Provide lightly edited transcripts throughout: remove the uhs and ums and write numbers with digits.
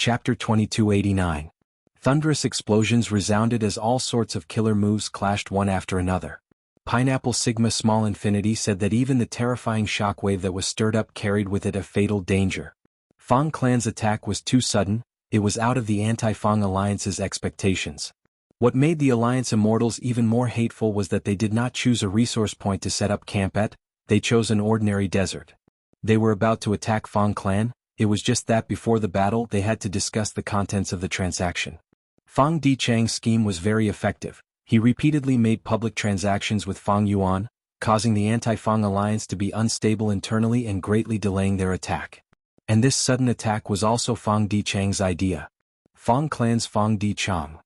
Chapter 2289. Thunderous explosions resounded as all sorts of killer moves clashed one after another. Pineapple Sigma Small Infinity said that even the terrifying shockwave that was stirred up carried with it a fatal danger. Fang Clan's attack was too sudden, it was out of the Anti-Fang Alliance's expectations. What made the Alliance Immortals even more hateful was that they did not choose a resource point to set up camp at, they chose an ordinary desert. They were about to attack Fang Clan. It was just that before the battle they had to discuss the contents of the transaction. Fang Dichang's scheme was very effective. He repeatedly made public transactions with Fang Yuan, causing the Anti-Fang Alliance to be unstable internally and greatly delaying their attack. And this sudden attack was also Fang Dichang's idea. Fang Clan's Fang Dichang.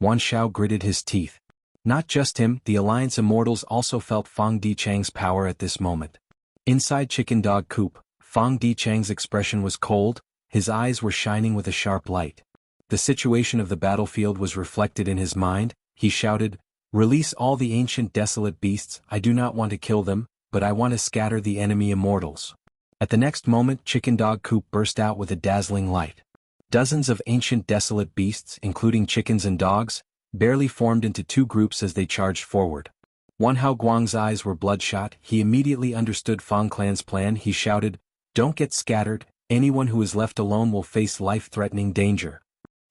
Wan Xiao gritted his teeth. Not just him, the Alliance Immortals also felt Fang Dichang's power at this moment. Inside Chicken Dog Coop, Fang Dichang's expression was cold, his eyes were shining with a sharp light. The situation of the battlefield was reflected in his mind. He shouted, "Release all the ancient desolate beasts, I do not want to kill them, but I want to scatter the enemy immortals." At the next moment Chicken Dog Coop burst out with a dazzling light. Dozens of ancient desolate beasts, including chickens and dogs, barely formed into two groups as they charged forward. Wan Hao Guang's eyes were bloodshot. He immediately understood Fang Clan's plan. He shouted, "Don't get scattered, anyone who is left alone will face life-threatening danger."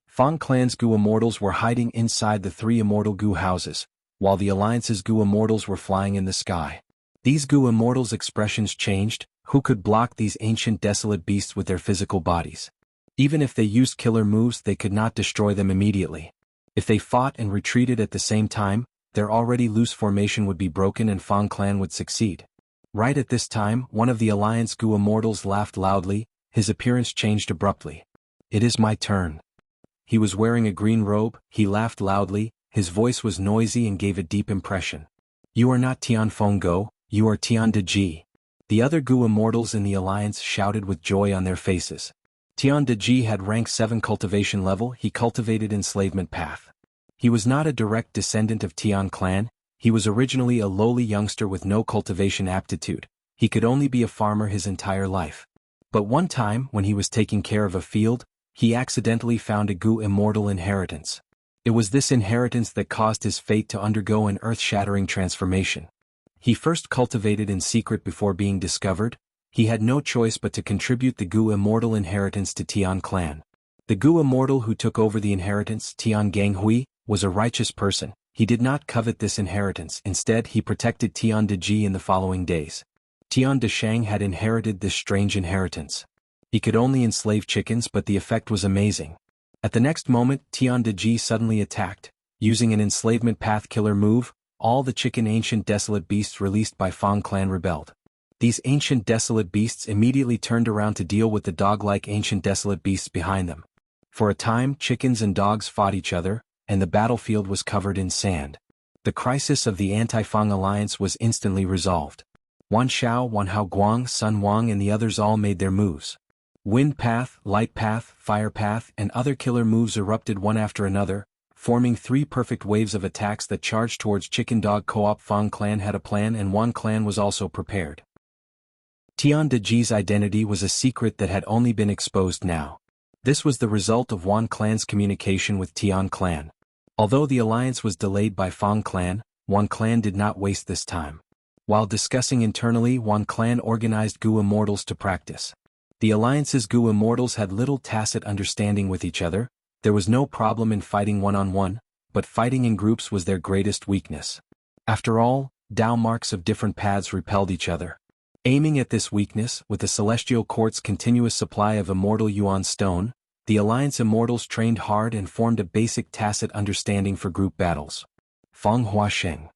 Fang Clan's Gu Immortals were hiding inside the three immortal Gu houses, while the Alliance's Gu Immortals were flying in the sky. These Gu Immortals' expressions changed. Who could block these ancient desolate beasts with their physical bodies? Even if they used killer moves they could not destroy them immediately. If they fought and retreated at the same time, their already loose formation would be broken and Fang Clan would succeed. Right at this time, one of the Alliance Gu Immortals laughed loudly. His appearance changed abruptly. "It is my turn." He was wearing a green robe. He laughed loudly, his voice was noisy and gave a deep impression. "You are not Tian Fenggo, you are Tian Deji." The other Gu Immortals in the Alliance shouted with joy on their faces. Tian Deji had rank 7 cultivation level. He cultivated enslavement path. He was not a direct descendant of Tian Clan. He was originally a lowly youngster with no cultivation aptitude. He could only be a farmer his entire life. But one time, when he was taking care of a field, he accidentally found a Gu Immortal inheritance. It was this inheritance that caused his fate to undergo an earth-shattering transformation. He first cultivated in secret before being discovered. He had no choice but to contribute the Gu Immortal inheritance to Tian Clan. The Gu Immortal who took over the inheritance, Tian Ganghui, was a righteous person. He did not covet this inheritance. Instead, he protected Tian Deji in the following days. Tian Deshang had inherited this strange inheritance. He could only enslave chickens, but the effect was amazing. At the next moment, Tian Deji suddenly attacked. Using an enslavement path killer move, all the chicken ancient desolate beasts released by Fang Clan rebelled. These ancient desolate beasts immediately turned around to deal with the dog-like ancient desolate beasts behind them. For a time, chickens and dogs fought each other, and the battlefield was covered in sand. The crisis of the Anti-Fang Alliance was instantly resolved. Wan Xiao, Wan Hao Guang, Sun Wang and the others all made their moves. Wind path, light path, fire path, and other killer moves erupted one after another, forming 3 perfect waves of attacks that charged towards Chicken Dog Co-op. Fang Clan had a plan and Wan Clan was also prepared. Tian Deji's identity was a secret that had only been exposed now. This was the result of Wan Clan's communication with Tian Clan. Although the alliance was delayed by Fang Clan, Wan Clan did not waste this time. While discussing internally, Wan Clan organized Gu Immortals to practice. The alliance's Gu Immortals had little tacit understanding with each other. There was no problem in fighting one-on-one, but fighting in groups was their greatest weakness. After all, Dao marks of different paths repelled each other. Aiming at this weakness, with the Celestial Court's continuous supply of immortal Yuan stone, the Alliance Immortals trained hard and formed a basic tacit understanding for group battles. Fang Huasheng.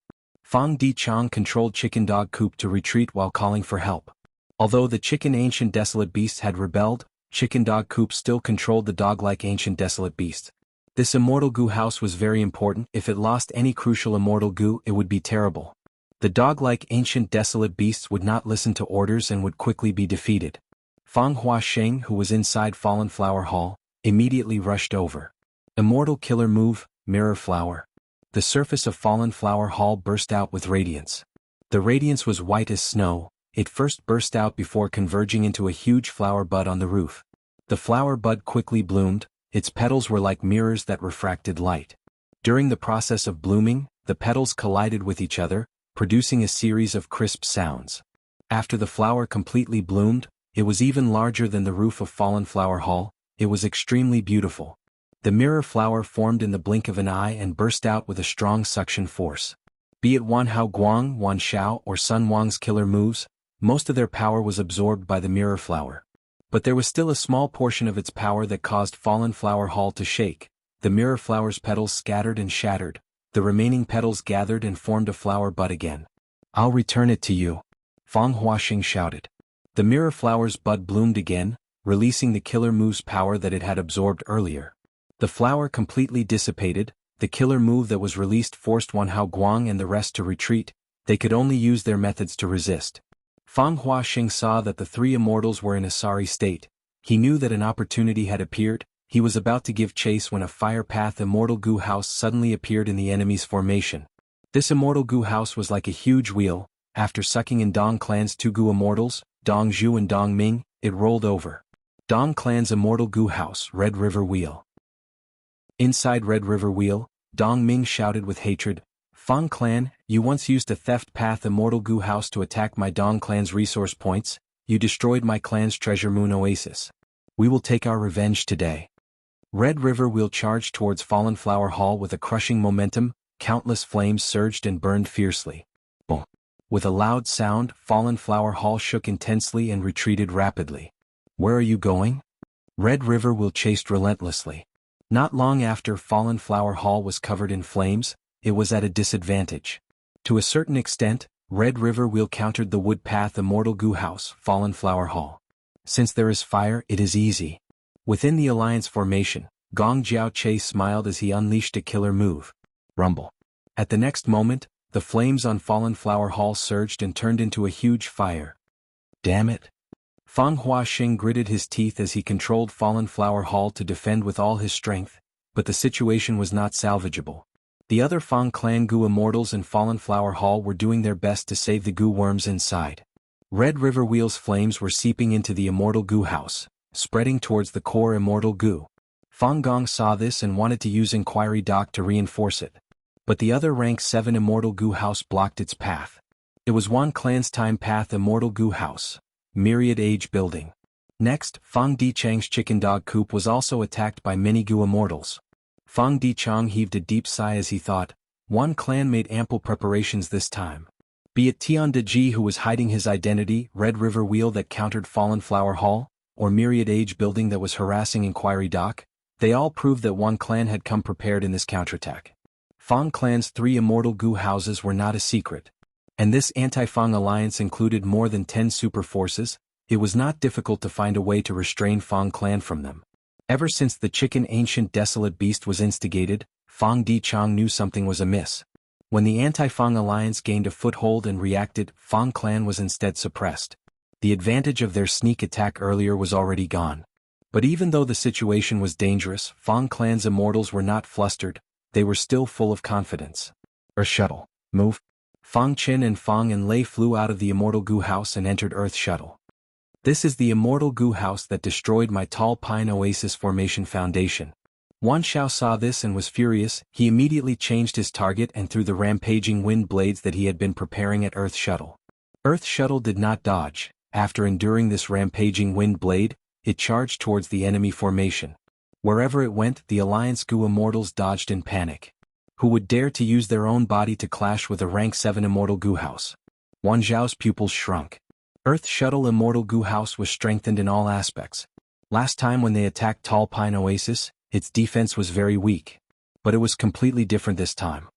Fang Dichang controlled Chicken Dog Coop to retreat while calling for help. Although the chicken ancient desolate beasts had rebelled, Chicken Dog Coop still controlled the dog-like ancient desolate beast. This immortal Gu house was very important. If it lost any crucial immortal Gu, it would be terrible. The dog-like ancient desolate beasts would not listen to orders and would quickly be defeated. Fang Huasheng, who was inside Fallen Flower Hall, immediately rushed over. Immortal killer move, Mirror Flower. The surface of Fallen Flower Hall burst out with radiance. The radiance was white as snow. It first burst out before converging into a huge flower bud on the roof. The flower bud quickly bloomed, its petals were like mirrors that refracted light. During the process of blooming, the petals collided with each other, producing a series of crisp sounds. After the flower completely bloomed, it was even larger than the roof of Fallen Flower Hall. It was extremely beautiful. The mirror flower formed in the blink of an eye and burst out with a strong suction force. Be it Wan Hao Guang, Wan Xiao, or Sun Wang's killer moves, most of their power was absorbed by the mirror flower. But there was still a small portion of its power that caused Fallen Flower Hall to shake. The mirror flower's petals scattered and shattered. The remaining petals gathered and formed a flower bud again. "I'll return it to you," Fang Huaxing shouted. The mirror flower's bud bloomed again, releasing the killer move's power that it had absorbed earlier. The flower completely dissipated. The killer move that was released forced Wan Hao Guang and the rest to retreat. They could only use their methods to resist. Fang Huaxing saw that the three immortals were in a sorry state. He knew that an opportunity had appeared. He was about to give chase when a fire path immortal goo house suddenly appeared in the enemy's formation. This immortal goo house was like a huge wheel. After sucking in Dong Clan's two goo immortals, Dong Zhu and Dong Ming, it rolled over. Dong Clan's immortal goo house, Red River Wheel. Inside Red River Wheel, Dong Ming shouted with hatred, "Fang Clan, you once used a theft path immortal goo house to attack my Dong Clan's resource points. You destroyed my clan's treasure moon oasis. We will take our revenge today." Red River Wheel charged towards Fallen Flower Hall with a crushing momentum. Countless flames surged and burned fiercely. Boom! With a loud sound, Fallen Flower Hall shook intensely and retreated rapidly. "Where are you going?" Red River Wheel chased relentlessly. Not long after Fallen Flower Hall was covered in flames, it was at a disadvantage. To a certain extent, Red River Wheel countered the wood path immortal goo house, Fallen Flower Hall. Since there is fire, it is easy. Within the alliance formation, Gong Jiao Che smiled as he unleashed a killer move. Rumble. At the next moment, the flames on Fallen Flower Hall surged and turned into a huge fire. Damn it. Fang Huaxing gritted his teeth as he controlled Fallen Flower Hall to defend with all his strength, but the situation was not salvageable. The other Fang Clan Goo Immortals in Fallen Flower Hall were doing their best to save the goo worms inside. Red River Wheel's flames were seeping into the immortal goo house, spreading towards the core immortal goo. Fang Gong saw this and wanted to use Inquiry Dock to reinforce it. But the other rank 7 immortal goo house blocked its path. It was Wan Clan's time path immortal goo house, Myriad Age Building. Next, Fang Dichang's chicken dog coop was also attacked by many goo immortals. Fang Dichang heaved a deep sigh as he thought, Wan Clan made ample preparations this time. Be it Tian Deji who was hiding his identity, Red River Wheel that countered Fallen Flower Hall, or Myriad Age Building that was harassing Inquiry Dock, they all proved that Wan Clan had come prepared in this counterattack. Fang Clan's 3 immortal goo houses were not a secret. And this anti-Fang alliance included more than 10 super forces. It was not difficult to find a way to restrain Fang Clan from them. Ever since the chicken ancient desolate beast was instigated, Fang Dichang knew something was amiss. When the anti-Fang alliance gained a foothold and reacted, Fang Clan was instead suppressed. The advantage of their sneak attack earlier was already gone. But even though the situation was dangerous, Fang Clan's immortals were not flustered, they were still full of confidence. Earth Shuttle, move. Fang Qin and Fang and Lei flew out of the immortal goo house and entered Earth Shuttle. This is the immortal goo house that destroyed my tall pine oasis formation foundation. Wan Xiao saw this and was furious. He immediately changed his target and threw the rampaging wind blades that he had been preparing at Earth Shuttle. Earth Shuttle did not dodge. After enduring this rampaging wind blade, it charged towards the enemy formation. Wherever it went, the Alliance Goo Immortals dodged in panic. Who would dare to use their own body to clash with a rank 7 immortal goo house? Wan Zhao's pupils shrunk. Earth Shuttle Immortal Goo House was strengthened in all aspects. Last time when they attacked Tall Pine Oasis, its defense was very weak. But it was completely different this time.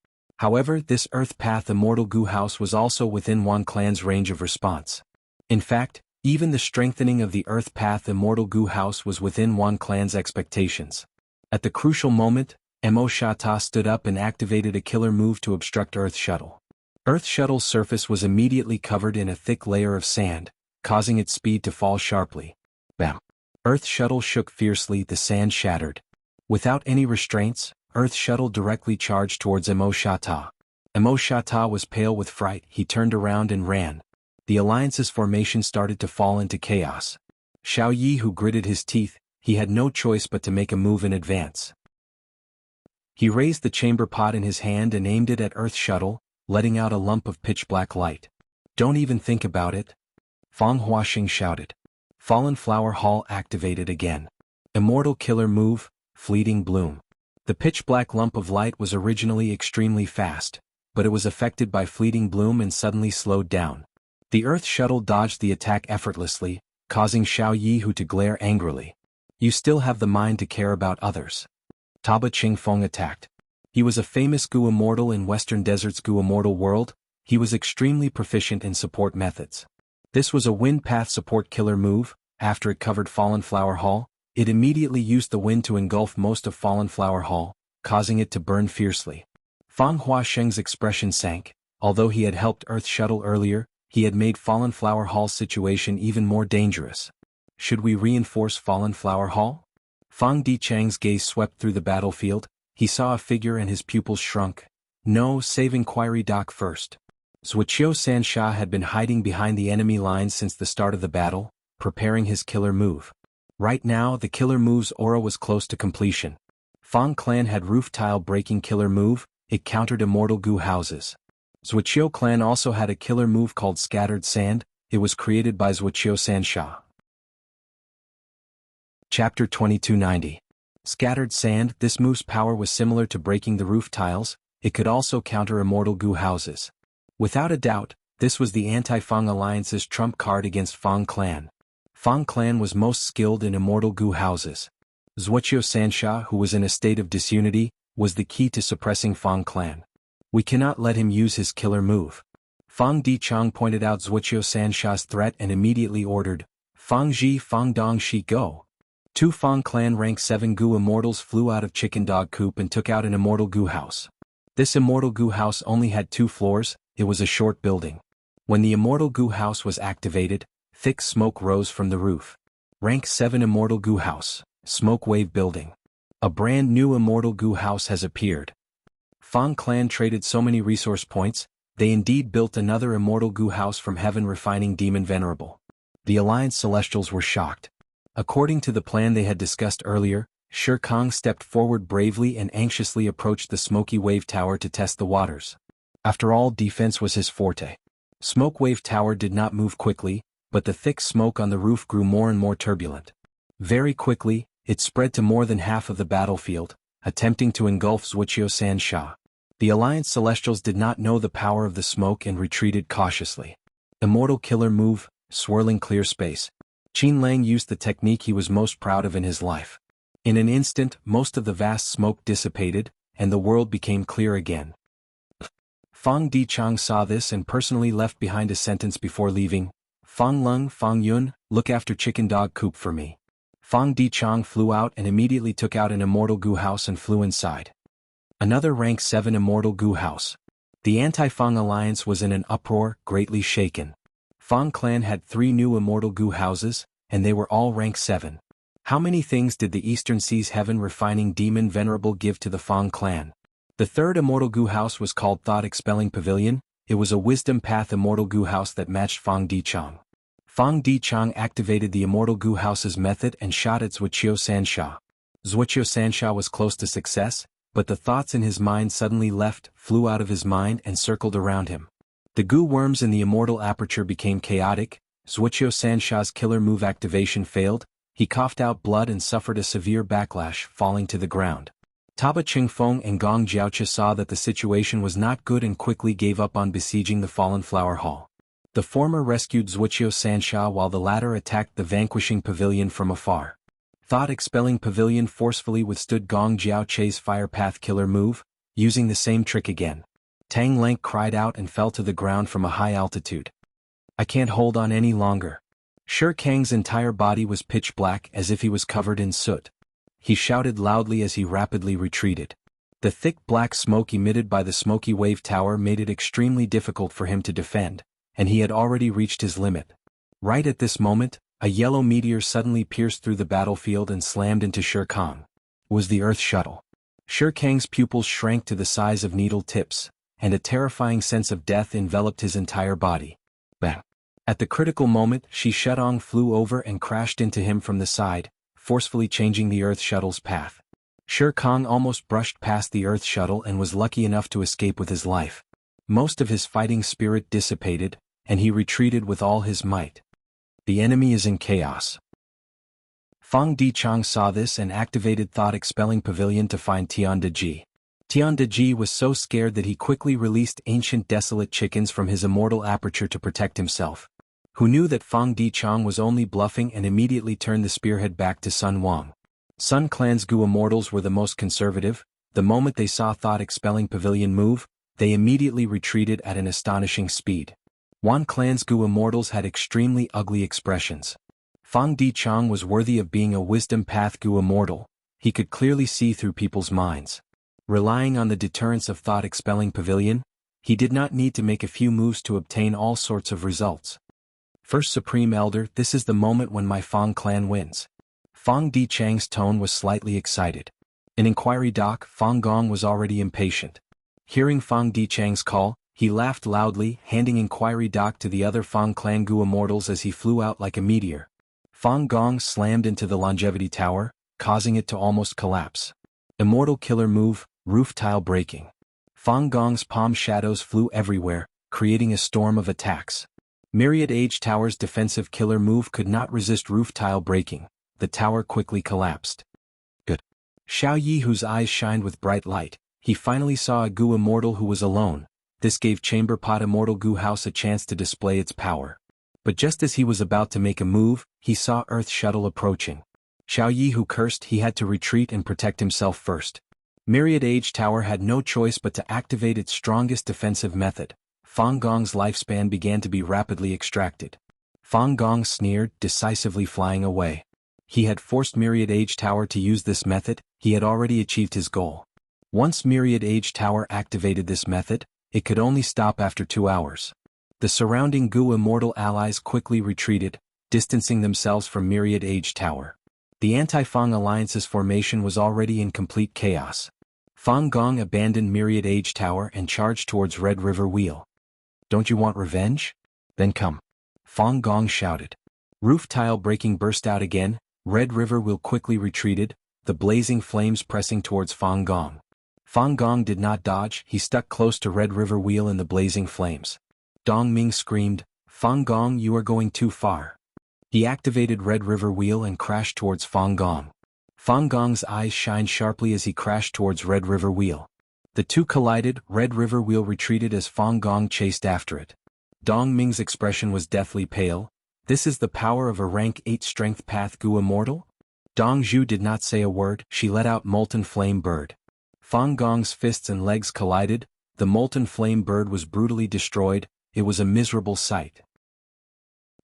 However, this Earth Path Immortal Goo House was also within Wan Clan's range of response. In fact, even the strengthening of the Earth Path Immortal Goo House was within Wan Clan's expectations. At the crucial moment, Mo Shata stood up and activated a killer move to obstruct Earth Shuttle. Earth Shuttle's surface was immediately covered in a thick layer of sand, causing its speed to fall sharply. Bam! Earth Shuttle shook fiercely, the sand shattered. Without any restraints, Earth Shuttle directly charged towards Mo Shata. Mo Shata was pale with fright. He turned around and ran. The Alliance's formation started to fall into chaos. Xiao Yi, who gritted his teeth, he had no choice but to make a move in advance. He raised the chamber pot in his hand and aimed it at Earth Shuttle, letting out a lump of pitch-black light. "Don't even think about it," Fang Huaxing shouted. Fallen Flower Hall activated again. Immortal Killer Move, Fleeting Bloom. The pitch-black lump of light was originally extremely fast, but it was affected by Fleeting Bloom and suddenly slowed down. The Earth Shuttle dodged the attack effortlessly, causing Xiao Yihu to glare angrily. "You still have the mind to care about others." Taba Qingfeng attacked. He was a famous Gu Immortal in Western Desert's Gu Immortal world. He was extremely proficient in support methods. This was a wind path support killer move. After it covered Fallen Flower Hall, it immediately used the wind to engulf most of Fallen Flower Hall, causing it to burn fiercely. Fang Huaxing's expression sank. Although he had helped Earth Shuttle earlier, he had made Fallen Flower Hall's situation even more dangerous. "Should we reinforce Fallen Flower Hall?" Fang Dichang's gaze swept through the battlefield. He saw a figure and his pupils shrunk. "No, save Inquiry Doc first." Zhuqiu Sansha had been hiding behind the enemy lines since the start of the battle, preparing his killer move. Right now, the killer move's aura was close to completion. Fang Clan had roof tile breaking killer move. It countered immortal Gu houses. Zhuqiu Clan also had a killer move called Scattered Sand. It was created by Zhuqiu Sansha. Chapter 2290. Scattered Sand. This move's power was similar to breaking the roof tiles. It could also counter immortal Gu houses. Without a doubt, this was the Anti-Fang Alliance's trump card against Fang Clan. Fang Clan was most skilled in immortal Gu houses. Zhuqiu Sansha, who was in a state of disunity, was the key to suppressing Fang Clan. "We cannot let him use his killer move." Fang Dichang pointed out Zhuqiu Sansha's threat and immediately ordered, "Fang Ji Fang Dong Shi Go." Two Fang Clan rank 7 Gu Immortals flew out of Chicken Dog Coop and took out an immortal Gu house. This immortal Gu house only had 2 floors. It was a short building. When the immortal Gu house was activated, thick smoke rose from the roof. Rank 7 Immortal Gu house, Smoke Wave Building. A brand new immortal Gu house has appeared. Fang Clan traded so many resource points, they indeed built another immortal Gu house from heaven refining Demon Venerable. The Alliance Celestials were shocked. According to the plan they had discussed earlier, Shi Kang stepped forward bravely and anxiously approached the smoky wave tower to test the waters. After all, defense was his forte. Smoke Wave Tower did not move quickly, but the thick smoke on the roof grew more and more turbulent. Very quickly, it spread to more than half of the battlefield, attempting to engulf Zhuqiu Sansha. The Alliance Celestials did not know the power of the smoke and retreated cautiously. Immortal Killer Move, Swirling Clear Space. Qin Lang used the technique he was most proud of in his life. In an instant, most of the vast smoke dissipated, and the world became clear again. Fang Dichang saw this and personally left behind a sentence before leaving. "Fang Lung, Fang Yun, look after Chicken Dog Coop for me." Fang Dichang flew out and immediately took out an immortal Gu house and flew inside. Another rank 7 immortal Gu house. The Anti-Fang Alliance was in an uproar, greatly shaken. Fang Clan had 3 new immortal Gu houses, and they were all rank 7. How many things did the Eastern Sea's Heaven Refining Demon Venerable give to the Fang Clan? The third immortal Gu house was called Thought Expelling Pavilion. It was a Wisdom Path immortal Gu house that matched Fang Dichang. Fang Dichang activated the immortal Gu house's method and shot at Zhuqiu Sansha. Zhuqiu Sansha was close to success, but the thoughts in his mind suddenly left, flew out of his mind and circled around him. The Gu worms in the immortal aperture became chaotic. Zhuqiu Sansha's killer move activation failed. He coughed out blood and suffered a severe backlash, falling to the ground. Taba Qingfeng and Gong Jiaoqi saw that the situation was not good and quickly gave up on besieging the Fallen Flower Hall. The former rescued Zhuqiu Sansha while the latter attacked the Vanquishing Pavilion from afar. Thought Expelling Pavilion forcefully withstood Gong Jiaoqi's Fire Path killer move, using the same trick again. Tang Lenk cried out and fell to the ground from a high altitude. "I can't hold on any longer." Shi Kang's entire body was pitch black as if he was covered in soot. He shouted loudly as he rapidly retreated. The thick black smoke emitted by the smoky wave tower made it extremely difficult for him to defend, and he had already reached his limit. Right at this moment, a yellow meteor suddenly pierced through the battlefield and slammed into Shi Kang. It was the Earth Shuttle. Shi Kang's pupils shrank to the size of needle tips, and a terrifying sense of death enveloped his entire body. Bang! At the critical moment, Shi Shedong flew over and crashed into him from the side, forcefully changing the Earth Shuttle's path. Shere Kong almost brushed past the Earth Shuttle and was lucky enough to escape with his life. Most of his fighting spirit dissipated, and he retreated with all his might. The enemy is in chaos. Fang Dichang saw this and activated Thought-Expelling Pavilion to find Tian Deji. Tian Deji was so scared that he quickly released ancient desolate chickens from his immortal aperture to protect himself. Who knew that Fang Dichang was only bluffing and immediately turned the spearhead back to Sun Wang. Sun Clan's Gu Immortals were the most conservative. The moment they saw Thought-Expelling Pavilion move, they immediately retreated at an astonishing speed. Wan Clan's Gu Immortals had extremely ugly expressions. Fang Dichang was worthy of being a Wisdom Path Gu Immortal. He could clearly see through people's minds. Relying on the deterrence of Thought-Expelling Pavilion, he did not need to make a few moves to obtain all sorts of results. First Supreme Elder, this is the moment when my Fang clan wins. Fang Dichang's tone was slightly excited. In Inquiry Dock, Fang Gong was already impatient. Hearing Fang Dichang's call, he laughed loudly, handing Inquiry Dock to the other Fang clan Gu Immortals as he flew out like a meteor. Fang Gong slammed into the Longevity Tower, causing it to almost collapse. Immortal Killer Move, Roof Tile Breaking. Fang Gong's palm shadows flew everywhere, creating a storm of attacks. Myriad Age Tower's defensive killer move could not resist roof tile breaking. The tower quickly collapsed. Good. Xiao Yi, whose eyes shined with bright light, he finally saw a Gu Immortal who was alone. This gave Chamber Pot Immortal Gu House a chance to display its power. But just as he was about to make a move, he saw Earth Shuttle approaching. Xiao Yi, who cursed, he had to retreat and protect himself first. Myriad Age Tower had no choice but to activate its strongest defensive method. Fang Gong's lifespan began to be rapidly extracted. Fang Gong sneered, decisively flying away. He had forced Myriad Age Tower to use this method. He had already achieved his goal. Once Myriad Age Tower activated this method, it could only stop after 2 hours. The surrounding Gu Immortal allies quickly retreated, distancing themselves from Myriad Age Tower. The Anti-Fang Alliance's formation was already in complete chaos. Fang Gong abandoned Myriad Age Tower and charged towards Red River Wheel. Don't you want revenge? Then come. Fang Gong shouted. Roof tile breaking burst out again. Red River Wheel quickly retreated, the blazing flames pressing towards Fang Gong. Fang Gong did not dodge, he stuck close to Red River Wheel in the blazing flames. Dong Ming screamed, Fang Gong, you are going too far. He activated Red River Wheel and crashed towards Fang Gong. Fang Gong's eyes shined sharply as he crashed towards Red River Wheel. The two collided, Red River Wheel retreated as Fang Gong chased after it. Dong Ming's expression was deathly pale. This is the power of a rank 8 strength path Gu Immortal? Dong Zhu did not say a word, she let out Molten Flame Bird. Fang Gong's fists and legs collided, the Molten Flame Bird was brutally destroyed, it was a miserable sight.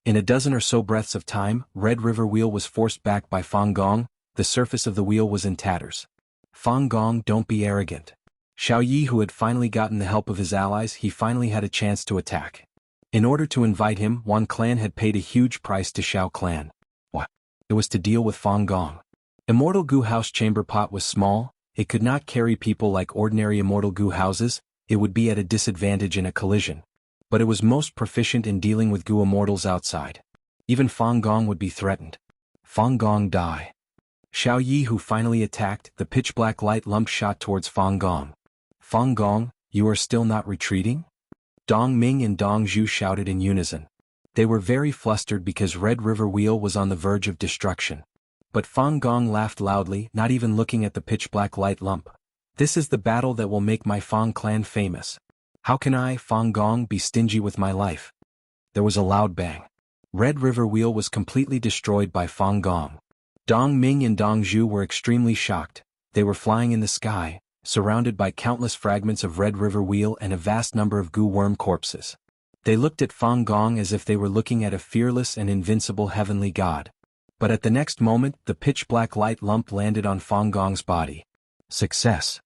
In a dozen or so breaths of time, Red River Wheel was forced back by Fang Gong, the surface of the wheel was in tatters. Fang Gong, don't be arrogant. Xiao Yi, who had finally gotten the help of his allies, he finally had a chance to attack. In order to invite him, Wan Clan had paid a huge price to Xiao Clan. What? It was to deal with Fang Gong. Immortal Gu House Chamber Pot was small, it could not carry people like ordinary Immortal Gu Houses, it would be at a disadvantage in a collision. But it was most proficient in dealing with Gu Immortals outside. Even Fang Gong would be threatened. Fang Gong die. Xiao Yi, who finally attacked, the pitch-black light lump shot towards Fang Gong. Fang Gong, you are still not retreating? Dong Ming and Dong Zhu shouted in unison. They were very flustered because Red River Wheel was on the verge of destruction. But Fang Gong laughed loudly, not even looking at the pitch-black light lump. This is the battle that will make my Fang clan famous. How can I, Fang Gong, be stingy with my life? There was a loud bang. Red River Wheel was completely destroyed by Fang Gong. Dong Ming and Dong Zhu were extremely shocked. They were flying in the sky, surrounded by countless fragments of Red River Wheel and a vast number of Gu worm corpses. They looked at Fang Gong as if they were looking at a fearless and invincible heavenly god. But at the next moment, the pitch-black light lump landed on Fang Gong's body. Success.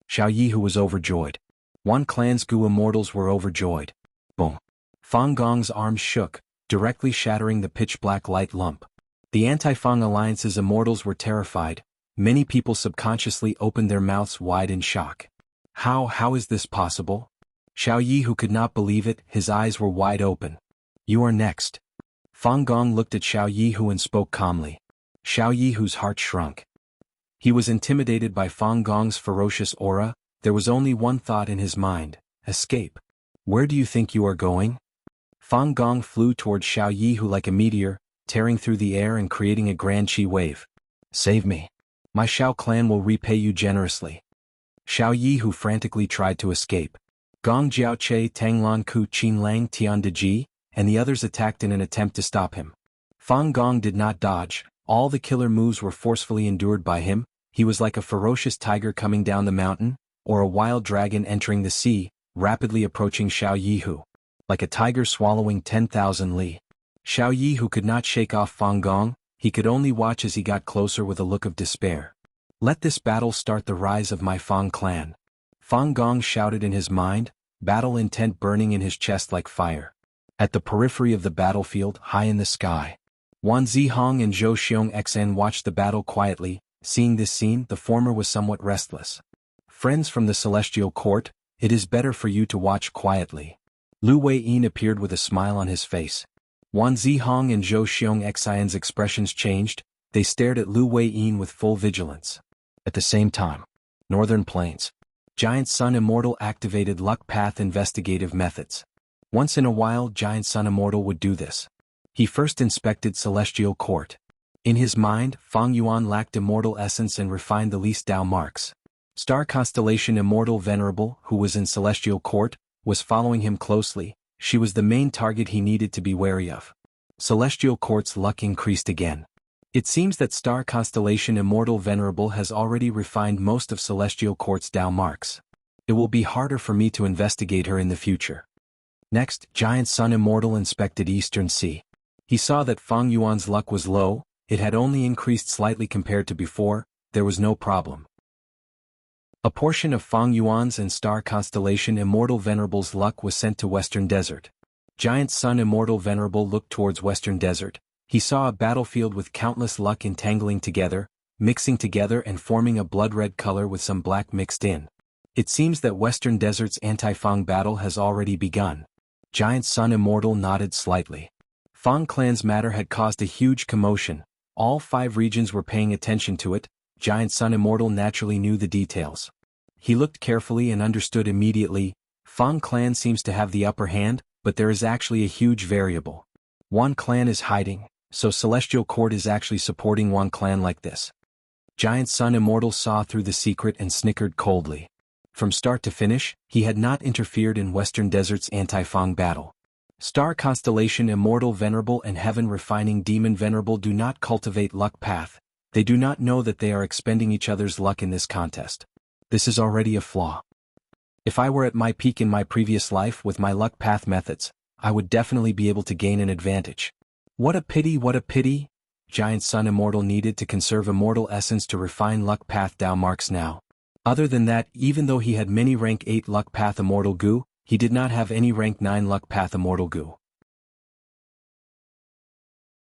Xiao Yi, who was overjoyed. Wan Clan's Gu Immortals were overjoyed. Boom. Fang Gong's arms shook, directly shattering the pitch-black light lump. The Anti-Fang Alliance's Immortals were terrified. Many people subconsciously opened their mouths wide in shock. How is this possible? Xiao Yi, who could not believe it, his eyes were wide open. You are next. Fang Gong looked at Xiao Yi, who and spoke calmly. Xiao Yihu's heart shrunk. He was intimidated by Fang Gong's ferocious aura. There was only one thought in his mind: escape. Where do you think you are going? Fang Gong flew towards Xiao Yihu like a meteor, tearing through the air and creating a grand chi wave. Save me. My Xiao clan will repay you generously. Xiao Yihu frantically tried to escape. Gong Jiaoche, Tanglan Ku, Qin Lang, Tian Deji, and the others attacked in an attempt to stop him. Fang Gong did not dodge. All the killer moves were forcefully endured by him. He was like a ferocious tiger coming down the mountain, or a wild dragon entering the sea, rapidly approaching Xiao Yihu. Like a tiger swallowing 10,000 li. Xiao Yihu could not shake off Fang Gong. He could only watch as he got closer with a look of despair. Let this battle start the rise of my Fang clan. Fang Gong shouted in his mind, battle intent burning in his chest like fire. At the periphery of the battlefield, high in the sky, Wan Zihong and Zhou Xiong Xen watched the battle quietly. Seeing this scene, the former was somewhat restless. Friends from the Celestial Court, it is better for you to watch quietly. Lu Weiyin appeared with a smile on his face. Wan Zihong and Zhou Xiong Xen's expressions changed. They stared at Lu Weiyin with full vigilance. At the same time, Northern Plains. Giant Sun Immortal activated Luck Path investigative methods. Once in a while, Giant Sun Immortal would do this. He first inspected Celestial Court. In his mind, Fang Yuan lacked immortal essence and refined the least Dao marks. Star Constellation Immortal Venerable, who was in Celestial Court, was following him closely. She was the main target he needed to be wary of. Celestial Court's luck increased again. It seems that Star Constellation Immortal Venerable has already refined most of Celestial Court's Dao marks. It will be harder for me to investigate her in the future. Next, Giant Sun Immortal inspected Eastern Sea. He saw that Fang Yuan's luck was low. It had only increased slightly compared to before. There was no problem. A portion of Fang Yuan's and Star Constellation Immortal Venerable's luck was sent to Western Desert. Giant Sun Immortal Venerable looked towards Western Desert. He saw a battlefield with countless luck entangling together, mixing together and forming a blood-red color with some black mixed in. It seems that Western Desert's anti-Fang battle has already begun. Giant Sun Immortal nodded slightly. Fang clan's matter had caused a huge commotion. All 5 regions were paying attention to it. Giant Sun Immortal naturally knew the details. He looked carefully and understood immediately. Fang clan seems to have the upper hand, but there is actually a huge variable. One clan is hiding, so Celestial Court is actually supporting one clan like this. Giant Sun Immortal saw through the secret and snickered coldly. From start to finish, he had not interfered in Western Desert's anti-Fang battle. Star Constellation Immortal Venerable and Heaven Refining Demon Venerable do not cultivate luck path. They do not know that they are expending each other's luck in this contest. This is already a flaw. If I were at my peak in my previous life with my luck path methods, I would definitely be able to gain an advantage. What a pity, what a pity! Giant Sun Immortal needed to conserve immortal essence to refine luck path Dao marks now. Other than that, even though he had many rank 8 luck path immortal goo, he did not have any rank 9 luck path immortal goo.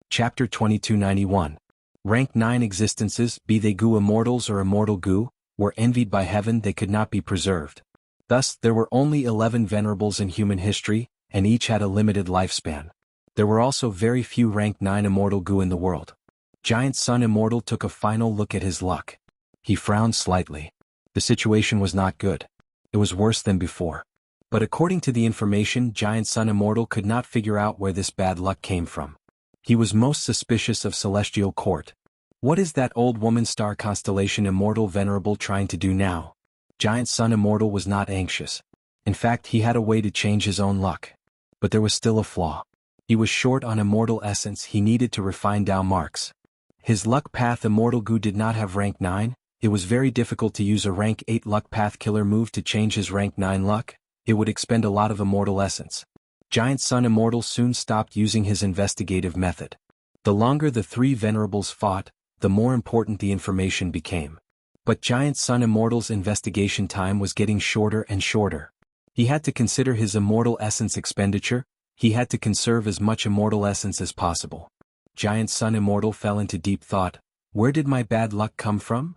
Chapter 2291. Rank 9 existences, be they goo immortals or immortal goo, were envied by heaven. They could not be preserved. Thus, there were only 11 venerables in human history, and each had a limited lifespan. There were also very few rank 9 immortal goo in the world. Giant Sun Immortal took a final look at his luck. He frowned slightly. The situation was not good. It was worse than before. But according to the information, Giant Sun Immortal could not figure out where this bad luck came from. He was most suspicious of Celestial Court. What is that old woman Star Constellation Immortal Venerable trying to do now? Giant Sun Immortal was not anxious. In fact, he had a way to change his own luck. But there was still a flaw. He was short on immortal essence. He needed to refine Dao marks. His luck path immortal goo did not have rank 9. It was very difficult to use a rank 8 luck path killer move to change his rank 9 luck. It would expend a lot of immortal essence. Giant Sun Immortal soon stopped using his investigative method. The longer the 3 venerables fought, the more important the information became. But Giant Sun Immortal's investigation time was getting shorter and shorter. He had to consider his immortal essence expenditure. He had to conserve as much immortal essence as possible. Giant Sun Immortal fell into deep thought. Where did my bad luck come from?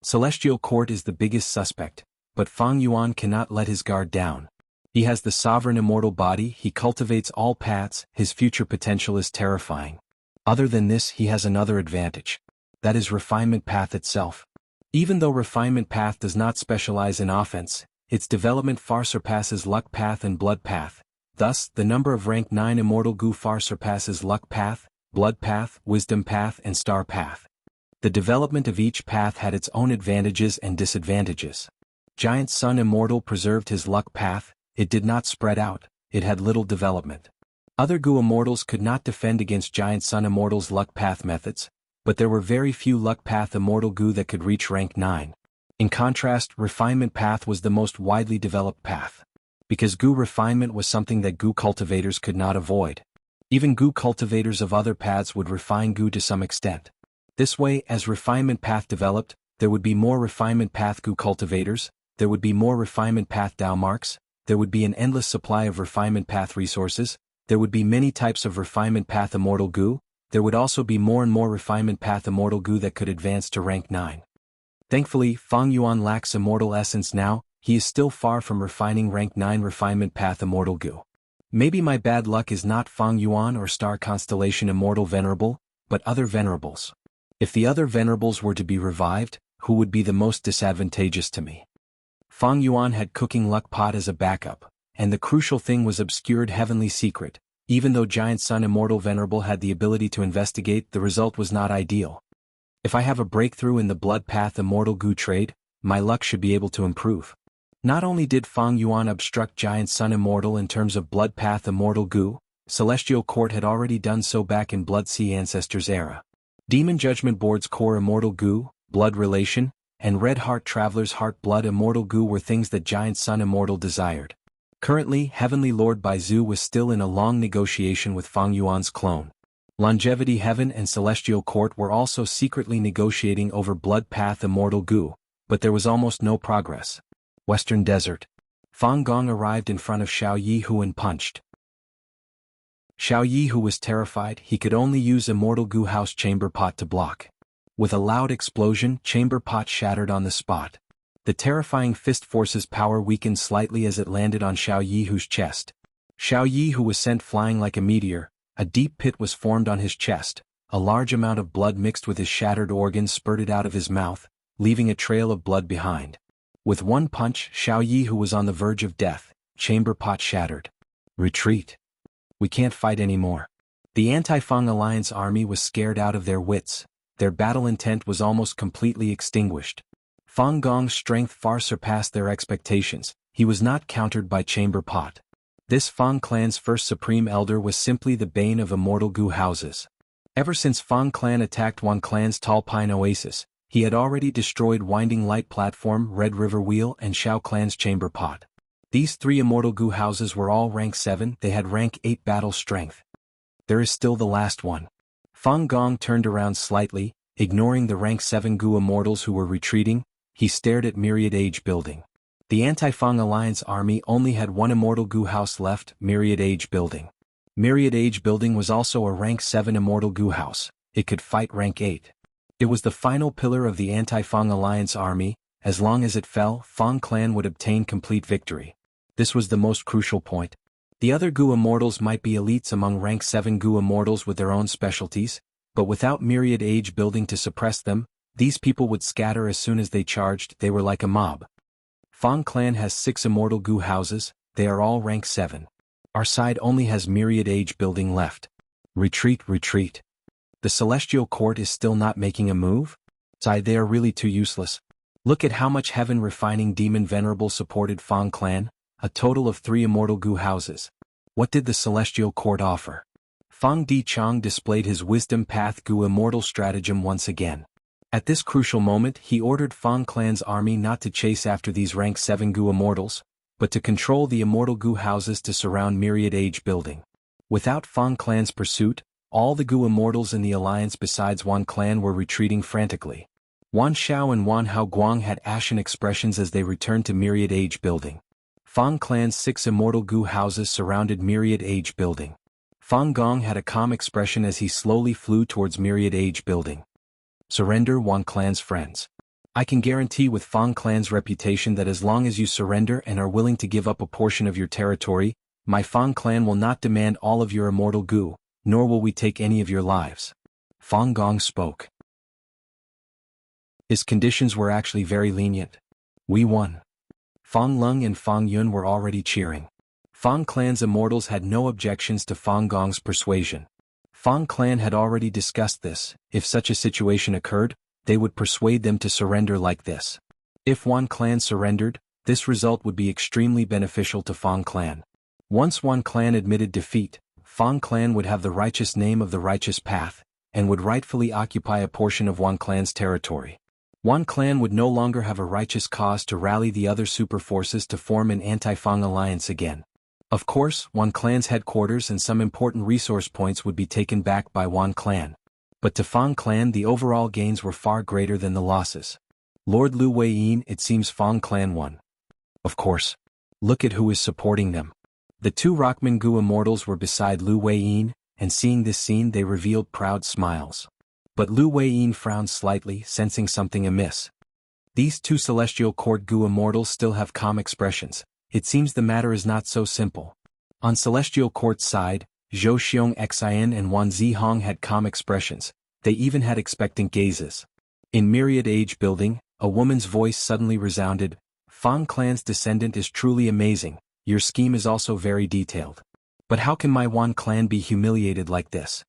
Celestial Court is the biggest suspect, but Fang Yuan cannot let his guard down. He has the sovereign immortal body. He cultivates all paths. His future potential is terrifying. Other than this, he has another advantage. That is Refinement Path itself. Even though Refinement Path does not specialize in offense, its development far surpasses Luck Path and Blood Path. Thus, the number of rank 9 Immortal Gu far surpasses Luck Path, Blood Path, Wisdom Path and Star Path. The development of each path had its own advantages and disadvantages. Giant Sun Immortal preserved his Luck Path, it did not spread out, it had little development. Other Gu Immortals could not defend against Giant Sun Immortal's Luck Path methods, but there were very few Luck Path Immortal Gu that could reach rank 9. In contrast, Refinement Path was the most widely developed path. Because Gu Refinement was something that Gu cultivators could not avoid. Even Gu cultivators of other paths would refine Gu to some extent. This way, as Refinement Path developed, there would be more Refinement Path Gu cultivators, there would be more Refinement Path Dao marks, there would be an endless supply of Refinement Path resources, there would be many types of Refinement Path Immortal Gu, there would also be more and more Refinement Path Immortal Gu that could advance to rank 9. Thankfully, Fang Yuan lacks Immortal Essence now, he is still far from refining rank 9 Refinement Path Immortal Gu. Maybe my bad luck is not Fang Yuan or Star Constellation Immortal Venerable, but other Venerables. If the other Venerables were to be revived, who would be the most disadvantageous to me? Fang Yuan had Cooking Luck Pot as a backup, and the crucial thing was Obscured Heavenly Secret. Even though Giant Sun Immortal Venerable had the ability to investigate, the result was not ideal. If I have a breakthrough in the Blood Path Immortal Gu trade, my luck should be able to improve. Not only did Fang Yuan obstruct Giant Sun Immortal in terms of Blood Path Immortal Gu, Celestial Court had already done so back in Blood Sea Ancestors era. Demon Judgment Board's core Immortal Gu, Blood Relation, and Red Heart Traveler's Heart Blood Immortal Gu were things that Giant Sun Immortal desired. Currently, Heavenly Lord Baizu was still in a long negotiation with Fang Yuan's clone. Longevity Heaven and Celestial Court were also secretly negotiating over Blood Path Immortal Gu, but there was almost no progress. Western Desert. Fang Gong arrived in front of Xiao Yihu and punched. Xiao Yihu was terrified, he could only use Immortal Gu House Chamber Pot to block. With a loud explosion, Chamber Pot shattered on the spot. The terrifying Fist Force's power weakened slightly as it landed on Xiao Yihu's chest. Xiao Yihu was sent flying like a meteor. A deep pit was formed on his chest, a large amount of blood mixed with his shattered organs spurted out of his mouth, leaving a trail of blood behind. With one punch, Xiao Yihu was on the verge of death, Chamber Pot shattered. Retreat. We can't fight anymore. The Anti-Fang Alliance army was scared out of their wits, their battle intent was almost completely extinguished. Fang Gong's strength far surpassed their expectations, he was not countered by Chamber Pot. This Fang clan's first supreme elder was simply the bane of Immortal Gu houses. Ever since Fang clan attacked Wan clan's Tall Pine Oasis, he had already destroyed Winding Light Platform, Red River Wheel and Xiao clan's Chamber Pot. These 3 Immortal Gu houses were all rank 7, they had rank 8 battle strength. There is still the last one. Fang Gong turned around slightly, ignoring the rank 7 Gu Immortals who were retreating, he stared at Myriad Age Building. The Anti-Fang Alliance army only had one Immortal Gu house left, Myriad Age Building. Myriad Age Building was also a rank 7 Immortal Gu house, it could fight rank 8. It was the final pillar of the Anti-Fang Alliance army, as long as it fell, Fang clan would obtain complete victory. This was the most crucial point. The other Gu Immortals might be elites among rank 7 Gu Immortals with their own specialties, but without Myriad Age Building to suppress them, these people would scatter as soon as they charged, they were like a mob. Fang clan has 6 Immortal Gu houses, they are all rank 7. Our side only has Myriad Age Building left. Retreat, retreat. The Celestial Court is still not making a move? They are really too useless. Look at how much Heaven Refining Demon Venerable supported Fang clan, a total of 3 Immortal Gu houses. What did the Celestial Court offer? Fang Di Chong displayed his Wisdom Path Gu Immortal stratagem once again. At this crucial moment he ordered Fang clan's army not to chase after these rank 7 Gu Immortals, but to control the Immortal Gu houses to surround Myriad Age Building. Without Fang clan's pursuit, all the Gu Immortals in the alliance besides Wan clan were retreating frantically. Wan Xiao and Wan Hao Guang had ashen expressions as they returned to Myriad Age Building. Fang clan's 6 Immortal Gu houses surrounded Myriad Age Building. Fang Gong had a calm expression as he slowly flew towards Myriad Age Building. Surrender, Wan clan's friends. I can guarantee with Fang clan's reputation that as long as you surrender and are willing to give up a portion of your territory, my Fang clan will not demand all of your Immortal Gu, nor will we take any of your lives. Fang Gong spoke. His conditions were actually very lenient. We won. Fang Lung and Fang Yun were already cheering. Fang Clan's immortals had no objections to Fang Gong's persuasion. Fang Clan had already discussed this. If such a situation occurred, they would persuade them to surrender like this. If Wan Clan surrendered, this result would be extremely beneficial to Fang Clan. Once Wan Clan admitted defeat, Fang Clan would have the righteous name of the righteous path, and would rightfully occupy a portion of Wan Clan's territory. Wan Clan would no longer have a righteous cause to rally the other super forces to form an anti-Fang alliance again. Of course, Wan Clan's headquarters and some important resource points would be taken back by Wan Clan. But to Fang Clan the overall gains were far greater than the losses. Lord Lu Weiyin, it seems Fang Clan won. Of course. Look at who is supporting them. The two Rockmangu immortals were beside Lu Weiyin, and seeing this scene they revealed proud smiles. But Lu Weiyin frowned slightly, sensing something amiss. These two Celestial Court Gu immortals still have calm expressions. It seems the matter is not so simple. On Celestial Court's side, Zhou Xiong Xian and Wan Zihong had calm expressions. They even had expectant gazes. In Myriad Age Building, a woman's voice suddenly resounded. Fang Clan's descendant is truly amazing. Your scheme is also very detailed. But how can my Wan Clan be humiliated like this?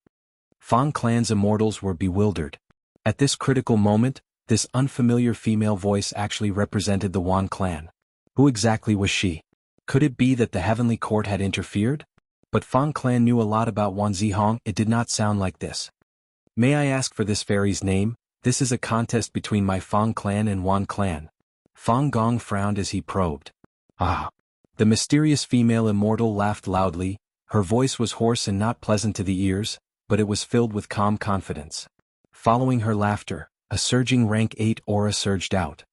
Fang Clan's immortals were bewildered. At this critical moment, this unfamiliar female voice actually represented the Wan Clan. Who exactly was she? Could it be that the Heavenly Court had interfered? But Fang Clan knew a lot about Wan Zihong. It did not sound like this. May I ask for this fairy's name? This is a contest between my Fang Clan and Wan Clan. Fang Gong frowned as he probed. Ah. The mysterious female immortal laughed loudly. Her voice was hoarse and not pleasant to the ears, but it was filled with calm confidence. Following her laughter, a surging rank 8 aura surged out.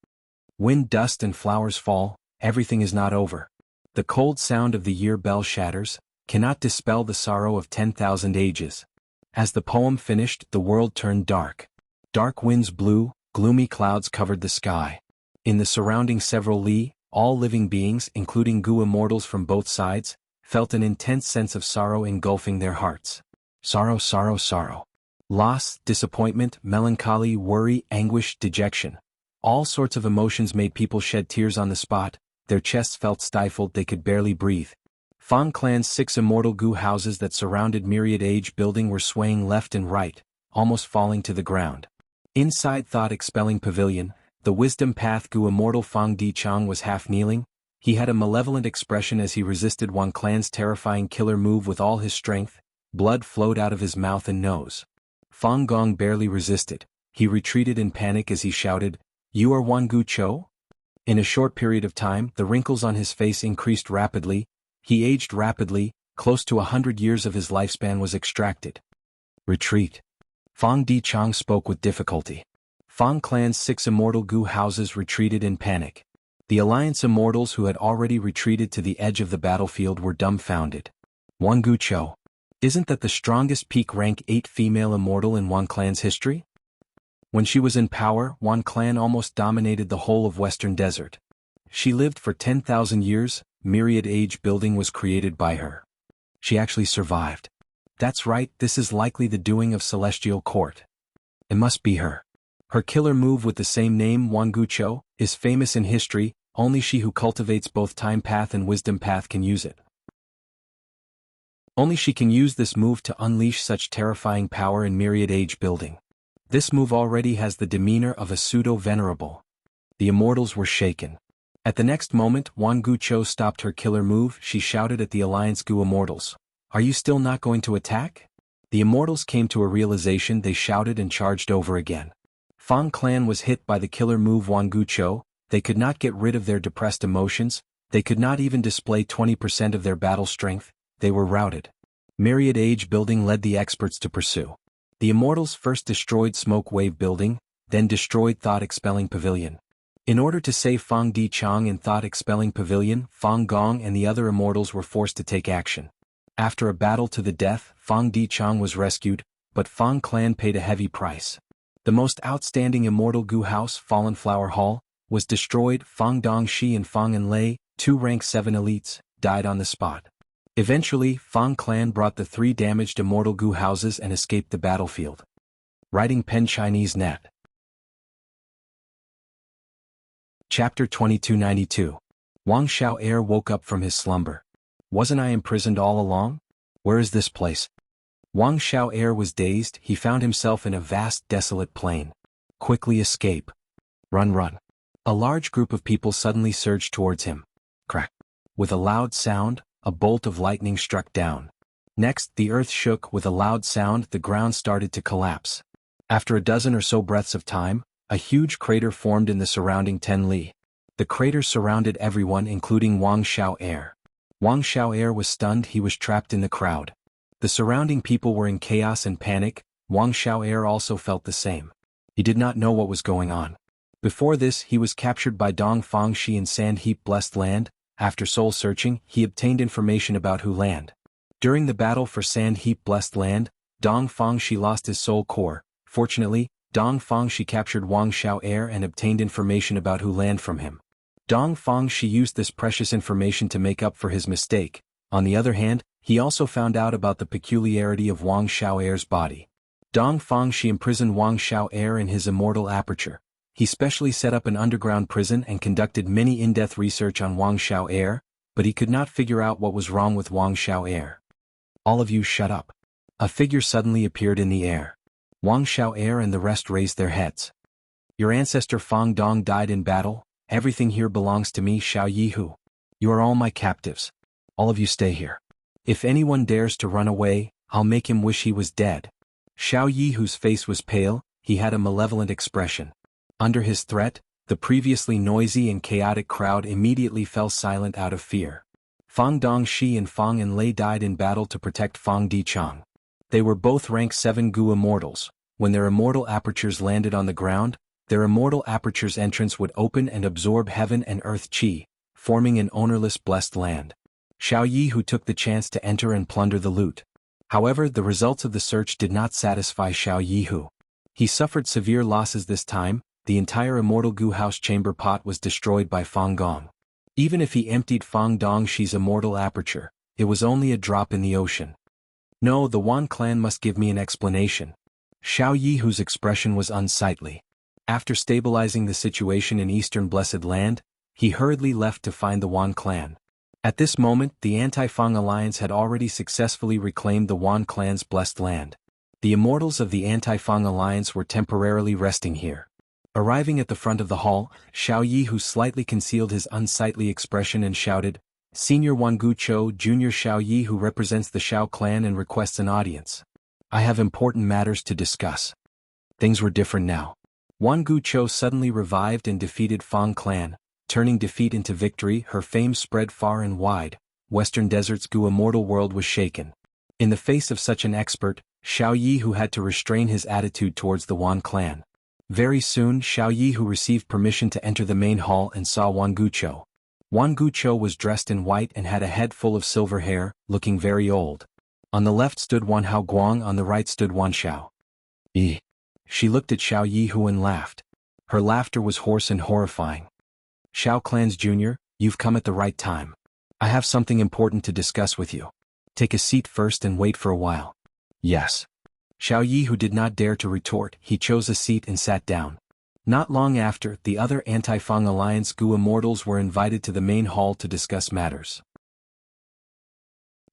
Wind, dust and flowers fall, everything is not over. The cold sound of the year bell shatters, cannot dispel the sorrow of 10,000 ages. As the poem finished, the world turned dark. Dark winds blew, gloomy clouds covered the sky. In the surrounding several li, all living beings, including Gu immortals from both sides, felt an intense sense of sorrow engulfing their hearts. Sorrow, sorrow, sorrow. Loss, disappointment, melancholy, worry, anguish, dejection. All sorts of emotions made people shed tears on the spot. Their chests felt stifled, they could barely breathe. Fang Clan's 6 immortal Gu houses that surrounded Myriad Age Building were swaying left and right, almost falling to the ground. Inside thought-expelling pavilion, the Wisdom Path Gu immortal Fang Dichang was half kneeling. He had a malevolent expression as he resisted Wan Clan's terrifying killer move with all his strength. Blood flowed out of his mouth and nose. Fang Gong barely resisted. He retreated in panic as he shouted, "You are Wan Gu Cho?" In a short period of time, the wrinkles on his face increased rapidly. He aged rapidly, close to 100 years of his lifespan was extracted. Retreat. Fang Dichang spoke with difficulty. Fang Clan's 6 immortal Gu houses retreated in panic. The Alliance immortals who had already retreated to the edge of the battlefield were dumbfounded. Wan Gu Cho. Isn't that the strongest peak rank 8 female immortal in Wan Clan's history? When she was in power, Wan Clan almost dominated the whole of Western Desert. She lived for 10,000 years, Myriad Age Building was created by her. She actually survived. That's right, this is likely the doing of Celestial Court. It must be her. Her killer move with the same name, Wan Gu Cho, is famous in history. Only she who cultivates both Time Path and Wisdom Path can use it. Only she can use this move to unleash such terrifying power in Myriad Age Building. This move already has the demeanor of a pseudo-venerable. The immortals were shaken. At the next moment, Wan Gu Cho stopped her killer move. She shouted at the Alliance Gu immortals. "Are you still not going to attack?" The immortals came to a realization. They shouted and charged over again. Fang Clan was hit by the killer move Wan Gu Cho. They could not get rid of their depressed emotions. They could not even display 20% of their battle strength. They were routed. Myriad Age Building led the experts to pursue. The immortals first destroyed Smoke Wave Building, then destroyed Thought Expelling Pavilion. In order to save Fang Dichang in Thought Expelling Pavilion, Fang Gong and the other immortals were forced to take action. After a battle to the death, Fang Dichang was rescued, but Fang Clan paid a heavy price. The most outstanding immortal Gu house, Fallen Flower Hall, was destroyed. Fang Dongxi and Fang Enlei, 2 rank 7 elites, died on the spot. Eventually, Fang Clan brought the 3 damaged immortal Gu houses and escaped the battlefield. Writing pen Chinese net. Chapter 2292. Wang Xiao Air woke up from his slumber. Wasn't I imprisoned all along? Where is this place? Wang Xiao Air was dazed. He found himself in a vast desolate plain. Quickly escape. Run, run. A large group of people suddenly surged towards him. Crack. With a loud sound, a bolt of lightning struck down. Next, the earth shook. With a loud sound, the ground started to collapse. After a dozen or so breaths of time, a huge crater formed in the surrounding 10 li. The crater surrounded everyone, including Wang Xiao Air. Wang Xiao Air was stunned. He was trapped in the crowd. The surrounding people were in chaos and panic. Wang Xiao Air also felt the same. He did not know what was going on. Before this, he was captured by Dong Fangxi in Sand Heap Blessed Land. After soul searching, he obtained information about Hu Land. During the battle for Sand Heap Blessed Land, Dong Fangxi lost his soul core. Fortunately, Dong Fangxi captured Wang Xiao Air and obtained information about Hu Land from him. Dong Fangxi used this precious information to make up for his mistake. On the other hand, he also found out about the peculiarity of Wang Xiao Air's body. Dong Fangxi imprisoned Wang Xiao Air in his immortal aperture. He specially set up an underground prison and conducted many in-depth research on Wang Xiao Air, but he could not figure out what was wrong with Wang Xiao Air. All of you shut up. A figure suddenly appeared in the air. Wang Xiao Air and the rest raised their heads. Your ancestor Fang Dong died in battle. Everything here belongs to me, Xiao Yihu. You are all my captives. All of you stay here. If anyone dares to run away, I'll make him wish he was dead. Xiao Yihu's face was pale. He had a malevolent expression. Under his threat, the previously noisy and chaotic crowd immediately fell silent out of fear. Fang Dongxi and Fang Enlei died in battle to protect Fang Dichang. They were both rank 7 Gu immortals. When their immortal apertures landed on the ground, their immortal aperture's entrance would open and absorb heaven and earth qi, forming an ownerless blessed land. Xiao Yihu took the chance to enter and plunder the loot. However, the results of the search did not satisfy Xiao Yihu. He suffered severe losses this time. The entire immortal Gu house chamber pot was destroyed by Fang Gong. Even if he emptied Fang Dongxi's immortal aperture, it was only a drop in the ocean. No, the Wan clan must give me an explanation. Xiao Yihu's expression was unsightly. After stabilizing the situation in Eastern Blessed Land, he hurriedly left to find the Wan clan. At this moment, the Anti-Fang Alliance had already successfully reclaimed the Wan clan's blessed land. The immortals of the Anti-Fang Alliance were temporarily resting here. Arriving at the front of the hall, Xiao Yihu slightly concealed his unsightly expression and shouted, Senior Wan Gucho, Junior Xiao Yihu represents the Xiao clan and requests an audience. I have important matters to discuss. Things were different now. Wan Gucho suddenly revived and defeated Fang clan, turning defeat into victory. Her fame spread far and wide. Western Desert's Gu immortal world was shaken. In the face of such an expert, Xiao Yihu had to restrain his attitude towards the Wan clan. Very soon, Xiao Yihu received permission to enter the main hall and saw Wan Gucho. Wan Gucho was dressed in white and had a head full of silver hair, looking very old. On the left stood Wan Hao Guang, on the right stood Wan Xiao. She looked at Xiao Yihu and laughed. Her laughter was hoarse and horrifying. Xiao Clan's Junior, you've come at the right time. I have something important to discuss with you. Take a seat first and wait for a while. Yes. Xiao Yihu did not dare to retort. He chose a seat and sat down. Not long after, the other Anti-Fang Alliance Gu immortals were invited to the main hall to discuss matters.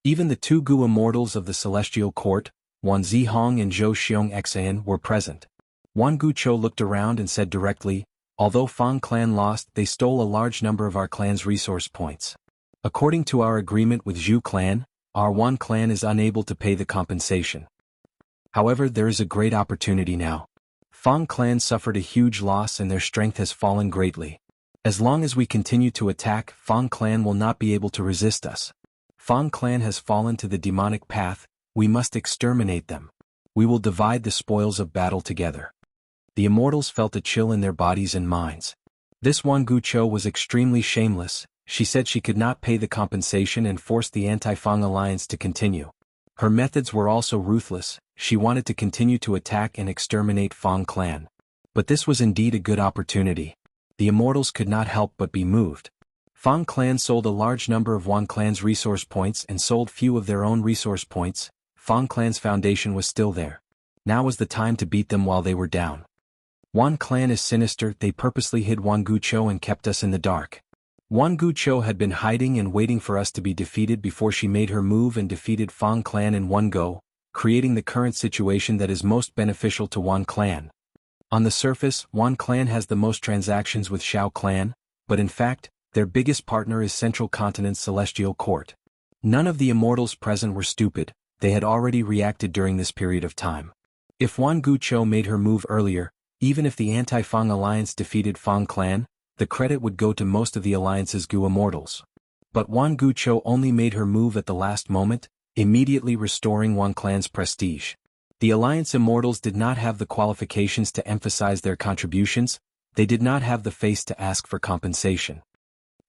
Even the 2 Gu immortals of the Celestial Court, Wan Zihong and Zhou Xiong Xan, were present. Wan Gucho looked around and said directly, although Fang clan lost, they stole a large number of our clan's resource points. According to our agreement with Zhu clan, our Wan clan is unable to pay the compensation. However, there is a great opportunity now. Fang clan suffered a huge loss and their strength has fallen greatly. As long as we continue to attack, Fang clan will not be able to resist us. Fang clan has fallen to the demonic path. We must exterminate them. We will divide the spoils of battle together. The immortals felt a chill in their bodies and minds. This Wan Gucho was extremely shameless. She said she could not pay the compensation and forced the Anti-Fang Alliance to continue. Her methods were also ruthless. She wanted to continue to attack and exterminate Fang clan. But this was indeed a good opportunity. The immortals could not help but be moved. Fang clan sold a large number of Wan clan's resource points and sold few of their own resource points. Fang clan's foundation was still there. Now was the time to beat them while they were down. Wan clan is sinister. They purposely hid Wan Gucho and kept us in the dark. Wan Gucho had been hiding and waiting for us to be defeated before she made her move and defeated Fang clan in one go, creating the current situation that is most beneficial to Wan clan. On the surface, Wan clan has the most transactions with Shao clan, but in fact, their biggest partner is Central Continent's Celestial Court. None of the immortals present were stupid. They had already reacted during this period of time. If Wan Gucho made her move earlier, even if the anti-Fang alliance defeated Fang clan, the credit would go to most of the alliance's Gu immortals. But Wan Gucho only made her move at the last moment, immediately restoring Wan clan's prestige. The alliance immortals did not have the qualifications to emphasize their contributions. They did not have the face to ask for compensation.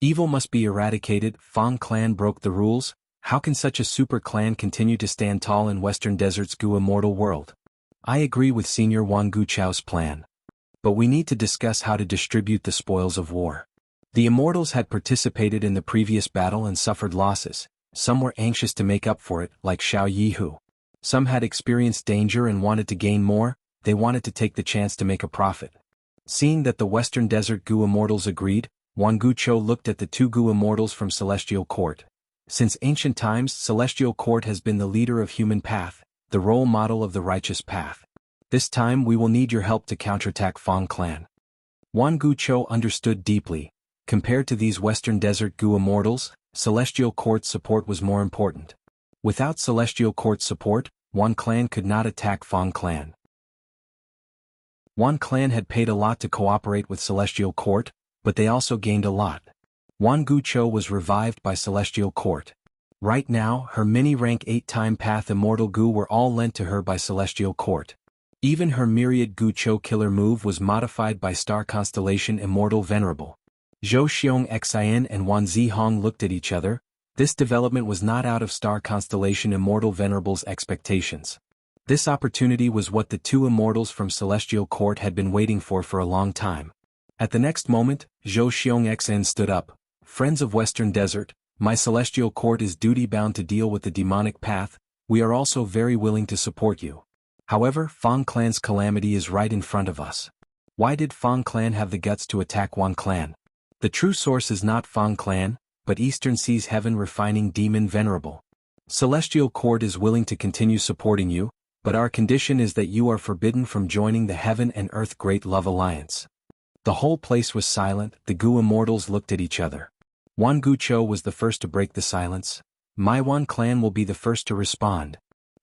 Evil must be eradicated. Fang clan broke the rules. How can such a super clan continue to stand tall in Western Desert's Gu immortal world? I agree with Senior Wan Gucho's plan. But we need to discuss how to distribute the spoils of war. The immortals had participated in the previous battle and suffered losses. Some were anxious to make up for it, like Xiao Yihu. Some had experienced danger and wanted to gain more. They wanted to take the chance to make a profit. Seeing that the Western Desert Gu immortals agreed, Wan Gucho looked at the two Gu immortals from Celestial Court. Since ancient times, Celestial Court has been the leader of human path, the role model of the righteous path. This time we will need your help to counterattack Fang clan. Wan Gucho understood deeply. Compared to these Western Desert Gu immortals, Celestial Court's support was more important. Without Celestial Court's support, Wan clan could not attack Fang clan. Wan clan had paid a lot to cooperate with Celestial Court, but they also gained a lot. Wan Gucho was revived by Celestial Court. Right now, her mini-rank 8-time path immortal Gu were all lent to her by Celestial Court. Even her myriad Gucho killer move was modified by Star Constellation Immortal Venerable. Zhou Xiong Xian and Wan Zihong looked at each other. This development was not out of Star Constellation Immortal Venerable's expectations. This opportunity was what the two immortals from Celestial Court had been waiting for a long time. At the next moment, Zhou Xiong Xian stood up. Friends of Western Desert, my Celestial Court is duty-bound to deal with the demonic path. We are also very willing to support you. However, Fang clan's calamity is right in front of us. Why did Fang clan have the guts to attack Wan clan? The true source is not Fang clan, but Eastern Sea's Heaven Refining Demon Venerable. Celestial Court is willing to continue supporting you, but our condition is that you are forbidden from joining the Heaven and Earth Great Love Alliance. The whole place was silent. The Gu immortals looked at each other. Wan Gucho was the first to break the silence. My Wan clan will be the first to respond.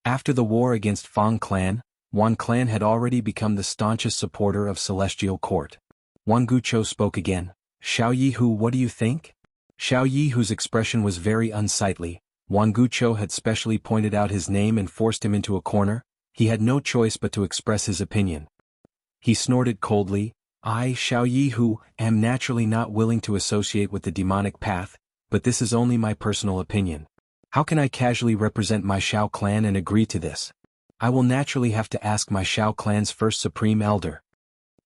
After the war against Fang clan, Wan clan had already become the staunchest supporter of Celestial Court. Wan Gucho spoke again. Xiao Yihu, what do you think? Xiao Yihu's expression was very unsightly. Wan Gucho had specially pointed out his name and forced him into a corner. He had no choice but to express his opinion. He snorted coldly. I, Xiao Yihu, am naturally not willing to associate with the demonic path, but this is only my personal opinion. How can I casually represent my Shao clan and agree to this? I will naturally have to ask my Shao clan's first supreme elder.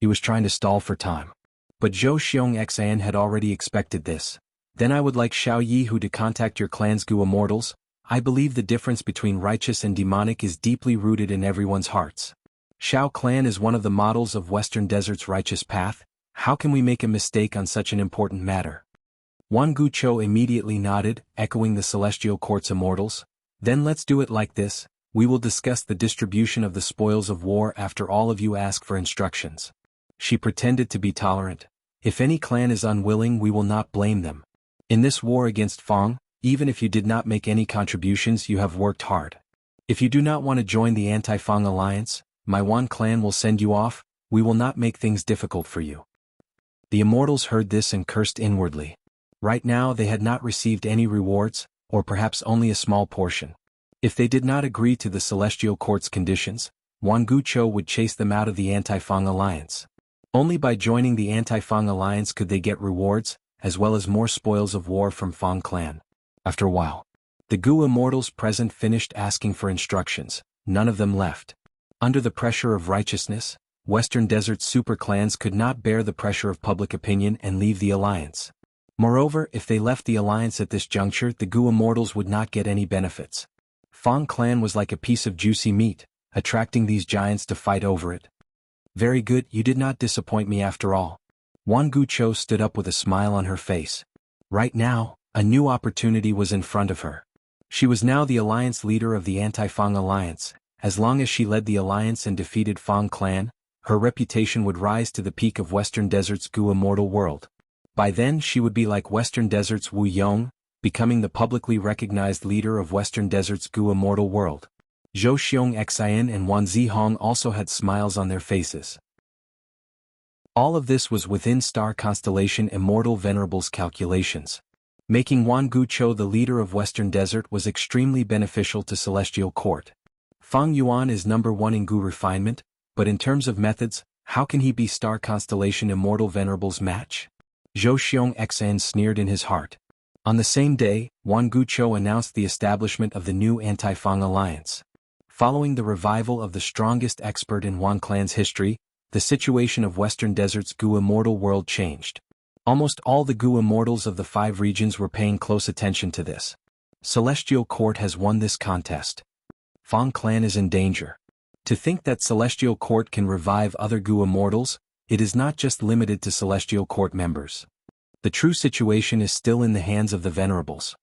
He was trying to stall for time. But Zhou Xiong Xian had already expected this. Then I would like Xiao Yihu to contact your clan's Gu immortals. I believe the difference between righteous and demonic is deeply rooted in everyone's hearts. Shao clan is one of the models of Western Desert's righteous path. How can we make a mistake on such an important matter? Wan Gucho immediately nodded, echoing the Celestial Court's immortals. Then let's do it like this. We will discuss the distribution of the spoils of war after all of you ask for instructions. She pretended to be tolerant. If any clan is unwilling, we will not blame them. In this war against Fang, even if you did not make any contributions, you have worked hard. If you do not want to join the anti-Fang alliance, my Wan clan will send you off. We will not make things difficult for you. The immortals heard this and cursed inwardly. Right now they had not received any rewards, or perhaps only a small portion. If they did not agree to the Celestial Court's conditions, Wan Gucho would chase them out of the anti-Fang alliance. Only by joining the anti-Fang alliance could they get rewards, as well as more spoils of war from Fang clan. After a while, the Gu immortals present finished asking for instructions. None of them left. Under the pressure of righteousness, Western Desert super clans could not bear the pressure of public opinion and leave the alliance. Moreover, if they left the alliance at this juncture, the Gu immortals would not get any benefits. Fang clan was like a piece of juicy meat, attracting these giants to fight over it. Very good, you did not disappoint me after all. Wan Gucho stood up with a smile on her face. Right now, a new opportunity was in front of her. She was now the alliance leader of the Anti-Fang Alliance. As long as she led the alliance and defeated Fang clan, her reputation would rise to the peak of Western Desert's Gu Immortal world. By then she would be like Western Desert's Wu Yong, becoming the publicly recognized leader of Western Desert's Gu Immortal world. Zhou Xiong Xian and Wan Zihong also had smiles on their faces. All of this was within star constellation Immortal Venerable's calculations. Making Wan Gucho the leader of Western Desert was extremely beneficial to Celestial Court. Fang Yuan is number 1 in Gu refinement, but in terms of methods, how can he be star constellation Immortal Venerable's match? Zhou Xiong Xian sneered in his heart. On the same day, Wan Gucho announced the establishment of the new Anti-Fang Alliance. Following the revival of the strongest expert in Wan clan's history, the situation of Western Desert's Gu Immortal world changed. Almost all the Gu Immortals of the 5 regions were paying close attention to this. Celestial Court has won this contest. Fang clan is in danger. To think that Celestial Court can revive other Gu Immortals, it is not just limited to Celestial Court members. The true situation is still in the hands of the Venerables.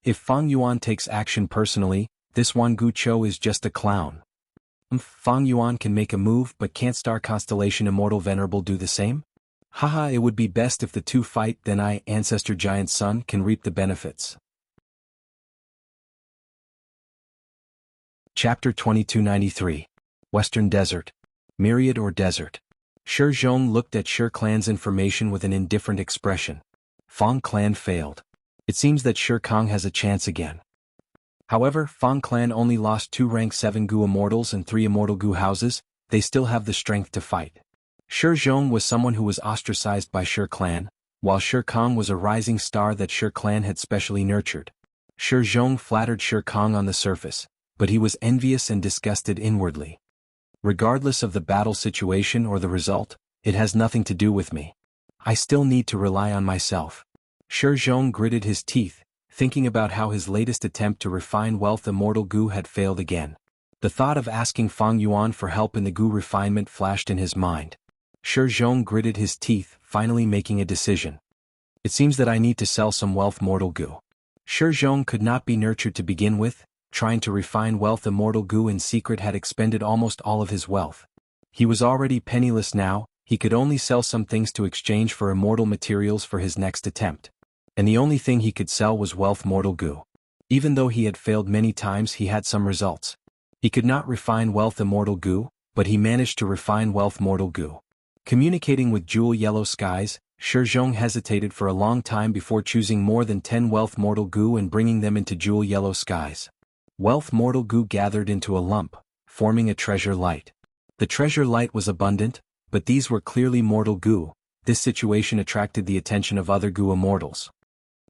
If Fang Yuan takes action personally, this Wan Gucho is just a clown. Fang Yuan can make a move but can't Star Constellation Immortal Venerable do the same? Haha, it would be best if the two fight, then I, Ancestor Giant Son, can reap the benefits. Chapter 2293. Western Desert. Myriad or Desert. Shi Zhong looked at Shi clan's information with an indifferent expression. Fang clan failed. It seems that Shi Kong has a chance again. However, Fang clan only lost 2 rank 7 Gu Immortals and 3 Immortal Gu houses, they still have the strength to fight. Shi Zhong was someone who was ostracized by Shi clan, while Shi Kong was a rising star that Shi clan had specially nurtured. Shi Zhong flattered Shi Kong on the surface, but he was envious and disgusted inwardly. Regardless of the battle situation or the result, it has nothing to do with me. I still need to rely on myself. Shi Zhong gritted his teeth, thinking about how his latest attempt to refine Wealth Immortal Gu had failed again. The thought of asking Fang Yuan for help in the Gu refinement flashed in his mind. Shi Zhong gritted his teeth, finally making a decision. It seems that I need to sell some Wealth Mortal Gu. Shi Zhong could not be nurtured to begin with, trying to refine Wealth Immortal Gu in secret had expended almost all of his wealth. He was already penniless now, he could only sell some things to exchange for immortal materials for his next attempt. And the only thing he could sell was Wealth Mortal Gu. Even though he had failed many times, he had some results. He could not refine Wealth Immortal Gu, but he managed to refine Wealth Mortal Gu. Communicating with Jewel Yellow Skies, Shi Zhong hesitated for a long time before choosing more than 10 Wealth Mortal Gu and bringing them into Jewel Yellow Skies. Wealth Mortal Gu gathered into a lump, forming a treasure light. The treasure light was abundant, but these were clearly Mortal Gu. This situation attracted the attention of other Gu Immortals.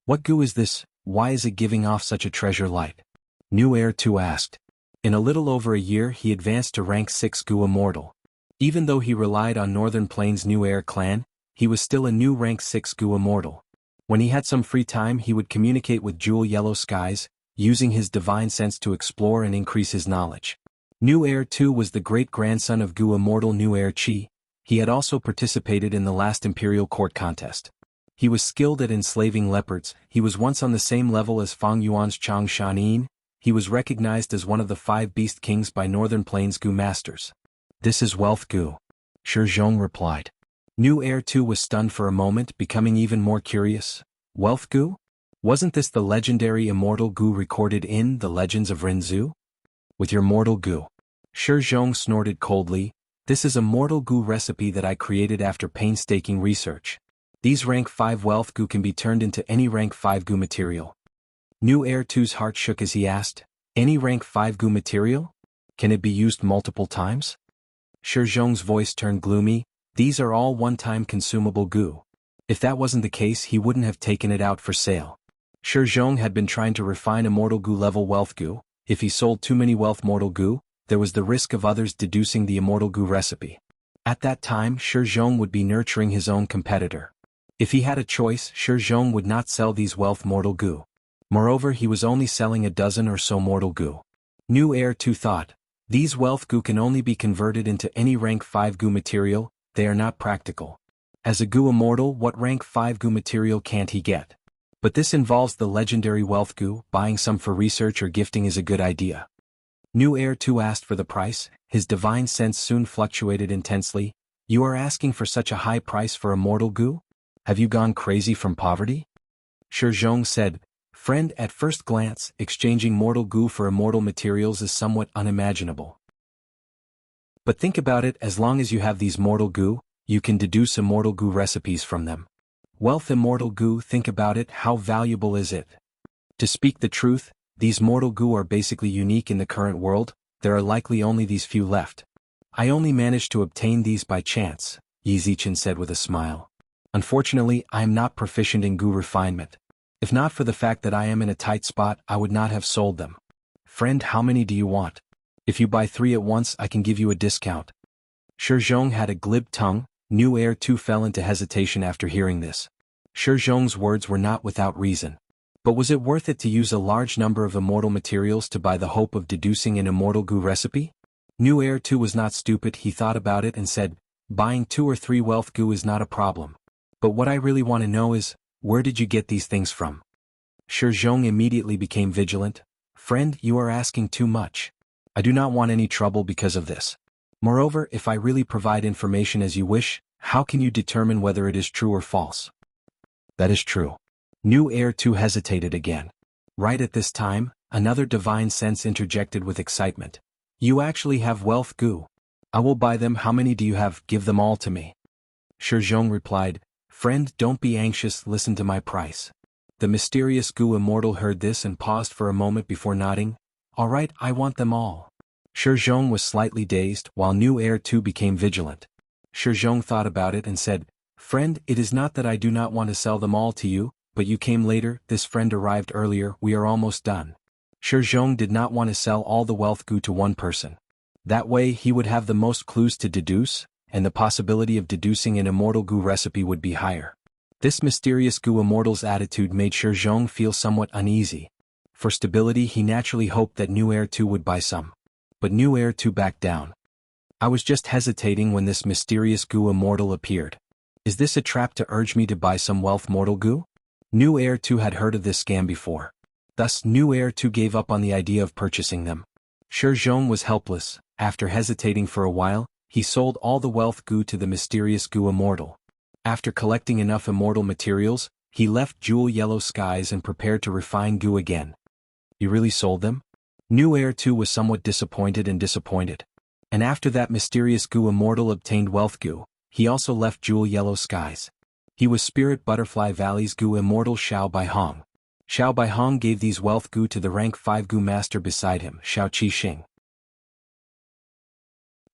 What Gu is this? Why is it giving off such a treasure light? New Heir 2 asked. In a little over a year he advanced to rank 6 Gu Immortal. Even though he relied on Northern Plains New Heir clan, he was still a new rank 6 Gu Immortal. When he had some free time he would communicate with Jewel Yellow Skies, using his divine sense to explore and increase his knowledge. New Heir 2 was the great-grandson of Gu Immortal New Heir Chi. He had also participated in the last Imperial Court contest. He was skilled at enslaving leopards, he was once on the same level as Fang Yuan's Chang Shanin, he was recognized as one of the 5 Beast Kings by Northern Plains Gu Masters. This is Wealth Gu. Shi Zhong replied. New Heir 2 was stunned for a moment, becoming even more curious. Wealth Gu? Wasn't this the legendary Immortal Gu recorded in The Legends of Rinzu? With your Mortal Gu. Shi Zhong snorted coldly. This is a Mortal Gu recipe that I created after painstaking research. These rank 5 Wealth Gu can be turned into any rank 5 Gu material. New Heir 2's heart shook as he asked, any rank 5 Gu material? Can it be used multiple times? Shi Zhong's voice turned gloomy, these are all one-time consumable Gu. If that wasn't the case he wouldn't have taken it out for sale. Shi Zhong had been trying to refine Immortal Gu level Wealth Gu. If he sold too many Wealth Mortal Gu, there was the risk of others deducing the Immortal Gu recipe. At that time Shi Zhong would be nurturing his own competitor. If he had a choice, Shi Zhong would not sell these Wealth Mortal Gu. Moreover, he was only selling a dozen or so Mortal Gu. New Heir 2 thought, These wealth goo can only be converted into any rank 5 goo material, they are not practical. As a goo immortal, what rank 5 goo material can't he get? But this involves the legendary wealth goo, buying some for research or gifting is a good idea. New Heir 2 asked for the price, his divine sense soon fluctuated intensely. You are asking for such a high price for immortal goo? Have you gone crazy from poverty? Shi Zhong said, friend, at first glance, exchanging mortal goo for immortal materials is somewhat unimaginable. But think about it, as long as you have these mortal goo, you can deduce immortal goo recipes from them. Wealth immortal goo, think about it, how valuable is it? To speak the truth, these mortal goo are basically unique in the current world, there are likely only these few left. I only managed to obtain these by chance, Yi Zichen said with a smile. Unfortunately, I am not proficient in goo refinement. If not for the fact that I am in a tight spot, I would not have sold them. Friend, how many do you want? If you buy 3 at once, I can give you a discount. Shi Zhong had a glib tongue. New Heir 2 fell into hesitation after hearing this. Shi Zhong's words were not without reason. But was it worth it to use a large number of immortal materials to buy the hope of deducing an immortal goo recipe? New Heir 2 was not stupid, he thought about it and said, buying 2 or 3 wealth goo is not a problem. But what I really want to know is, where did you get these things from? Shi Zhong immediately became vigilant. Friend, you are asking too much. I do not want any trouble because of this. Moreover, if I really provide information as you wish, how can you determine whether it is true or false? That is true. New Heir 2 hesitated again. Right at this time, another divine sense interjected with excitement. You actually have wealth goo. I will buy them. How many do you have? Give them all to me. Shi Zhong replied, friend, don't be anxious, listen to my price. The mysterious goo immortal heard this and paused for a moment before nodding. All right, I want them all. Shi Zhong was slightly dazed, while New Heir 2 became vigilant. Shi Zhong thought about it and said, friend, it is not that I do not want to sell them all to you, but you came later, this friend arrived earlier, we are almost done. Shi Zhong did not want to sell all the wealth goo to one person. That way he would have the most clues to deduce, and the possibility of deducing an immortal goo recipe would be higher. This mysterious goo immortal's attitude made Shi Zhong feel somewhat uneasy. For stability he naturally hoped that New Heir 2 would buy some. But New Heir 2 backed down. I was just hesitating when this mysterious goo immortal appeared. Is this a trap to urge me to buy some wealth mortal goo? New Heir 2 had heard of this scam before. Thus New Heir 2 gave up on the idea of purchasing them. Shi Zhong was helpless. After hesitating for a while, he sold all the wealth goo to the mysterious goo immortal. After collecting enough immortal materials, he left Jewel Yellow Skies and prepared to refine goo again. You really sold them? New Heir 2 was somewhat disappointed. And after that mysterious goo immortal obtained wealth goo, he also left Jewel Yellow Skies. He was Spirit Butterfly Valley's goo immortal Xiao Baihong. Xiao Baihong gave these wealth goo to the rank 5 goo master beside him, Xiao Qixing.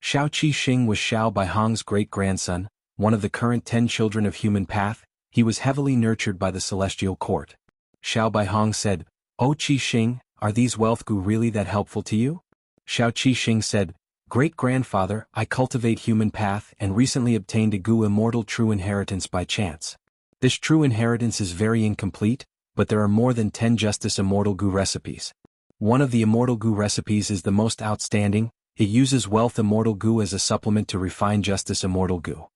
Xiao Qixing was Xiao Baihong's great-grandson, one of the current 10 children of human path. He was heavily nurtured by the celestial court. Xiao Baihong said, "Oh Qixing, are these wealth goo really that helpful to you?" Xiao Qixing said, "Great-grandfather, I cultivate human path and recently obtained a goo immortal true inheritance by chance. This true inheritance is very incomplete, but there are more than 10 justice immortal goo recipes. One of the immortal goo recipes is the most outstanding. It uses wealth immortal goo as a supplement to refine justice immortal goo.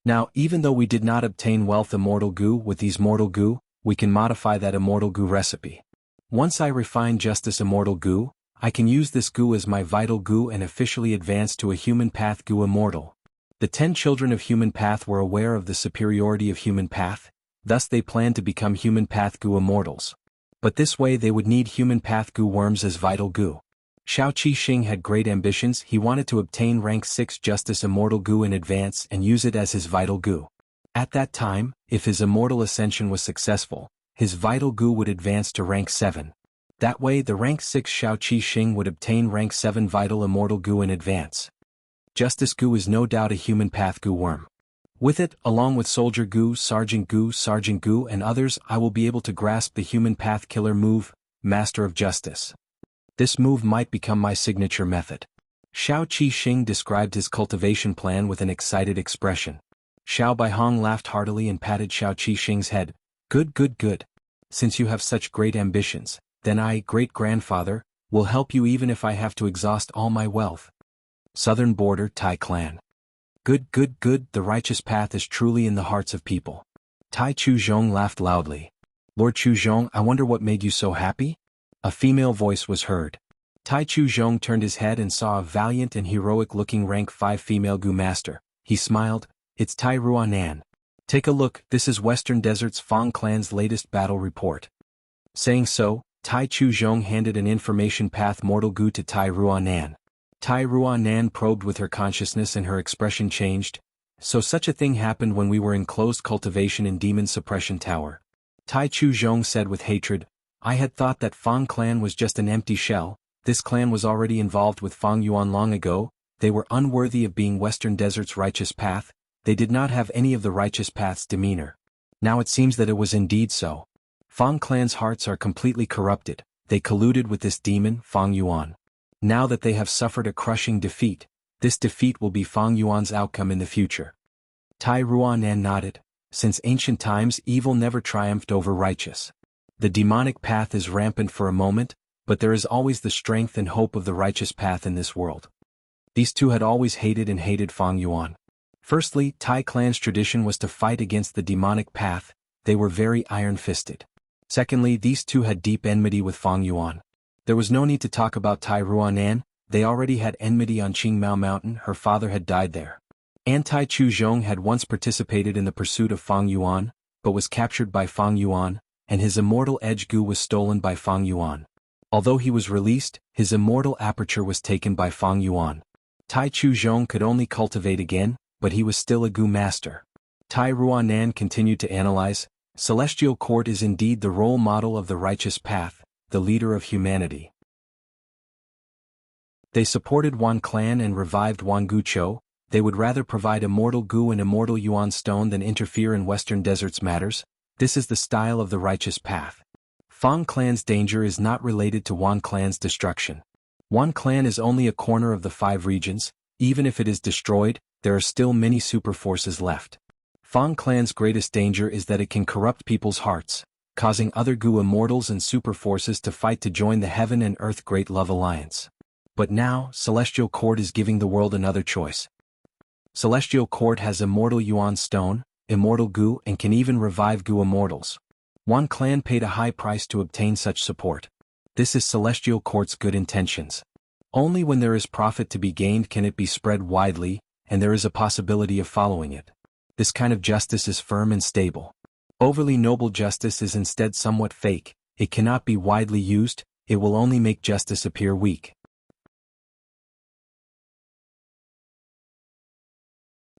Now, even though we did not obtain wealth immortal goo with these mortal goo, we can modify that immortal goo recipe. Once I refine justice immortal goo, I can use this goo as my vital goo and officially advance to a human path goo immortal." The 10 children of human path were aware of the superiority of human path, thus they planned to become human path goo immortals. But this way they would need human path goo worms as vital goo. Xiao Qixing had great ambitions. He wanted to obtain rank 6 justice immortal goo in advance and use it as his vital goo. At that time, if his immortal ascension was successful, his vital goo would advance to rank 7. That way the rank 6 Xiao Qixing would obtain rank 7 vital immortal goo in advance. Justice goo is no doubt a human path goo worm. With it, along with soldier goo, sergeant goo, and others, I will be able to grasp the human path killer move, Master of Justice. This move might become my signature method. Xiao Qixing described his cultivation plan with an excited expression. Xiao Baihong laughed heartily and patted Xiao Qixing's head. Good. Since you have such great ambitions, then I, great-grandfather, Will help you even if I have to exhaust all my wealth. Southern Border Tai Clan. Good, good, good, the righteous path is truly in the hearts of people. Tai Chuzhong laughed loudly. Lord Chuzhong, I wonder what made you so happy? A female voice was heard. Tai Chuzhong turned his head and saw a valiant and heroic-looking rank 5 female Gu master. He smiled. It's Tai Ruanan. Take a look, this is Western Desert's Fang clan's latest battle report. Saying so, Tai Chuzhong handed an information path mortal Gu to Tai Ruanan. Tai Ruanan probed with her consciousness and her expression changed. So such a thing happened when we were in closed cultivation in Demon Suppression Tower. Tai Chuzhong said with hatred, I had thought that Fang clan was just an empty shell. This clan was already involved with Fang Yuan long ago. They were unworthy of being Western Desert's righteous path. They did not have any of the righteous path's demeanor. Now it seems that it was indeed so. Fang clan's hearts are completely corrupted. They colluded with this demon, Fang Yuan. Now that they have suffered a crushing defeat, this defeat will be Fang Yuan's outcome in the future. Tai Ruanan nodded. Since ancient times, evil never triumphed over righteous. The demonic path is rampant for a moment, but there is always the strength and hope of the righteous path in this world. These two had always hated Fang Yuan. Firstly, Tai clan's tradition was to fight against the demonic path. They were very iron-fisted. Secondly, these two had deep enmity with Fang Yuan. There was no need to talk about Tai Ruanan. They already had enmity on Qingmao Mountain. Her father had died there. And Tai Chuzhong had once participated in the pursuit of Fang Yuan, but was captured by Fang Yuan, and his immortal edge Gu was stolen by Fang Yuan. Although he was released, his immortal aperture was taken by Fang Yuan. Tai Chuzhong could only cultivate again, but he was still a Gu master. Tai Ruanan continued to analyze. Celestial Court is indeed the role model of the righteous path, the leader of humanity. They supported Wan clan and revived Wan Gucho. They would rather provide immortal Gu and immortal Yuan stone than interfere in Western Desert's matters. This is the style of the righteous path. Fang clan's danger is not related to Wan clan's destruction. Wan clan is only a corner of the 5 regions. Even if it is destroyed, there are still many super forces left. Fang clan's greatest danger is that it can corrupt people's hearts, causing other Gu immortals and super forces to fight to join the Heaven and Earth Great Love Alliance. But now, Celestial Court is giving the world another choice. Celestial Court has immortal Yuan stone, immortal Gu, and can even revive Gu immortals. Wan clan paid a high price to obtain such support. This is Celestial Court's good intentions. Only when there is profit to be gained can it be spread widely, and there is a possibility of following it. This kind of justice is firm and stable. Overly noble justice is instead somewhat fake. It cannot be widely used. It will only make justice appear weak.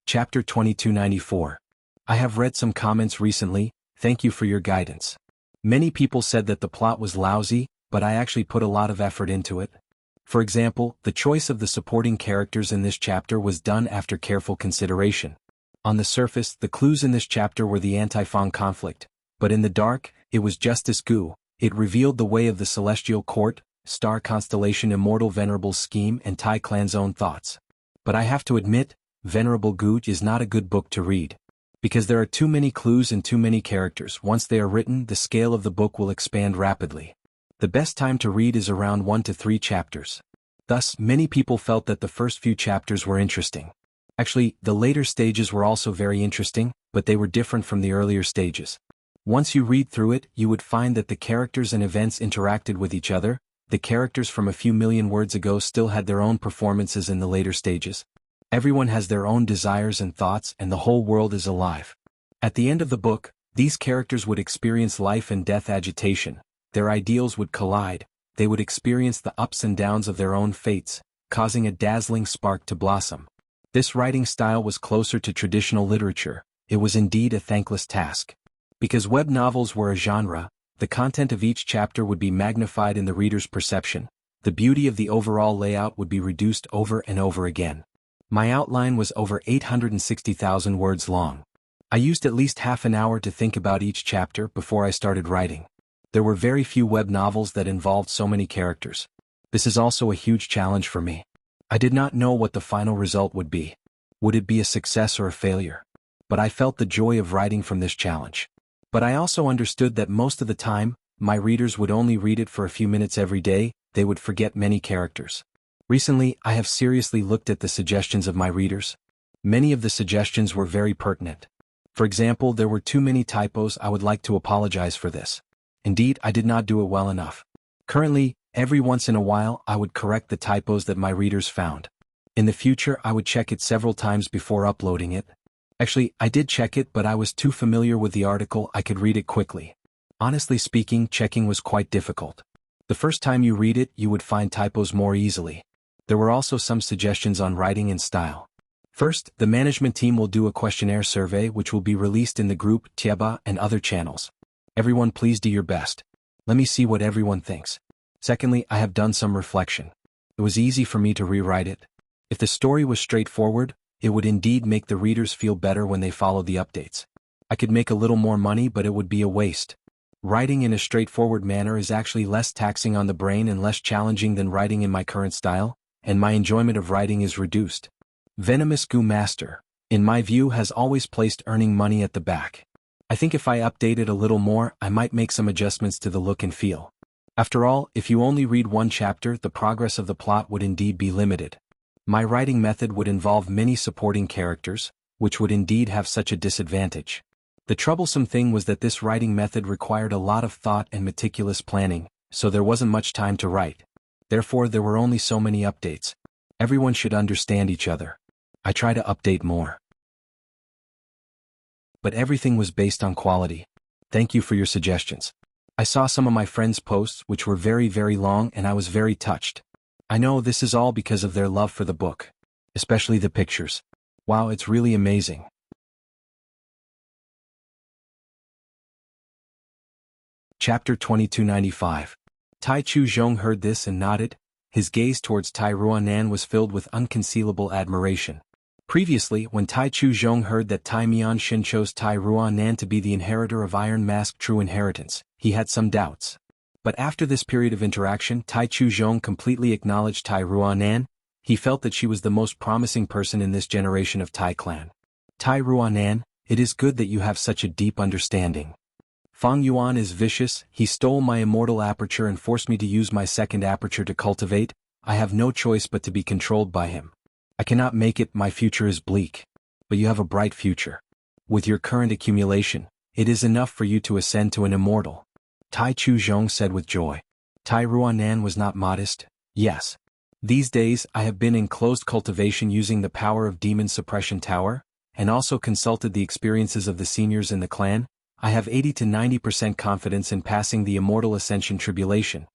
Chapter 2294. I have read some comments recently. Thank you for your guidance. Many people said that the plot was lousy, but I actually put a lot of effort into it. For example, the choice of the supporting characters in this chapter was done after careful consideration. On the surface, the clues in this chapter were the anti-Fang conflict, but in the dark, it was Justice Gu. It revealed the way of the Celestial Court, Star Constellation Immortal Venerable's scheme and Tai clan's own thoughts. But I have to admit, Venerable Gu is not a good book to read. Because there are too many clues and too many characters. Once they are written, the scale of the book will expand rapidly. The best time to read is around 1 to 3 chapters. Thus, many people felt that the first few chapters were interesting. Actually, the later stages were also very interesting, but they were different from the earlier stages. Once you read through it, you would find that the characters and events interacted with each other. The characters from a few million words ago still had their own performances in the later stages. Everyone has their own desires and thoughts, and the whole world is alive. At the end of the book, these characters would experience life and death agitation. Their ideals would collide. They would experience the ups and downs of their own fates, causing a dazzling spark to blossom. This writing style was closer to traditional literature. It was indeed a thankless task. Because web novels were a genre, the content of each chapter would be magnified in the reader's perception. The beauty of the overall layout would be reduced over and over again. My outline was over 860,000 words long. I used at least half an hour to think about each chapter before I started writing. There were very few web novels that involved so many characters. This is also a huge challenge for me. I did not know what the final result would be. Would it be a success or a failure? But I felt the joy of writing from this challenge. But I also understood that most of the time, my readers would only read it for a few minutes every day. they would forget many characters. Recently, I have seriously looked at the suggestions of my readers. Many of the suggestions were very pertinent. For example, there were too many typos. I would like to apologize for this. Indeed, I did not do it well enough. Currently, every once in a while, I would correct the typos that my readers found. In the future, I would check it several times before uploading it. Actually, I did check it, but I was too familiar with the article. I could read it quickly. Honestly speaking, checking was quite difficult. The first time you read it, you would find typos more easily. There were also some suggestions on writing and style. First, the management team will do a questionnaire survey which will be released in the group, Tieba, and other channels. Everyone, please do your best. Let me see what everyone thinks. Secondly, I have done some reflection. It was easy for me to rewrite it. If the story was straightforward, it would indeed make the readers feel better when they follow the updates. I could make a little more money, but it would be a waste. Writing in a straightforward manner is actually less taxing on the brain and less challenging than writing in my current style, and my enjoyment of writing is reduced. Venomous Goo Master, in my view, has always placed earning money at the back. I think if I update it a little more, I might make some adjustments to the look and feel. After all, if you only read one chapter, the progress of the plot would indeed be limited. My writing method would involve many supporting characters, which would indeed have such a disadvantage. The troublesome thing was that this writing method required a lot of thought and meticulous planning, so there wasn't much time to write. Therefore, there were only so many updates. Everyone should understand each other. I try to update more. But everything was based on quality. Thank you for your suggestions. I saw some of my friends' posts which were very, very long, and I was very touched. I know this is all because of their love for the book. Especially the pictures. Wow, it's really amazing. Chapter 2295. Tai Chu Zhong heard this and nodded. His gaze towards Tai Ruanan was filled with unconcealable admiration. Previously, when Tai Chu Zhong heard that Tai Mianshin chose Tai Ruanan to be the inheritor of Iron Mask True Inheritance, he had some doubts. But after this period of interaction, Tai Chu Zhong completely acknowledged Tai Ruanan. He felt that she was the most promising person in this generation of Tai clan. Tai Ruanan, it is good that you have such a deep understanding. Fang Yuan is vicious. He stole my immortal aperture and forced me to use my second aperture to cultivate. I have no choice but to be controlled by him. I cannot make it. My future is bleak. But you have a bright future. With your current accumulation, it is enough for you to ascend to an immortal. Tai Chu Zhong said with joy. Tai Ruanan was not modest. Yes. These days, I have been in closed cultivation using the power of Demon Suppression Tower, and also consulted the experiences of the seniors in the clan. I have 80 to 90% confidence in passing the Immortal Ascension tribulation.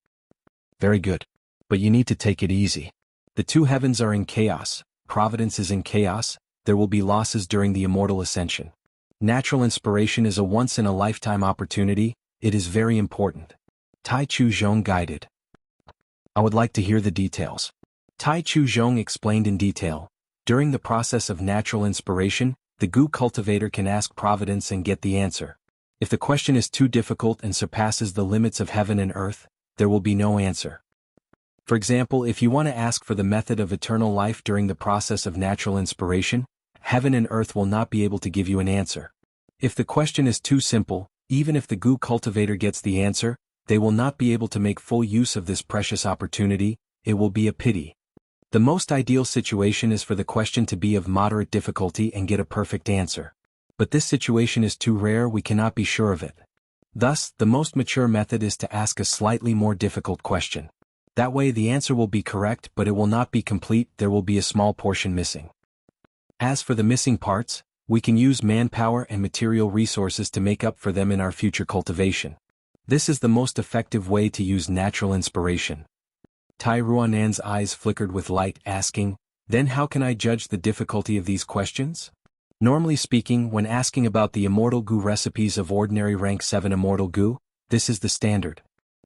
Very good. But you need to take it easy. The two heavens are in chaos, Providence is in chaos, there will be losses during the Immortal Ascension. Natural inspiration is a once-in-a-lifetime opportunity, it is very important. Tai Chu Zhong guided. I would like to hear the details. Tai Chu Zhong explained in detail. During the process of natural inspiration, the Gu cultivator can ask Providence and get the answer. If the question is too difficult and surpasses the limits of heaven and earth, there will be no answer. For example, if you want to ask for the method of eternal life during the process of natural inspiration, heaven and earth will not be able to give you an answer. If the question is too simple, even if the Gu cultivator gets the answer, they will not be able to make full use of this precious opportunity. It will be a pity. The most ideal situation is for the question to be of moderate difficulty and get a perfect answer. But this situation is too rare, we cannot be sure of it. Thus, the most mature method is to ask a slightly more difficult question. That way the answer will be correct, but it will not be complete, there will be a small portion missing. As for the missing parts, we can use manpower and material resources to make up for them in our future cultivation. This is the most effective way to use natural inspiration. Tai Ruanan's eyes flickered with light, asking, then how can I judge the difficulty of these questions? Normally speaking, when asking about the immortal Gu recipes of ordinary rank 7 immortal Gu, this is the standard.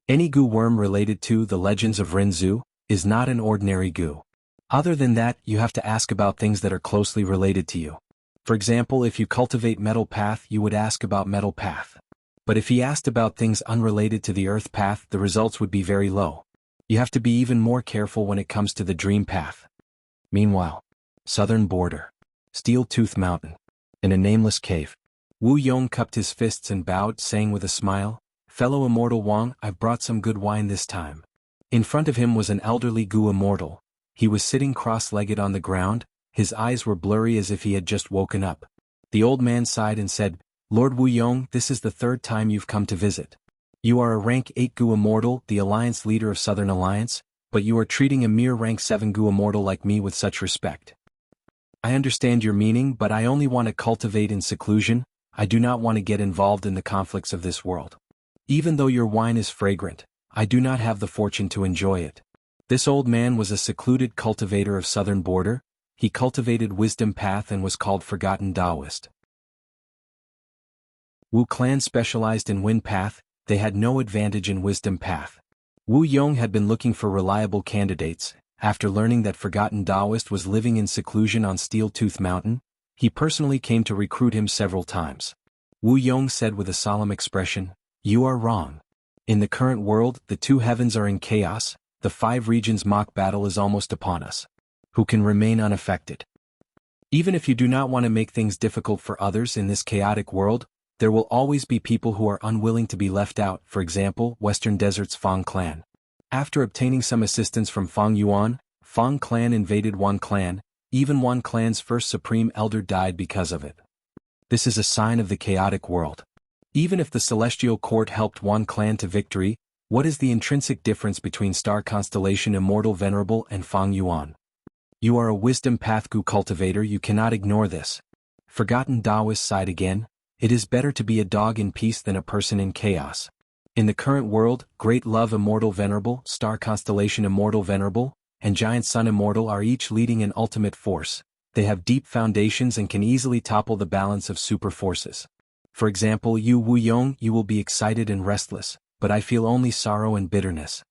Any Gu worm related to the legends of Rinzu is not an ordinary Gu. Other than that, you have to ask about things that are closely related to you. For example, if you cultivate Metal Path, you would ask about Metal Path. But if he asked about things unrelated to the Earth Path, the results would be very low. You have to be even more careful when it comes to the Dream Path. Meanwhile, southern border. Steel Tooth Mountain. In a nameless cave. Wu Yong cupped his fists and bowed, saying with a smile, Fellow Immortal Wang, I've brought some good wine this time. In front of him was an elderly Gu immortal. He was sitting cross-legged on the ground, his eyes were blurry as if he had just woken up. The old man sighed and said, "Lord Wu Yong, this is the third time you've come to visit. You are a rank 8 Gu immortal, the alliance leader of Southern Alliance, but you are treating a mere rank 7 Gu immortal like me with such respect. I understand your meaning, but I only want to cultivate in seclusion. I do not want to get involved in the conflicts of this world. Even though your wine is fragrant, I do not have the fortune to enjoy it." This old man was a secluded cultivator of southern border. He cultivated wisdom path and was called Forgotten Taoist. Wu clan specialized in wind path. They had no advantage in wisdom path. Wu Yong had been looking for reliable candidates. After learning that Forgotten Taoist was living in seclusion on Steel Tooth Mountain, he personally came to recruit him several times. Wu Yong said with a solemn expression, "You are wrong. In the current world, the two heavens are in chaos, the 5 regions mock battle is almost upon us. Who can remain unaffected? Even if you do not want to make things difficult for others in this chaotic world, there will always be people who are unwilling to be left out, for example, Western Desert's Fang clan. After obtaining some assistance from Fang Yuan, Fang clan invaded Wan clan, even Wan clan's first supreme elder died because of it. This is a sign of the chaotic world. Even if the Celestial Court helped Wan clan to victory, what is the intrinsic difference between Star Constellation Immortal Venerable and Fang Yuan? You are a wisdom path Gu cultivator, you cannot ignore this." Forgotten Taoist sighed again. It is better to be a dog in peace than a person in chaos. In the current world, Great Love Immortal Venerable, Star Constellation Immortal Venerable, and Giant Sun Immortal are each leading an ultimate force. They have deep foundations and can easily topple the balance of super forces. For example, you Wu Yong, you will be excited and restless, but I feel only sorrow and bitterness.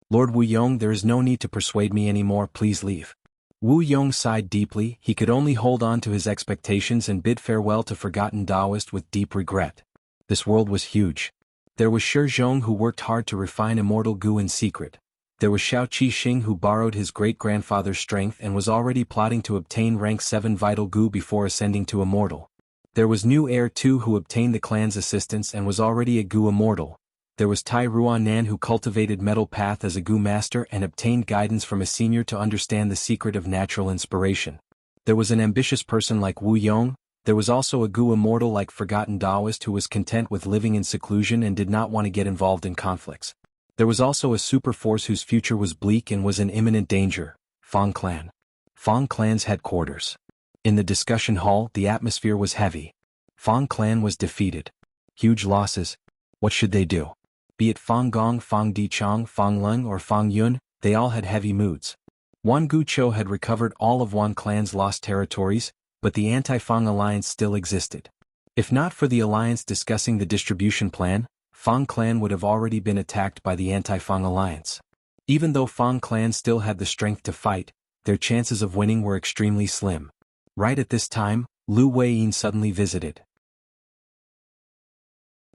Lord Wu Yong, there is no need to persuade me anymore, please leave. Wu Yong sighed deeply. He could only hold on to his expectations and bid farewell to Forgotten Taoist with deep regret. This world was huge. There was Shi Zhong who worked hard to refine Immortal Gu in secret. There was Xiao Qixing who borrowed his great-grandfather's strength and was already plotting to obtain rank 7 Vital Gu before ascending to Immortal. There was New Heir Tu who obtained the clan's assistance and was already a Gu Immortal. There was Tai Ruanan who cultivated Metal Path as a Gu Master and obtained guidance from a senior to understand the secret of natural inspiration. There was an ambitious person like Wu Yong. There was also a Gu Immortal like Forgotten Taoist who was content with living in seclusion and did not want to get involved in conflicts. There was also a super force whose future was bleak and was in imminent danger, Fang Clan. Fang Clan's headquarters. In the discussion hall, the atmosphere was heavy. Fang Clan was defeated. Huge losses. What should they do? Be it Fang Gong, Fang Dichang, Fang Lung or Fang Yun, they all had heavy moods. Wan Gucho had recovered all of Wan Clan's lost territories, but the anti-Fang alliance still existed. If not for the alliance discussing the distribution plan, Fang Clan would have already been attacked by the anti-Fang alliance. Even though Fang Clan still had the strength to fight, their chances of winning were extremely slim. Right at this time, Lu Weiyin suddenly visited.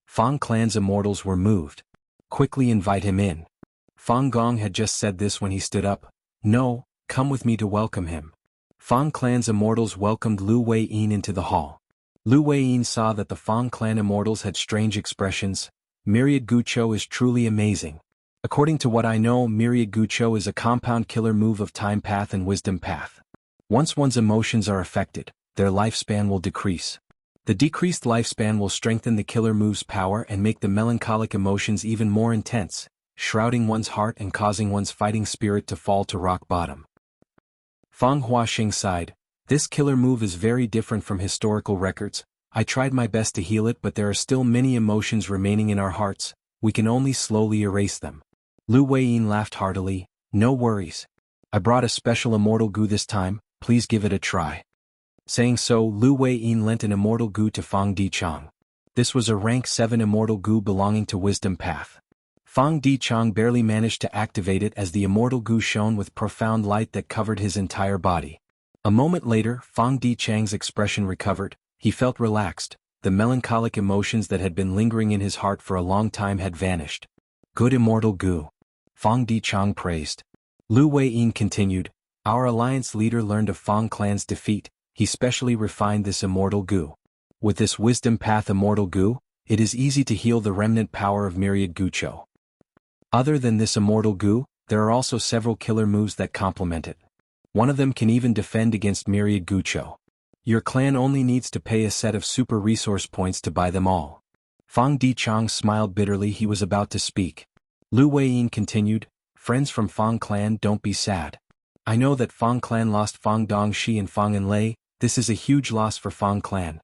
Fang Clan's immortals were moved. Quickly invite him in. Fang Gong had just said this when he stood up. No, come with me to welcome him. Fang Clan's immortals welcomed Lu Weiyin into the hall. Lu Weiyin saw that the Fang Clan immortals had strange expressions. Myriad Gucho is truly amazing. According to what I know, Myriad Gucho is a compound killer move of Time Path and Wisdom Path. Once one's emotions are affected, their lifespan will decrease. The decreased lifespan will strengthen the killer move's power and make the melancholic emotions even more intense, shrouding one's heart and causing one's fighting spirit to fall to rock bottom. Fang Huaxing sighed. This killer move is very different from historical records. I tried my best to heal it, but there are still many emotions remaining in our hearts. We can only slowly erase them. Lu Weiyin laughed heartily. No worries. I brought a special Immortal Gu this time, please give it a try. Saying so, Lu Weiyin lent an Immortal Gu to Fang Dichang. This was a rank 7 Immortal Gu belonging to Wisdom Path. Fang Dichang barely managed to activate it as the Immortal Gu shone with profound light that covered his entire body. A moment later, Fang Dichang's expression recovered. He felt relaxed. The melancholic emotions that had been lingering in his heart for a long time had vanished. Good Immortal Gu. Fang Dichang praised. Lu Weiyin continued. Our alliance leader learned of Fang Clan's defeat. He specially refined this Immortal Gu. With this Wisdom Path Immortal Gu, it is easy to heal the remnant power of Myriad Gucho. Other than this immortal goo, there are also several killer moves that complement it. One of them can even defend against myriad gucho. Your clan only needs to pay a set of super resource points to buy them all. Fang Dichang smiled bitterly. He was about to speak. Lu Weiyin continued, friends from Fang clan, don't be sad. I know that Fang clan lost Fang Dongxi and Fang Enlei. This is a huge loss for Fang clan.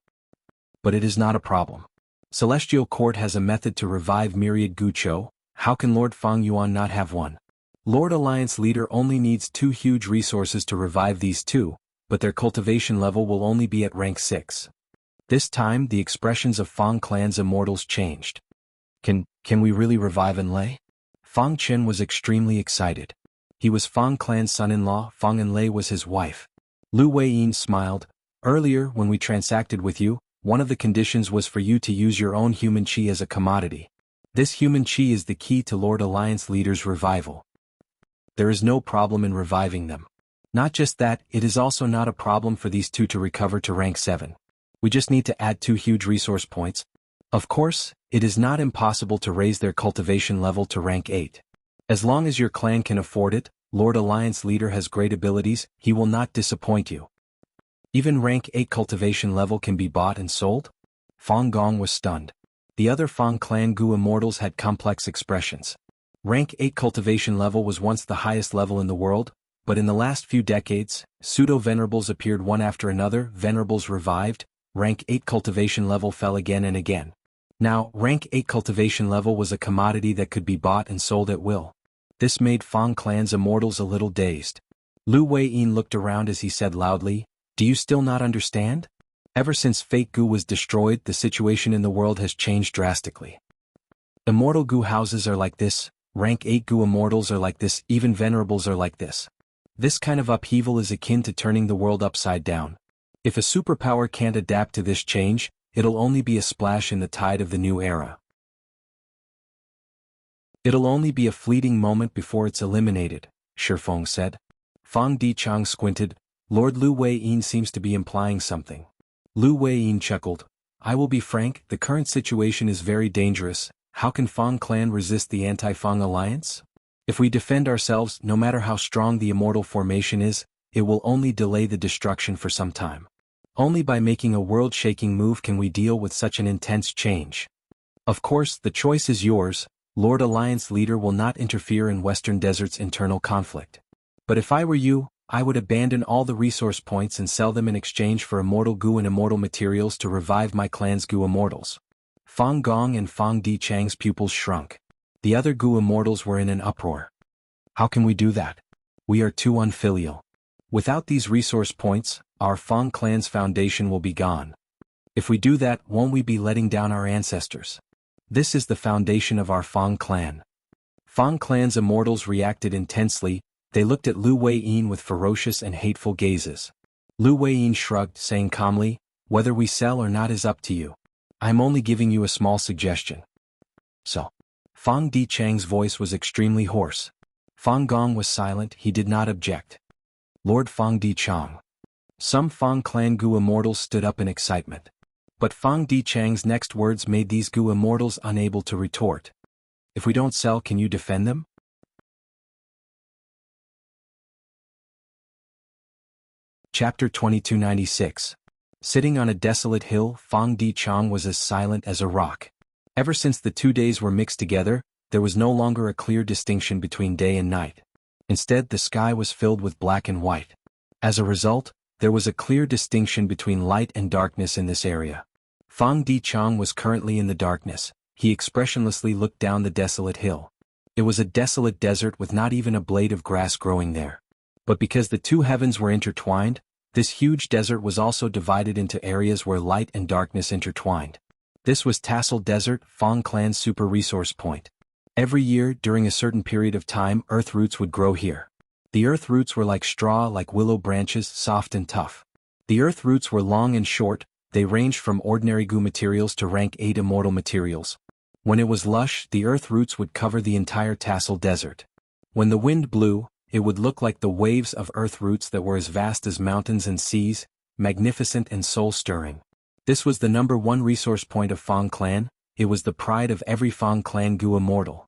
But it is not a problem. Celestial Court has a method to revive myriad gucho. How can Lord Fang Yuan not have one? Lord Alliance leader only needs 2 huge resources to revive these 2, but their cultivation level will only be at rank 6. This time the expressions of Fang clan's immortals changed. Can we really revive Enlei? Fang Chen was extremely excited. He was Fang clan's son-in-law, Fang Enlei was his wife. Lu Weiyin smiled. Earlier when we transacted with you, one of the conditions was for you to use your own human chi as a commodity. This human chi is the key to Lord Alliance leader's revival. There is no problem in reviving them. Not just that, it is also not a problem for these 2 to recover to rank 7. We just need to add 2 huge resource points. Of course, it is not impossible to raise their cultivation level to rank 8. As long as your clan can afford it, Lord Alliance leader has great abilities, he will not disappoint you. Even rank 8 cultivation level can be bought and sold? Fang Gong was stunned. The other Fang clan Gu immortals had complex expressions. Rank 8 cultivation level was once the highest level in the world, but in the last few decades, pseudo-venerables appeared one after another, venerables revived, rank 8 cultivation level fell again and again. Now, rank 8 cultivation level was a commodity that could be bought and sold at will. This made Fang clan's immortals a little dazed. Lu Weiyin looked around as he said loudly, do you still not understand? Ever since Fake Gu was destroyed, the situation in the world has changed drastically. Immortal Gu houses are like this, rank 8 Gu immortals are like this, even venerables are like this. This kind of upheaval is akin to turning the world upside down. If a superpower can't adapt to this change, it'll only be a splash in the tide of the new era. It'll only be a fleeting moment before it's eliminated, Shifeng said. Fang Dichang squinted. Lord Lu Weiyin seems to be implying something. Lu Weiyin chuckled. I will be frank, the current situation is very dangerous. How can Fang clan resist the anti-Fang alliance? If we defend ourselves, no matter how strong the immortal formation is, it will only delay the destruction for some time. Only by making a world-shaking move can we deal with such an intense change. Of course, the choice is yours. Lord Alliance leader will not interfere in Western Desert's internal conflict. But if I were you, I would abandon all the resource points and sell them in exchange for immortal Gu and immortal materials to revive my clan's Gu immortals. Fang Gong and Fang Dichang's pupils shrunk. The other Gu immortals were in an uproar. How can we do that? We are too unfilial. Without these resource points, our Fang clan's foundation will be gone. If we do that, won't we be letting down our ancestors? This is the foundation of our Fang clan. Fang clan's immortals reacted intensely. They looked at Lu Weiyin with ferocious and hateful gazes. Lu Weiyin shrugged, saying calmly, whether we sell or not is up to you. I am only giving you a small suggestion. So. Fang Dichang's voice was extremely hoarse. Fang Gong was silent, he did not object. Lord Fang Dichang. Some Fang clan Gu immortals stood up in excitement. But Fang Dichang's next words made these Gu immortals unable to retort. If we don't sell, can you defend them? Chapter 2296. Sitting on a desolate hill, Fang Dichang was as silent as a rock. Ever since the 2 days were mixed together, there was no longer a clear distinction between day and night. Instead, the sky was filled with black and white. As a result, there was a clear distinction between light and darkness in this area. Fang Dichang was currently in the darkness. He expressionlessly looked down the desolate hill. It was a desolate desert with not even a blade of grass growing there. But because the 2 heavens were intertwined, this huge desert was also divided into areas where light and darkness intertwined. This was Tassel Desert, Fang clan's super resource point. Every year, during a certain period of time, earth roots would grow here. The earth roots were like straw, like willow branches, soft and tough. The earth roots were long and short, they ranged from ordinary Gu materials to rank 8 immortal materials. When it was lush, the earth roots would cover the entire Tassel Desert. When the wind blew, it would look like the waves of earth roots that were as vast as mountains and seas, magnificent and soul-stirring. This was the #1 resource point of Fang clan, it was the pride of every Fang clan Gu immortal.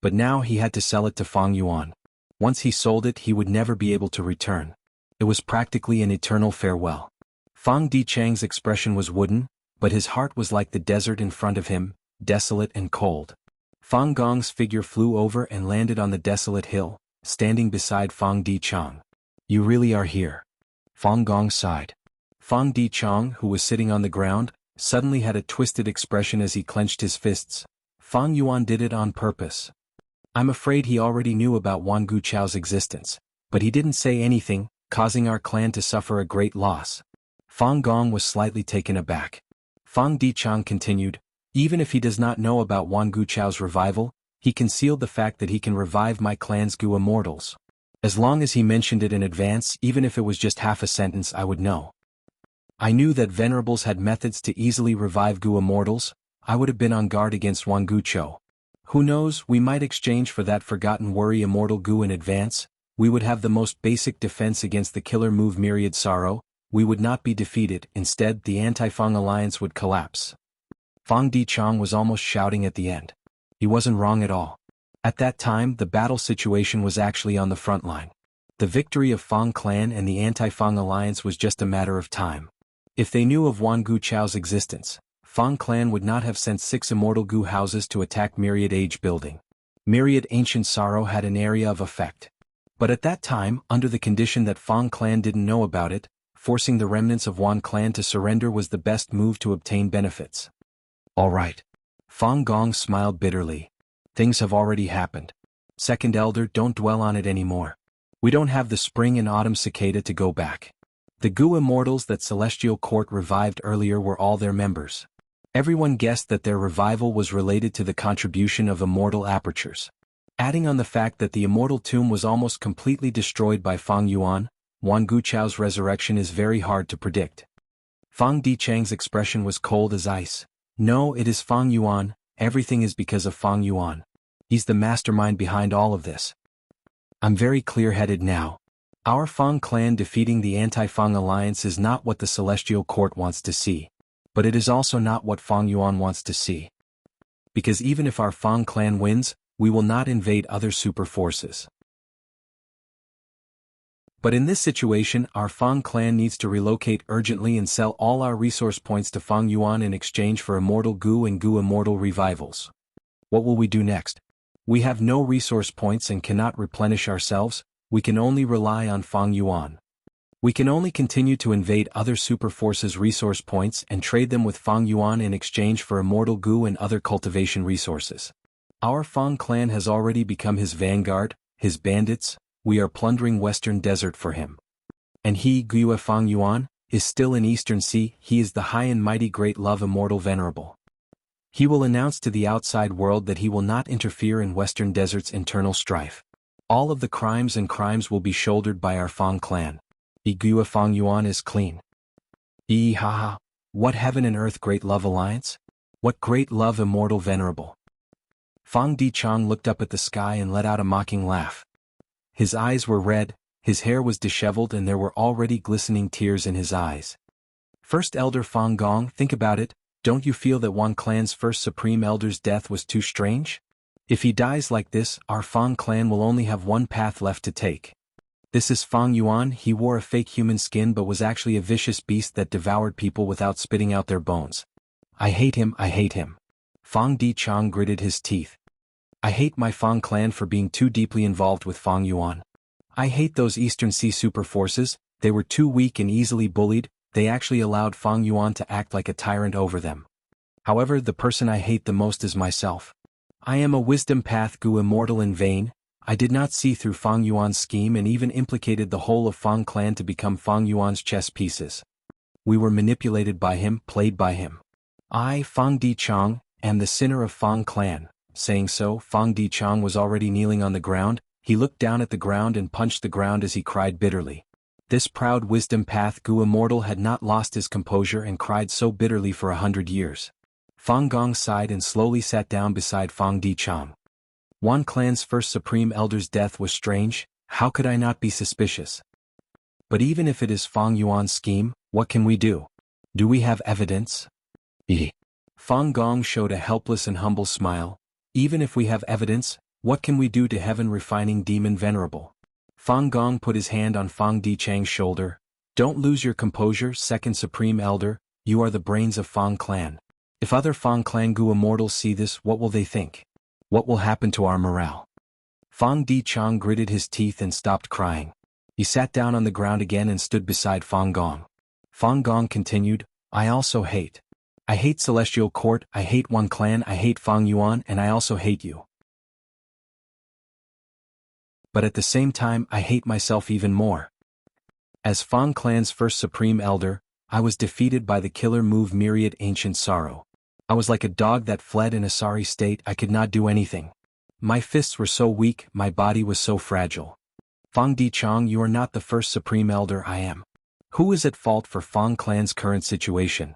But now he had to sell it to Fang Yuan. Once he sold it, he would never be able to return. It was practically an eternal farewell. Fang Dichang's expression was wooden, but his heart was like the desert in front of him, desolate and cold. Fang Gong's figure flew over and landed on the desolate hill, standing beside Fang Dichang. "You really are here." Fang Gong sighed. Fang Dichang, who was sitting on the ground, suddenly had a twisted expression as he clenched his fists. Fang Yuan did it on purpose. I'm afraid he already knew about Wan Guchao's existence, but he didn't say anything, causing our clan to suffer a great loss. Fang Gong was slightly taken aback. Fang Dichang continued, "Even if he does not know about Wan Guchao's revival, he concealed the fact that he can revive my clan's Gu immortals. As long as he mentioned it in advance, even if it was just half a sentence, I would know. I knew that venerables had methods to easily revive Gu immortals. I would have been on guard against Wan Guchao. Who knows, we might exchange for that forgotten worry immortal Gu in advance. We would have the most basic defense against the killer move Myriad Sorrow. We would not be defeated. Instead, the anti-Fang alliance would collapse." Fang Dichang was almost shouting at the end. He wasn't wrong at all. At that time, the battle situation was actually on the front line. The victory of Fang clan and the anti-Fang alliance was just a matter of time. If they knew of Wan Guchao's existence, Fang clan would not have sent 6 immortal Gu houses to attack Myriad Age building. Myriad Ancient Sorrow had an area of effect. But at that time, under the condition that Fang clan didn't know about it, forcing the remnants of Wan clan to surrender was the best move to obtain benefits. All right. Fang Gong smiled bitterly. Things have already happened. Second Elder, don't dwell on it anymore. We don't have the spring and autumn cicada to go back. The Gu immortals that Celestial Court revived earlier were all their members. Everyone guessed that their revival was related to the contribution of immortal apertures. Adding on the fact that the immortal tomb was almost completely destroyed by Fang Yuan, Wan Guchao's resurrection is very hard to predict. Fang Dichang's expression was cold as ice. "No, it is Fang Yuan. Everything is because of Fang Yuan. He's the mastermind behind all of this. I'm very clear-headed now. Our Fang clan defeating the anti-Fang alliance is not what the Celestial Court wants to see. But it is also not what Fang Yuan wants to see. Because even if our Fang clan wins, we will not invade other super forces. But in this situation, our Fang clan needs to relocate urgently and sell all our resource points to Fang Yuan in exchange for immortal Gu and Gu immortal revivals. What will we do next? We have no resource points and cannot replenish ourselves. We can only rely on Fang Yuan. We can only continue to invade other super forces' resource points and trade them with Fang Yuan in exchange for immortal Gu and other cultivation resources. Our Fang clan has already become his vanguard, his bandits. We are plundering Western Desert for him. And he, Gu Fang Yuan, is still in Eastern Sea. He is the high and mighty great love immortal venerable. He will announce to the outside world that he will not interfere in Western Desert's internal strife. All of the crimes will be shouldered by our Fang clan. Gu Fang Yuan is clean. Haha. What heaven and earth great love alliance? What great love immortal venerable. Fang Dichang looked up at the sky and let out a mocking laugh. His eyes were red, his hair was disheveled and there were already glistening tears in his eyes. First Elder Fang Gong, think about it, don't you feel that Wan clan's first Supreme Elder's death was too strange? If he dies like this, our Fang clan will only have one path left to take. This is Fang Yuan. He wore a fake human skin but was actually a vicious beast that devoured people without spitting out their bones. I hate him, I hate him. Fang Dichang gritted his teeth. I hate my Fang clan for being too deeply involved with Fang Yuan. I hate those Eastern Sea super forces. They were too weak and easily bullied. They actually allowed Fang Yuan to act like a tyrant over them. However, the person I hate the most is myself. I am a wisdom path Gu immortal in vain. I did not see through Fang Yuan's scheme and even implicated the whole of Fang clan to become Fang Yuan's chess pieces. We were manipulated by him, played by him. I, Fang Dichang, am the sinner of Fang clan. Saying so, Fang Dichang was already kneeling on the ground. He looked down at the ground and punched the ground as he cried bitterly. This proud wisdom path Gu immortal had not lost his composure and cried so bitterly for 100 years. Fang Gong sighed and slowly sat down beside Fang Dichang. Wan clan's first Supreme Elder's death was strange. How could I not be suspicious? But even if it is Fang Yuan's scheme, what can we do? Do we have evidence? Fang Gong showed a helpless and humble smile. Even if we have evidence, What can we do to heaven refining demon venerable? Fang Gong put his hand on Fang Dichang's shoulder. Don't lose your composure, second supreme elder, you are the brains of Fang clan. If other Fang clan Gu immortals see this, what will they think? What will happen to our morale? Fang Dichang gritted his teeth and stopped crying. He sat down on the ground again and stood beside Fang Gong. Fang Gong continued, I also hate. I hate Celestial Court, I hate one clan, I hate Fang Yuan, and I also hate you. But at the same time I hate myself even more. As Fang clan's first supreme elder, I was defeated by the killer move Myriad Ancient Sorrow. I was like a dog that fled in a sorry state, I could not do anything. My fists were so weak, my body was so fragile. Fang Dichang, you are not the first supreme elder, I am. Who is at fault for Fang clan's current situation?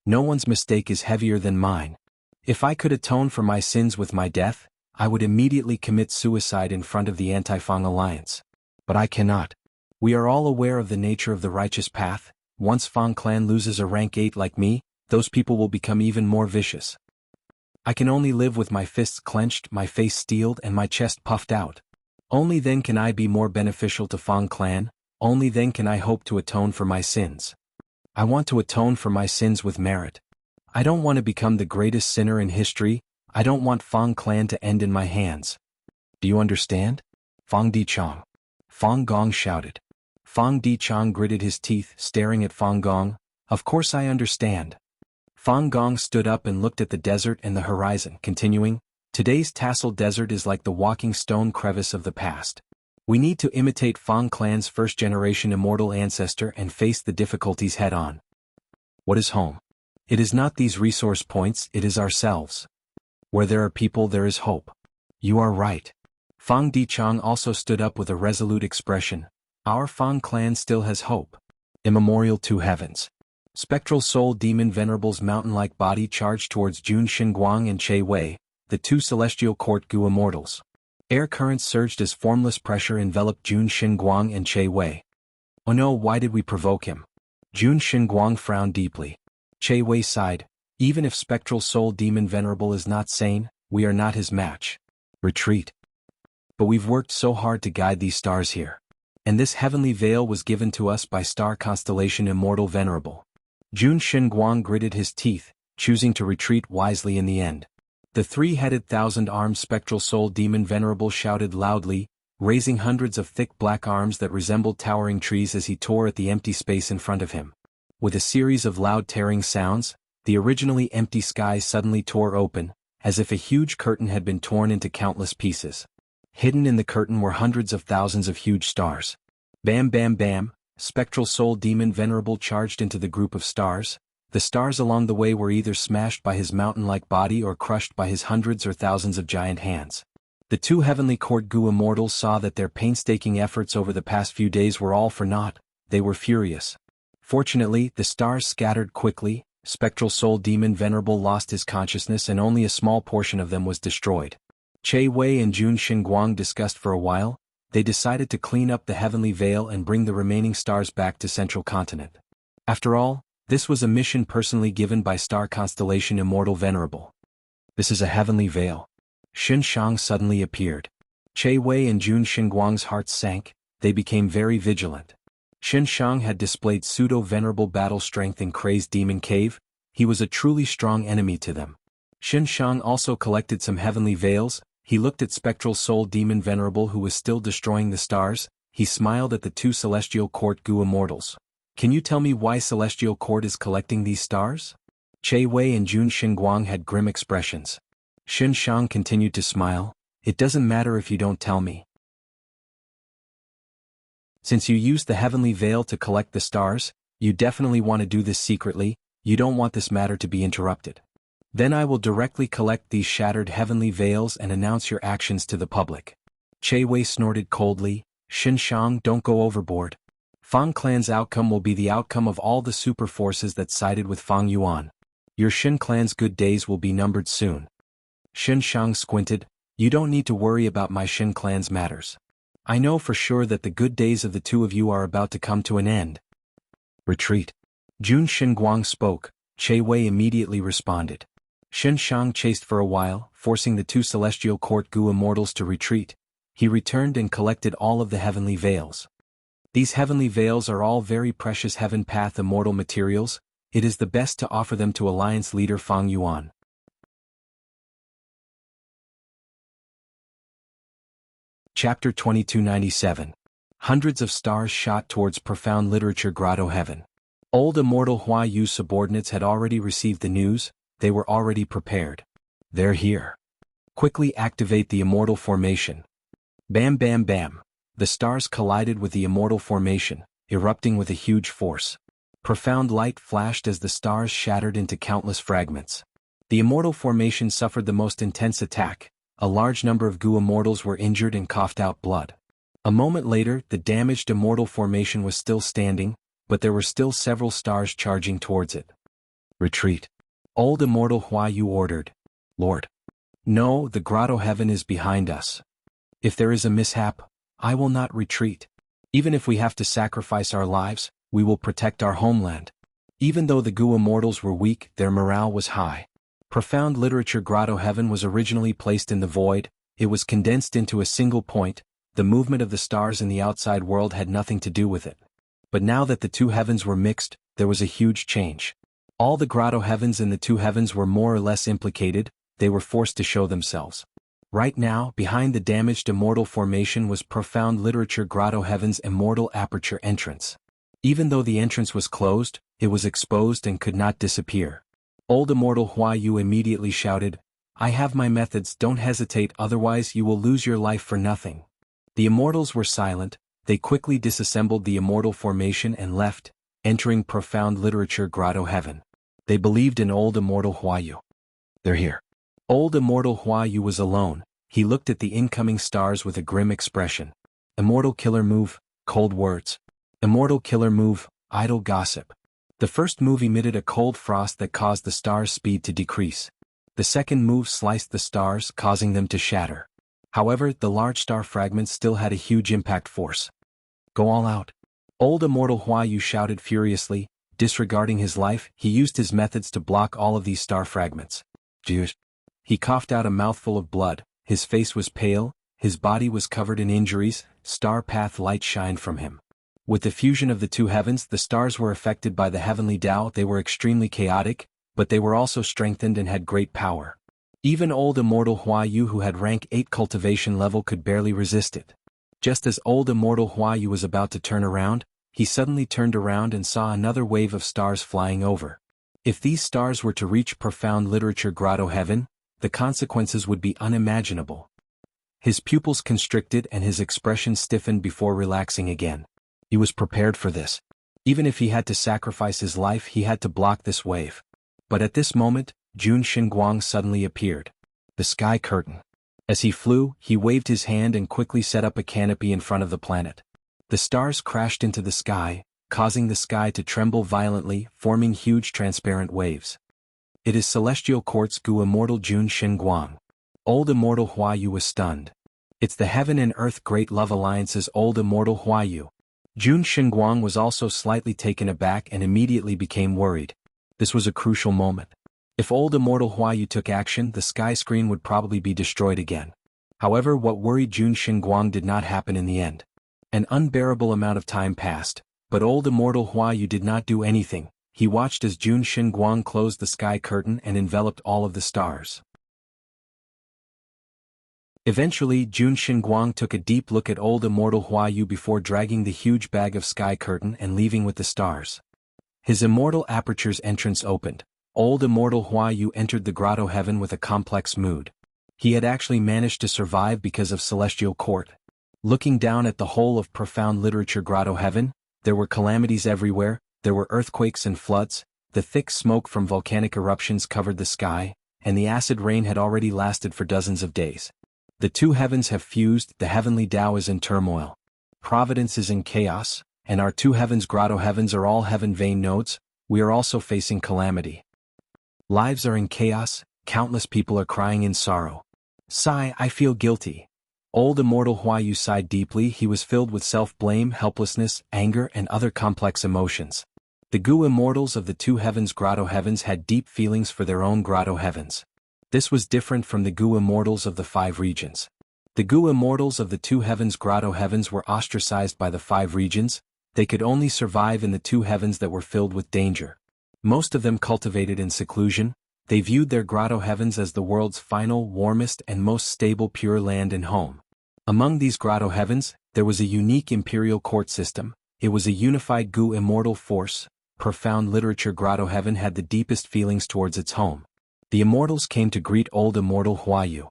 No one's mistake is heavier than mine. If I could atone for my sins with my death, I would immediately commit suicide in front of the anti-Fang alliance. But I cannot. We are all aware of the nature of the righteous path. Once Fang clan loses a rank 8 like me, those people will become even more vicious. I can only live with my fists clenched, my face steeled, and my chest puffed out. Only then can I be more beneficial to Fang clan, only then can I hope to atone for my sins. I want to atone for my sins with merit. I don't want to become the greatest sinner in history, I don't want Fang clan to end in my hands. Do you understand? Fang Dichang. Fang Gong shouted. Fang Dichang gritted his teeth, staring at Fang Gong. Of course I understand. Fang Gong stood up and looked at the desert and the horizon, continuing, today's Tassel Desert is like the walking stone crevice of the past. We need to imitate Fang clan's first-generation immortal ancestor and face the difficulties head-on. What is home? It is not these resource points, it is ourselves. Where there are people there is hope. You are right. Fang Dichang also stood up with a resolute expression. Our Fang clan still has hope. Immemorial to heavens. Spectral Soul Demon Venerable's mountain-like body charged towards Jun Xinguang and Che Wei, the two Celestial Court Gu immortals. Air currents surged as formless pressure enveloped Jun Xinguang and Che Wei. Oh no, why did we provoke him? Jun Xinguang frowned deeply. Che Wei sighed. Even if Spectral Soul Demon Venerable is not sane, we are not his match. Retreat. But we've worked so hard to guide these stars here. And this heavenly veil was given to us by star constellation Immortal Venerable. Jun Xinguang gritted his teeth, choosing to retreat wisely in the end. The three-headed thousand-armed Spectral Soul Demon Venerable shouted loudly, raising hundreds of thick black arms that resembled towering trees as he tore at the empty space in front of him. With a series of loud tearing sounds, the originally empty sky suddenly tore open, as if a huge curtain had been torn into countless pieces. Hidden in the curtain were hundreds of thousands of huge stars. Bam bam bam, Spectral Soul Demon Venerable charged into the group of stars. The stars along the way were either smashed by his mountain-like body or crushed by his hundreds or thousands of giant hands. The two Heavenly Court Gu immortals saw that their painstaking efforts over the past few days were all for naught. They were furious. Fortunately, the stars scattered quickly. Spectral Soul Demon Venerable lost his consciousness and only a small portion of them was destroyed. Che Wei and Jun Xinguang discussed for a while. They decided to clean up the heavenly veil and bring the remaining stars back to Central Continent. After all, this was a mission personally given by star constellation Immortal Venerable. This is a heavenly veil. Xin Shang suddenly appeared. Che Wei and Jun Xinguang's hearts sank, they became very vigilant. Xin Shang had displayed pseudo-venerable battle strength in Crazed Demon Cave, he was a truly strong enemy to them. Xin Shang also collected some heavenly veils, he looked at Spectral Soul Demon Venerable who was still destroying the stars, he smiled at the two Celestial Court Gu immortals. Can you tell me why Celestial Court is collecting these stars? Che Wei and Jun Xinguang had grim expressions. Xin Shang continued to smile. It doesn't matter if you don't tell me. Since you used the heavenly veil to collect the stars, you definitely want to do this secretly, you don't want this matter to be interrupted. Then I will directly collect these shattered heavenly veils and announce your actions to the public. Che Wei snorted coldly. Xin Shang, don't go overboard. Fang clan's outcome will be the outcome of all the super forces that sided with Fang Yuan. Your Xin clan's good days will be numbered soon. Xin Shang squinted. You don't need to worry about my Xin clan's matters. I know for sure that the good days of the two of you are about to come to an end. Retreat. Jun Xinguang spoke. Che Wei immediately responded. Shen Shang chased for a while, forcing the two celestial court Gu immortals to retreat. He returned and collected all of the heavenly veils. These heavenly veils are all very precious heaven path immortal materials. It is the best to offer them to Alliance leader Fang Yuan. Chapter 2297. Hundreds of stars shot towards profound literature grotto heaven. Old immortal Hua Yu's subordinates had already received the news. They were already prepared. They're here. Quickly activate the immortal formation. Bam bam bam. The stars collided with the immortal formation, erupting with a huge force. Profound light flashed as the stars shattered into countless fragments. The immortal formation suffered the most intense attack. A large number of Gu immortals were injured and coughed out blood. A moment later, the damaged immortal formation was still standing, but there were still several stars charging towards it. Retreat. Old immortal Hua Yu ordered. Lord. No, the grotto heaven is behind us. If there is a mishap, I will not retreat. Even if we have to sacrifice our lives, we will protect our homeland. Even though the Gu immortals were weak, their morale was high. Profound literature grotto heaven was originally placed in the void. It was condensed into a single point. The movement of the stars in the outside world had nothing to do with it. But now that the two heavens were mixed, there was a huge change. All the grotto heavens in the two heavens were more or less implicated. They were forced to show themselves. Right now, behind the damaged immortal formation was profound literature grotto heaven's immortal aperture entrance. Even though the entrance was closed, it was exposed and could not disappear. Old immortal Hua Yu immediately shouted, I have my methods, don't hesitate, otherwise you will lose your life for nothing. The immortals were silent. They quickly disassembled the immortal formation and left, entering profound literature grotto heaven. They believed in old immortal Hua Yu. They're here. Old immortal Hua Yu was alone. He looked at the incoming stars with a grim expression. Immortal killer move, cold words. Immortal killer move, idle gossip. The first move emitted a cold frost that caused the stars' speed to decrease. The second move sliced the stars, causing them to shatter. However, the large star fragments still had a huge impact force. Go all out. Old immortal Hua Yu shouted furiously. Disregarding his life, he used his methods to block all of these star fragments. Jeez. He coughed out a mouthful of blood. His face was pale, his body was covered in injuries. Star path light shined from him. With the fusion of the two heavens, the stars were affected by the heavenly Tao. They were extremely chaotic, but they were also strengthened and had great power. Even old immortal Hua Yu, who had rank 8 cultivation level, could barely resist it. Just as old immortal Hua Yu was about to turn around, he suddenly turned around and saw another wave of stars flying over. If these stars were to reach profound literature grotto heaven, the consequences would be unimaginable. His pupils constricted and his expression stiffened before relaxing again. He was prepared for this. Even if he had to sacrifice his life, he had to block this wave. But at this moment, Jun Xinguang suddenly appeared. The sky curtain. As he flew, he waved his hand and quickly set up a canopy in front of the planet. The stars crashed into the sky, causing the sky to tremble violently, forming huge transparent waves. It is Celestial Court's Gu Immortal Jun Xinguang. Old Immortal Hua Yu was stunned. It's the Heaven and Earth Great Love Alliance's Old Immortal Hua Yu. Jun Xinguang was also slightly taken aback and immediately became worried. This was a crucial moment. If old immortal Hua Yu took action, the sky screen would probably be destroyed again. However, what worried Jun Xinguang did not happen in the end. An unbearable amount of time passed, but old immortal Hua Yu did not do anything. He watched as Jun Xinguang closed the sky curtain and enveloped all of the stars. Eventually, Jun Xinguang took a deep look at old immortal Hua Yu before dragging the huge bag of sky curtain and leaving with the stars. His immortal aperture's entrance opened. Old immortal Hua Yu entered the grotto heaven with a complex mood. He had actually managed to survive because of Celestial Court. Looking down at the whole of profound literature grotto heaven, there were calamities everywhere. There were earthquakes and floods. The thick smoke from volcanic eruptions covered the sky, and the acid rain had already lasted for dozens of days. The two heavens have fused. The heavenly Tao is in turmoil. Providence is in chaos, and our two heavens grotto heavens are all heaven vein nodes. We are also facing calamity. Lives are in chaos. Countless people are crying in sorrow. Sigh, I feel guilty. Old immortal Hua Yu sighed deeply. He was filled with self-blame, helplessness, anger, and other complex emotions. The Gu immortals of the two heavens grotto heavens had deep feelings for their own grotto heavens. This was different from the Gu immortals of the five regions. The Gu immortals of the two heavens grotto heavens were ostracized by the five regions. They could only survive in the two heavens that were filled with danger. Most of them cultivated in seclusion. They viewed their grotto heavens as the world's final, warmest and most stable pure land and home. Among these grotto heavens, there was a unique imperial court system. It was a unified Gu immortal force. Profound literature grotto heaven had the deepest feelings towards its home. The immortals came to greet old immortal Huayu.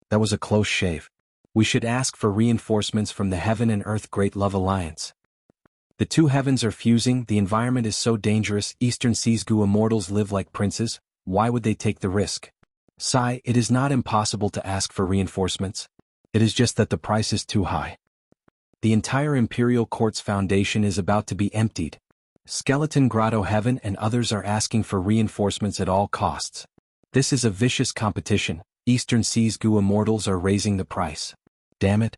That was a close shave. We should ask for reinforcements from the Heaven and Earth Great Love Alliance. The two heavens are fusing, the environment is so dangerous, Eastern Sea's Gu immortals live like princes, why would they take the risk? Sigh, it is not impossible to ask for reinforcements. It is just that the price is too high. The entire Imperial Court's foundation is about to be emptied. Skeleton Grotto Heaven and others are asking for reinforcements at all costs. This is a vicious competition. Eastern Sea's Gu immortals are raising the price. Damn it.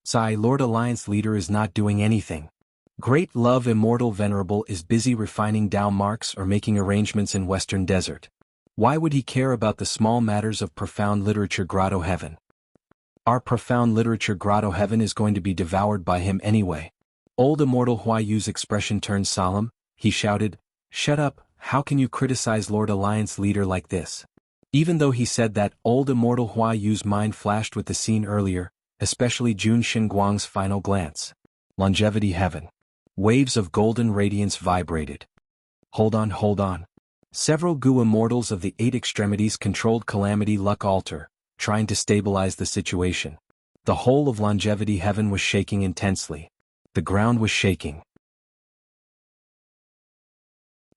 Sigh, Lord Alliance leader is not doing anything. Great Love Immortal Venerable is busy refining Dao marks or making arrangements in Western Desert. Why would he care about the small matters of profound literature Grotto Heaven? Our profound literature Grotto Heaven is going to be devoured by him anyway. Old Immortal Huayu's expression turned solemn. He shouted, "Shut up, how can you criticize Lord Alliance leader like this?" Even though he said that, old Immortal Huayu's mind flashed with the scene earlier, especially Jun Xinguang's final glance. Longevity Heaven. Waves of golden radiance vibrated. Hold on. Several Gu immortals of the eight extremities controlled Calamity Luck Altar, trying to stabilize the situation. The whole of Longevity Heaven was shaking intensely. The ground was shaking.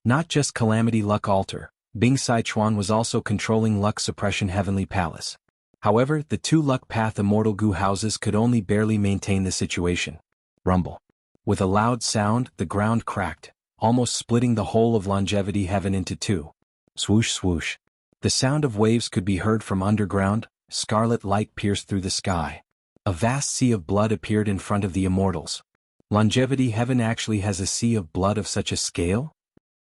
Not just Calamity Luck Altar, Bing Sichuan was also controlling Luck Suppression Heavenly Palace. However, the two Luck Path Immortal Gu houses could only barely maintain the situation. Rumble. With a loud sound, the ground cracked, almost splitting the whole of Longevity Heaven into two. Swoosh swoosh. The sound of waves could be heard from underground. Scarlet light pierced through the sky. A vast sea of blood appeared in front of the immortals. Longevity Heaven actually has a sea of blood of such a scale?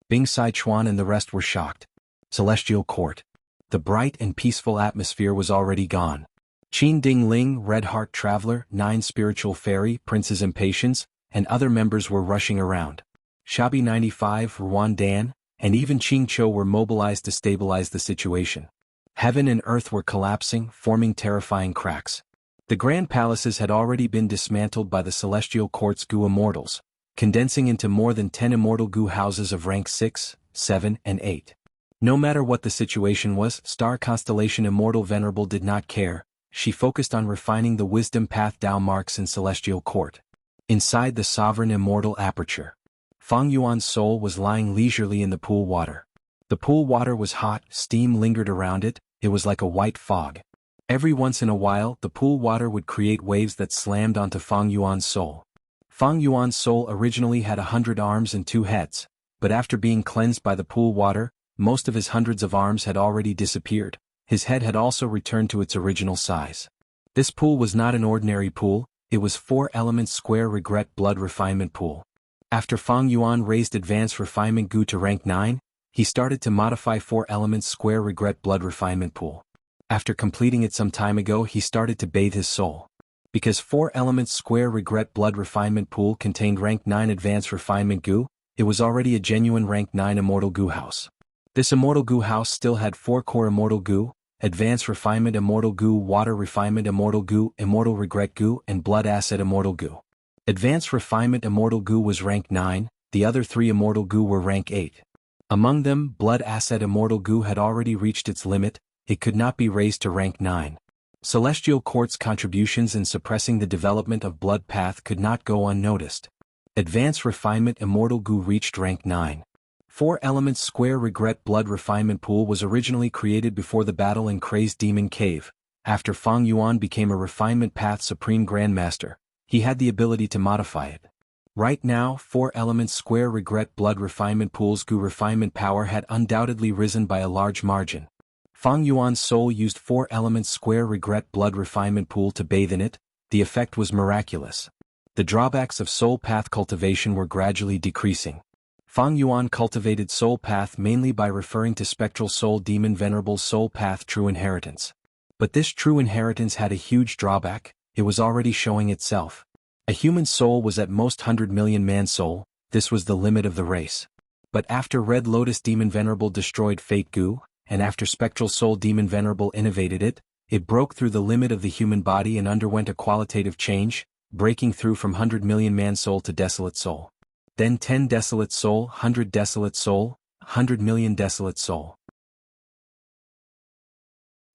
Bing Sichuan and the rest were shocked. Celestial Court. The bright and peaceful atmosphere was already gone. Qin Ding Ling, Red Heart Traveler, 9 Spiritual Fairy, Prince's Impatience, and other members were rushing around. Shabi 95, Ruan Dan, and even Qing Cho were mobilized to stabilize the situation. Heaven and earth were collapsing, forming terrifying cracks. The grand palaces had already been dismantled by the Celestial Court's Gu immortals, condensing into more than 10 immortal Gu houses of rank 6, 7, and 8. No matter what the situation was, Star Constellation Immortal Venerable did not care. She focused on refining the wisdom path Dao marks in Celestial Court. Inside the sovereign immortal aperture, Fang Yuan's soul was lying leisurely in the pool water. The pool water was hot, steam lingered around it, it was like a white fog. Every once in a while, the pool water would create waves that slammed onto Fang Yuan's soul. Fang Yuan's soul originally had 100 arms and 2 heads, but after being cleansed by the pool water, most of his hundreds of arms had already disappeared. His head had also returned to its original size. This pool was not an ordinary pool, it was 4 elements square regret blood refinement pool. After Fang Yuan raised advanced refinement Gu to rank 9, he started to modify 4 elements square regret blood refinement pool. After completing it some time ago, he started to bathe his soul. Because 4 elements square regret blood refinement pool contained rank 9 advanced refinement Gu, it was already a genuine rank 9 immortal Gu house. This immortal Gu house still had 4 core immortal Gu, advanced refinement immortal Gu, water refinement immortal Gu, immortal regret Gu, and blood asset immortal Gu. Advanced refinement immortal Gu was rank 9, the other 3 immortal Gu were rank 8. Among them, blood asset immortal Gu had already reached its limit, it could not be raised to rank 9. Celestial Court's contributions in suppressing the development of blood path could not go unnoticed. Advanced refinement immortal Gu reached rank 9. 4 elements square regret blood refinement pool was originally created before the battle in Crazed Demon Cave. After Fang Yuan became a refinement path supreme grandmaster, he had the ability to modify it. Right now, 4 elements square regret blood refinement pool's Gu refinement power had undoubtedly risen by a large margin. Fang Yuan's soul used 4 elements square regret blood refinement pool to bathe in it. The effect was miraculous. The drawbacks of soul path cultivation were gradually decreasing. Fang Yuan cultivated soul path mainly by referring to spectral soul demon venerable soul path true inheritance. But this true inheritance had a huge drawback: it was already showing itself. A human soul was at most 100 million man soul, this was the limit of the race. But after Red Lotus Demon Venerable destroyed Fate Gu, and after Spectral Soul Demon Venerable innovated it, it broke through the limit of the human body and underwent a qualitative change, breaking through from 100 million man soul to desolate soul. Then 10 desolate soul, 100 desolate soul, 100 million desolate soul.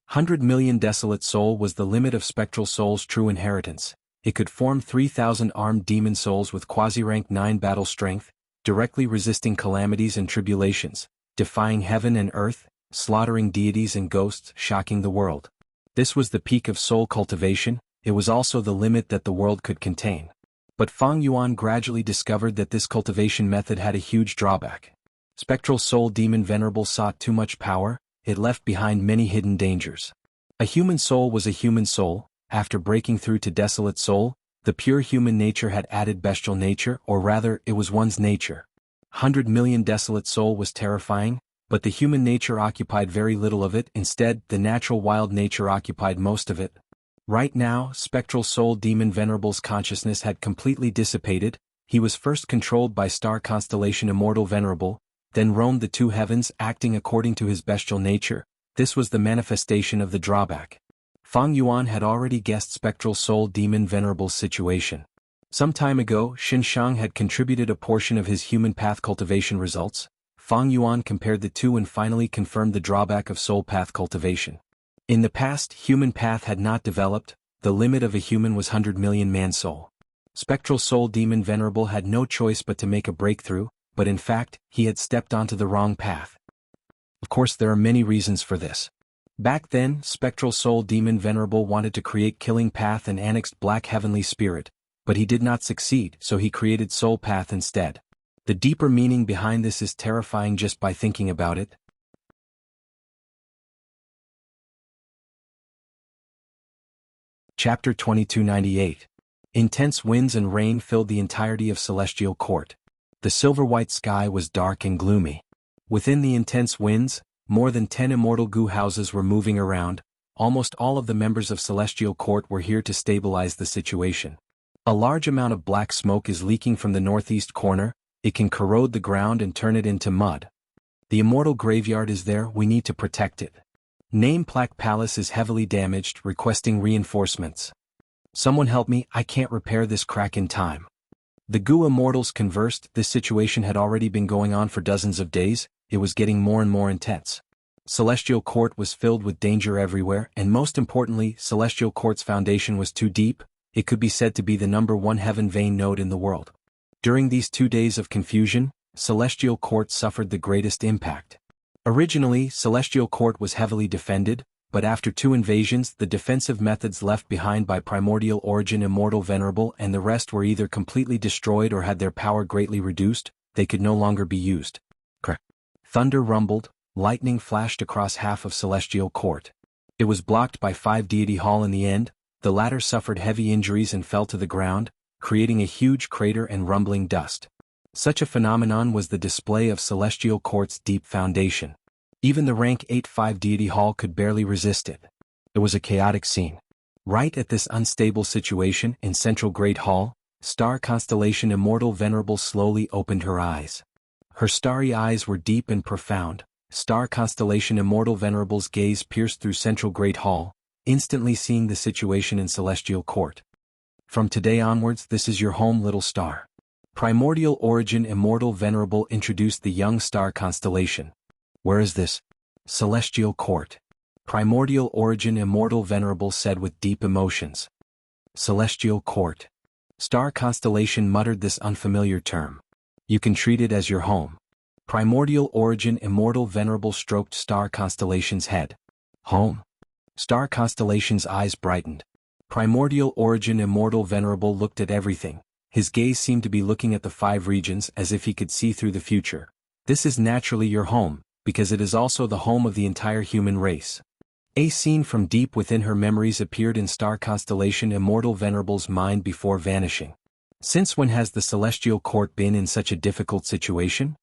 100 million desolate soul was the limit of Spectral Soul's true inheritance. It could form 3,000 armed demon souls with quasi-rank 9 battle strength, directly resisting calamities and tribulations, defying heaven and earth, slaughtering deities and ghosts, shocking the world. This was the peak of soul cultivation, it was also the limit that the world could contain. But Fang Yuan gradually discovered that this cultivation method had a huge drawback. Spectral Soul Demon Venerable sought too much power, it left behind many hidden dangers. A human soul was a human soul. After breaking through to desolate soul, the pure human nature had added bestial nature, or rather, it was one's nature. 100 million desolate soul was terrifying, but the human nature occupied very little of it. Instead, the natural wild nature occupied most of it. Right now, Spectral Soul Demon Venerable's consciousness had completely dissipated. He was first controlled by star constellation Immortal Venerable, then roamed the two heavens acting according to his bestial nature. This was the manifestation of the drawback. Fang Yuan had already guessed Spectral Soul Demon Venerable's situation. Some time ago, Xinshang had contributed a portion of his human path cultivation results. Fang Yuan compared the two and finally confirmed the drawback of soul path cultivation. In the past, human path had not developed, the limit of a human was 100 million man soul. Spectral Soul Demon Venerable had no choice but to make a breakthrough, but in fact, he had stepped onto the wrong path. Of course, there are many reasons for this. Back then, Spectral Soul Demon Venerable wanted to create Killing Path and annexed Black Heavenly Spirit, but he did not succeed, so he created Soul Path instead. The deeper meaning behind this is terrifying just by thinking about it. Chapter 2298. Intense winds and rain filled the entirety of Celestial Court. The silver-white sky was dark and gloomy. Within the intense winds, more than 10 immortal Gu houses were moving around. Almost all of the members of Celestial Court were here to stabilize the situation. A large amount of black smoke is leaking from the northeast corner. It can corrode the ground and turn it into mud. The immortal graveyard is there, we need to protect it. Name Plaque Palace is heavily damaged, requesting reinforcements. Someone help me, I can't repair this crack in time. The Gu immortals conversed. This situation had already been going on for dozens of days. It was getting more and more intense. Celestial Court was filled with danger everywhere, and most importantly, Celestial Court's foundation was too deep. It could be said to be the #1 heaven vein node in the world. During these 2 days of confusion, Celestial Court suffered the greatest impact. Originally, Celestial Court was heavily defended, but after 2 invasions, the defensive methods left behind by Primordial Origin Immortal Venerable and the rest were either completely destroyed or had their power greatly reduced. They could no longer be used. Thunder rumbled, lightning flashed across half of Celestial Court. It was blocked by 5 Deity Hall in the end. The latter suffered heavy injuries and fell to the ground, creating a huge crater and rumbling dust. Such a phenomenon was the display of Celestial Court's deep foundation. Even the rank 8-5 Deity Hall could barely resist it. It was a chaotic scene. Right at this unstable situation in Central Great Hall, star constellation Immortal Venerable slowly opened her eyes. Her starry eyes were deep and profound. Star constellation Immortal Venerable's gaze pierced through Central Great Hall, instantly seeing the situation in Celestial Court. From today onwards, this is your home, little star. Primordial Origin Immortal Venerable introduced the young star constellation. Where is this? Celestial Court. Primordial Origin Immortal Venerable said with deep emotions. Celestial Court. Star constellation muttered this unfamiliar term. You can treat it as your home. Primordial Origin Immortal Venerable stroked Star Constellation's head. Home? Star Constellation's eyes brightened. Primordial Origin Immortal Venerable looked at everything. His gaze seemed to be looking at the 5 regions as if he could see through the future. This is naturally your home, because it is also the home of the entire human race. A scene from deep within her memories appeared in Star Constellation Immortal Venerable's mind before vanishing. Since when has the Celestial Court been in such a difficult situation?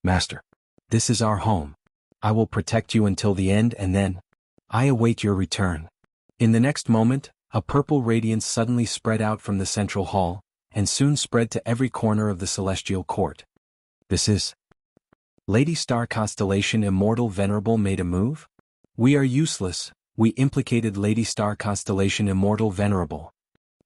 Master, this is our home. I will protect you until the end and then I await your return. In the next moment, a purple radiance suddenly spread out from the central hall, and soon spread to every corner of the celestial court. This is Lady Star Constellation Immortal Venerable made a move? We are useless, we implicated Lady Star Constellation Immortal Venerable.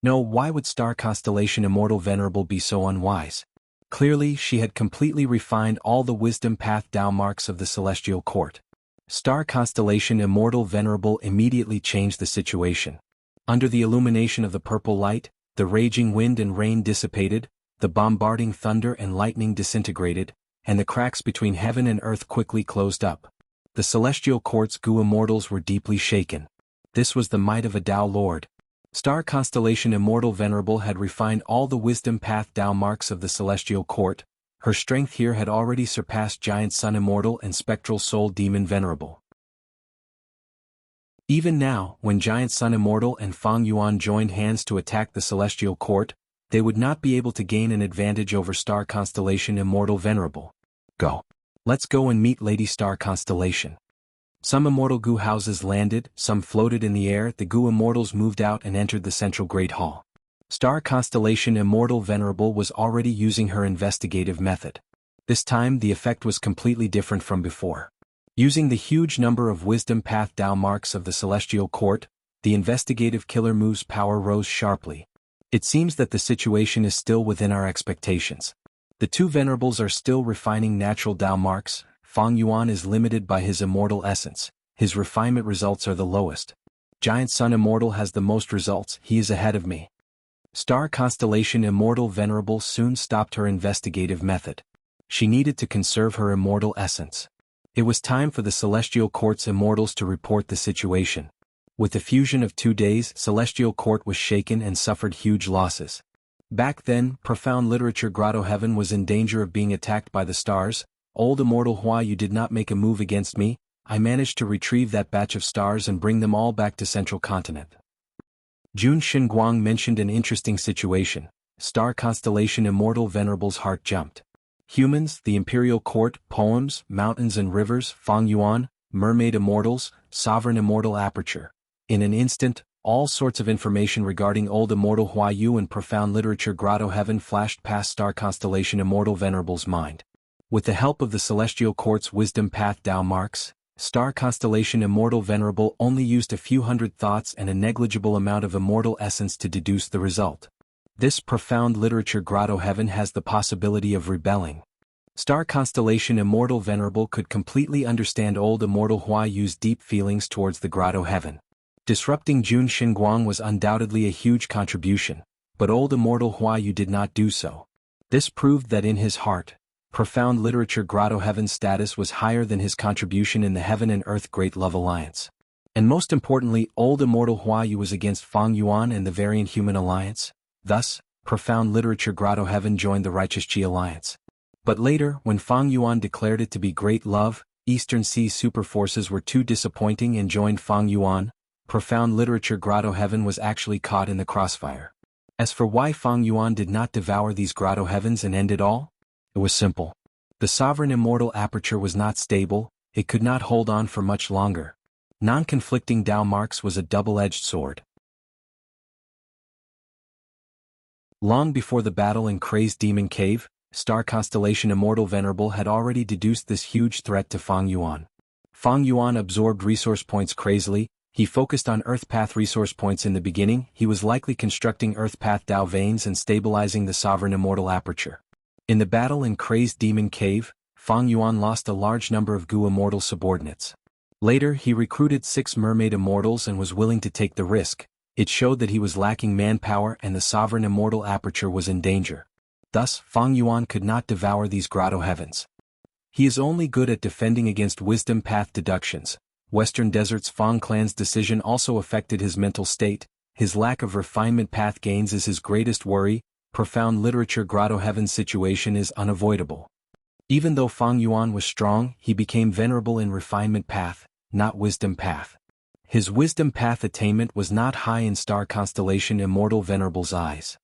No, why would Star Constellation Immortal Venerable be so unwise? Clearly, she had completely refined all the wisdom path Tao marks of the celestial court. Star Constellation Immortal Venerable immediately changed the situation. Under the illumination of the purple light, the raging wind and rain dissipated, the bombarding thunder and lightning disintegrated, and the cracks between heaven and earth quickly closed up. The celestial court's Gu immortals were deeply shaken. This was the might of a Tao Lord. Star Constellation Immortal Venerable had refined all the wisdom path Tao marks of the celestial court. Her strength here had already surpassed Giant Sun Immortal and Spectral Soul Demon Venerable. Even now, when Giant Sun Immortal and Fang Yuan joined hands to attack the celestial court, they would not be able to gain an advantage over Star Constellation Immortal Venerable. Go. Let's go and meet Lady Star Constellation. Some immortal Gu houses landed, some floated in the air. The Gu immortals moved out and entered the central Great Hall. Star Constellation Immortal Venerable was already using her investigative method. This time the effect was completely different from before. Using the huge number of wisdom path Tao marks of the celestial court, the investigative killer move's power rose sharply. It seems that the situation is still within our expectations. The two venerables are still refining natural Tao marks. Fang Yuan is limited by his immortal essence. His refinement results are the lowest. Giant Sun Immortal has the most results. He is ahead of me. Star Constellation Immortal Venerable soon stopped her investigative method. She needed to conserve her immortal essence. It was time for the Celestial Court's immortals to report the situation. With the fusion of 2 days, Celestial Court was shaken and suffered huge losses. Back then, profound literature Grotto Heaven was in danger of being attacked by the stars. Old Immortal Hua, you did not make a move against me. I managed to retrieve that batch of stars and bring them all back to Central Continent. Jun Xinguang mentioned an interesting situation. Star Constellation Immortal Venerable's heart jumped. Humans, the Imperial Court, poems, mountains and rivers, Fang Yuan, Mermaid Immortals, Sovereign Immortal Aperture. In an instant, all sorts of information regarding Old Immortal Hua Yu and profound literature Grotto Heaven flashed past Star Constellation Immortal Venerable's mind. With the help of the Celestial Court's Wisdom Path Tao marks, Star Constellation Immortal Venerable only used a few hundred thoughts and a negligible amount of immortal essence to deduce the result. This profound literature Grotto Heaven has the possibility of rebelling. Star Constellation Immortal Venerable could completely understand Old Immortal Hua Yu's deep feelings towards the Grotto Heaven. Disrupting Jun Xinguang was undoubtedly a huge contribution, but Old Immortal Hua Yu did not do so. This proved that in his heart, profound literature Grotto Heaven's status was higher than his contribution in the Heaven and Earth Great Love Alliance. And most importantly, Old Immortal Hua Yu was against Fang Yuan and the Variant Human Alliance. Thus, profound literature Grotto Heaven joined the Righteous Chi Alliance. But later, when Fang Yuan declared it to be Great Love, Eastern Sea superforces were too disappointing and joined Fang Yuan. Profound literature Grotto Heaven was actually caught in the crossfire. As for why Fang Yuan did not devour these Grotto Heavens and end it all, it was simple. The Sovereign Immortal Aperture was not stable, it could not hold on for much longer. Non-conflicting Tao marks was a double-edged sword. Long before the battle in Crazed Demon Cave, Star Constellation Immortal Venerable had already deduced this huge threat to Fang Yuan. Fang Yuan absorbed resource points crazily. He focused on Earth Path resource points in the beginning. He was likely constructing Earth Path Tao veins and stabilizing the Sovereign Immortal Aperture. In the battle in Crazed Demon Cave, Fang Yuan lost a large number of Gu Immortal subordinates. Later he recruited 6 Mermaid Immortals and was willing to take the risk. It showed that he was lacking manpower and the Sovereign Immortal Aperture was in danger. Thus, Fang Yuan could not devour these Grotto Heavens. He is only good at defending against Wisdom Path deductions. Western Desert's Fang clan's decision also affected his mental state. His lack of refinement path gains is his greatest worry. Profound literature Grotto Heaven's situation is unavoidable. Even though Fang Yuan was strong, he became venerable in refinement path, not wisdom path. His wisdom path attainment was not high in Star Constellation Immortal Venerable's eyes.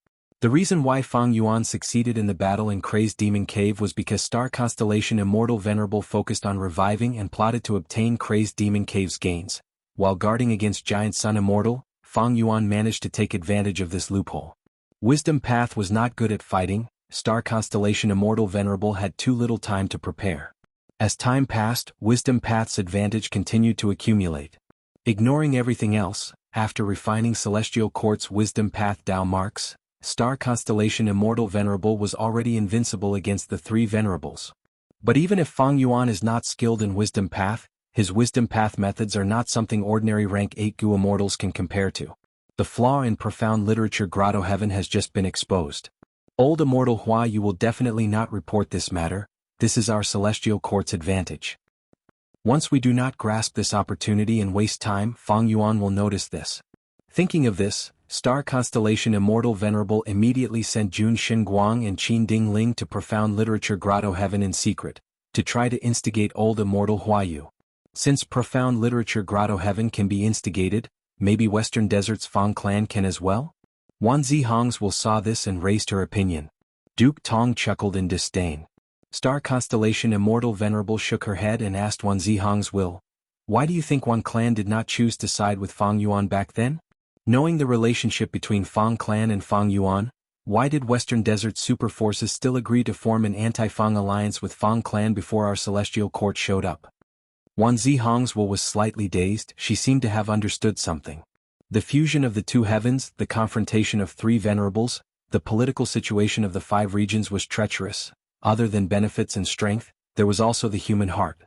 The reason why Fang Yuan succeeded in the battle in Crazed Demon Cave was because Star Constellation Immortal Venerable focused on reviving and plotted to obtain Crazed Demon Cave's gains. While guarding against Giant Sun Immortal, Fang Yuan managed to take advantage of this loophole. Wisdom Path was not good at fighting. Star Constellation Immortal Venerable had too little time to prepare. As time passed, Wisdom Path's advantage continued to accumulate. Ignoring everything else, after refining Celestial Court's Wisdom Path Dao marks, Star Constellation Immortal Venerable was already invincible against the three Venerables. But even if Fang Yuan is not skilled in Wisdom Path, his Wisdom Path methods are not something ordinary rank 8 Gu Immortals can compare to. The flaw in profound literature Grotto Heaven has just been exposed. Old Immortal Hua, you will definitely not report this matter. This is our Celestial Court's advantage. Once we do not grasp this opportunity and waste time, Fang Yuan will notice this. Thinking of this, Star Constellation Immortal Venerable immediately sent Jun Xinguang and Qin Ding Ling to Profound Literature Grotto Heaven in secret, to try to instigate Old Immortal Huayu. Since Profound Literature Grotto Heaven can be instigated, maybe Western Desert's Fang clan can as well? Wan Zihong's will saw this and raised her opinion. Duke Tong chuckled in disdain. Star Constellation Immortal Venerable shook her head and asked Wan Zihong's will, "Why do you think Wan clan did not choose to side with Fang Yuan back then? Knowing the relationship between Fang clan and Fang Yuan, why did Western Desert super forces still agree to form an anti-Fang alliance with Fang clan before our Celestial Court showed up?" Wan Zihong's will was slightly dazed. She seemed to have understood something. The fusion of the two heavens, the confrontation of three venerables, the political situation of the five regions was treacherous. Other than benefits and strength, there was also the human heart.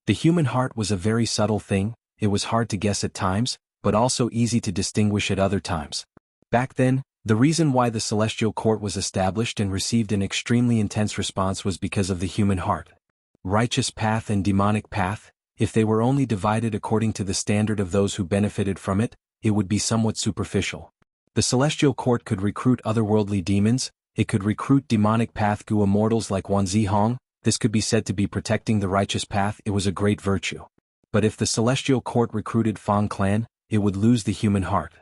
The human heart was a very subtle thing. It was hard to guess at times, but also easy to distinguish at other times. Back then, the reason why the Celestial Court was established and received an extremely intense response was because of the human heart. Righteous path and demonic path, if they were only divided according to the standard of those who benefited from it, it would be somewhat superficial. The Celestial Court could recruit otherworldly demons, it could recruit demonic path Gu immortals like Wan Zihong. This could be said to be protecting the righteous path. It was a great virtue. But if the Celestial Court recruited Fang clan, it would lose the human heart.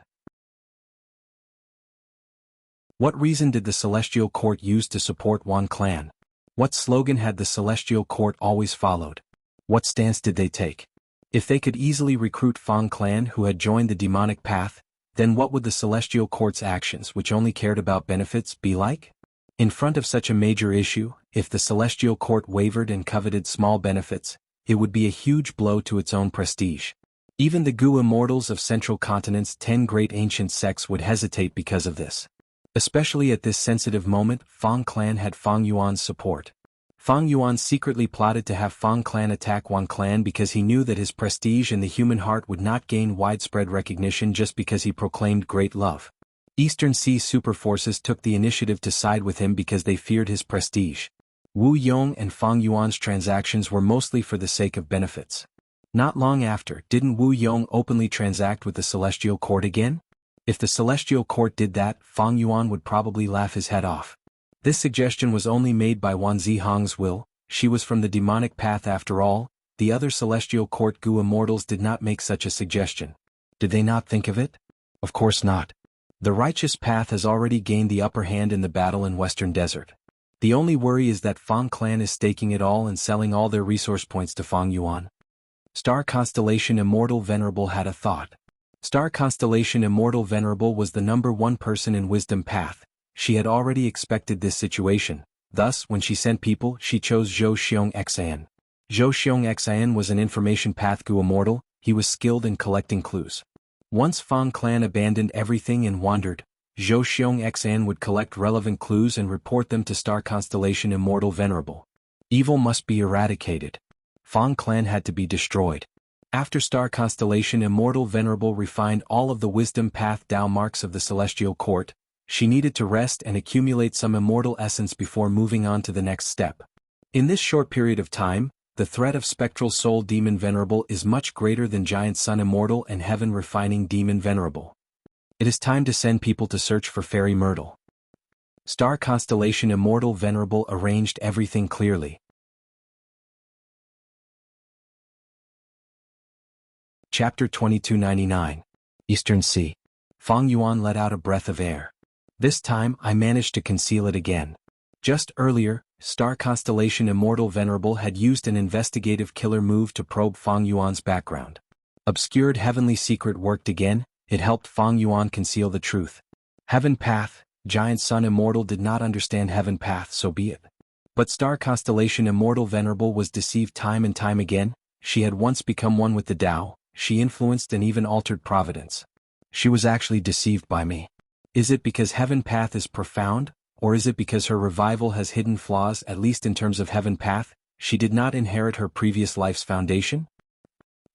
What reason did the Celestial Court use to support Wan clan? What slogan had the Celestial Court always followed? What stance did they take? If they could easily recruit Fang clan who had joined the demonic path, then what would the Celestial Court's actions, which only cared about benefits, be like? In front of such a major issue, if the Celestial Court wavered and coveted small benefits, it would be a huge blow to its own prestige. Even the Gu immortals of Central Continent's 10 great ancient sects would hesitate because of this. Especially at this sensitive moment, Fang clan had Fang Yuan's support. Fang Yuan secretly plotted to have Fang clan attack Wan clan because he knew that his prestige in the human heart would not gain widespread recognition just because he proclaimed great love. Eastern Sea super forces took the initiative to side with him because they feared his prestige. Wu Yong and Fang Yuan's transactions were mostly for the sake of benefits. Not long after, didn't Wu Yong openly transact with the Celestial Court again? If the Celestial Court did that, Fang Yuan would probably laugh his head off. This suggestion was only made by Wan Zihong's will. She was from the demonic path after all. The other Celestial Court Gu immortals did not make such a suggestion. Did they not think of it? Of course not. The righteous path has already gained the upper hand in the battle in Western Desert. The only worry is that Fang clan is staking it all and selling all their resource points to Fang Yuan. Star Constellation Immortal Venerable had a thought. Star Constellation Immortal Venerable was the #1 person in Wisdom Path. She had already expected this situation. Thus, when she sent people, she chose Zhou Xiong Xian. Zhou Xiong Xian was an information path Gu immortal. He was skilled in collecting clues. Once Fang clan abandoned everything and wandered, Zhou Xiong Xian would collect relevant clues and report them to Star Constellation Immortal Venerable. Evil must be eradicated. Fang clan had to be destroyed. After Star Constellation Immortal Venerable refined all of the Wisdom Path Dao marks of the Celestial Court, she needed to rest and accumulate some immortal essence before moving on to the next step. In this short period of time, the threat of Spectral Soul Demon Venerable is much greater than Giant Sun Immortal and Heaven Refining Demon Venerable. It is time to send people to search for Fairy Myrtle. Star Constellation Immortal Venerable arranged everything clearly. Chapter 2299. Eastern Sea. Fang Yuan let out a breath of air. This time I managed to conceal it again. Just earlier, Star Constellation Immortal Venerable had used an investigative killer move to probe Fang Yuan's background. Obscured Heavenly Secret worked again, it helped Fang Yuan conceal the truth. Heaven Path, Giant Sun Immortal did not understand Heaven Path, so be it. But Star Constellation Immortal Venerable was deceived time and time again. She had once become one with the Tao, she influenced and even altered providence. She was actually deceived by me. Is it because Heaven Path is profound, or is it because her revival has hidden flaws? At least in terms of Heaven Path, she did not inherit her previous life's foundation?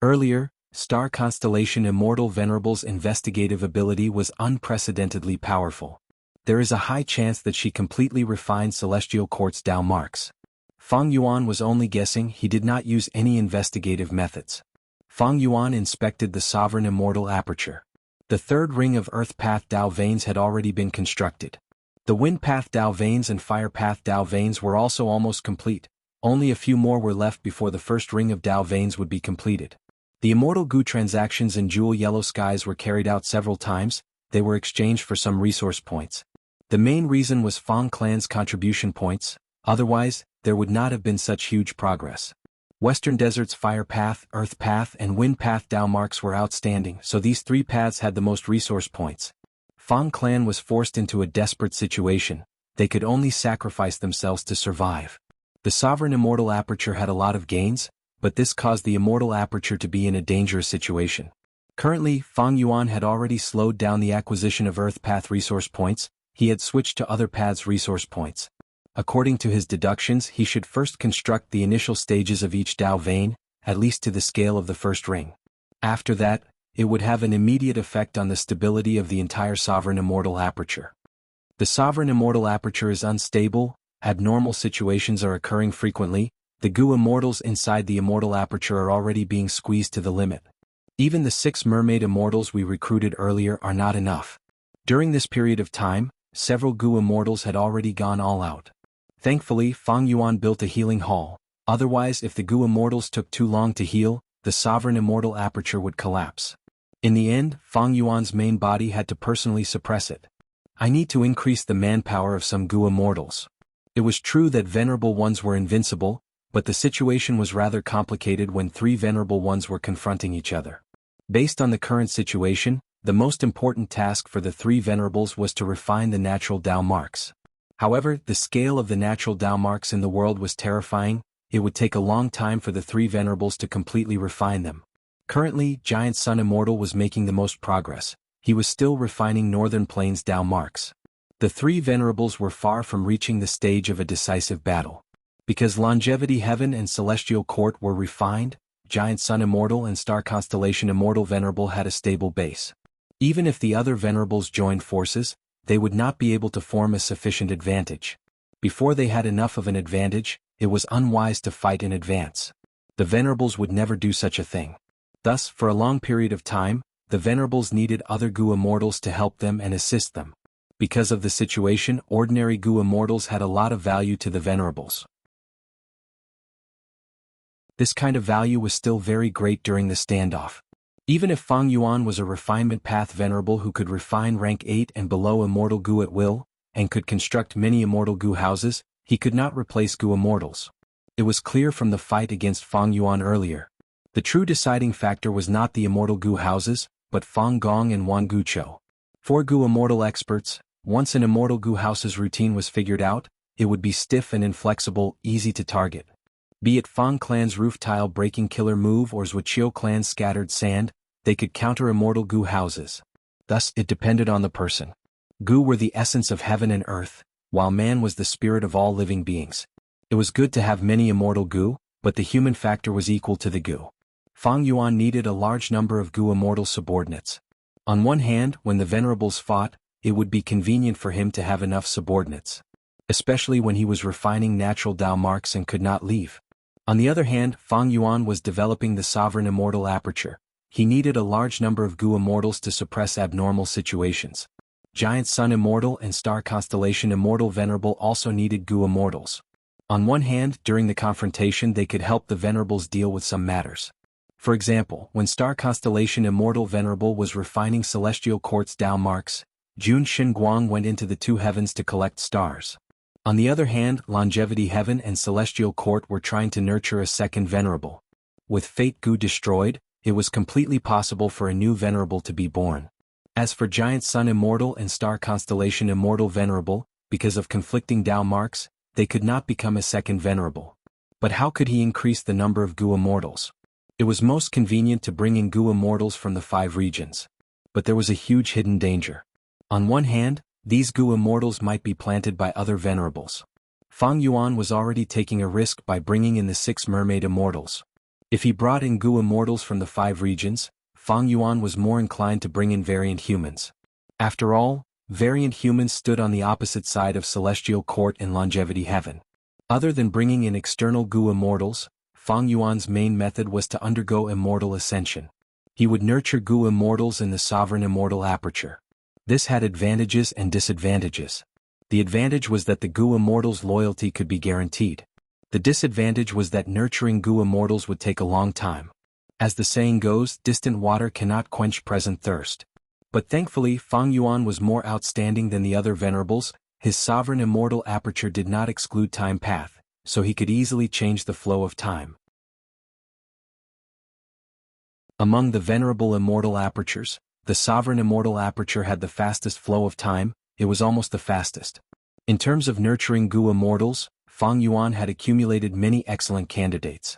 Earlier, Star Constellation Immortal Venerable's investigative ability was unprecedentedly powerful. There is a high chance that she completely refined Celestial Court's Tao marks. Fang Yuan was only guessing, he did not use any investigative methods. Fang Yuan inspected the Sovereign Immortal Aperture. The third ring of Earth Path Tao veins had already been constructed. The Wind Path Tao veins and Fire Path Tao veins were also almost complete, only a few more were left before the first ring of Tao veins would be completed. The Immortal Gu transactions in Jewel Yellow Skies were carried out several times, they were exchanged for some resource points. The main reason was Fang Clan's contribution points, otherwise, there would not have been such huge progress. Western Desert's Fire Path, Earth Path and Wind Path Tao marks were outstanding, so these three paths had the most resource points. Fang Clan was forced into a desperate situation, they could only sacrifice themselves to survive. The Sovereign Immortal Aperture had a lot of gains, but this caused the Immortal Aperture to be in a dangerous situation. Currently, Fang Yuan had already slowed down the acquisition of Earth Path resource points, he had switched to other paths resource points. According to his deductions, he should first construct the initial stages of each Tao vein, at least to the scale of the first ring. After that, it would have an immediate effect on the stability of the entire Sovereign Immortal Aperture. The Sovereign Immortal Aperture is unstable, abnormal situations are occurring frequently, the Gu Immortals inside the Immortal Aperture are already being squeezed to the limit. Even the 6 Mermaid Immortals we recruited earlier are not enough. During this period of time, several Gu Immortals had already gone all out. Thankfully, Fang Yuan built a healing hall, otherwise if the Gu Immortals took too long to heal, the Sovereign Immortal Aperture would collapse. In the end, Fang Yuan's main body had to personally suppress it. I need to increase the manpower of some Gu Immortals. It was true that Venerable Ones were invincible, but the situation was rather complicated when 3 Venerable Ones were confronting each other. Based on the current situation, the most important task for the 3 Venerables was to refine the natural Tao marks. However, the scale of the natural Tao marks in the world was terrifying, it would take a long time for the 3 Venerables to completely refine them. Currently, Giant Sun Immortal was making the most progress, he was still refining Northern Plains Tao marks. The 3 Venerables were far from reaching the stage of a decisive battle. Because Longevity Heaven and Celestial Court were refined, Giant Sun Immortal and Star Constellation Immortal Venerable had a stable base. Even if the other Venerables joined forces, they would not be able to form a sufficient advantage. Before they had enough of an advantage, it was unwise to fight in advance. The Venerables would never do such a thing. Thus, for a long period of time, the Venerables needed other Gu Immortals to help them and assist them. Because of the situation, ordinary Gu Immortals had a lot of value to the Venerables. This kind of value was still very great during the standoff. Even if Fang Yuan was a refinement path venerable who could refine rank 8 and below Immortal Gu at will, and could construct many Immortal Gu houses, he could not replace Gu Immortals. It was clear from the fight against Fang Yuan earlier. The true deciding factor was not the Immortal Gu houses, but Fang Gong and Wan Guchou. 4 Gu Immortal experts, once an Immortal Gu house's routine was figured out, it would be stiff and inflexible, easy to target. Be it Fang Clan's roof tile breaking killer move or Wuxia Clan's scattered sand, they could counter Immortal Gu houses. Thus, it depended on the person. Gu were the essence of heaven and earth, while man was the spirit of all living beings. It was good to have many Immortal Gu, but the human factor was equal to the Gu. Fang Yuan needed a large number of Gu Immortal subordinates. On one hand, when the Venerables fought, it would be convenient for him to have enough subordinates. Especially when he was refining natural Tao marks and could not leave. On the other hand, Fang Yuan was developing the Sovereign Immortal Aperture. He needed a large number of Gu Immortals to suppress abnormal situations. Giant Sun Immortal and Star Constellation Immortal Venerable also needed Gu Immortals. On one hand, during the confrontation they could help the Venerables deal with some matters. For example, when Star Constellation Immortal Venerable was refining Celestial Court's Tao marks, Jun Xinguang went into the two heavens to collect stars. On the other hand, Longevity Heaven and Celestial Court were trying to nurture a second venerable. With Fate Gu destroyed, it was completely possible for a new venerable to be born. As for Giant Sun Immortal and Star Constellation Immortal Venerable, because of conflicting Dao marks, they could not become a second venerable. But how could he increase the number of Gu Immortals? It was most convenient to bring in Gu Immortals from the 5 regions. But there was a huge hidden danger. On one hand, these Gu Immortals might be planted by other venerables. Fang Yuan was already taking a risk by bringing in the 6 Mermaid Immortals. If he brought in Gu Immortals from the 5 regions, Fang Yuan was more inclined to bring in variant humans. After all, variant humans stood on the opposite side of Celestial Court and Longevity Heaven. Other than bringing in external Gu Immortals, Fang Yuan's main method was to undergo immortal ascension. He would nurture Gu Immortals in the Sovereign Immortal Aperture. This had advantages and disadvantages. The advantage was that the Gu Immortals' loyalty could be guaranteed. The disadvantage was that nurturing Gu Immortals would take a long time. As the saying goes, distant water cannot quench present thirst. But thankfully, Fang Yuan was more outstanding than the other venerables. His Sovereign Immortal Aperture did not exclude time path, so he could easily change the flow of time. Among the venerable immortal apertures, the Sovereign Immortal Aperture had the fastest flow of time. It was almost the fastest. In terms of nurturing Gu Immortals, Fang Yuan had accumulated many excellent candidates.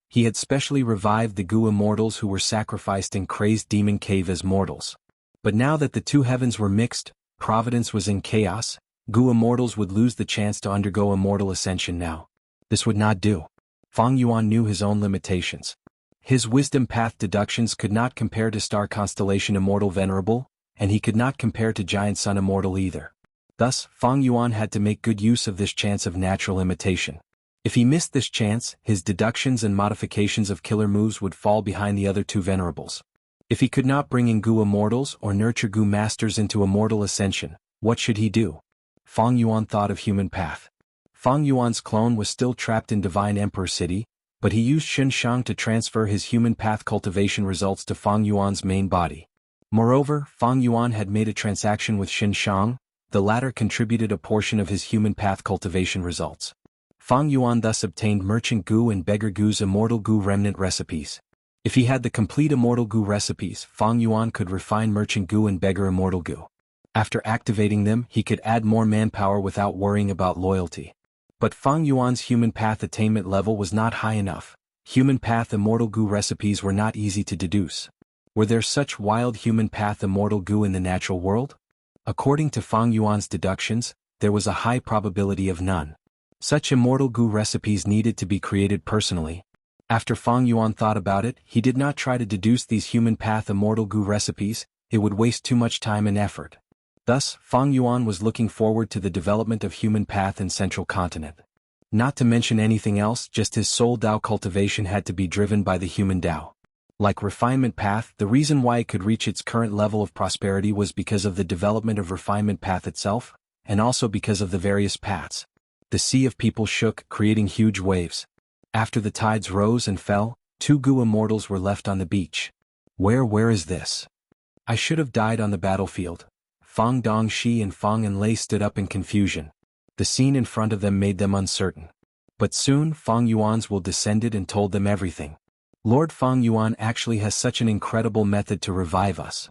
He had specially revived the Gu Immortals who were sacrificed in Crazed Demon Cave as mortals. But now that the two heavens were mixed, Providence was in chaos, Gu Immortals would lose the chance to undergo immortal ascension now. This would not do. Fang Yuan knew his own limitations. His wisdom path deductions could not compare to Star Constellation Immortal Venerable, and he could not compare to Giant Sun Immortal either. Thus, Fang Yuan had to make good use of this chance of natural imitation. If he missed this chance, his deductions and modifications of killer moves would fall behind the other two venerables. If he could not bring in Gu Immortals or nurture Gu Masters into immortal ascension, what should he do? Fang Yuan thought of human path. Fang Yuan's clone was still trapped in Divine Emperor City, but he used Xinshang to transfer his human path cultivation results to Fang Yuan's main body. Moreover, Fang Yuan had made a transaction with Xinshang. The latter contributed a portion of his human path cultivation results. Fang Yuan thus obtained Merchant Gu and Beggar Gu's Immortal Gu remnant recipes. If he had the complete Immortal Gu recipes, Fang Yuan could refine Merchant Gu and Beggar Immortal Gu. After activating them, he could add more manpower without worrying about loyalty. But Fang Yuan's human path attainment level was not high enough. Human path Immortal Gu recipes were not easy to deduce. Were there such wild human path Immortal Gu in the natural world? According to Fang Yuan's deductions, there was a high probability of none. Such Immortal Gu recipes needed to be created personally. After Fang Yuan thought about it, he did not try to deduce these human path Immortal Gu recipes. It would waste too much time and effort. Thus, Fang Yuan was looking forward to the development of human path in Central Continent. Not to mention anything else, just his soul Dao cultivation had to be driven by the human Dao. Like Refinement Path, the reason why it could reach its current level of prosperity was because of the development of Refinement Path itself, and also because of the various paths. The sea of people shook, creating huge waves. After the tides rose and fell, 2 Gu Immortals were left on the beach. Where is this? I should have died on the battlefield. Fang Dongxi and Fang Enlei stood up in confusion. The scene in front of them made them uncertain. But soon Fang Yuan's will descended and told them everything. Lord Fang Yuan actually has such an incredible method to revive us.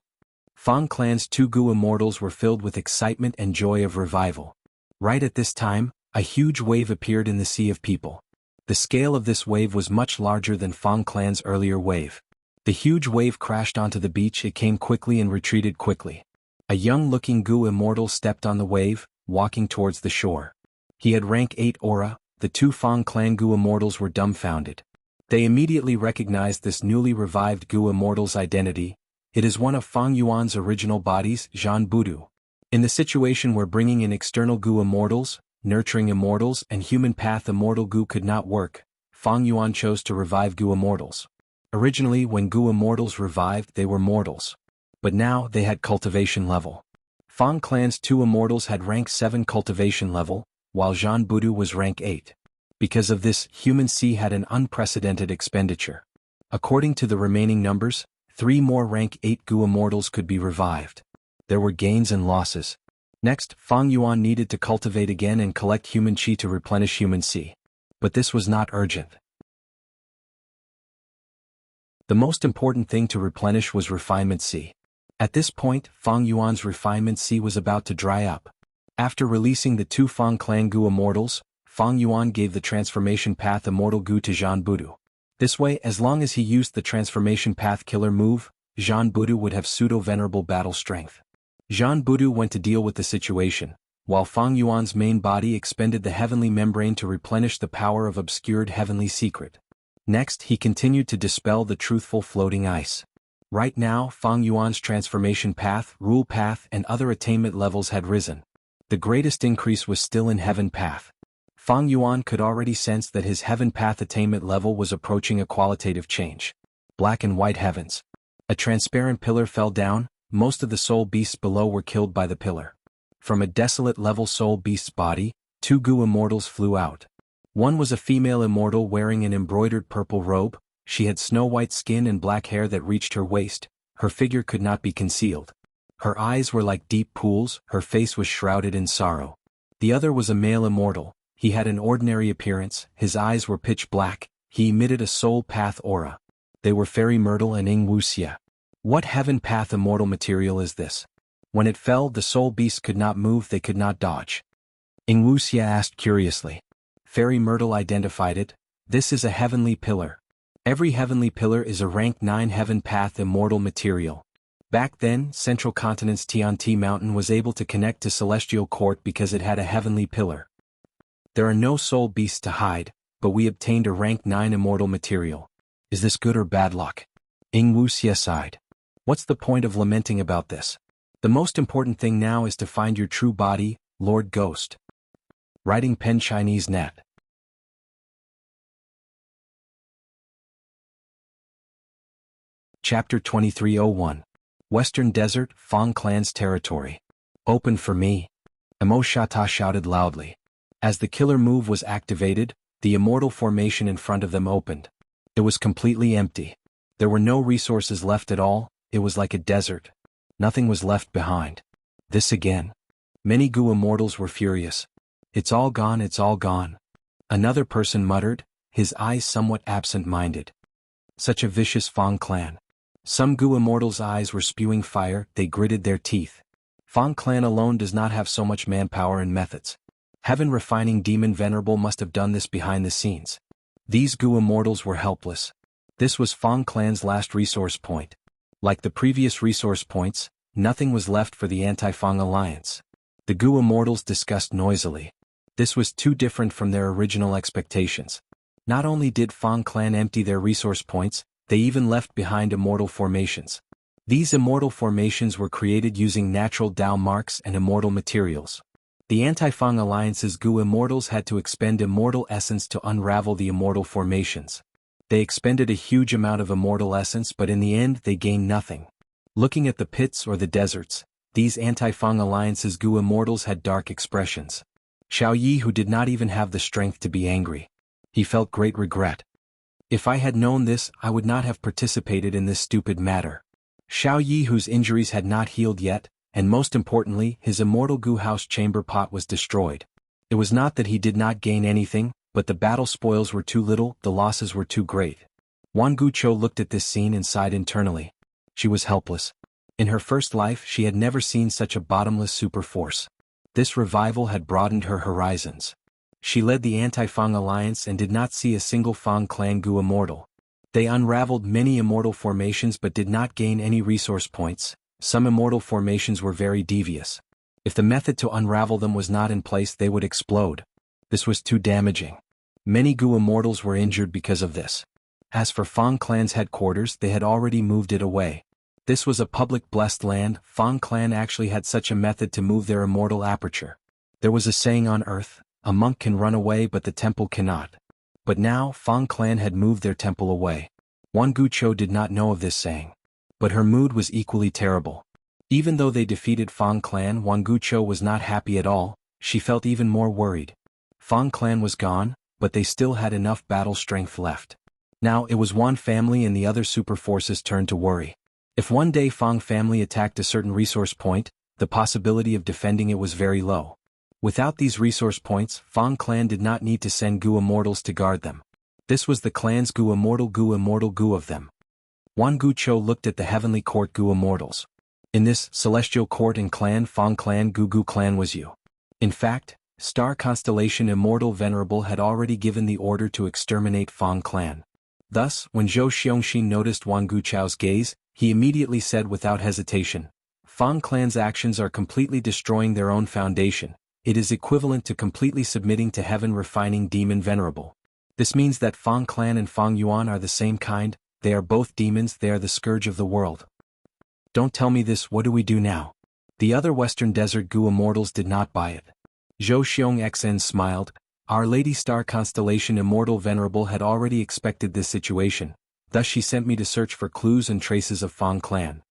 Fang Clan's 2 Gu Immortals were filled with excitement and joy of revival. Right at this time, a huge wave appeared in the sea of people. The scale of this wave was much larger than Fang Clan's earlier wave. The huge wave crashed onto the beach. It came quickly and retreated quickly. A young-looking Gu Immortal stepped on the wave, walking towards the shore. He had rank 8 aura. The 2 Fang Clan Gu Immortals were dumbfounded. They immediately recognized this newly revived Gu Immortal's identity. It is one of Fang Yuan's original bodies, Zhan Budu. In the situation where bringing in external Gu Immortals, nurturing Immortals and human path Immortal Gu could not work, Fang Yuan chose to revive Gu Immortals. Originally, when Gu Immortals revived, they were mortals. But now, they had cultivation level. Fang Clan's 2 Immortals had rank 7 cultivation level, while Zhan Budu was rank 8. Because of this, Human Sea had an unprecedented expenditure. According to the remaining numbers, 3 more rank 8 Gu Immortals could be revived. There were gains and losses. Next, Fang Yuan needed to cultivate again and collect human qi to replenish human qi. But this was not urgent. The most important thing to replenish was refinement qi. At this point, Fang Yuan's refinement qi was about to dry up. After releasing the two Fang Clan Gu immortals, Fang Yuan gave the transformation path immortal Gu to Zhan Budu. This way, as long as he used the transformation path killer move, Zhan Budu would have pseudo-venerable battle strength. Zhan Budu went to deal with the situation, while Fang Yuan's main body expended the heavenly membrane to replenish the power of obscured heavenly secret. Next, he continued to dispel the truthful floating ice. Right now, Fang Yuan's transformation path, rule path, and other attainment levels had risen. The greatest increase was still in heaven path. Fang Yuan could already sense that his heaven path attainment level was approaching a qualitative change. Black and white heavens. A transparent pillar fell down, most of the soul beasts below were killed by the pillar. From a desolate level soul beast's body, two Gu immortals flew out. One was a female immortal wearing an embroidered purple robe. She had snow-white skin and black hair that reached her waist. Her figure could not be concealed. Her eyes were like deep pools, her face was shrouded in sorrow. The other was a male immortal. He had an ordinary appearance, his eyes were pitch black, he emitted a soul path aura. They were Fairy Myrtle and Wuxia. What heaven path immortal material is this? When it fell, the soul beasts could not move, they could not dodge. Wuxia asked curiously. Fairy Myrtle identified it. This is a heavenly pillar. Every heavenly pillar is a rank 9 heaven path immortal material. Back then, Central Continent's Tianti Mountain was able to connect to Celestial Court because it had a heavenly pillar. There are no soul beasts to hide, but we obtained a rank 9 immortal material. Is this good or bad luck? Wuxia sighed. What's the point of lamenting about this? The most important thing now is to find your true body, Lord Ghost. Writing pen Chinese Nat. Chapter 2301. Western Desert, Fang Clan's territory. Open for me. Emoshata shouted loudly. As the killer move was activated, the immortal formation in front of them opened. It was completely empty. There were no resources left at all, it was like a desert. Nothing was left behind. This again. Many Gu immortals were furious. It's all gone, it's all gone. Another person muttered, his eyes somewhat absent-minded. Such a vicious Fang clan. Some Gu immortals' eyes were spewing fire, they gritted their teeth. Fang clan alone does not have so much manpower and methods. Heaven refining demon venerable must have done this behind the scenes. These Gu immortals were helpless. This was Fang clan's last resource point. Like the previous resource points, nothing was left for the anti-Fang alliance. The Gu immortals discussed noisily. This was too different from their original expectations. Not only did Fang clan empty their resource points, they even left behind immortal formations. These immortal formations were created using natural Dao marks and immortal materials. The anti-Fang alliance's Gu immortals had to expend immortal essence to unravel the immortal formations. They expended a huge amount of immortal essence, but in the end they gained nothing. Looking at the pits or the deserts, these anti-Fang alliance's Gu immortals had dark expressions. Xiao Yi, who did not even have the strength to be angry. He felt great regret. If I had known this, I would not have participated in this stupid matter. Xiao Yi, whose injuries had not healed yet, and most importantly, his immortal Gu house chamber pot was destroyed. It was not that he did not gain anything, but the battle spoils were too little, the losses were too great. Wan Guqiu looked at this scene and sighed internally. She was helpless. In her first life she had never seen such a bottomless super force. This revival had broadened her horizons. She led the anti-Fang alliance and did not see a single Fang clan Gu immortal. They unraveled many immortal formations but did not gain any resource points. Some immortal formations were very devious. If the method to unravel them was not in place, they would explode. This was too damaging. Many Gu immortals were injured because of this. As for Fang clan's headquarters, they had already moved it away. This was a public blessed land. Fang clan actually had such a method to move their immortal aperture. There was a saying on earth, a monk can run away but the temple cannot. But now, Fang clan had moved their temple away. Wan Guqiu did not know of this saying. But her mood was equally terrible. Even though they defeated Fang clan, Wan Guqiu was not happy at all, she felt even more worried. Fang clan was gone, but they still had enough battle strength left. Now it was Wan family and the other super forces' turn to worry. If one day Fang family attacked a certain resource point, the possibility of defending it was very low. Without these resource points, Fang clan did not need to send Gu immortals to guard them. This was the clan's Gu immortal of them. Wan Gu Cho looked at the heavenly court Gu immortals. In this celestial court and clan Fang clan Gu clan was you. In fact, Star Constellation Immortal Venerable had already given the order to exterminate Fang clan. Thus, when Zhou Xiongxin noticed Wan Gu Chao's gaze, he immediately said without hesitation, Fang clan's actions are completely destroying their own foundation. It is equivalent to completely submitting to heaven refining demon venerable. This means that Fang clan and Fang Yuan are the same kind, they are both demons, they are the scourge of the world. Don't tell me this, what do we do now? The other Western Desert Gu immortals did not buy it. Zhou Xiongxin smiled. Our Lady Star Constellation Immortal Venerable had already expected this situation, thus she sent me to search for clues and traces of Fang clan.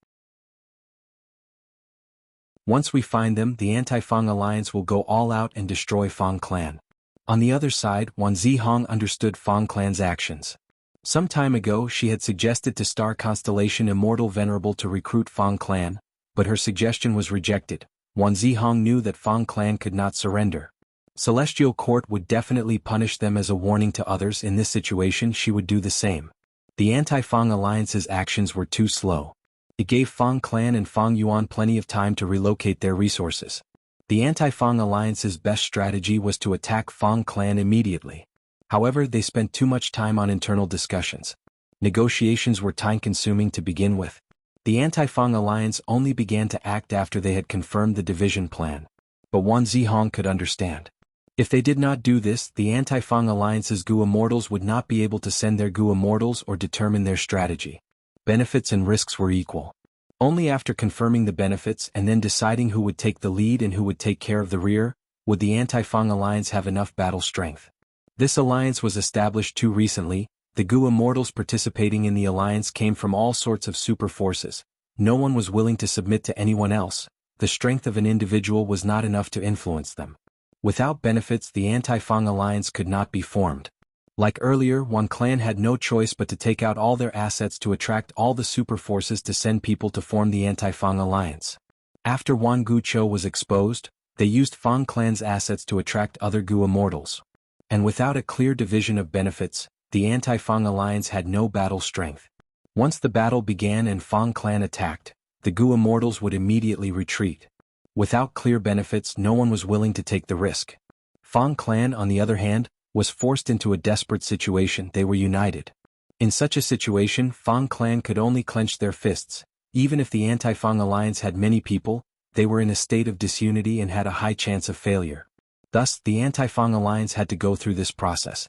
Once we find them, the Anti-Fang Alliance will go all out and destroy Fang clan. On the other side, Wan Zihong understood Fang clan's actions. Some time ago she had suggested to Star Constellation Immortal Venerable to recruit Fang clan, but her suggestion was rejected. Wan Zihong knew that Fang clan could not surrender. Celestial Court would definitely punish them as a warning to others. In this situation she would do the same. The Anti-Fang Alliance's actions were too slow. It gave Fang clan and Fang Yuan plenty of time to relocate their resources. The Anti-Fang Alliance's best strategy was to attack Fang clan immediately. However, they spent too much time on internal discussions. Negotiations were time-consuming to begin with. The Anti-Fang Alliance only began to act after they had confirmed the division plan. But Wan Zihong could understand. If they did not do this, the Anti-Fang Alliance's Gu immortals would not be able to send their Gu immortals or determine their strategy. Benefits and risks were equal. Only after confirming the benefits and then deciding who would take the lead and who would take care of the rear, would the Anti-Fang Alliance have enough battle strength. This alliance was established too recently. The Gu immortals participating in the alliance came from all sorts of super forces. No one was willing to submit to anyone else. The strength of an individual was not enough to influence them. Without benefits, the Anti-Fang Alliance could not be formed. Like earlier, one clan had no choice but to take out all their assets to attract all the super forces to send people to form the Anti-Fang Alliance. After Wan Gu Cho was exposed, they used Fang clan's assets to attract other Gu immortals. And without a clear division of benefits, the Anti-Fang Alliance had no battle strength. Once the battle began and Fang clan attacked, the Gu immortals would immediately retreat. Without clear benefits, no one was willing to take the risk. Fang clan, on the other hand, was forced into a desperate situation. They were united. In such a situation, Fang clan could only clench their fists. Even if the Anti-Fang Alliance had many people, they were in a state of disunity and had a high chance of failure. Thus, the Anti-Fang Alliance had to go through this process.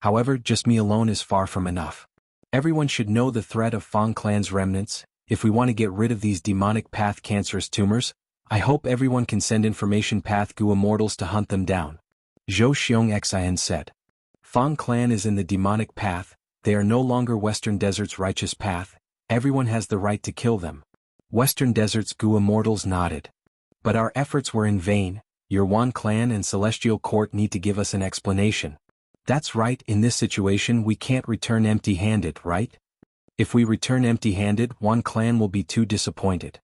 However, just me alone is far from enough. Everyone should know the threat of Fang clan's remnants. If we want to get rid of these demonic path cancerous tumors, I hope everyone can send information path Gu immortals to hunt them down. Zhou Xiongxin said. Fang clan is in the demonic path, they are no longer Western Desert's righteous path, everyone has the right to kill them. Western Desert's Gu immortals nodded. But our efforts were in vain, your Wan clan and Celestial Court need to give us an explanation. That's right, in this situation we can't return empty-handed, right? If we return empty-handed, Wan clan will be too disappointed.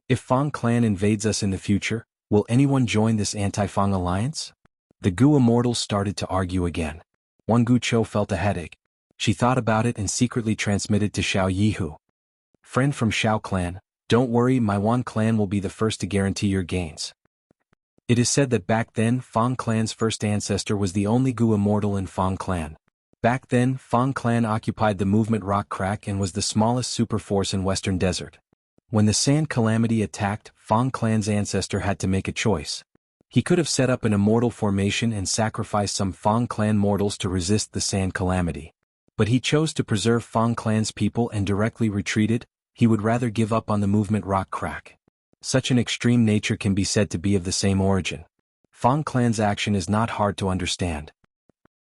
If Fang clan invades us in the future, will anyone join this Anti-Fang Alliance? The Gu immortals started to argue again. Wan Gu Cho felt a headache. She thought about it and secretly transmitted to Xiao Yihu. Friend from Xiao clan, don't worry, my Wan clan will be the first to guarantee your gains. It is said that back then Fang clan's first ancestor was the only Gu immortal in Fang clan. Back then, Fang clan occupied the movement rock crack and was the smallest super force in Western Desert. When the Sand Calamity attacked, Fang clan's ancestor had to make a choice. He could have set up an immortal formation and sacrificed some Fang clan mortals to resist the Sand Calamity. But he chose to preserve Fang clan's people and directly retreated. He would rather give up on the movement rock crack. Such an extreme nature can be said to be of the same origin. Fang clan's action is not hard to understand.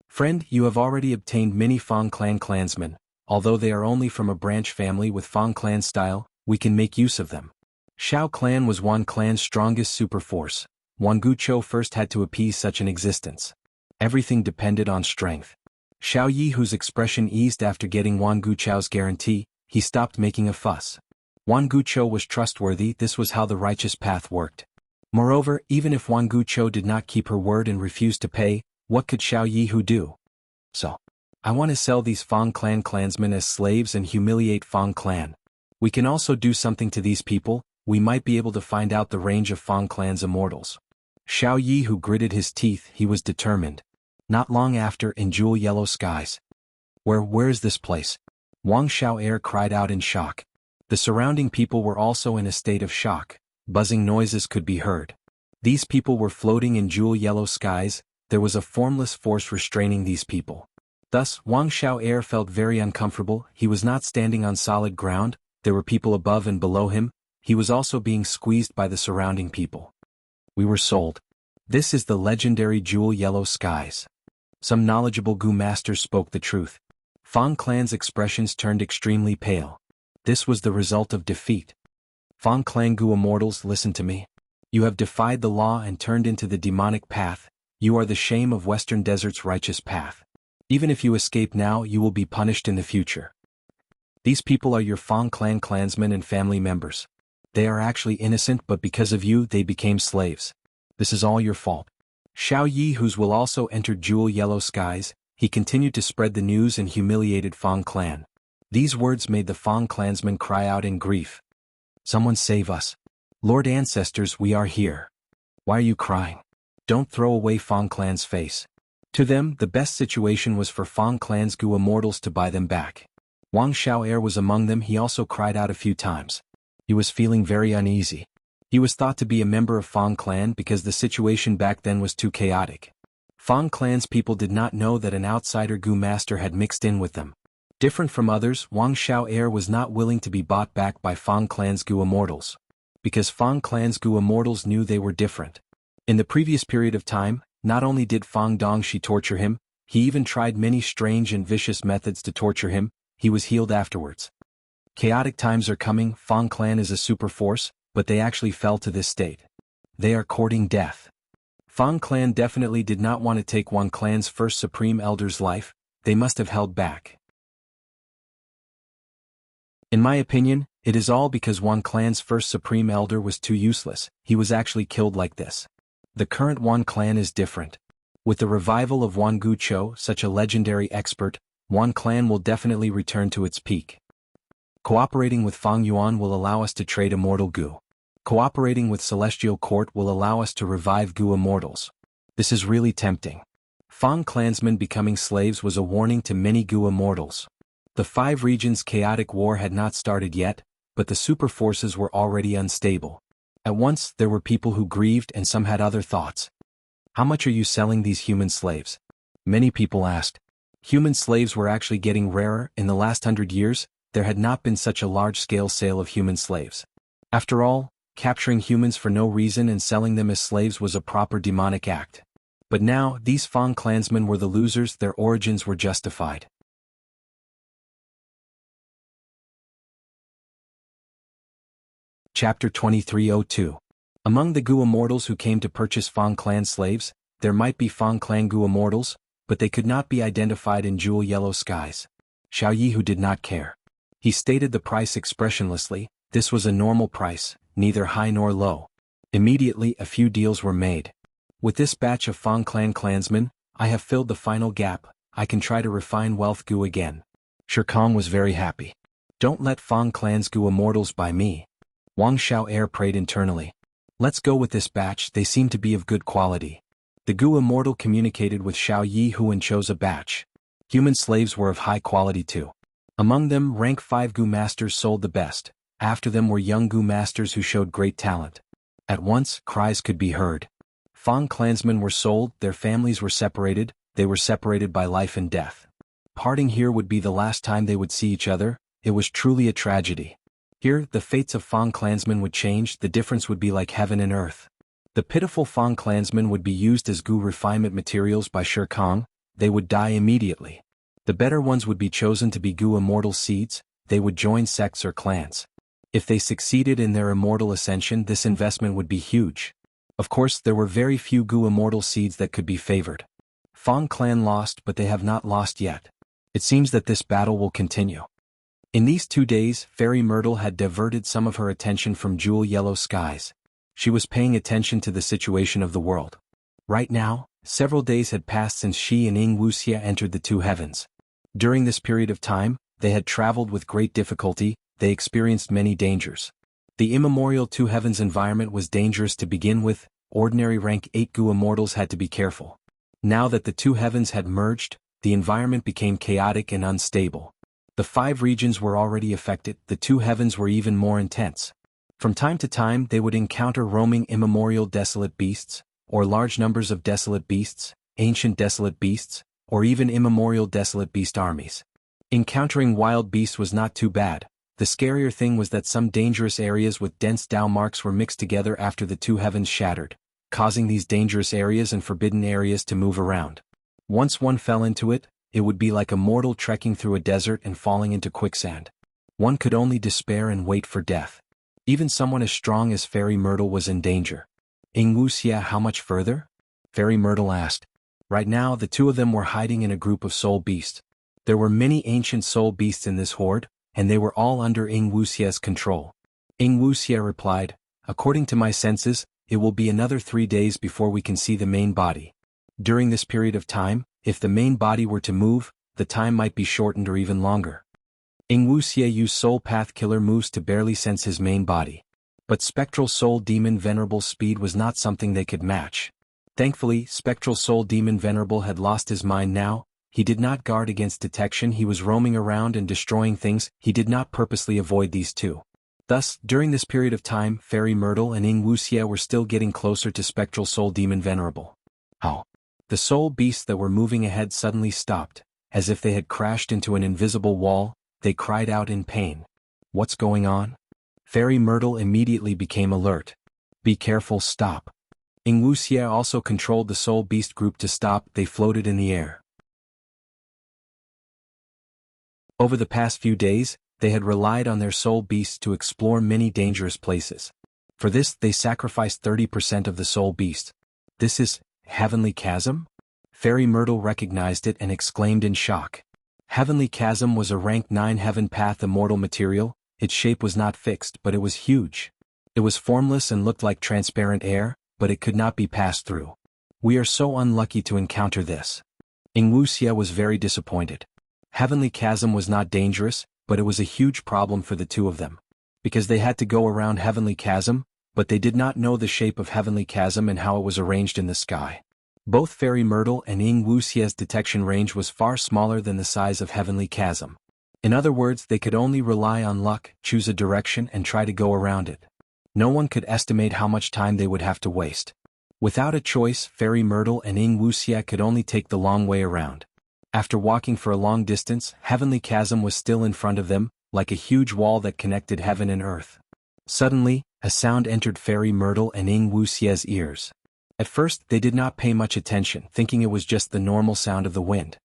Friend, you have already obtained many Fang clan clansmen, although they are only from a branch family with Fang clan style, we can make use of them. Xiao clan was Wan clan's strongest super force. Wan Gu Cho first had to appease such an existence. Everything depended on strength. Xiao Yihu's expression eased after getting Wan Gu Chao's guarantee. He stopped making a fuss. Wan Gucho was trustworthy. This was how the righteous path worked. Moreover, even if Wan Gucho did not keep her word and refused to pay, what could Xiao Yihu do? So, I want to sell these Fang Clan clansmen as slaves and humiliate Fang Clan. We can also do something to these people. We might be able to find out the range of Fang Clan's immortals. Xiao Yihu gritted his teeth. He was determined. Not long after, in jewel yellow skies. Where is this place? Wang Xiao'er cried out in shock. The surrounding people were also in a state of shock. Buzzing noises could be heard. These people were floating in jewel yellow skies. There was a formless force restraining these people. Thus, Wang Xiao'er felt very uncomfortable. He was not standing on solid ground. There were people above and below him. He was also being squeezed by the surrounding people. We were sold. This is the legendary jewel yellow skies. Some knowledgeable Gu masters spoke the truth. Fang Clan's expressions turned extremely pale. This was the result of defeat. Fang Clan Gu immortals, listen to me. You have defied the law and turned into the demonic path. You are the shame of Western Desert's righteous path. Even if you escape now, you will be punished in the future. These people are your Fang Clan clansmen and family members. They are actually innocent, but because of you, they became slaves. This is all your fault. Xiao Yihu's will also entered jewel yellow skies. He continued to spread the news and humiliated Fang Clan. These words made the Fang clansmen cry out in grief. Someone save us. Lord Ancestors, we are here. Why are you crying? Don't throw away Fang Clan's face. To them, the best situation was for Fang Clan's Gu immortals to buy them back. Wang Xiao'er was among them. He also cried out a few times. He was feeling very uneasy. He was thought to be a member of Fang Clan because the situation back then was too chaotic. Fang Clan's people did not know that an outsider Gu master had mixed in with them. Different from others, Wang Xiao'er was not willing to be bought back by Fang Clan's Gu immortals. Because Fang Clan's Gu immortals knew they were different. In the previous period of time, not only did Fang Dongshi torture him, he even tried many strange and vicious methods to torture him. He was healed afterwards. Chaotic times are coming. Fang Clan is a super force, but they actually fell to this state. They are courting death. Fang Clan definitely did not want to take Wan Clan's first supreme elder's life. They must have held back. In my opinion, it is all because Wan Clan's first supreme elder was too useless. He was actually killed like this. The current Wan Clan is different. With the revival of Wan Gucho, such a legendary expert, Wan Clan will definitely return to its peak. Cooperating with Fang Yuan will allow us to trade immortal Gu. Cooperating with Celestial Court will allow us to revive Gu immortals. This is really tempting. Fang clansmen becoming slaves was a warning to many Gu immortals. The 5 regions' chaotic war had not started yet, but the super forces were already unstable. At once, there were people who grieved and some had other thoughts. How much are you selling these human slaves? Many people asked. Human slaves were actually getting rarer. In the last 100 years, there had not been such a large-scale sale of human slaves. After all, capturing humans for no reason and selling them as slaves was a proper demonic act. But now, these Fang clansmen were the losers. Their origins were justified. Chapter 2302. Among the Gu immortals who came to purchase Fang Clan slaves, there might be Fang Clan Gu immortals, but they could not be identified in jewel yellow skies. Xiao Yihu did not care. He stated the price expressionlessly. This was a normal price, neither high nor low. Immediately, a few deals were made. With this batch of Fang Clan clansmen, I have filled the final gap. I can try to refine wealth Gu again. Shirkong was very happy. Don't let Fang Clan's Gu immortals buy me. Wang Xiao'er prayed internally. Let's go with this batch. They seem to be of good quality. The Gu immortal communicated with Xiao Yihu and chose a batch. Human slaves were of high quality too. Among them, rank 5 Gu masters sold the best. After them were young Gu masters who showed great talent. At once, cries could be heard. Fang clansmen were sold. Their families were separated. They were separated by life and death. Parting here would be the last time they would see each other. It was truly a tragedy. Here, the fates of Fang clansmen would change. The difference would be like heaven and earth. The pitiful Fang clansmen would be used as Gu refinement materials by Shirkong. They would die immediately. The better ones would be chosen to be Gu immortal seeds. They would join sects or clans. If they succeeded in their immortal ascension, this investment would be huge. Of course, there were very few Gu immortal seeds that could be favored. Fang clan lost, but they have not lost yet. It seems that this battle will continue. In these 2 days, Fairy Myrtle had diverted some of her attention from jewel yellow skies. She was paying attention to the situation of the world. Right now, several days had passed since she and Wuxia entered the two heavens. During this period of time, they had traveled with great difficulty, they experienced many dangers. The immemorial two heavens environment was dangerous to begin with, ordinary rank 8 Gu immortals had to be careful. Now that the two heavens had merged, the environment became chaotic and unstable. The 5 regions were already affected, the two heavens were even more intense. From time to time they would encounter roaming immemorial desolate beasts, or large numbers of desolate beasts, ancient desolate beasts, or even immemorial desolate beast armies. Encountering wild beasts was not too bad. The scarier thing was that some dangerous areas with dense Dao marks were mixed together after the two heavens shattered, causing these dangerous areas and forbidden areas to move around. Once one fell into it, it would be like a mortal trekking through a desert and falling into quicksand. One could only despair and wait for death. Even someone as strong as Fairy Myrtle was in danger. Wuxia, how much further? Fairy Myrtle asked. Right now the two of them were hiding in a group of soul beasts. There were many ancient soul beasts in this horde, and they were all under Wuxia's control. Wuxia replied, according to my senses, it will be another 3 days before we can see the main body. During this period of time, if the main body were to move, the time might be shortened or even longer. Wuxia used Soul Path Killer moves to barely sense his main body. But Spectral Soul Demon Venerable's speed was not something they could match. Thankfully, Spectral Soul Demon Venerable had lost his mind now. He did not guard against detection, he was roaming around and destroying things, he did not purposely avoid these two. Thus, during this period of time, Fairy Myrtle and Wuxia were still getting closer to Spectral Soul Demon Venerable. Oh! The soul beasts that were moving ahead suddenly stopped, as if they had crashed into an invisible wall. They cried out in pain. What's going on? Fairy Myrtle immediately became alert. Be careful, stop. Wuxia also controlled the soul beast group to stop, they floated in the air. Over the past few days, they had relied on their soul beasts to explore many dangerous places. For this, they sacrificed 30% of the soul beast. This is Heavenly Chasm? Fairy Myrtle recognized it and exclaimed in shock. Heavenly Chasm was a rank 9 Heaven Path immortal material. Its shape was not fixed, but it was huge. It was formless and looked like transparent air, but it could not be passed through. We are so unlucky to encounter this. Wuxia was very disappointed. Heavenly Chasm was not dangerous, but it was a huge problem for the two of them. Because they had to go around Heavenly Chasm, but they did not know the shape of Heavenly Chasm and how it was arranged in the sky. Both Fairy Myrtle and Wuxia's detection range was far smaller than the size of Heavenly Chasm. In other words, they could only rely on luck, choose a direction and try to go around it. No one could estimate how much time they would have to waste. Without a choice, Fairy Myrtle and Wuxia could only take the long way around. After walking for a long distance, Heavenly Chasm was still in front of them, like a huge wall that connected heaven and earth. Suddenly, a sound entered Fairy Myrtle and Wuxia's ears. At first, they did not pay much attention, thinking it was just the normal sound of the wind.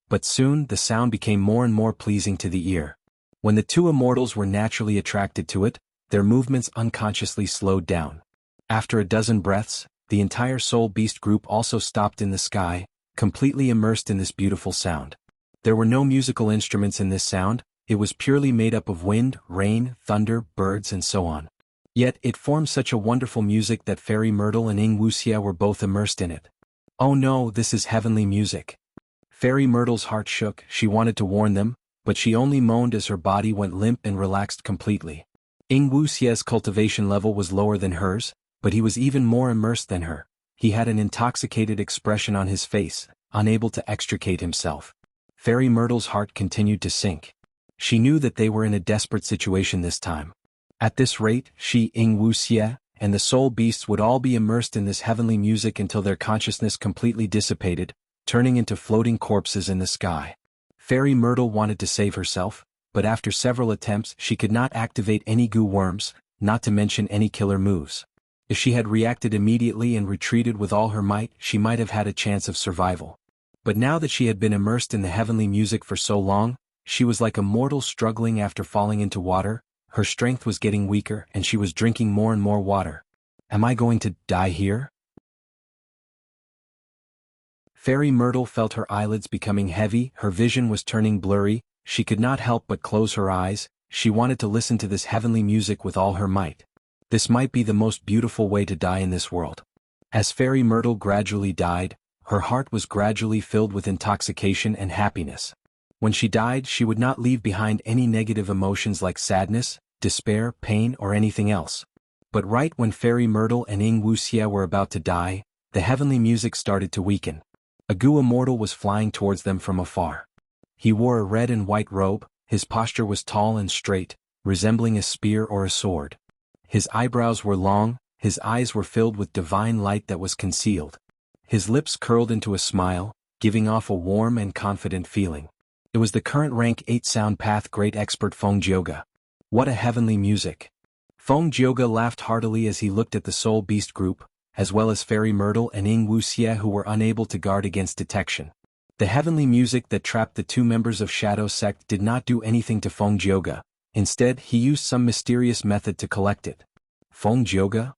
But soon, the sound became more and more pleasing to the ear. When the two immortals were naturally attracted to it, their movements unconsciously slowed down. After a dozen breaths, the entire soul beast group also stopped in the sky, completely immersed in this beautiful sound. There were no musical instruments in this sound, it was purely made up of wind, rain, thunder, birds and so on. Yet it formed such a wonderful music that Fairy Myrtle and Wuxia were both immersed in it. Oh no, this is heavenly music. Fairy Myrtle's heart shook, she wanted to warn them, but she only moaned as her body went limp and relaxed completely. Wuxia's cultivation level was lower than hers, but he was even more immersed than her. He had an intoxicated expression on his face, unable to extricate himself. Fairy Myrtle's heart continued to sink. She knew that they were in a desperate situation this time. At this rate, she, Wuxia, and the soul beasts would all be immersed in this heavenly music until their consciousness completely dissipated, turning into floating corpses in the sky. Fairy Myrtle wanted to save herself, but after several attempts she could not activate any goo worms, not to mention any killer moves. If she had reacted immediately and retreated with all her might, she might have had a chance of survival. But now that she had been immersed in the heavenly music for so long, she was like a mortal struggling after falling into water. Her strength was getting weaker and she was drinking more and more water. Am I going to die here? Fairy Myrtle felt her eyelids becoming heavy, her vision was turning blurry, she could not help but close her eyes, She wanted to listen to this heavenly music with all her might. This might be the most beautiful way to die in this world. As Fairy Myrtle gradually died, her heart was gradually filled with intoxication and happiness. When she died, she would not leave behind any negative emotions like sadness, despair, pain, or anything else. But right when Fairy Myrtle and Wuxia were about to die, the heavenly music started to weaken. A Gu immortal was flying towards them from afar. He wore a red and white robe, his posture was tall and straight, resembling a spear or a sword. His eyebrows were long, his eyes were filled with divine light that was concealed. His lips curled into a smile, giving off a warm and confident feeling. It was the current rank 8 sound path great expert Feng Jioge. What a heavenly music! Feng Jioge laughed heartily as he looked at the Soul Beast group, as well as Fairy Myrtle and Wuxia who were unable to guard against detection. The heavenly music that trapped the 2 members of Shadow Sect did not do anything to Feng Jioge. Instead, he used some mysterious method to collect it. Feng Jioge?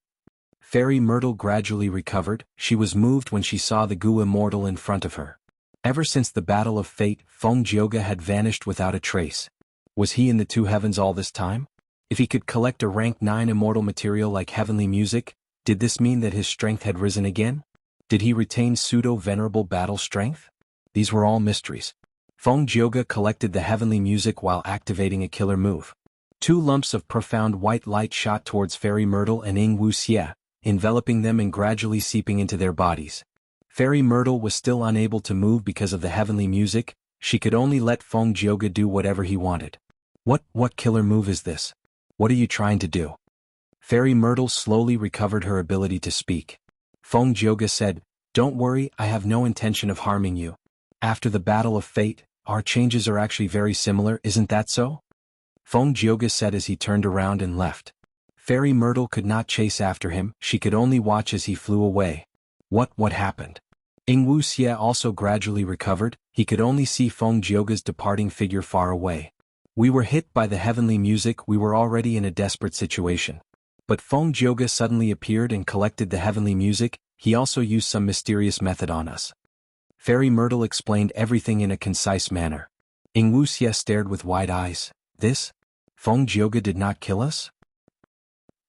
Fairy Myrtle gradually recovered. She was moved when she saw the Gu immortal in front of her. Ever since the Battle of Fate, Feng Jioge had vanished without a trace. Was he in the 2 heavens all this time? If he could collect a rank 9 immortal material like heavenly music, did this mean that his strength had risen again? Did he retain pseudo-venerable battle strength? These were all mysteries. Feng Jioge collected the heavenly music while activating a killer move. 2 lumps of profound white light shot towards Fairy Myrtle and Wuxia, enveloping them and gradually seeping into their bodies. Fairy Myrtle was still unable to move because of the heavenly music. She could only let Feng Jioge do whatever he wanted. What killer move is this? What are you trying to do? Fairy Myrtle slowly recovered her ability to speak. Feng Jioge said, "Don't worry, I have no intention of harming you. After the Battle of Fate, our changes are actually very similar, isn't that so?" Feng Jioge said as he turned around and left. Fairy Myrtle could not chase after him, she could only watch as he flew away. What happened? Wuxia also gradually recovered, he could only see Feng Jioge's departing figure far away. We were hit by the heavenly music, we were already in a desperate situation. But Feng Jioge suddenly appeared and collected the heavenly music, he also used some mysterious method on us. Fairy Myrtle explained everything in a concise manner. Wuxia stared with wide eyes. This? Feng Jioge did not kill us?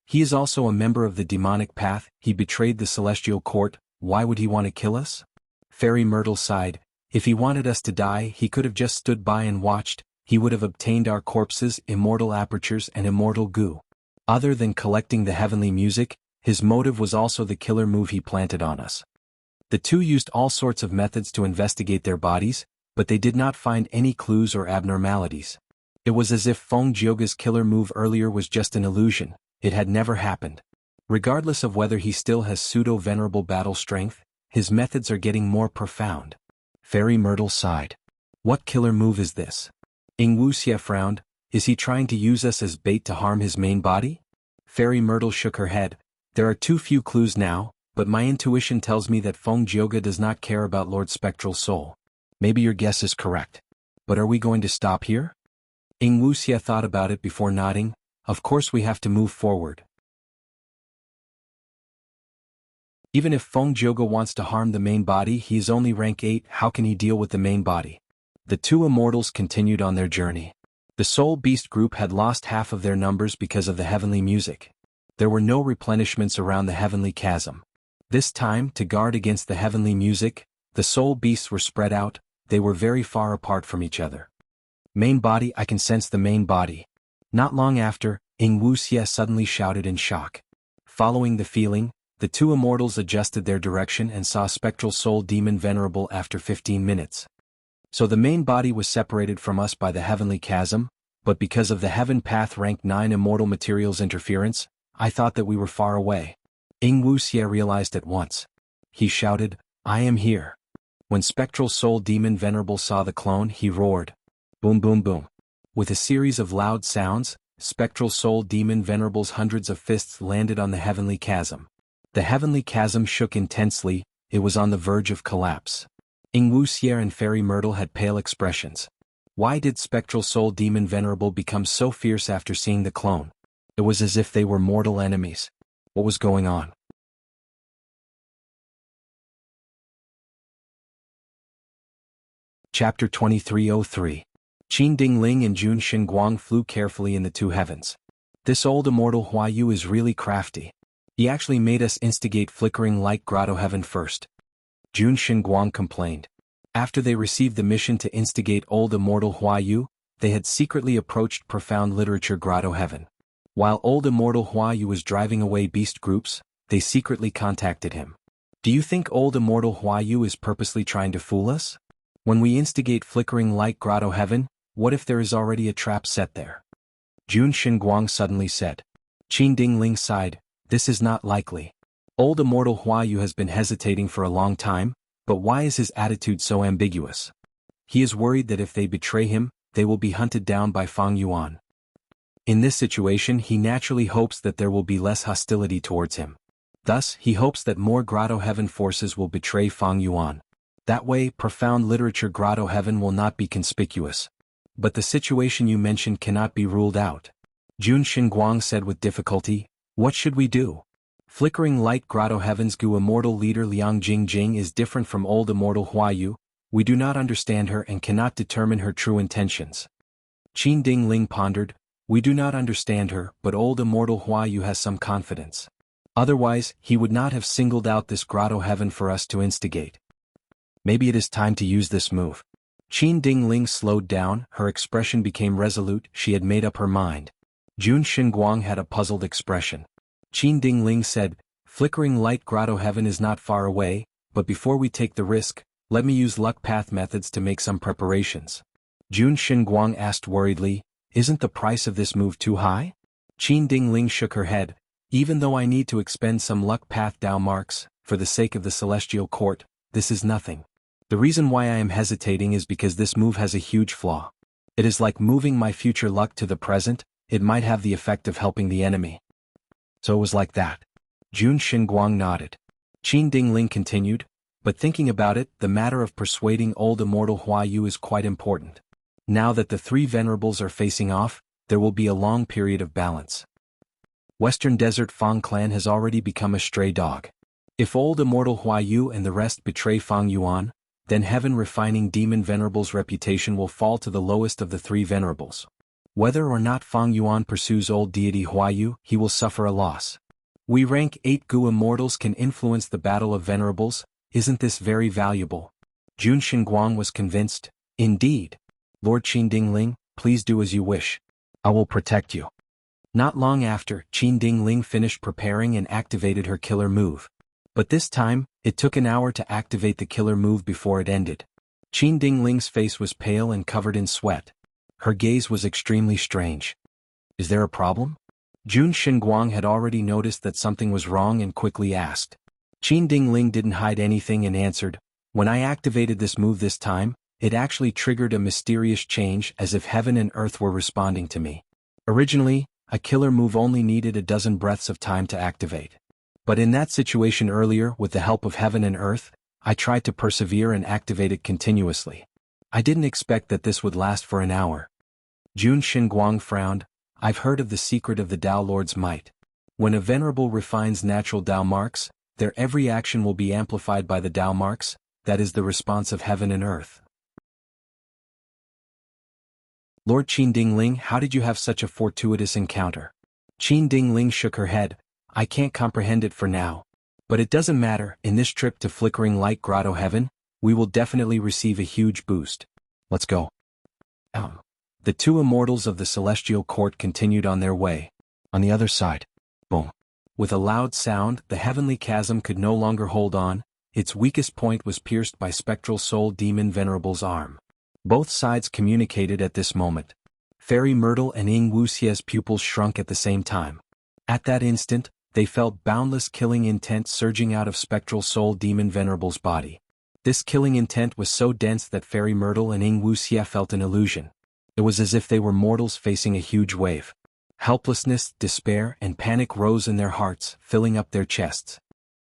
He is also a member of the demonic path, he betrayed the celestial court, why would he want to kill us? Fairy Myrtle sighed. If he wanted us to die, he could have just stood by and watched, he would have obtained our corpses, immortal apertures and immortal goo. Other than collecting the heavenly music, his motive was also the killer move he planted on us. The 2 used all sorts of methods to investigate their bodies, but they did not find any clues or abnormalities. It was as if Feng Jioge's killer move earlier was just an illusion, it had never happened. Regardless of whether he still has pseudo-venerable battle strength, his methods are getting more profound. Fairy Myrtle sighed. What killer move is this? Wuxia frowned. Is he trying to use us as bait to harm his main body? Fairy Myrtle shook her head. There are too few clues now, but my intuition tells me that Feng Jioge does not care about Lord Spectral Soul. Maybe your guess is correct. But are we going to stop here? Wuxia thought about it before nodding. Of course we have to move forward. Even if Feng Jioge wants to harm the main body, he is only rank 8, how can he deal with the main body? The 2 immortals continued on their journey. The Soul Beast group had lost half of their numbers because of the heavenly music. There were no replenishments around the heavenly chasm. This time, to guard against the heavenly music, the Soul Beasts were spread out, they were very far apart from each other. Main body, I can sense the main body. Not long after, Wuxia suddenly shouted in shock. Following the feeling, the 2 immortals adjusted their direction and saw Spectral Soul Demon Venerable after 15 minutes. So the main body was separated from us by the heavenly chasm, but because of the Heaven Path rank 9 immortal materials interference, I thought that we were far away. Wuxia realized at once. He shouted, I am here. When Spectral Soul Demon Venerable saw the clone, he roared. Boom boom boom. With a series of loud sounds, Spectral Soul Demon Venerable's hundreds of fists landed on the heavenly chasm. The heavenly chasm shook intensely, it was on the verge of collapse. Wuxia and Fairy Myrtle had pale expressions. Why did Spectral Soul Demon Venerable become so fierce after seeing the clone? It was as if they were mortal enemies. What was going on? Chapter 2303. Qin Dingling and Jun Xinguang flew carefully in the two heavens. This old immortal Hua Yu is really crafty. He actually made us instigate flickering light grotto heaven first. Jun Xinguang complained. After they received the mission to instigate old immortal Hua Yu, they had secretly approached profound literature grotto heaven. While old immortal Hua Yu was driving away beast groups, they secretly contacted him. Do you think old immortal Hua Yu is purposely trying to fool us? When we instigate flickering light grotto heaven, what if there is already a trap set there? Jun Xinguang suddenly said. Qin Dingling sighed. This is not likely. Old immortal Hua Yu has been hesitating for a long time, but why is his attitude so ambiguous? He is worried that if they betray him, they will be hunted down by Fang Yuan. In this situation he naturally hopes that there will be less hostility towards him. Thus, he hopes that more grotto heaven forces will betray Fang Yuan. That way, profound literature grotto heaven will not be conspicuous. But the situation you mentioned cannot be ruled out. Jun Xinguang said with difficulty, what should we do? Flickering light grotto heaven's Gu immortal leader Liang Jingjing is different from old immortal Hua Yu. We do not understand her and cannot determine her true intentions. Qin Dingling pondered, we do not understand her, but old immortal Hua Yu has some confidence. Otherwise, he would not have singled out this grotto heaven for us to instigate. Maybe it is time to use this move. Qin Dingling slowed down, her expression became resolute, she had made up her mind. Jun Xinguang had a puzzled expression. Qin Dingling said, flickering light grotto heaven is not far away, but before we take the risk, let me use luck path methods to make some preparations. Jun Xinguang asked worriedly, isn't the price of this move too high? Qin Dingling shook her head. Even though I need to expend some luck path Dao marks, for the sake of the celestial court, this is nothing. The reason why I am hesitating is because this move has a huge flaw. It is like moving my future luck to the present, it might have the effect of helping the enemy. So it was like that. Jun Xinguang nodded. Qin Dingling continued, but thinking about it, the matter of persuading old immortal Hua Yu is quite important. Now that the three venerables are facing off, there will be a long period of balance. Western Desert Fang clan has already become a stray dog. If old immortal Hua Yu and the rest betray Fang Yuan, then heaven refining demon venerable's reputation will fall to the lowest of the three venerables. Whether or not Fang Yuan pursues old deity Hua Yu, he will suffer a loss. We rank 8 Gu immortals can influence the battle of venerables, isn't this very valuable? Jun Xinguang was convinced. Indeed. Lord Qin Dingling, please do as you wish. I will protect you. Not long after, Qin Dingling finished preparing and activated her killer move. But this time, it took an hour to activate the killer move before it ended. Qin Dingling's face was pale and covered in sweat. Her gaze was extremely strange. Is there a problem? Jun Xinguang had already noticed that something was wrong and quickly asked. Qin Dingling didn't hide anything and answered, when I activated this move this time, it actually triggered a mysterious change as if heaven and earth were responding to me. Originally, a killer move only needed a dozen breaths of time to activate. But in that situation earlier, with the help of heaven and earth, I tried to persevere and activate it continuously. I didn't expect that this would last for an hour. Jun Xinguang frowned. I've heard of the secret of the Tao Lord's might. When a venerable refines natural Tao marks, their every action will be amplified by the Tao marks, that is the response of heaven and earth. Lord Qin Dingling, how did you have such a fortuitous encounter? Qin Dingling shook her head. I can't comprehend it for now. But it doesn't matter, in this trip to flickering light grotto heaven, we will definitely receive a huge boost. Let's go. The two immortals of the celestial court continued on their way. On the other side, boom. With a loud sound, the heavenly chasm could no longer hold on, its weakest point was pierced by spectral soul demon venerable's arm. Both sides communicated at this moment. Fairy Myrtle and Wuxia's pupils shrunk at the same time. At that instant, they felt boundless killing intent surging out of spectral soul demon venerable's body. This killing intent was so dense that Fairy Myrtle and Wuxia felt an illusion. It was as if they were mortals facing a huge wave. Helplessness, despair, and panic rose in their hearts, filling up their chests.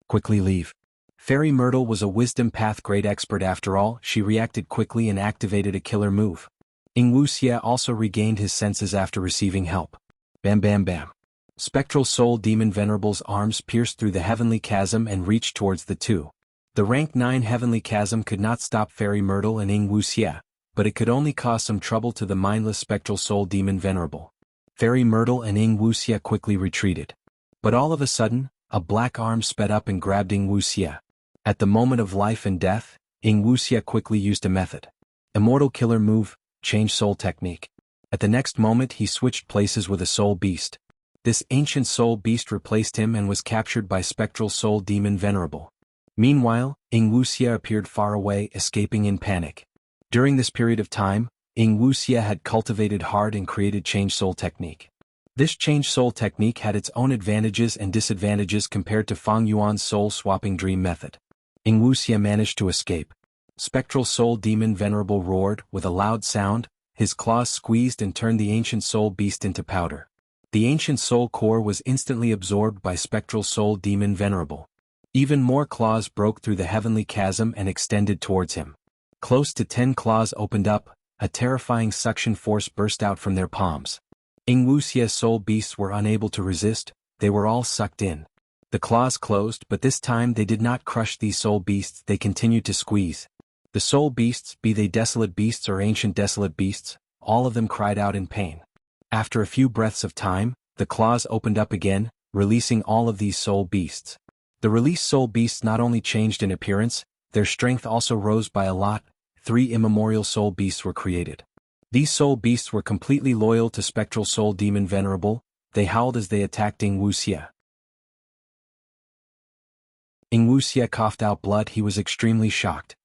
Quickly leave. Fairy Myrtle was a wisdom path grade expert after all, she reacted quickly and activated a killer move. Wuxia also regained his senses after receiving help. Bam bam bam. Spectral soul demon venerable's arms pierced through the heavenly chasm and reached towards the two. The rank 9 heavenly chasm could not stop Fairy Myrtle and Wuxia. but it could only cause some trouble to the mindless spectral soul demon venerable. Fairy Myrtle and Wuxia quickly retreated. But all of a sudden, a black arm sped up and grabbed Wuxia. At the moment of life and death, Wuxia quickly used a method. Immortal killer move, change soul technique. At the next moment he switched places with a soul beast. This ancient soul beast replaced him and was captured by spectral soul demon venerable. Meanwhile, Wuxia appeared far away, escaping in panic. During this period of time, Wuxia had cultivated hard and created change soul technique. This change soul technique had its own advantages and disadvantages compared to Fang Yuan's soul swapping dream method. Wuxia managed to escape. Spectral soul demon venerable roared with a loud sound, his claws squeezed and turned the ancient soul beast into powder. The ancient soul core was instantly absorbed by spectral soul demon venerable. Even more claws broke through the heavenly chasm and extended towards him. Close to 10 claws opened up, a terrifying suction force burst out from their palms. Wuxia's soul beasts were unable to resist, they were all sucked in. The claws closed, but this time they did not crush these soul beasts, they continued to squeeze. The soul beasts, be they desolate beasts or ancient desolate beasts, all of them cried out in pain. After a few breaths of time, the claws opened up again, releasing all of these soul beasts. The released soul beasts not only changed in appearance, their strength also rose by a lot. 3 immemorial soul beasts were created. These soul beasts were completely loyal to spectral soul demon venerable, they howled as they attacked Wuxia. Wuxia coughed out blood, he was extremely shocked.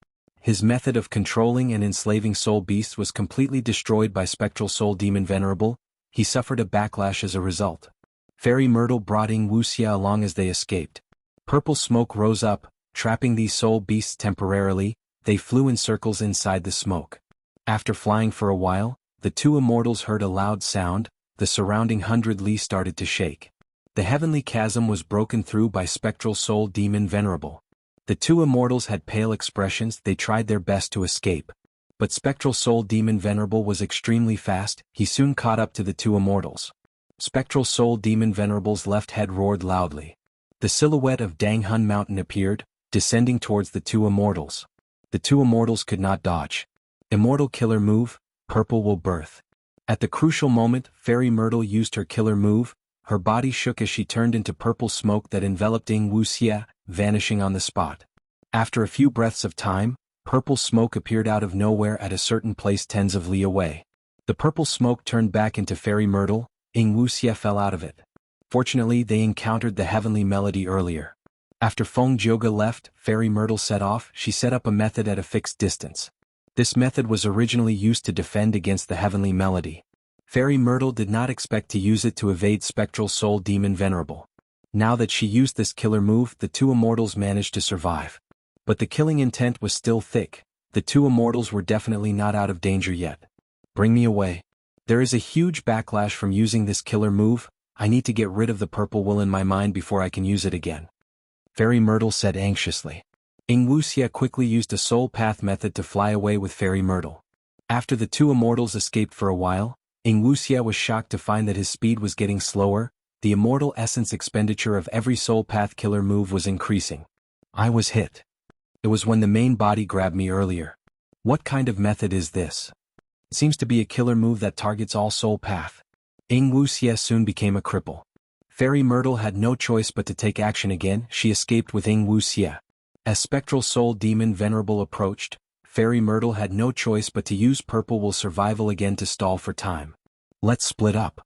His method of controlling and enslaving soul beasts was completely destroyed by spectral soul demon venerable, he suffered a backlash as a result. Fairy Myrtle brought Wuxia along as they escaped. Purple smoke rose up, trapping these soul beasts temporarily, they flew in circles inside the smoke. After flying for a while, the two immortals heard a loud sound, the surrounding 100 li started to shake. The heavenly chasm was broken through by spectral soul demon venerable. The two immortals had pale expressions, they tried their best to escape. But spectral soul demon venerable was extremely fast, he soon caught up to the two immortals. Spectral soul demon venerable's left head roared loudly. The silhouette of Danghun Mountain appeared, descending towards the two immortals. The two immortals could not dodge. Immortal killer move, purple will birth. At the crucial moment, Fairy Myrtle used her killer move, her body shook as she turned into purple smoke that enveloped Wuxia, vanishing on the spot. After a few breaths of time, purple smoke appeared out of nowhere at a certain place tens of li away. The purple smoke turned back into Fairy Myrtle, Wuxia fell out of it. Fortunately they encountered the heavenly melody earlier. After Feng Jioge left, Fairy Myrtle set off, she set up a method at a fixed distance. This method was originally used to defend against the heavenly melody. Fairy Myrtle did not expect to use it to evade spectral soul demon venerable. Now that she used this killer move, the two immortals managed to survive. But the killing intent was still thick, the two immortals were definitely not out of danger yet. Bring me away. There is a huge backlash from using this killer move, I need to get rid of the purple will in my mind before I can use it again. Fairy Myrtle said anxiously. Wuxia quickly used a soul path method to fly away with Fairy Myrtle. After the two immortals escaped for a while, Wuxia was shocked to find that his speed was getting slower, the immortal essence expenditure of every soul path killer move was increasing. I was hit. It was when the main body grabbed me earlier. What kind of method is this? It seems to be a killer move that targets all soul path. Wuxia soon became a cripple. Fairy Myrtle had no choice but to take action again, she escaped with Wuxia. As spectral soul demon venerable approached, Fairy Myrtle had no choice but to use purple will survival again to stall for time. Let's split up.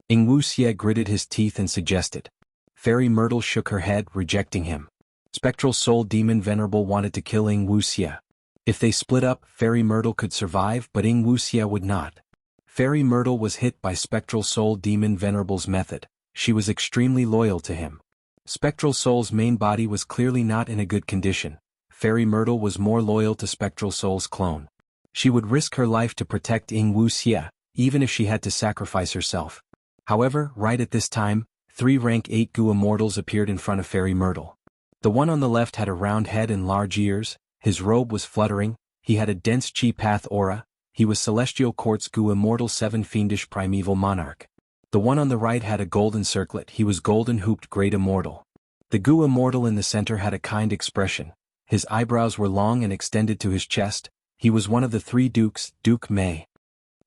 Wuxia gritted his teeth and suggested. Fairy Myrtle shook her head, rejecting him. Spectral soul demon venerable wanted to kill Wuxia. If they split up, Fairy Myrtle could survive, but Wuxia would not. Fairy Myrtle was hit by spectral soul demon venerable's method, she was extremely loyal to him. Spectral Soul's main body was clearly not in a good condition. Fairy Myrtle was more loyal to Spectral Soul's clone. She would risk her life to protect Wuxia, even if she had to sacrifice herself. However, right at this time, 3 rank 8 Gu immortals appeared in front of Fairy Myrtle. The one on the left had a round head and large ears, his robe was fluttering, he had a dense chi path aura, he was Celestial Quartz Gu Immortal 7 Fiendish Primeval Monarch. The one on the right had a golden circlet, he was Golden Hooped Great Immortal. The Gu Immortal in the center had a kind expression, his eyebrows were long and extended to his chest, He was one of the three dukes, Duke Mei.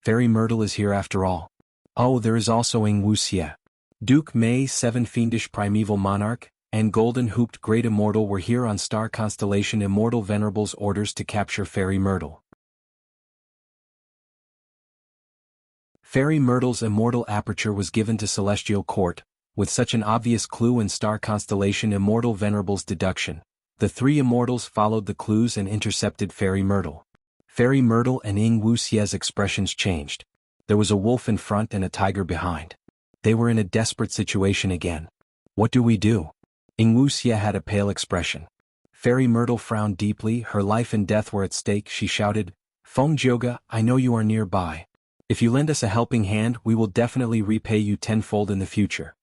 Fairy Myrtle is here after all. Oh, there is also Wuxia. Duke Mei, 7 Fiendish Primeval Monarch, and Golden Hooped Great Immortal were here on star constellation Immortal Venerable's orders to capture Fairy Myrtle. Fairy Myrtle's immortal aperture was given to Celestial Court, with such an obvious clue in star constellation Immortal Venerable's deduction. The three immortals followed the clues and intercepted Fairy Myrtle. Fairy Myrtle and Wuxia's expressions changed. There was a wolf in front and a tiger behind. They were in a desperate situation again. What do we do? Wuxia had a pale expression. Fairy Myrtle frowned deeply, her life and death were at stake. She shouted, "Feng Jioge, I know you are nearby. If you lend us a helping hand, we will definitely repay you tenfold in the future."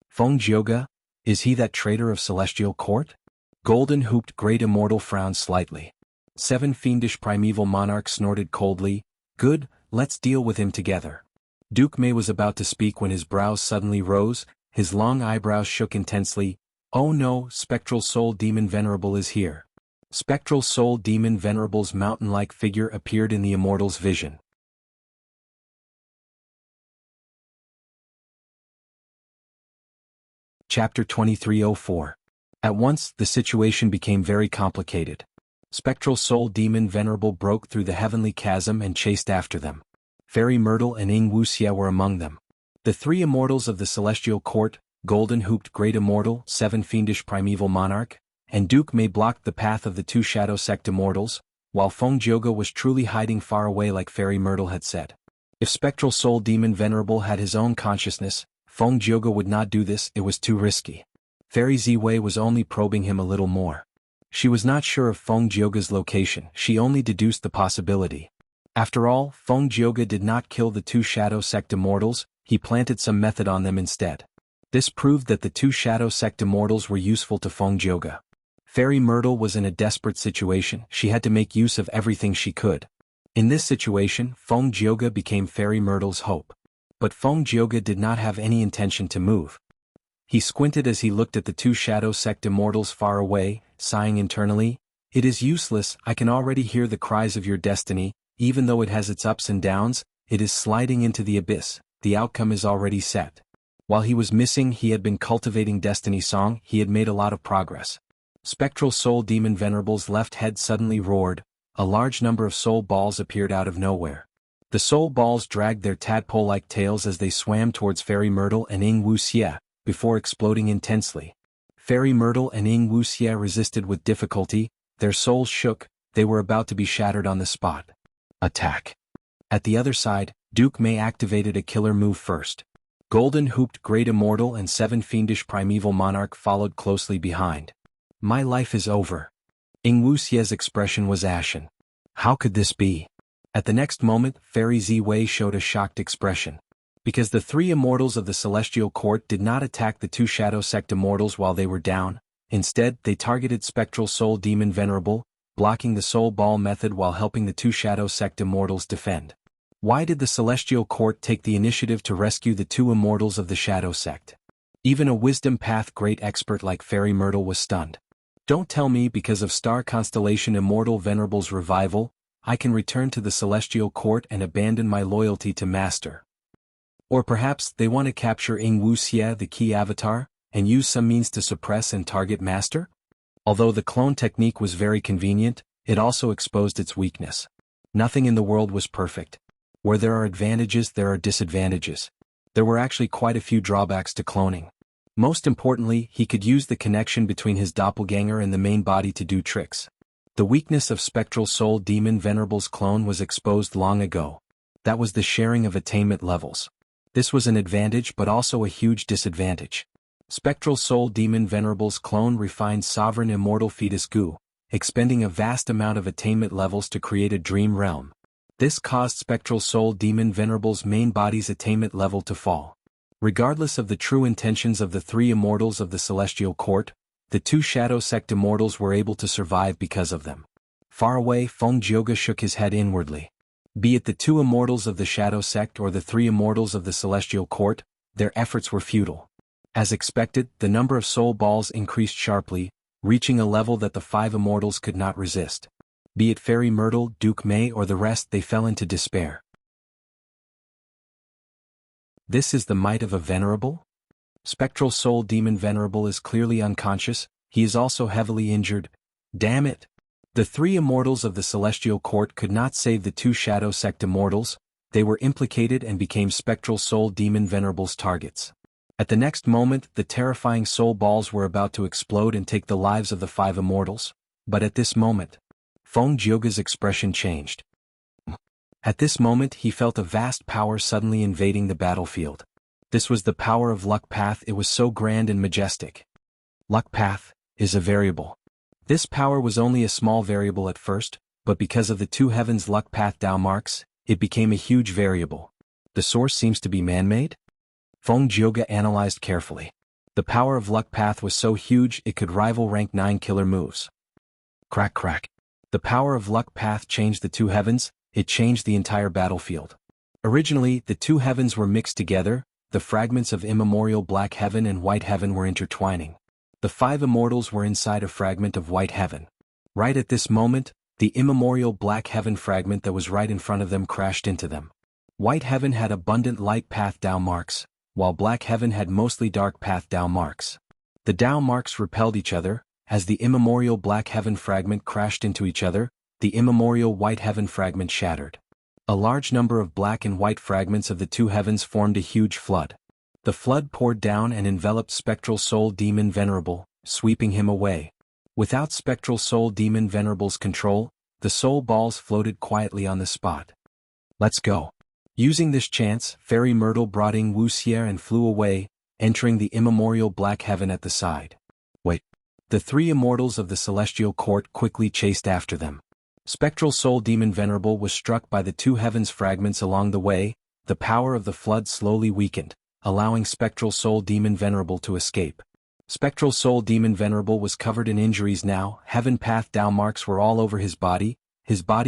Feng Jioge? Is he that traitor of Celestial Court? Golden Hooped Great Immortal frowned slightly. 7 Fiendish Primeval Monarchs snorted coldly. Good, let's deal with him together. Duke Mei was about to speak when his brows suddenly rose, his long eyebrows shook intensely. Oh no, Spectral Soul Demon Venerable is here. Spectral Soul Demon Venerable's mountain-like figure appeared in the immortal's vision. Chapter 2304. At once, the situation became very complicated. Spectral Soul Demon Venerable broke through the heavenly chasm and chased after them. Fairy Myrtle and Wuxia were among them. The three immortals of the Celestial Court, Golden Hooped Great Immortal, 7 Fiendish Primeval Monarch, and Duke Mei blocked the path of the two Shadow Sect immortals, while Feng Jioge was truly hiding far away like Fairy Myrtle had said. If Spectral Soul Demon Venerable had his own consciousness, Feng Jioge would not do this, it was too risky. Fairy Ziwei was only probing him a little more. She was not sure of Feng Jioge's location, she only deduced the possibility. After all, Feng Jioge did not kill the two Shadow Sect immortals, he planted some method on them instead. This proved that the two Shadow Sect immortals were useful to Feng Jioge. Fairy Myrtle was in a desperate situation, she had to make use of everything she could. In this situation, Feng Jioge became Fairy Myrtle's hope. But Feng Jioge did not have any intention to move. He squinted as he looked at the two Shadow Sect immortals far away, sighing internally. It is useless, I can already hear the cries of your destiny, even though it has its ups and downs, it is sliding into the abyss, the outcome is already set. While he was missing, he had been cultivating Destiny Song, he had made a lot of progress. Spectral Soul Demon Venerable's left head suddenly roared, a large number of soul balls appeared out of nowhere. The soul balls dragged their tadpole-like tails as they swam towards Fairy Myrtle and Wuxia, before exploding intensely. Fairy Myrtle and Wuxia resisted with difficulty, their souls shook, they were about to be shattered on the spot. Attack. At the other side, Duke Mei activated a killer move first. Golden Hooped Great Immortal and 7 Fiendish Primeval Monarch followed closely behind. My life is over. Wuxia's expression was ashen. How could this be? At the next moment, Fairy Ziwei showed a shocked expression. Because the three immortals of the Celestial Court did not attack the two Shadow Sect immortals while they were down, instead they targeted Spectral Soul Demon Venerable, blocking the Soul Ball method while helping the two Shadow Sect immortals defend. Why did the Celestial Court take the initiative to rescue the two immortals of the Shadow Sect? Even a Wisdom Path great expert like Fairy Myrtle was stunned. Don't tell me because of Star Constellation Immortal Venerable's revival, I can return to the Celestial Court and abandon my loyalty to Master. Or perhaps they want to capture Wuxia, the key avatar, and use some means to suppress and target Master? Although the clone technique was very convenient, it also exposed its weakness. Nothing in the world was perfect. Where there are advantages, there are disadvantages. There were actually quite a few drawbacks to cloning. Most importantly, he could use the connection between his doppelganger and the main body to do tricks. The weakness of Spectral Soul Demon Venerable's clone was exposed long ago. That was the sharing of attainment levels. This was an advantage but also a huge disadvantage. Spectral Soul Demon Venerable's clone refined Sovereign Immortal Fetus Gu, expending a vast amount of attainment levels to create a dream realm. This caused Spectral Soul Demon Venerable's main body's attainment level to fall. Regardless of the true intentions of the three immortals of the Celestial Court, the two Shadow Sect immortals were able to survive because of them. Far away, Feng Jioge shook his head inwardly. Be it the two immortals of the Shadow Sect or the three immortals of the Celestial Court, their efforts were futile. As expected, the number of soul balls increased sharply, reaching a level that the five immortals could not resist. Be it Fairy Myrtle, Duke May or the rest, they fell into despair. This is the might of a venerable? Spectral Soul Demon Venerable is clearly unconscious, he is also heavily injured. Damn it! The three immortals of the Celestial Court could not save the two Shadow Sect immortals, they were implicated and became Spectral Soul Demon Venerable's targets. At the next moment, the terrifying soul balls were about to explode and take the lives of the five immortals, but at this moment, Feng Jioge's expression changed. At this moment he felt a vast power suddenly invading the battlefield. This was the power of Luck Path. It was so grand and majestic. Luck Path is a variable. This power was only a small variable at first, but because of the two heavens Luck Path Dao marks, it became a huge variable. The source seems to be man-made? Feng Jioge analyzed carefully. The power of Luck Path was so huge it could rival rank 9 killer moves. Crack crack. The power of Luck Path changed the two heavens, it changed the entire battlefield. Originally, the two heavens were mixed together, the fragments of immemorial Black Heaven and White Heaven were intertwining. The five immortals were inside a fragment of White Heaven. Right at this moment, the immemorial Black Heaven fragment that was right in front of them crashed into them. White Heaven had abundant light path Dao marks, while Black Heaven had mostly dark path Dao marks. The Dao marks repelled each other. As the immemorial Black Heaven fragment crashed into each other, the immemorial White Heaven fragment shattered. A large number of black and white fragments of the two heavens formed a huge flood. The flood poured down and enveloped Spectral Soul Demon Venerable, sweeping him away. Without Spectral Soul Demon Venerable's control, the soul balls floated quietly on the spot. Let's go. Using this chance, Fairy Myrtle brought in Wuxia and flew away, entering the immemorial Black Heaven at the side. Wait. The three immortals of the Celestial Court quickly chased after them. Spectral Soul Demon Venerable was struck by the two heavens fragments along the way, the power of the flood slowly weakened, allowing Spectral Soul Demon Venerable to escape. Spectral Soul Demon Venerable was covered in injuries now, Heaven Path Dao marks were all over his body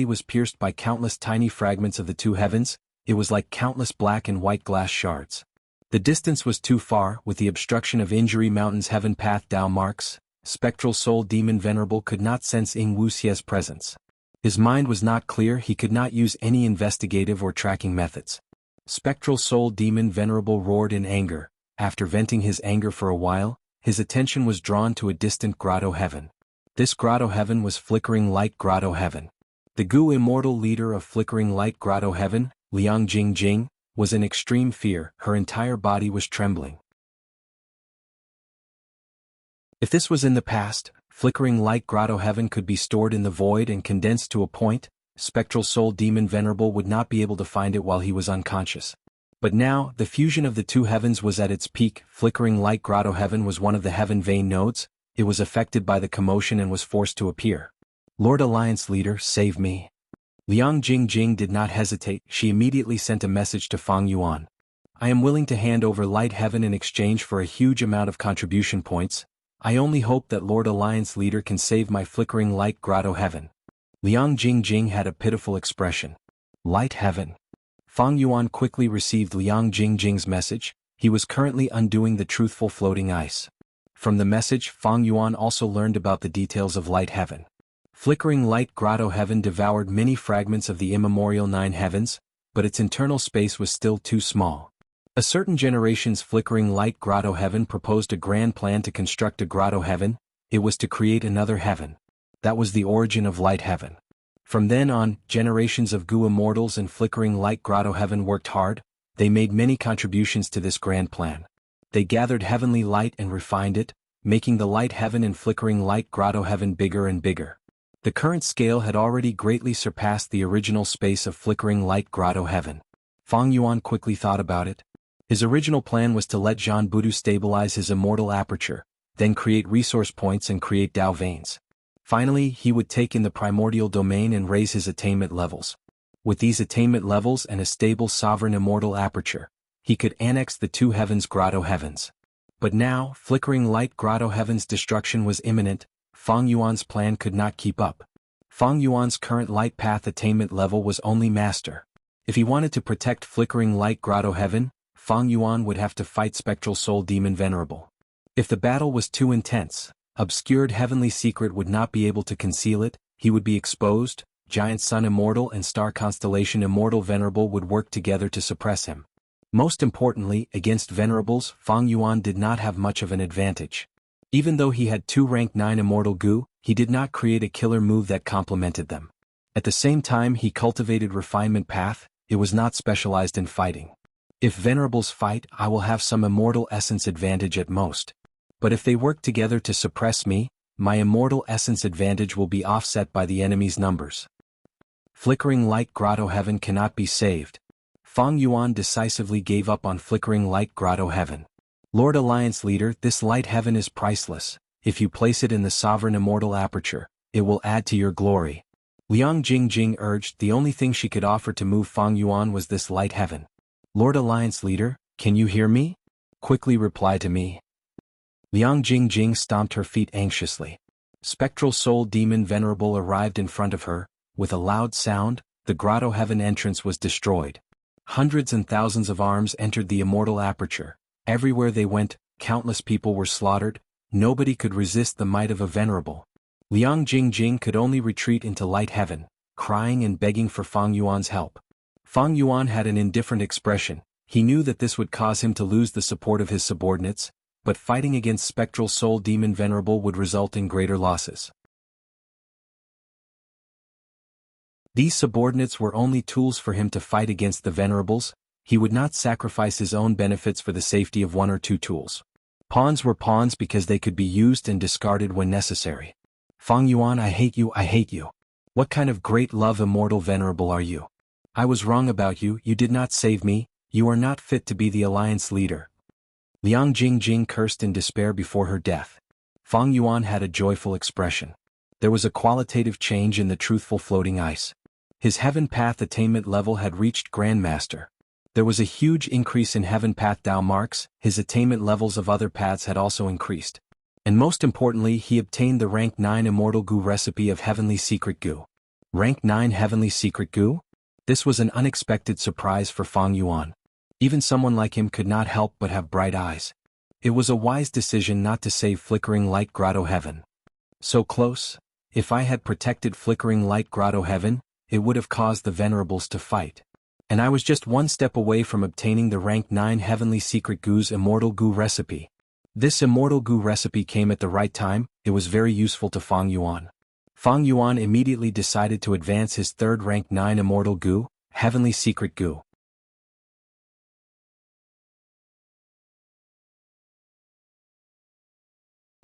was pierced by countless tiny fragments of the two heavens, it was like countless black and white glass shards. The distance was too far, with the obstruction of Injury Mountain's Heaven Path Dao marks, Spectral Soul Demon Venerable could not sense Ing Wuxia's presence. His mind was not clear, he could not use any investigative or tracking methods. Spectral Soul Demon Venerable roared in anger. After venting his anger for a while, his attention was drawn to a distant Grotto Heaven. This Grotto Heaven was Flickering Light Grotto Heaven. The Gu immortal leader of Flickering Light Grotto Heaven, Liang Jingjing, was in extreme fear, her entire body was trembling. If this was in the past, Flickering Light Grotto Heaven could be stored in the void and condensed to a point, Spectral Soul Demon Venerable would not be able to find it while he was unconscious. But now, the fusion of the two heavens was at its peak, Flickering Light Grotto Heaven was one of the heaven vein nodes, it was affected by the commotion and was forced to appear. Lord Alliance Leader, save me. Liang Jingjing did not hesitate, she immediately sent a message to Feng Yuan. I am willing to hand over Light Heaven in exchange for a huge amount of contribution points. I only hope that Lord Alliance Leader can save my Flickering Light Grotto Heaven. Liang Jingjing had a pitiful expression. Light Heaven. Feng Yuan quickly received Liang Jingjing's message, he was currently undoing the truthful floating ice. From the message, Feng Yuan also learned about the details of Light Heaven. Flickering Light Grotto Heaven devoured many fragments of the immemorial nine heavens, but its internal space was still too small. A certain generation's Flickering Light Grotto Heaven proposed a grand plan to construct a Grotto Heaven, it was to create another heaven. That was the origin of Light Heaven. From then on, generations of Gu Immortals and Flickering Light Grotto Heaven worked hard, they made many contributions to this grand plan. They gathered heavenly light and refined it, making the Light Heaven and Flickering Light Grotto Heaven bigger and bigger. The current scale had already greatly surpassed the original space of Flickering Light Grotto Heaven. Feng Yuan quickly thought about it. His original plan was to let Zhan Budu stabilize his immortal aperture, then create resource points and create Dao veins. Finally, he would take in the primordial domain and raise his attainment levels. With these attainment levels and a stable sovereign immortal aperture, he could annex the two heavens Grotto Heavens. But now, Flickering Light Grotto Heaven's destruction was imminent, Feng Yuan's plan could not keep up. Feng Yuan's current light path attainment level was only Master. If he wanted to protect Flickering Light Grotto Heaven, Feng Yuan would have to fight Spectral Soul Demon Venerable. If the battle was too intense, obscured heavenly secret would not be able to conceal it, he would be exposed. Giant Sun Immortal and Star Constellation Immortal Venerable would work together to suppress him. Most importantly, against Venerables, Fang Yuan did not have much of an advantage. Even though he had 2 rank 9 Immortal Gu, he did not create a killer move that complemented them. At the same time he cultivated Refinement Path, it was not specialized in fighting. If Venerables fight, I will have some Immortal Essence advantage at most. But if they work together to suppress me, my Immortal Essence advantage will be offset by the enemy's numbers. Flickering Light Grotto Heaven cannot be saved. Fang Yuan decisively gave up on Flickering Light Grotto Heaven. Lord Alliance Leader, this light heaven is priceless. If you place it in the Sovereign Immortal Aperture, it will add to your glory. Liang Jingjing urged. The only thing she could offer to move Fang Yuan was this light heaven. Lord Alliance Leader, can you hear me? Quickly reply to me. Liang Jingjing stomped her feet anxiously. Spectral Soul Demon Venerable arrived in front of her. With a loud sound, the Grotto Heaven entrance was destroyed. Hundreds and thousands of arms entered the immortal aperture. Everywhere they went, countless people were slaughtered. Nobody could resist the might of a venerable. Liang Jingjing could only retreat into light heaven, crying and begging for Fang Yuan's help. Fang Yuan had an indifferent expression. He knew that this would cause him to lose the support of his subordinates, but fighting against Spectral Soul Demon Venerable would result in greater losses. These subordinates were only tools for him to fight against the Venerables. He would not sacrifice his own benefits for the safety of 1 or 2 tools. Pawns were pawns because they could be used and discarded when necessary. Fang Yuan, I hate you, I hate you. What kind of great love immortal venerable are you? I was wrong about you, you did not save me, you are not fit to be the alliance leader. Liang Jingjing cursed in despair before her death. Fang Yuan had a joyful expression. There was a qualitative change in the truthful floating ice. His Heaven Path attainment level had reached Grandmaster. There was a huge increase in Heaven Path Dao marks, his attainment levels of other paths had also increased. And most importantly, he obtained the Rank 9 Immortal Gu recipe of Heavenly Secret Gu. Rank 9 Heavenly Secret Gu? This was an unexpected surprise for Fang Yuan. Even someone like him could not help but have bright eyes. It was a wise decision not to save Flickering Light Grotto Heaven. So close? If I had protected Flickering Light Grotto Heaven, it would have caused the Venerables to fight. And I was just 1 step away from obtaining the Rank 9 Heavenly Secret Gu's Immortal Gu recipe. This Immortal Gu recipe came at the right time, it was very useful to Fang Yuan. Fang Yuan immediately decided to advance his 3rd Rank 9 Immortal Gu, Heavenly Secret Gu.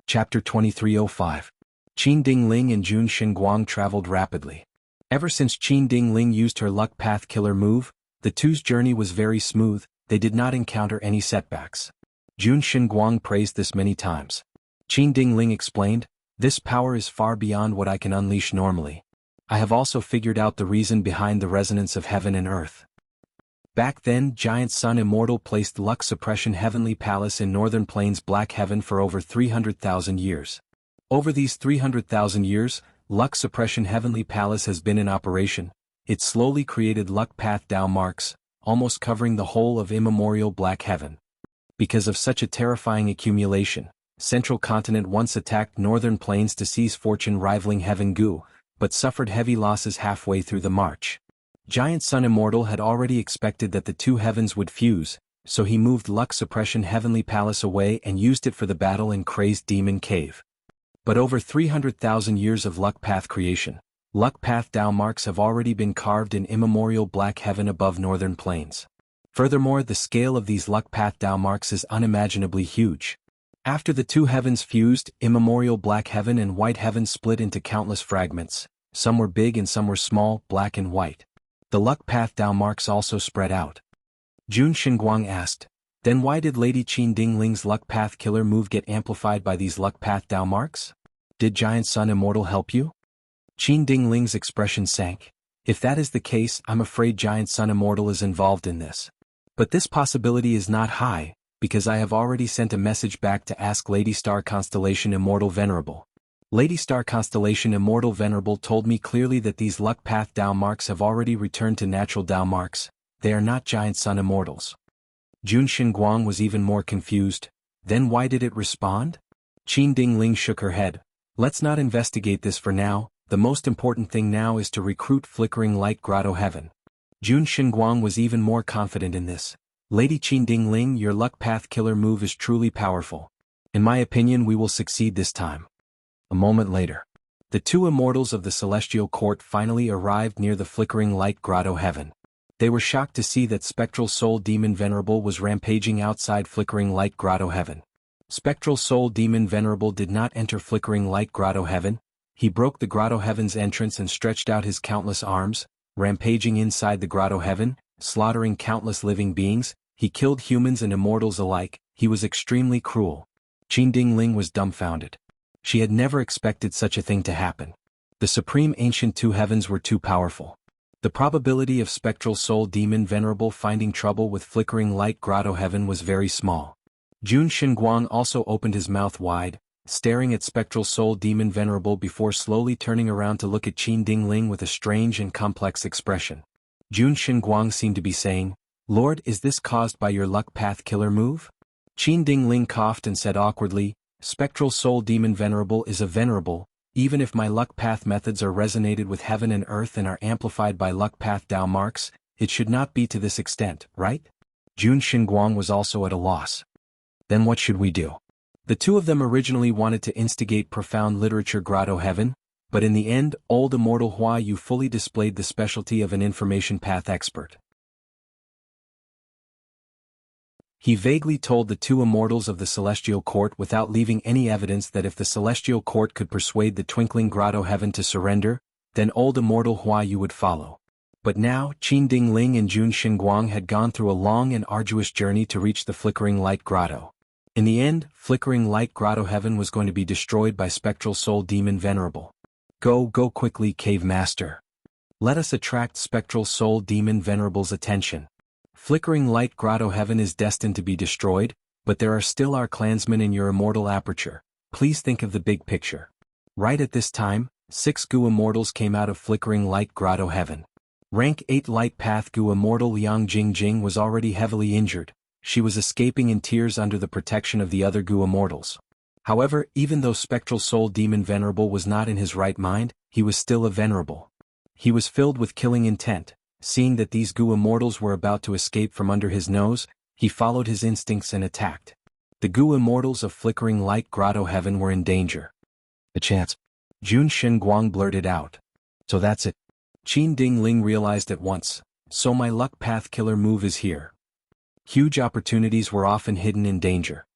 Chapter 2305. Qin Dingling and Jun Xinguang traveled rapidly. Ever since Qin Dingling used her Luck Path Killer move, the two's journey was very smooth, they did not encounter any setbacks. Jun Xinguang praised this many times. Qin Dingling explained, this power is far beyond what I can unleash normally. I have also figured out the reason behind the resonance of heaven and earth. Back then, Giant Sun Immortal placed Luck Suppression Heavenly Palace in Northern Plains Black Heaven for over 300,000 years. Over these 300,000 years, Luck Suppression Heavenly Palace has been in operation. It slowly created Luck Path Dao marks, almost covering the whole of immemorial Black Heaven. Because of such a terrifying accumulation, Central Continent once attacked Northern Plains to seize fortune rivaling Heaven Gu, but suffered heavy losses halfway through the march. Giant Sun Immortal had already expected that the 2 heavens would fuse, so he moved Luck Suppression Heavenly Palace away and used it for the battle in Crazed Demon Cave. But over 300,000 years of Luck Path creation, Luck Path Dao marks have already been carved in immemorial Black Heaven above Northern Plains. Furthermore, the scale of these Luck Path Dao marks is unimaginably huge. After the 2 heavens fused, immemorial Black Heaven and White Heaven split into countless fragments. Some were big and some were small, black and white. The Luck Path Dao marks also spread out. Jun Xinguang asked, then why did Lady Qin Dingling's Luck Path Killer move get amplified by these Luck Path Dao marks? Did Giant Sun Immortal help you? Qin Dingling's expression sank. If that is the case, I'm afraid Giant Sun Immortal is involved in this. But this possibility is not high, because I have already sent a message back to ask Lady Star Constellation Immortal Venerable. Lady Star Constellation Immortal Venerable told me clearly that these Luck Path Dao marks have already returned to natural Dao marks, they are not Giant Sun Immortals. Jun Xinguang was even more confused. Then why did it respond? Qin Dingling shook her head. Let's not investigate this for now, The most important thing now is to recruit Flickering Light Grotto Heaven. Jun Xinguang was even more confident in this. Lady Qin Dingling, your luck path killer move is truly powerful. In my opinion, we will succeed this time. A moment later, the two immortals of the Celestial Court finally arrived near the Flickering Light Grotto Heaven. They were shocked to see that Spectral Soul Demon Venerable was rampaging outside Flickering Light Grotto Heaven. Spectral Soul Demon Venerable did not enter Flickering Light Grotto Heaven. He broke the Grotto Heaven's entrance and stretched out his countless arms, rampaging inside the Grotto Heaven, slaughtering countless living beings. He killed humans and immortals alike. He was extremely cruel. Qin Dingling was dumbfounded. She had never expected such a thing to happen. The Supreme Ancient Two Heavens were too powerful. The probability of Spectral Soul Demon Venerable finding trouble with Flickering Light Grotto Heaven was very small. Jun Xinguang also opened his mouth wide, staring at Spectral Soul Demon Venerable before slowly turning around to look at Qin Dingling with a strange and complex expression. Jun Xinguang seemed to be saying, "Lord, is this caused by your luck path killer move?" Qin Dingling coughed and said awkwardly, "Spectral Soul Demon Venerable is a venerable, even if my luck path methods are resonated with heaven and earth and are amplified by luck path Dao marks, it should not be to this extent, right?" Jun Xinguang was also at a loss. Then what should we do? The two of them originally wanted to instigate Profound Literature Grotto Heaven, but in the end, old Immortal Hua Yu fully displayed the specialty of an information path expert. He vaguely told the two immortals of the Celestial Court without leaving any evidence that if the Celestial Court could persuade the Twinkling Grotto Heaven to surrender, then old Immortal Hua Yu would follow. But now, Qin Dingling and Jun Xinguang had gone through a long and arduous journey to reach the Flickering Light Grotto. In the end, Flickering Light Grotto Heaven was going to be destroyed by Spectral Soul Demon Venerable. Go quickly, Cave Master. Let us attract Spectral Soul Demon Venerable's attention. Flickering Light Grotto Heaven is destined to be destroyed, but there are still our clansmen in your immortal aperture. Please think of the big picture. Right at this time, 6 Gu Immortals came out of Flickering Light Grotto Heaven. Rank 8 Light Path Gu Immortal Liang Jingjing was already heavily injured. She was escaping in tears under the protection of the other Gu Immortals. However, even though Spectral Soul Demon Venerable was not in his right mind, he was still a venerable. He was filled with killing intent. Seeing that these Gu Immortals were about to escape from under his nose, he followed his instincts and attacked. The Gu Immortals of Flickering Light Grotto Heaven were in danger. "A chance," Jun Xinguang blurted out. "So that's it." Qin Dingling realized at once. "So my luck path killer move is here." Huge opportunities were often hidden in danger.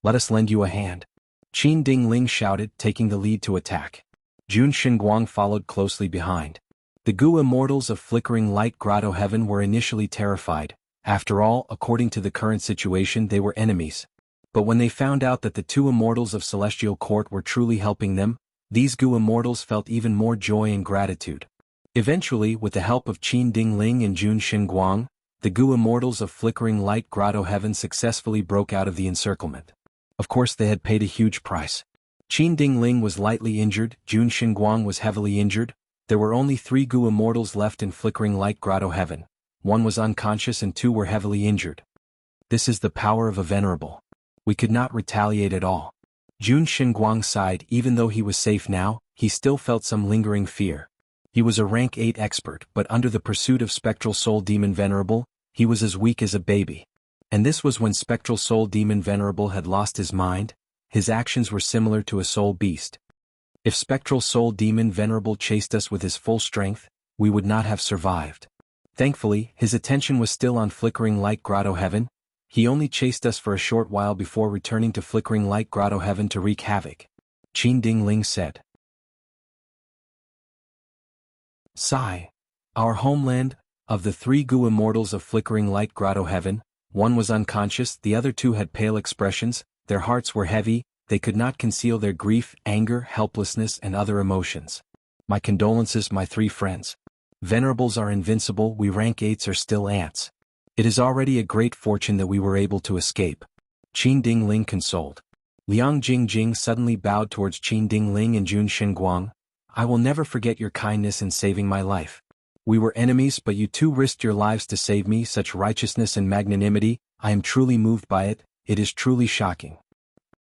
"Let us lend you a hand," Qin Dingling shouted, taking the lead to attack. Jun Xinguang followed closely behind. The Gu Immortals of Flickering Light Grotto Heaven were initially terrified. After all, according to the current situation, they were enemies. But when they found out that the two Immortals of Celestial Court were truly helping them, these Gu Immortals felt even more joy and gratitude. Eventually, with the help of Qin Dingling and Jun Xinguang, the Gu Immortals of Flickering Light Grotto Heaven successfully broke out of the encirclement. Of course, they had paid a huge price. Qin Dingling was lightly injured, Jun Xinguang was heavily injured. There were only 3 Gu Immortals left in Flickering Light Grotto Heaven. 1 was unconscious and 2 were heavily injured. This is the power of a venerable. We could not retaliate at all. Jun Xinguang sighed. Even though he was safe now, he still felt some lingering fear. He was a rank 8 expert, but under the pursuit of Spectral Soul Demon Venerable, he was as weak as a baby. And this was when Spectral Soul Demon Venerable had lost his mind. His actions were similar to a soul beast. If Spectral Soul Demon Venerable chased us with his full strength, we would not have survived. Thankfully, his attention was still on Flickering Light Grotto Heaven. He only chased us for a short while before returning to Flickering Light Grotto Heaven to wreak havoc. Qin Dingling said. Sigh. Our homeland, of the 3 Gu Immortals of Flickering Light Grotto Heaven, 1 was unconscious, the other 2 had pale expressions, their hearts were heavy, they could not conceal their grief, anger, helplessness and other emotions. My condolences, my 3 friends. Venerables are invincible, we rank 8s are still ants. It is already a great fortune that we were able to escape. Qin Dingling consoled. Liang Jingjing suddenly bowed towards Qin Dingling and Jun Xinguang. I will never forget your kindness in saving my life. We were enemies, but you 2 risked your lives to save me. Such righteousness and magnanimity, I am truly moved by it. It is truly shocking.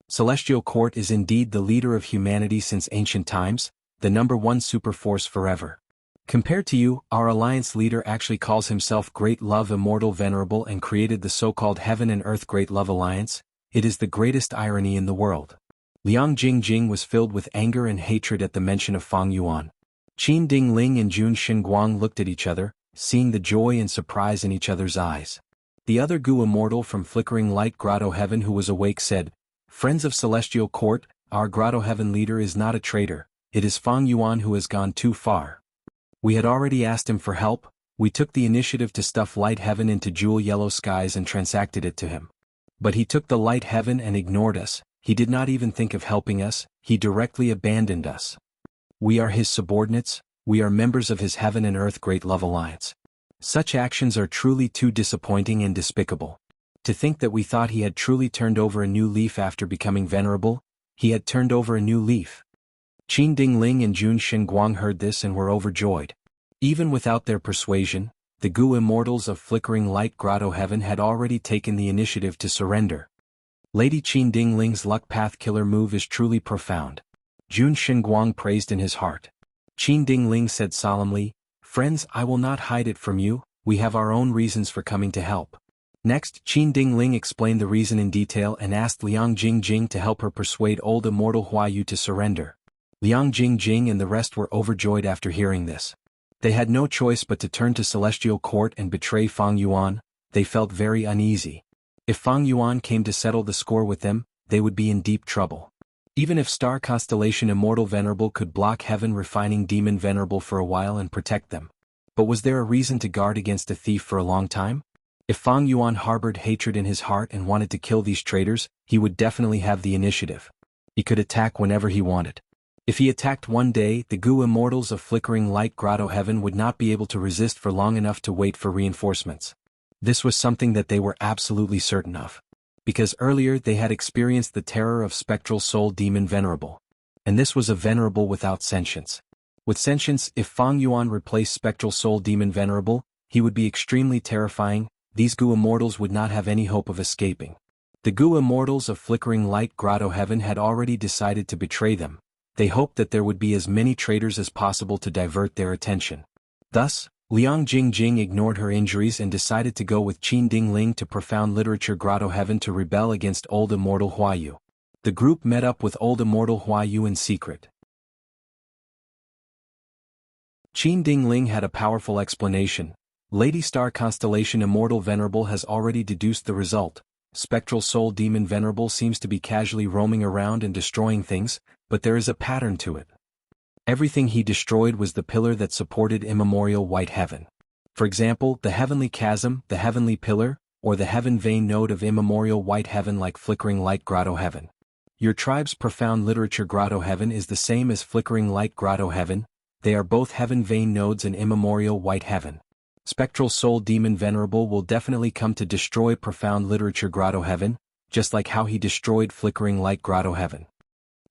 Celestial Court is indeed the leader of humanity since ancient times. the #1 superforce forever. Compared to you, our alliance leader actually calls himself Great Love Immortal Venerable and created the so-called Heaven and Earth Great Love Alliance. It is the greatest irony in the world. Liang Jingjing was filled with anger and hatred at the mention of Fang Yuan. Qin Dingling and Jun Xinguang looked at each other, seeing the joy and surprise in each other's eyes. The other Gu Immortal from Flickering Light Grotto Heaven who was awake said, "Friends of Celestial Court, our Grotto Heaven leader is not a traitor, it is Fang Yuan who has gone too far. We had already asked him for help, we took the initiative to stuff Light Heaven into jewel yellow skies and transacted it to him. But he took the Light Heaven and ignored us, he did not even think of helping us, he directly abandoned us. We are his subordinates, we are members of his Heaven and Earth Great Love Alliance. Such actions are truly too disappointing and despicable. To think that we thought he had truly turned over a new leaf after becoming venerable, he had turned over a new leaf." Qin Dingling and Jun Xinguang heard this and were overjoyed. Even without their persuasion, the Gu Immortals of Flickering Light Grotto Heaven had already taken the initiative to surrender. Lady Qin Dingling's Luck Path Killer move is truly profound. Jun Xinguang praised in his heart. Qin Dingling said solemnly, "Friends, I will not hide it from you, we have our own reasons for coming to help." Next, Qin Dingling explained the reason in detail and asked Liang Jingjing to help her persuade old immortal Huayu to surrender. Liang Jingjing and the rest were overjoyed after hearing this. They had no choice but to turn to Celestial Court and betray Fang Yuan. They felt very uneasy. If Fang Yuan came to settle the score with them, they would be in deep trouble. Even if Star Constellation Immortal Venerable could block Heaven Refining Demon Venerable for a while and protect them. But was there a reason to guard against a thief for a long time? If Fang Yuan harbored hatred in his heart and wanted to kill these traitors, he would definitely have the initiative. He could attack whenever he wanted. If he attacked one day, the Gu Immortals of Flickering Light Grotto Heaven would not be able to resist for long enough to wait for reinforcements. This was something that they were absolutely certain of. Because earlier they had experienced the terror of Spectral Soul Demon Venerable. And this was a Venerable without sentience. With sentience, if Fang Yuan replaced Spectral Soul Demon Venerable, he would be extremely terrifying. These Gu Immortals would not have any hope of escaping. The Gu Immortals of Flickering Light Grotto Heaven had already decided to betray them. They hoped that there would be as many traitors as possible to divert their attention. Thus, Liang Jingjing ignored her injuries and decided to go with Qin Dingling to Profound Literature Grotto Heaven to rebel against Old Immortal Huayu. The group met up with Old Immortal Huayu in secret. Qin Dingling had a powerful explanation. Lady Star Constellation Immortal Venerable has already deduced the result. Spectral Soul Demon Venerable seems to be casually roaming around and destroying things, but there is a pattern to it. Everything he destroyed was the pillar that supported immemorial White Heaven. For example, the Heavenly Chasm, the Heavenly Pillar, or the Heaven Vein Node of immemorial White Heaven like Flickering Light Grotto Heaven. Your tribe's Profound Literature Grotto Heaven is the same as Flickering Light Grotto Heaven. They are both Heaven Vein Nodes in immemorial White Heaven. Spectral Soul Demon Venerable will definitely come to destroy Profound Literature Grotto Heaven, just like how he destroyed Flickering Light Grotto Heaven.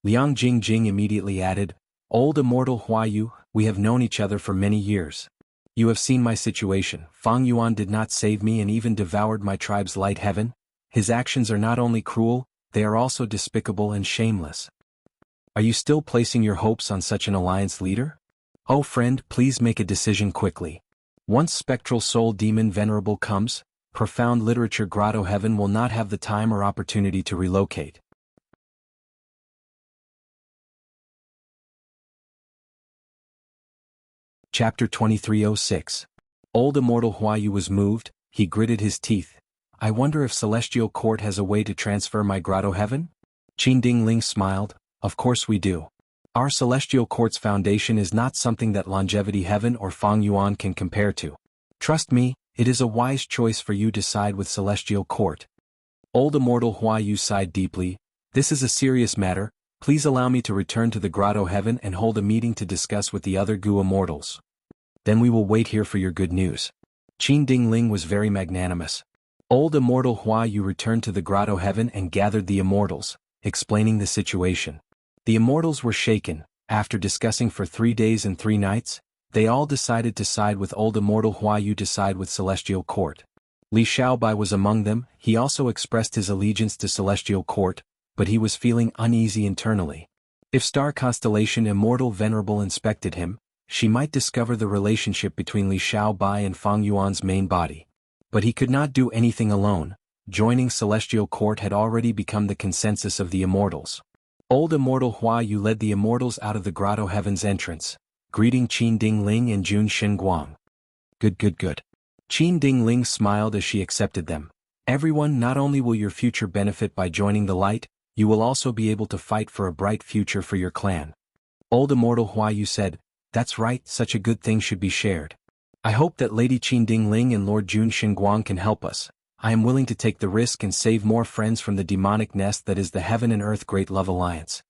Liang Jingjing immediately added, "Old Immortal Huayu, we have known each other for many years. You have seen my situation. Fang Yuan did not save me and even devoured my tribe's Light Heaven. His actions are not only cruel, they are also despicable and shameless. Are you still placing your hopes on such an alliance leader? Oh friend, please make a decision quickly. Once Spectral Soul Demon Venerable comes, Profound Literature Grotto Heaven will not have the time or opportunity to relocate." Chapter 2306. Old Immortal Huayu was moved, he gritted his teeth. "I wonder if Celestial Court has a way to transfer my Grotto Heaven?" Qin Dingling smiled, "Of course we do. Our Celestial Court's foundation is not something that Longevity Heaven or Fang Yuan can compare to. Trust me, it is a wise choice for you to side with Celestial Court." Old Immortal Huayu sighed deeply. "This is a serious matter, please allow me to return to the Grotto Heaven and hold a meeting to discuss with the other Gu Immortals. Then we will wait here for your good news." Qin Dingling was very magnanimous. Old Immortal Huayu returned to the Grotto Heaven and gathered the Immortals, explaining the situation. The Immortals were shaken. After discussing for 3 days and 3 nights, they all decided to side with Old Immortal Huayu to side with Celestial Court. Li Xiaobai was among them. He also expressed his allegiance to Celestial Court, but he was feeling uneasy internally. If Star Constellation Immortal Venerable inspected him, she might discover the relationship between Li Xiaobai and Fang Yuan's main body. But he could not do anything alone. Joining Celestial Court had already become the consensus of the Immortals. Old Immortal Hua Yu led the Immortals out of the Grotto Heaven's entrance, greeting Qin Ding Ling and Jun Xinguang. Good. Qin Ding Ling smiled as she accepted them. Everyone, not only will your future benefit by joining the light, you will also be able to fight for a bright future for your clan. Old Immortal Hua Yu said, that's right, such a good thing should be shared. I hope that Lady Qin Ding Ling and Lord Jun Xinguang can help us. I am willing to take the risk and save more friends from the demonic nest that is the Heaven and Earth Great Love Alliance.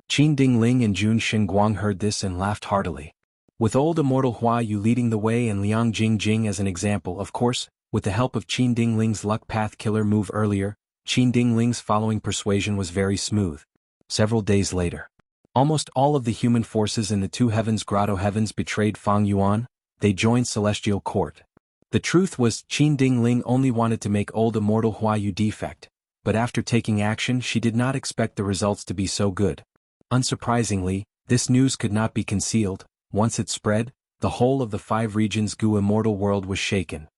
Qin Ding Ling and Jun Xinguang heard this and laughed heartily. With old Immortal Hua Yu leading the way and Liang Jingjing as an example, of course, with the help of Qin Ding Ling's luck path killer move earlier, Qin Ding Ling's following persuasion was very smooth. Several days later, almost all of the human forces in the two heavens Grotto Heavens betrayed Fang Yuan. They joined Celestial Court. The truth was, Qin Ding Ling only wanted to make old Immortal Hua Yu defect, but after taking action she did not expect the results to be so good. Unsurprisingly, this news could not be concealed. Once it spread, the whole of the 5 regions Gu Immortal world was shaken.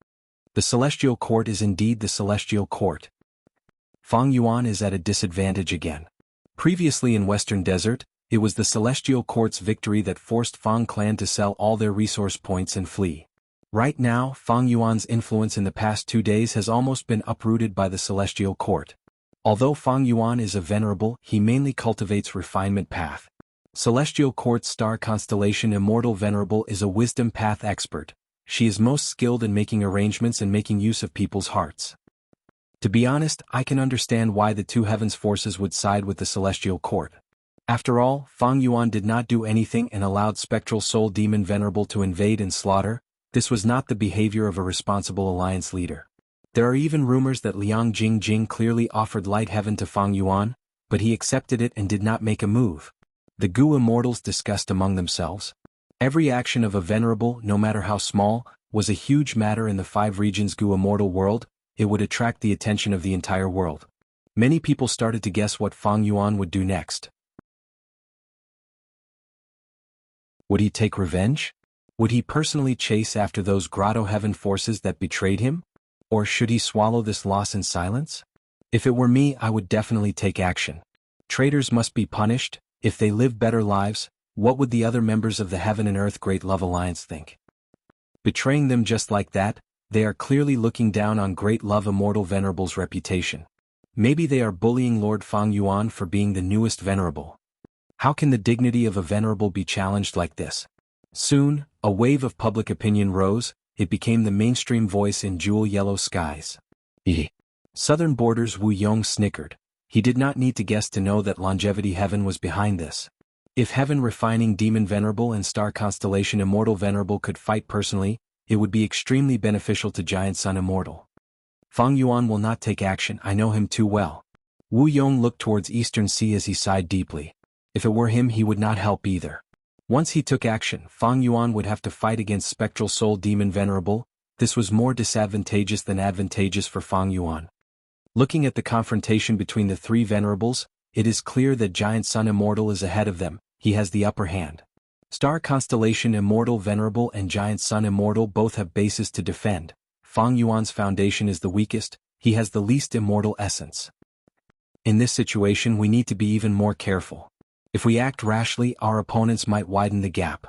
The Celestial Court is indeed the Celestial Court. Fang Yuan is at a disadvantage again. Previously in Western Desert, it was the Celestial Court's victory that forced Fang clan to sell all their resource points and flee. Right now, Fang Yuan's influence in the past 2 days has almost been uprooted by the Celestial Court. Although Fang Yuan is a venerable, he mainly cultivates refinement path. Celestial Court's star constellation Immortal Venerable is a wisdom path expert. She is most skilled in making arrangements and making use of people's hearts. To be honest, I can understand why the two heavens forces would side with the Celestial Court. After all, Fang Yuan did not do anything and allowed Spectral Soul Demon Venerable to invade and slaughter. This was not the behavior of a responsible alliance leader. There are even rumors that Liang Jingjing clearly offered Light Heaven to Fang Yuan, but he accepted it and did not make a move. The Gu Immortals discussed among themselves. Every action of a venerable, no matter how small, was a huge matter in the 5 regions Gu Immortal world. It would attract the attention of the entire world. Many people started to guess what Fang Yuan would do next. Would he take revenge? Would he personally chase after those Grotto Heaven forces that betrayed him? Or should he swallow this loss in silence? If it were me, I would definitely take action. Traitors must be punished. If they live better lives, what would the other members of the Heaven and Earth Great Love Alliance think? Betraying them just like that, they are clearly looking down on Great Love Immortal Venerable's reputation. Maybe they are bullying Lord Fang Yuan for being the newest venerable. How can the dignity of a venerable be challenged like this? Soon, a wave of public opinion rose. It became the mainstream voice in jewel yellow skies. Southern Borders Wu Yong snickered. He did not need to guess to know that Longevity Heaven was behind this. If Heaven Refining Demon Venerable and Star Constellation Immortal Venerable could fight personally, it would be extremely beneficial to Giant Sun Immortal. Fang Yuan will not take action, I know him too well. Wu Yong looked towards Eastern Sea as he sighed deeply. If it were him, he would not help either. Once he took action, Fang Yuan would have to fight against Spectral Soul Demon Venerable. This was more disadvantageous than advantageous for Fang Yuan. Looking at the confrontation between the 3 venerables, it is clear that Giant Sun Immortal is ahead of them. He has the upper hand. Star Constellation Immortal Venerable and Giant Sun Immortal both have bases to defend. Fang Yuan's foundation is the weakest. He has the least immortal essence. In this situation, we need to be even more careful. If we act rashly, our opponents might widen the gap.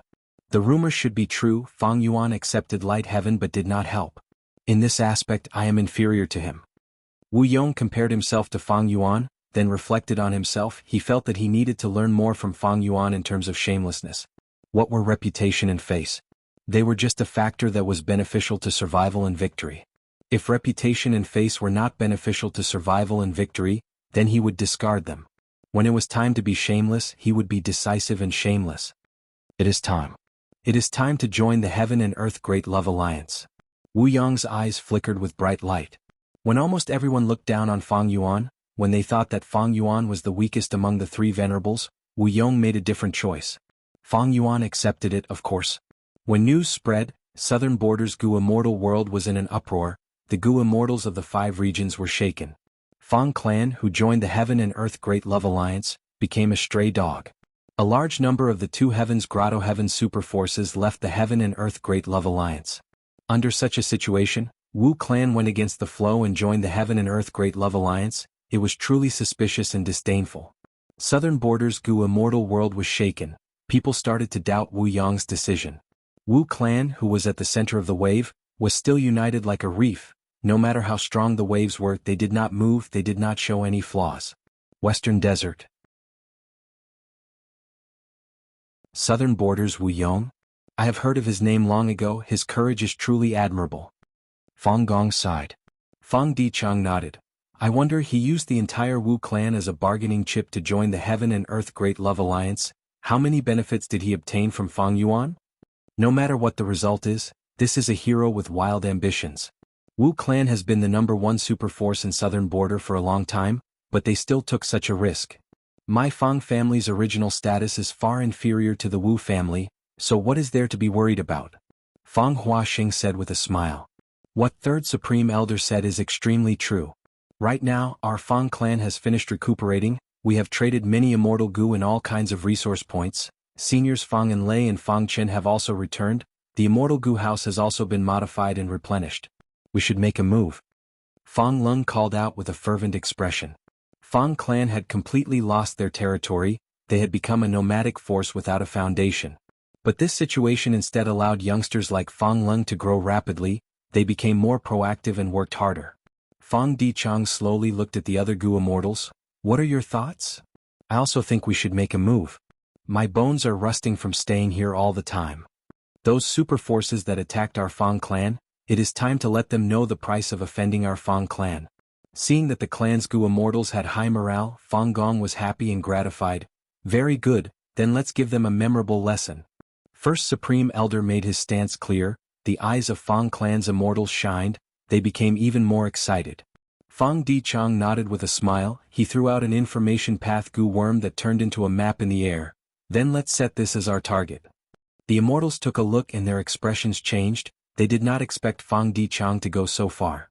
The rumor should be true. Fang Yuan accepted Light Heaven but did not help. In this aspect, I am inferior to him. Wu Yong compared himself to Fang Yuan, then reflected on himself. He felt that he needed to learn more from Fang Yuan in terms of shamelessness. What were reputation and face? They were just a factor that was beneficial to survival and victory. If reputation and face were not beneficial to survival and victory, then he would discard them. When it was time to be shameless, he would be decisive and shameless. It is time. It is time to join the Heaven and Earth Great Love Alliance. Wu Yong's eyes flickered with bright light. When almost everyone looked down on Fang Yuan, when they thought that Fang Yuan was the weakest among the 3 venerables, Wu Yong made a different choice. Fang Yuan accepted it, of course. When news spread, Southern Borders Gu Immortal world was in an uproar. The Gu Immortals of the 5 regions were shaken. Fang clan, who joined the Heaven and Earth Great Love Alliance, became a stray dog. A large number of the two Heavens Grotto Heaven superforces left the Heaven and Earth Great Love Alliance. Under such a situation, Wu clan went against the flow and joined the Heaven and Earth Great Love Alliance. It was truly suspicious and disdainful. Southern Borders Gu immortal world was shaken. People started to doubt Wu Yang's decision. Wu clan, who was at the center of the wave, was still united like a reef. No matter how strong the waves were, they did not move, they did not show any flaws. Western Desert. Southern Borders Wu Yong? I have heard of his name long ago, his courage is truly admirable. Fang Gong sighed. Fang Dichang nodded. I wonder he used the entire Wu clan as a bargaining chip to join the Heaven and Earth Great Love Alliance. How many benefits did he obtain from Fang Yuan? No matter what the result is, this is a hero with wild ambitions. Wu clan has been the #1 superforce in Southern Border for a long time, but they still took such a risk. My Fang family's original status is far inferior to the Wu family, so what is there to be worried about? Fang Huaxing said with a smile. What Third Supreme Elder said is extremely true. Right now, our Fang clan has finished recuperating, we have traded many immortal Gu and all kinds of resource points, seniors Fang and Lei and Fang Chen have also returned, the immortal Gu house has also been modified and replenished. We should make a move. Fang Lung called out with a fervent expression. Fang clan had completely lost their territory, they had become a nomadic force without a foundation. But this situation instead allowed youngsters like Fang Lung to grow rapidly, they became more proactive and worked harder. Fang Dichang slowly looked at the other Gu immortals. What are your thoughts? I also think we should make a move. My bones are rusting from staying here all the time. Those super forces that attacked our Fang clan, it is time to let them know the price of offending our Fang clan. Seeing that the clan's Gu immortals had high morale, Fang Gong was happy and gratified. Very good, then let's give them a memorable lesson. First Supreme Elder made his stance clear, the eyes of Fang clan's immortals shined, they became even more excited. Fang Dichang nodded with a smile, he threw out an information path Gu worm that turned into a map in the air. Then let's set this as our target. The immortals took a look and their expressions changed, they did not expect Fang Dichang to go so far.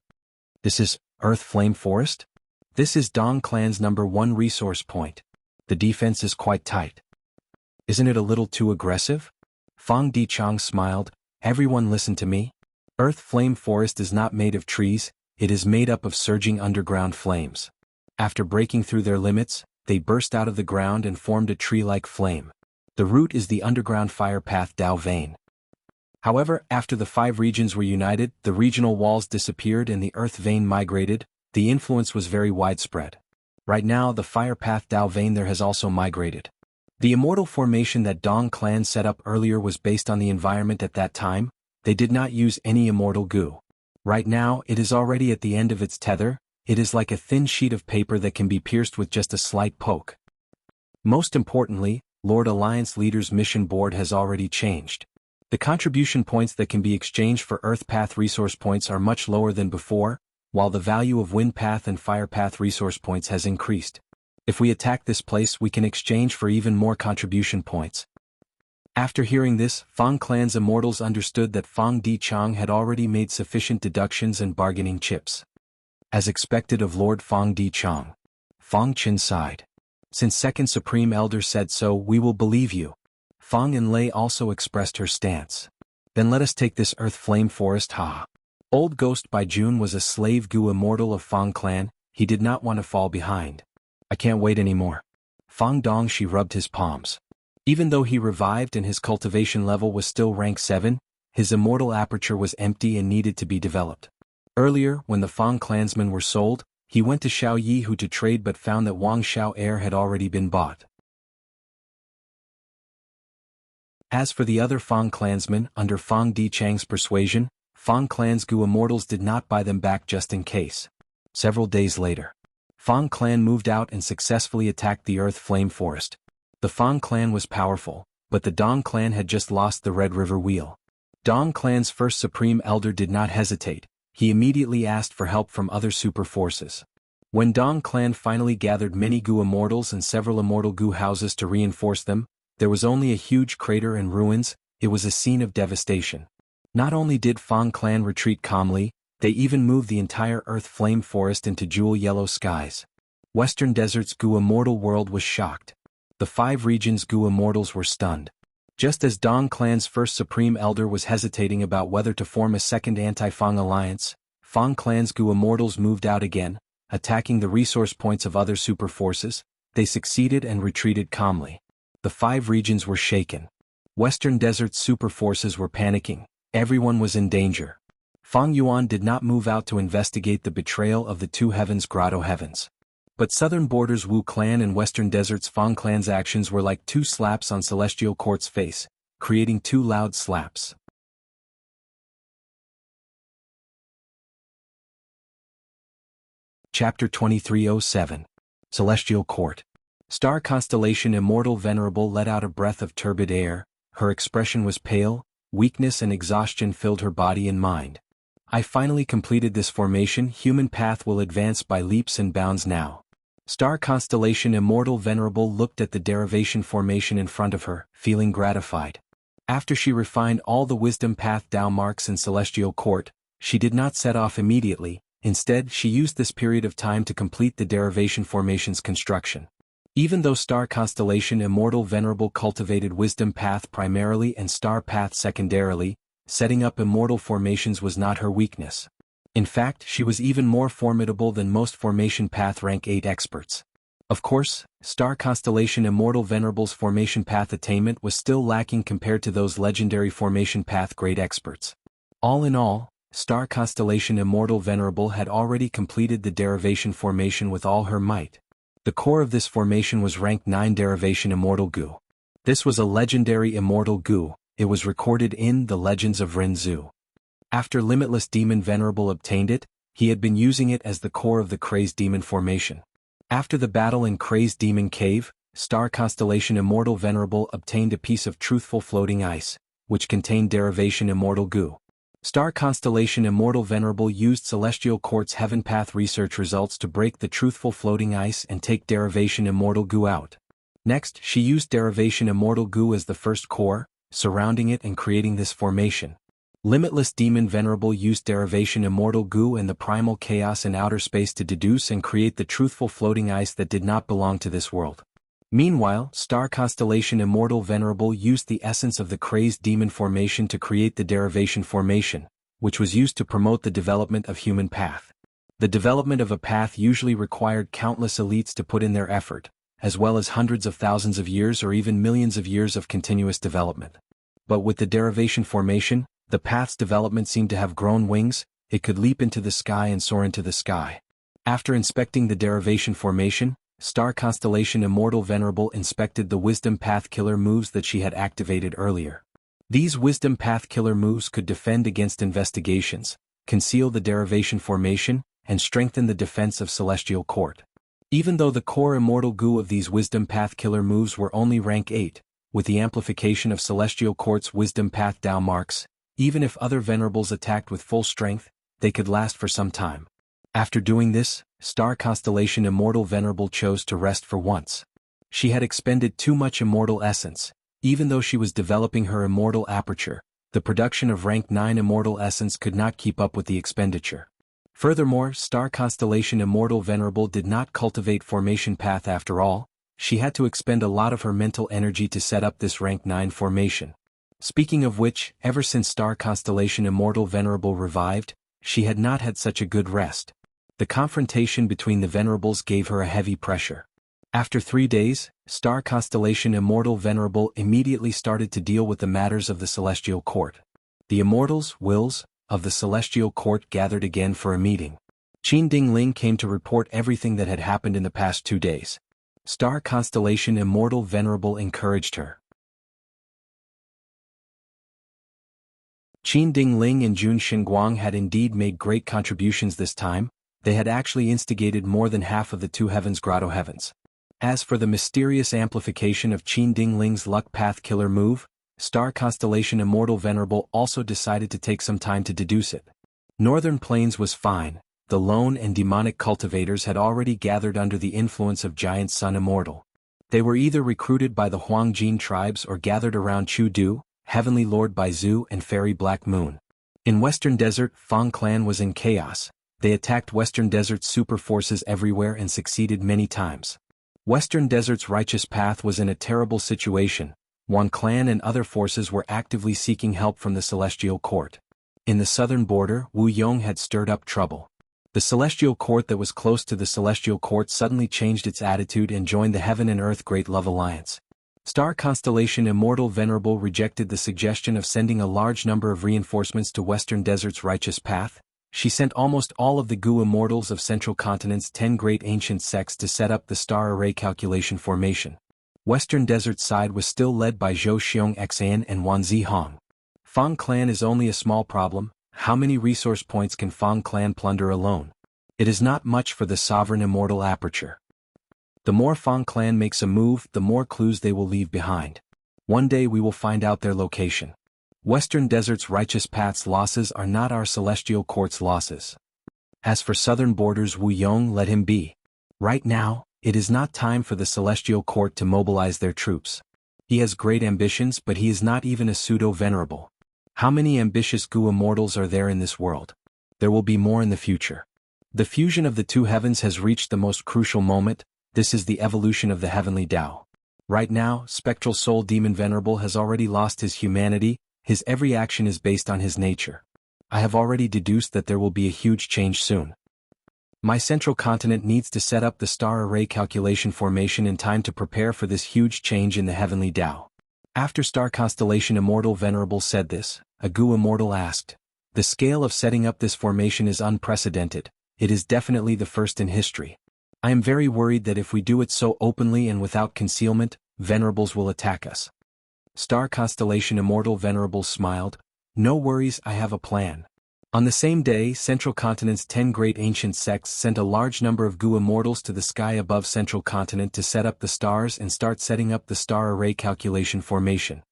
This is Earth Flame Forest? This is Dong Clan's #1 resource point. The defense is quite tight. Isn't it a little too aggressive? Fang Dichang smiled, everyone listen to me. Earth Flame Forest is not made of trees, it is made up of surging underground flames. After breaking through their limits, they burst out of the ground and formed a tree-like flame. The root is the underground fire path Dao Vein. However, after the 5 regions were united, the regional walls disappeared and the earth vein migrated, the influence was very widespread. Right now the fire path Dao Vein there has also migrated. The immortal formation that Dong clan set up earlier was based on the environment at that time, they did not use any immortal Gu. Right now it is already at the end of its tether, it is like a thin sheet of paper that can be pierced with just a slight poke. Most importantly, Lord Alliance Leader's mission board has already changed. The contribution points that can be exchanged for Earth Path resource points are much lower than before, while the value of Wind Path and Fire Path resource points has increased. If we attack this place we can exchange for even more contribution points. After hearing this, Fang clan's immortals understood that Fang Dichang had already made sufficient deductions and bargaining chips. As expected of Lord Fang Dichang. Fang Qin sighed. Since Second Supreme Elder said so, we will believe you. Fang and Lei also expressed her stance. Then let us take this Earth Flame Forest Old Ghost by June was a slave Gu immortal of Fang clan, he did not want to fall behind. I can't wait anymore. Fang Dongshi rubbed his palms. Even though he revived and his cultivation level was still rank 7, his immortal aperture was empty and needed to be developed. Earlier, when the Fang clansmen were sold, he went to Xiao Yihu to trade but found that Wang Xiao heir had already been bought. As for the other Fang clansmen, under Fang Dichang's persuasion, Fang clan's Gu immortals did not buy them back just in case. Several days later, Fang clan moved out and successfully attacked the Earth Flame Forest. The Fang clan was powerful, but the Dong clan had just lost the Red River Wheel. Dong clan's first Supreme Elder did not hesitate, he immediately asked for help from other super forces. When Dong clan finally gathered many Gu immortals and several immortal Gu houses to reinforce them, there was only a huge crater and ruins, it was a scene of devastation. Not only did Fang clan retreat calmly, they even moved the entire Earth Flame Forest into jewel yellow skies. Western Desert's Gu immortal world was shocked. The 5 regions Gu immortals were stunned. Just as Dong Clan's first supreme elder was hesitating about whether to form a second anti-Fang alliance, Fang Clan's Gu immortals moved out again, attacking the resource points of other super forces. They succeeded and retreated calmly. The 5 regions were shaken. Western Desert's super forces were panicking. Everyone was in danger. Fang Yuan did not move out to investigate the betrayal of the 2 heavens grotto heavens. But Southern Borders Wu Clan and Western Desert's Fang Clan's actions were like 2 slaps on Celestial Court's face, creating 2 loud slaps. Chapter 2307. Celestial Court. Star Constellation Immortal Venerable let out a breath of turbid air. Her expression was pale, weakness and exhaustion filled her body and mind. I finally completed this formation. Human path will advance by leaps and bounds now. Star Constellation Immortal Venerable looked at the derivation formation in front of her, feeling gratified. After she refined all the wisdom path Tao marks in Celestial Court, she did not set off immediately. Instead, she used this period of time to complete the derivation formation's construction. Even though Star Constellation Immortal Venerable cultivated wisdom path primarily and star path secondarily, setting up immortal formations was not her weakness. In fact, she was even more formidable than most formation path rank 8 experts. Of course, Star Constellation Immortal Venerable's formation path attainment was still lacking compared to those legendary formation path grade experts. All in all, Star Constellation Immortal Venerable had already completed the derivation formation with all her might. The core of this formation was rank 9 derivation Immortal Gu. This was a legendary Immortal Gu. It was recorded in the Legends of Rinzu. After Limitless Demon Venerable obtained it, he had been using it as the core of the Crazed Demon formation. After the battle in Crazed Demon Cave, Star Constellation Immortal Venerable obtained a piece of truthful floating ice, which contained derivation Immortal Gu. Star Constellation Immortal Venerable used Celestial Court's Heaven Path research results to break the truthful floating ice and take derivation Immortal Gu out. Next, she used derivation Immortal Gu as the first core, surrounding it and creating this formation. Limitless Demon Venerable used derivation Immortal Gu and the primal chaos in outer space to deduce and create the truthful floating ice that did not belong to this world. Meanwhile, Star Constellation Immortal Venerable used the essence of the Crazed Demon formation to create the derivation formation, which was used to promote the development of human path. The development of a path usually required countless elites to put in their effort, as well as hundreds of thousands of years or even millions of years of continuous development. But with the derivation formation, the path's development seemed to have grown wings. It could leap into the sky and soar into the sky. After inspecting the derivation formation, Star Constellation Immortal Venerable inspected the Wisdom Path killer moves that she had activated earlier. These Wisdom Path killer moves could defend against investigations, conceal the derivation formation, and strengthen the defense of Celestial Court. Even though the core Immortal Gu of these Wisdom Path killer moves were only rank 8, with the amplification of Celestial Court's Wisdom Path Tao marks, even if other Venerables attacked with full strength, they could last for some time. After doing this, Star Constellation Immortal Venerable chose to rest for once. She had expended too much immortal essence. Even though she was developing her immortal aperture, the production of rank 9 immortal essence could not keep up with the expenditure. Furthermore, Star Constellation Immortal Venerable did not cultivate formation path after all. She had to expend a lot of her mental energy to set up this rank 9 formation. Speaking of which, ever since Star Constellation Immortal Venerable revived, she had not had such a good rest. The confrontation between the Venerables gave her a heavy pressure. After 3 days, Star Constellation Immortal Venerable immediately started to deal with the matters of the Celestial Court. The Immortals, Wills, of the Celestial Court gathered again for a meeting. Qin Dingling came to report everything that had happened in the past 2 days. Star Constellation Immortal Venerable encouraged her. Qin Dingling and Jun Xinguang had indeed made great contributions this time. They had actually instigated more than half of the 2 heavens grotto heavens. As for the mysterious amplification of Qin Dingling's luck path killer move, Star Constellation Immortal Venerable also decided to take some time to deduce it. Northern Plains was fine. The lone and demonic cultivators had already gathered under the influence of Giant Sun Immortal. They were either recruited by the Huangjin tribes or gathered around Chu Du, Heavenly Lord Baizu and Fairy Black Moon. In Western Desert, Fang Clan was in chaos. They attacked Western Desert's super forces everywhere and succeeded many times. Western Desert's righteous path was in a terrible situation. One clan and other forces were actively seeking help from the Celestial Court. In the southern border, Wu Yong had stirred up trouble. The Celestial Court that was close to the Celestial Court suddenly changed its attitude and joined the Heaven and Earth Great Love Alliance. Star Constellation Immortal Venerable rejected the suggestion of sending a large number of reinforcements to Western Desert's righteous path. She sent almost all of the Gu Immortals of Central Continent's 10 great ancient sects to set up the star array calculation formation. Western Desert's side was still led by Zhou Xiong Xan and Wan Zihong. Fang Clan is only a small problem. How many resource points can Fang Clan plunder alone? It is not much for the sovereign immortal aperture. The more Fang Clan makes a move, the more clues they will leave behind. One day we will find out their location. Western Desert's righteous path's losses are not our Celestial Court's losses. As for southern borders, Wu Yong, let him be. Right now, it is not time for the Celestial Court to mobilize their troops. He has great ambitions, but he is not even a pseudo-venerable. How many ambitious Gu Immortals are there in this world? There will be more in the future. The fusion of the two heavens has reached the most crucial moment. This is the evolution of the heavenly Tao. Right now, Spectral Soul Demon Venerable has already lost his humanity. His every action is based on his nature. I have already deduced that there will be a huge change soon. My central continent needs to set up the star array calculation formation in time to prepare for this huge change in the heavenly Tao. After Star Constellation Immortal Venerable said this, a Gu Immortal asked, "The scale of setting up this formation is unprecedented. It is definitely the first in history. I am very worried that if we do it so openly and without concealment, Venerables will attack us." Star Constellation Immortal Venerable smiled, "No worries, I have a plan." On the same day, Central Continent's 10 great ancient sects sent a large number of Gu Immortals to the sky above Central Continent to set up the stars and start setting up the star array calculation formation.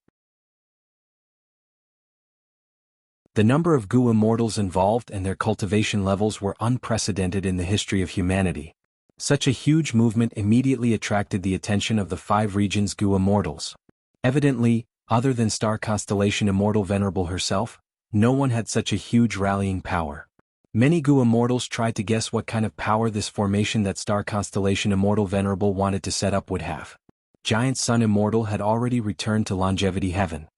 The number of Gu Immortals involved and their cultivation levels were unprecedented in the history of humanity. Such a huge movement immediately attracted the attention of the 5 regions' Gu Immortals. Evidently, other than Star Constellation Immortal Venerable herself, no one had such a huge rallying power. Many Gu Immortals tried to guess what kind of power this formation that Star Constellation Immortal Venerable wanted to set up would have. Giant Sun Immortal had already returned to Longevity Heaven.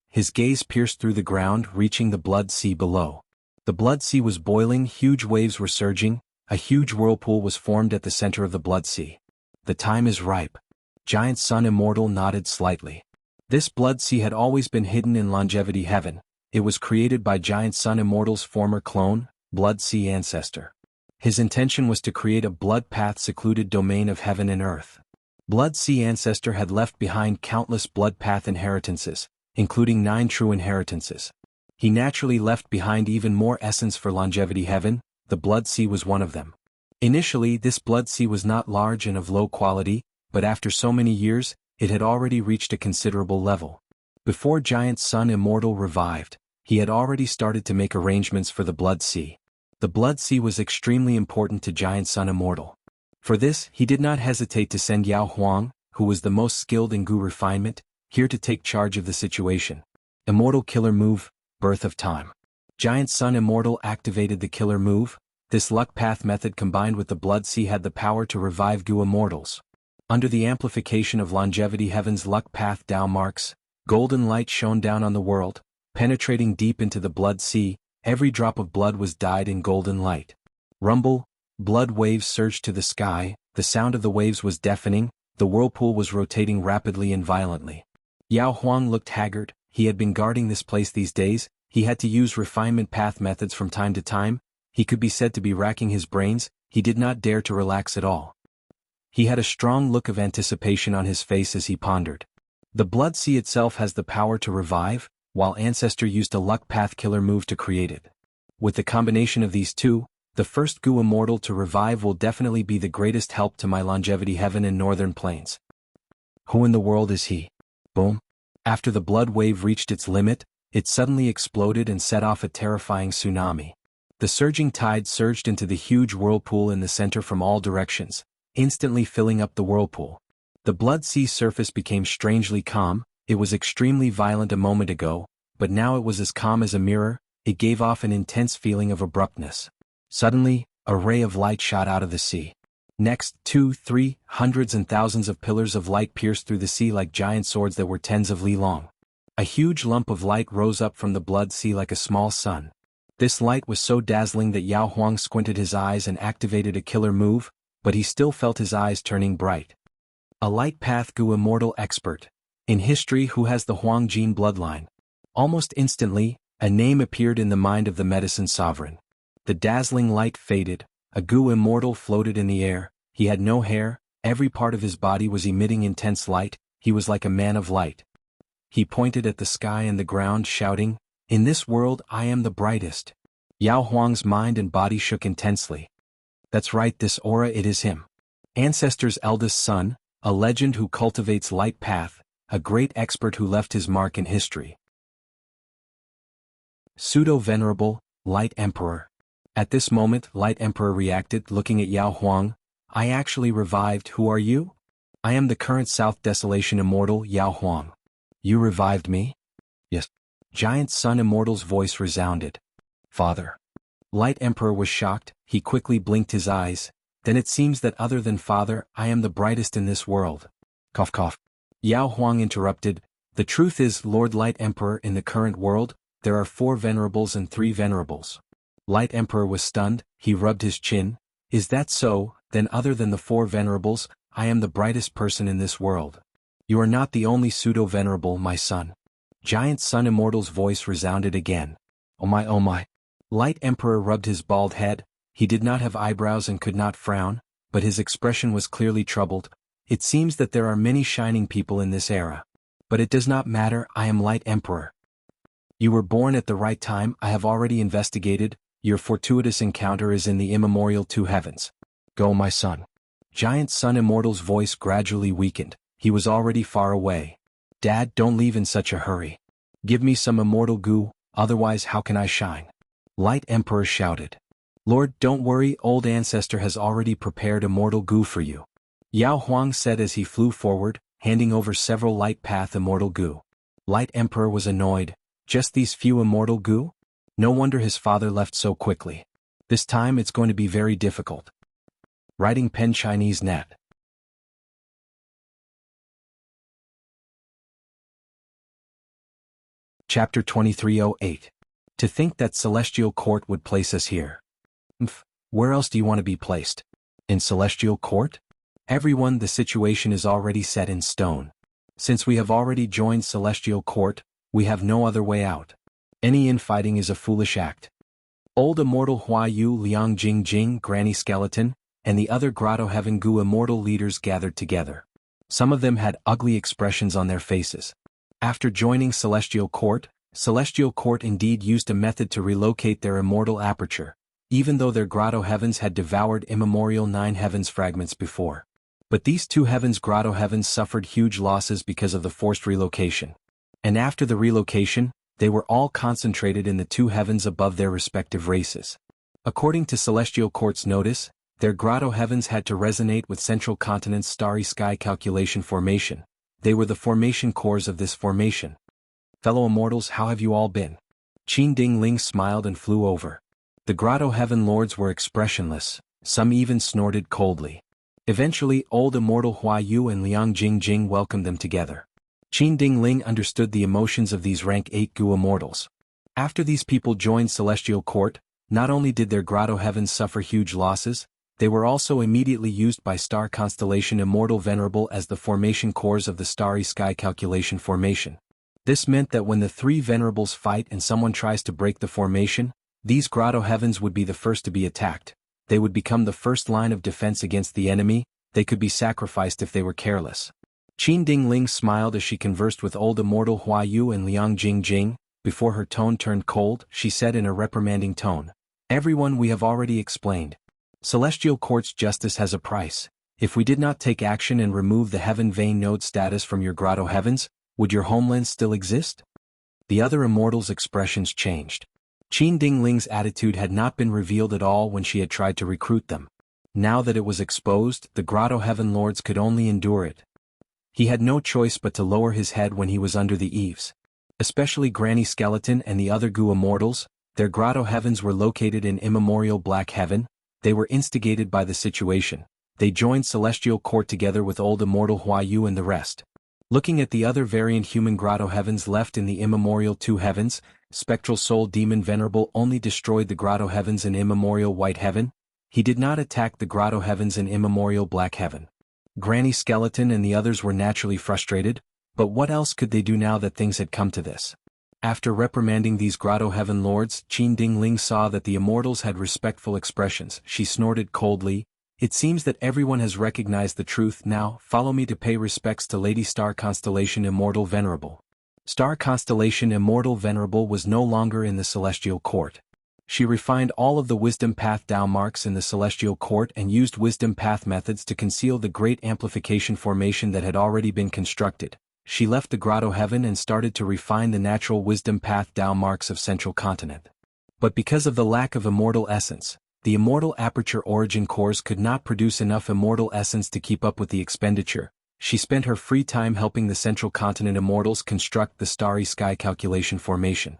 His gaze pierced through the ground, reaching the Blood Sea below. The Blood Sea was boiling, huge waves were surging, a huge whirlpool was formed at the center of the Blood Sea. The time is ripe. Giant Sun Immortal nodded slightly. This Blood Sea had always been hidden in Longevity Heaven. It was created by Giant Sun Immortal's former clone, Blood Sea Ancestor. His intention was to create a blood path secluded domain of heaven and earth. Blood Sea Ancestor had left behind countless blood path inheritances, including 9 true inheritances. He naturally left behind even more essence for Longevity Heaven. The Blood Sea was one of them. Initially, this Blood Sea was not large and of low quality, but after so many years, it had already reached a considerable level. Before Giant Sun Immortal revived, he had already started to make arrangements for the Blood Sea. The Blood Sea was extremely important to Giant Sun Immortal. For this, he did not hesitate to send Yao Huang, who was the most skilled in Gu refinement, here to take charge of the situation. Immortal Killer Move, Birth of Time. Giant Sun Immortal activated the Killer Move. This luck path method combined with the Blood Sea had the power to revive Gu Immortals. Under the amplification of Longevity Heaven's luck path Tao marks, golden light shone down on the world, penetrating deep into the Blood Sea. Every drop of blood was dyed in golden light. Rumble, blood waves surged to the sky, the sound of the waves was deafening, the whirlpool was rotating rapidly and violently. Yao Huang looked haggard. He had been guarding this place these days. He had to use refinement path methods from time to time. He could be said to be racking his brains. He did not dare to relax at all. He had a strong look of anticipation on his face as he pondered. The Blood Sea itself has the power to revive, while Ancestor used a luck path killer move to create it. With the combination of these two, the first Gu Immortal to revive will definitely be the greatest help to my Longevity Heaven and Northern Plains. Who in the world is he? Boom. After the blood wave reached its limit, it suddenly exploded and set off a terrifying tsunami. The surging tide surged into the huge whirlpool in the center from all directions, instantly filling up the whirlpool. The Blood Sea surface became strangely calm. It was extremely violent a moment ago, but now it was as calm as a mirror. It gave off an intense feeling of abruptness. Suddenly, a ray of light shot out of the sea. Next, 2, 3, hundreds and thousands of pillars of light pierced through the sea like giant swords that were tens of li long. A huge lump of light rose up from the blood sea like a small sun. This light was so dazzling that Yao Huang squinted his eyes and activated a killer move, but he still felt his eyes turning bright. A light path Gu immortal expert. In history who has the Huang gene bloodline. Almost instantly, a name appeared in the mind of the medicine sovereign. The dazzling light faded, a Gu immortal floated in the air, he had no hair, every part of his body was emitting intense light, he was like a man of light. He pointed at the sky and the ground shouting, "In this world I am the brightest." Yao Huang's mind and body shook intensely. That's right, this aura, it is him. Ancestor's eldest son, a legend who cultivates light path, a great expert who left his mark in history. Pseudo-venerable, Light Emperor. At this moment, Light Emperor reacted, looking at Yao Huang. I actually revived, who are you? I am the current South Desolation Immortal, Yao Huang. You revived me? Yes. Giant Sun Immortal's voice resounded. Father. Light Emperor was shocked, he quickly blinked his eyes. Then it seems that other than father, I am the brightest in this world. Cough cough. Yao Huang interrupted. The truth is, Lord Light Emperor, in the current world, there are 4 venerables and 3 venerables. Light Emperor was stunned, he rubbed his chin. Is that so? Then other than the 4 venerables, I am the brightest person in this world. You are not the only pseudo-venerable, my son. Giant Sun Immortal's voice resounded again. Oh my oh my. Light Emperor rubbed his bald head, he did not have eyebrows and could not frown, but his expression was clearly troubled. It seems that there are many shining people in this era. But it does not matter, I am Light Emperor. You were born at the right time, I have already investigated, your fortuitous encounter is in the immemorial 2 heavens. Go my son. Giant Sun Immortal's voice gradually weakened, he was already far away. Dad, don't leave in such a hurry. Give me some immortal goo, otherwise how can I shine? Light Emperor shouted. Lord, don't worry, old ancestor has already prepared immortal goo for you. Yao Huang said as he flew forward, handing over several light path immortal goo. Light Emperor was annoyed. Just these few immortal goo? No wonder his father left so quickly. This time it's going to be very difficult. Writing pen Chinese net. Chapter 2308. To think that Celestial Court would place us here. Where else do you want to be placed? In Celestial Court? Everyone, the situation is already set in stone. Since we have already joined Celestial Court, we have no other way out. Any infighting is a foolish act. Old Immortal Hua Yu, Liang Jingjing, Granny Skeleton, and the other Grotto Heaven Gu immortal leaders gathered together. Some of them had ugly expressions on their faces. After joining Celestial Court indeed used a method to relocate their immortal aperture, even though their Grotto Heavens had devoured immemorial 9 heavens fragments before. But these 2 heavens Grotto Heavens suffered huge losses because of the forced relocation. And after the relocation, they were all concentrated in the 2 heavens above their respective races. According to Celestial Court's notice, their Grotto Heavens had to resonate with Central Continent's starry sky calculation formation. They were the formation cores of this formation. Fellow immortals, how have you all been? Qin Ding Ling smiled and flew over. The Grotto Heaven Lords were expressionless, some even snorted coldly. Eventually, old Immortal Hua Yu and Liang Jingjing welcomed them together. Qin Ding Ling understood the emotions of these rank 8 Gu immortals. After these people joined Celestial Court, not only did their Grotto Heavens suffer huge losses, they were also immediately used by Star Constellation Immortal Venerable as the formation cores of the Starry Sky Calculation Formation. This meant that when the 3 Venerables fight and someone tries to break the formation, these Grotto Heavens would be the first to be attacked. They would become the first line of defense against the enemy, they could be sacrificed if they were careless. Qin Ding Ling smiled as she conversed with old Immortal Hua Yu and Liang Jingjing. Before her tone turned cold, she said in a reprimanding tone, Everyone, we have already explained. Celestial Court's justice has a price. If we did not take action and remove the Heaven Vein Node status from your Grotto Heavens, would your homeland still exist? The other immortals' expressions changed. Qin Ding Ling's attitude had not been revealed at all when she had tried to recruit them. Now that it was exposed, the Grotto Heaven Lords could only endure it. He had no choice but to lower his head when he was under the eaves. Especially Granny Skeleton and the other Gu immortals, their Grotto Heavens were located in immemorial Black Heaven. They were instigated by the situation. they joined Celestial Court together with old Immortal Huayu and the rest. Looking at the other variant human grotto heavens left in the immemorial two heavens, Spectral Soul Demon Venerable only destroyed the grotto heavens and immemorial white heaven. He did not attack the grotto heavens and immemorial black heaven. Granny Skeleton and the others were naturally frustrated, but what else could they do now that things had come to this? After reprimanding these grotto heaven lords, Qin Dingling saw that the immortals had respectful expressions. She snorted coldly. It seems that everyone has recognized the truth now. Follow me to pay respects to Lady Star Constellation Immortal Venerable. Star Constellation Immortal Venerable was no longer in the Celestial Court. She refined all of the Wisdom Path Dao marks in the Celestial Court and used Wisdom Path methods to conceal the great amplification formation that had already been constructed. She left the grotto heaven and started to refine the natural Wisdom Path Dao marks of Central Continent. But because of the lack of immortal essence, the immortal aperture origin cores could not produce enough immortal essence to keep up with the expenditure. She spent her free time helping the Central Continent immortals construct the Starry Sky calculation formation.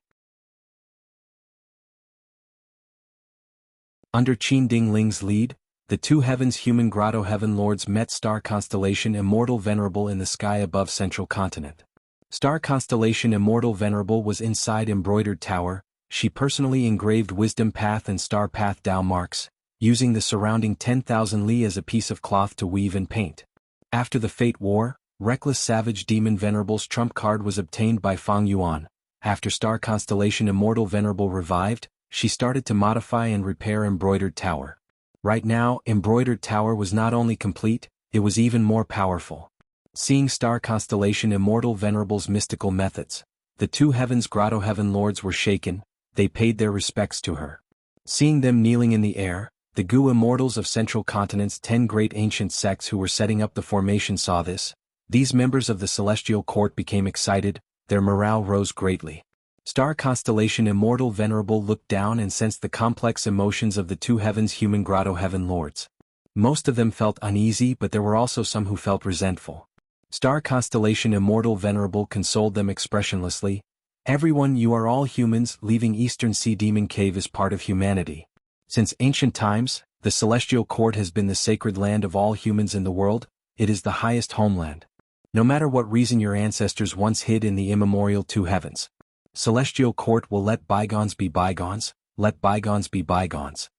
Under Qin Dingling's lead, the two heavens human grotto heaven lords met Star Constellation Immortal Venerable in the sky above Central Continent. Star Constellation Immortal Venerable was inside Embroidered Tower. She personally engraved Wisdom Path and Star Path Dao marks, using the surrounding 10,000 li as a piece of cloth to weave and paint. After the Fate War, Reckless Savage Demon Venerable's trump card was obtained by Fang Yuan. After Star Constellation Immortal Venerable revived, she started to modify and repair Embroidered Tower. Right now, Embroidered Tower was not only complete, it was even more powerful. Seeing Star Constellation Immortal Venerable's mystical methods, the two heavens grotto heaven lords were shaken. They paid their respects to her. Seeing them kneeling in the air, the Gu immortals of Central Continent's 10 great ancient sects who were setting up the formation saw this. These members of the Celestial Court became excited, their morale rose greatly. Star Constellation Immortal Venerable looked down and sensed the complex emotions of the two heavens human grotto heaven lords. Most of them felt uneasy, but there were also some who felt resentful. Star Constellation Immortal Venerable consoled them expressionlessly. Everyone, you are all humans. Leaving Eastern Sea Demon Cave is part of humanity. Since ancient times, the Celestial Court has been the sacred land of all humans in the world. It is the highest homeland. No matter what reason your ancestors once hid in the immemorial two heavens, Celestial Court will let bygones be bygones, let bygones be bygones.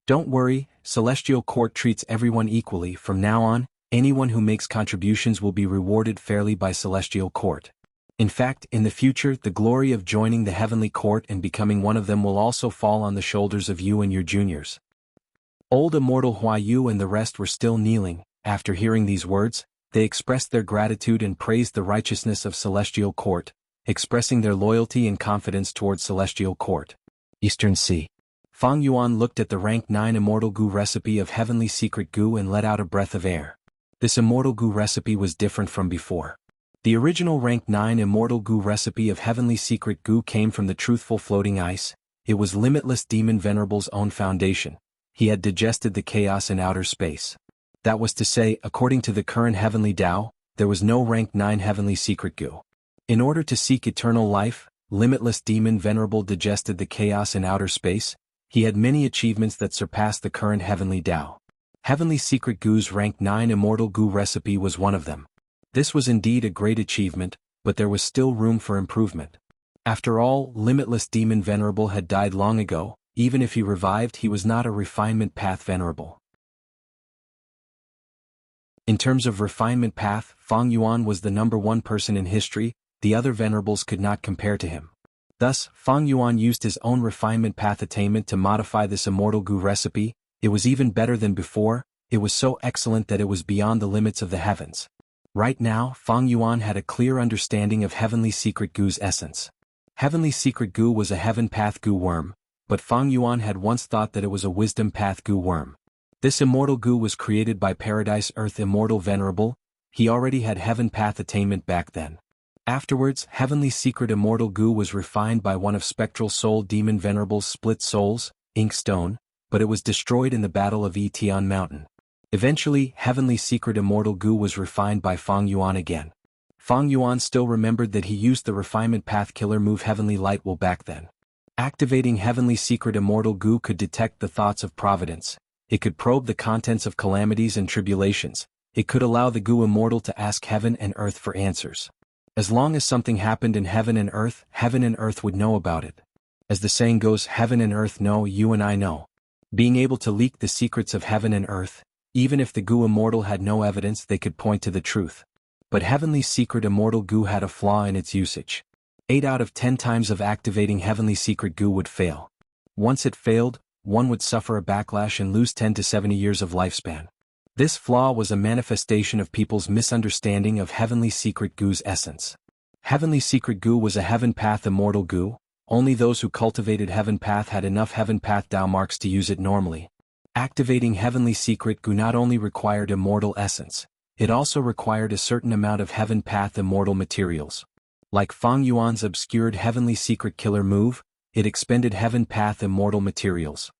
Don't worry, Celestial Court treats everyone equally. From now on, anyone who makes contributions will be rewarded fairly by Celestial Court. In fact, in the future, the glory of joining the Heavenly Court and becoming one of them will also fall on the shoulders of you and your juniors. Old Immortal Huayu and the rest were still kneeling. After hearing these words, they expressed their gratitude and praised the righteousness of Celestial Court, expressing their loyalty and confidence towards Celestial Court. Eastern Sea. Fang Yuan looked at the rank 9 Immortal Gu recipe of Heavenly Secret Gu and let out a breath of air. This Immortal Gu recipe was different from before. The original rank 9 Immortal Gu recipe of Heavenly Secret Gu came from the Truthful Floating Ice. It was Limitless Demon Venerable's own foundation. He had digested the chaos in outer space. That was to say, according to the current Heavenly Tao, there was no rank 9 Heavenly Secret Gu. In order to seek eternal life, Limitless Demon Venerable digested the chaos in outer space. He had many achievements that surpassed the current Heavenly Tao. Heavenly Secret Gu's rank 9 Immortal Gu recipe was one of them. This was indeed a great achievement, but there was still room for improvement. After all, Limitless Demon Venerable had died long ago. Even if he revived, he was not a refinement path venerable. In terms of refinement path, Fang Yuan was the #1 person in history. The other venerables could not compare to him. Thus, Fang Yuan used his own refinement path attainment to modify this Immortal Gu recipe. It was even better than before. It was so excellent that it was beyond the limits of the heavens. Right now, Fang Yuan had a clear understanding of Heavenly Secret Gu's essence. Heavenly Secret Gu was a Heaven Path Gu worm, but Fang Yuan had once thought that it was a Wisdom Path Gu worm. This Immortal Gu was created by Paradise Earth Immortal Venerable. He already had Heaven Path attainment back then. Afterwards, Heavenly Secret Immortal Gu was refined by one of Spectral Soul Demon Venerable's split souls, Inkstone, but it was destroyed in the Battle of Etian Mountain. Eventually, Heavenly Secret Immortal Gu was refined by Fang Yuan again. Fang Yuan still remembered that he used the Refinement Path killer move Heavenly Light Will back then. Activating Heavenly Secret Immortal Gu could detect the thoughts of Providence. It could probe the contents of calamities and tribulations. It could allow the Gu Immortal to ask heaven and earth for answers. As long as something happened in heaven and earth would know about it. As the saying goes, heaven and earth know, you and I know. Being able to leak the secrets of heaven and earth, even if the Gu Immortal had no evidence, they could point to the truth. But Heavenly Secret Immortal Gu had a flaw in its usage. 8 out of 10 times of activating Heavenly Secret Gu would fail. Once it failed, one would suffer a backlash and lose 10 to 70 years of lifespan. This flaw was a manifestation of people's misunderstanding of Heavenly Secret Gu's essence. Heavenly Secret Gu was a Heaven Path Immortal Gu. Only those who cultivated Heaven Path had enough Heaven Path Dao marks to use it normally. Activating Heavenly Secret Gu not only required immortal essence, it also required a certain amount of Heaven Path Immortal materials. Like Fang Yuan's obscured Heavenly Secret Killer move, it expended Heaven Path Immortal materials.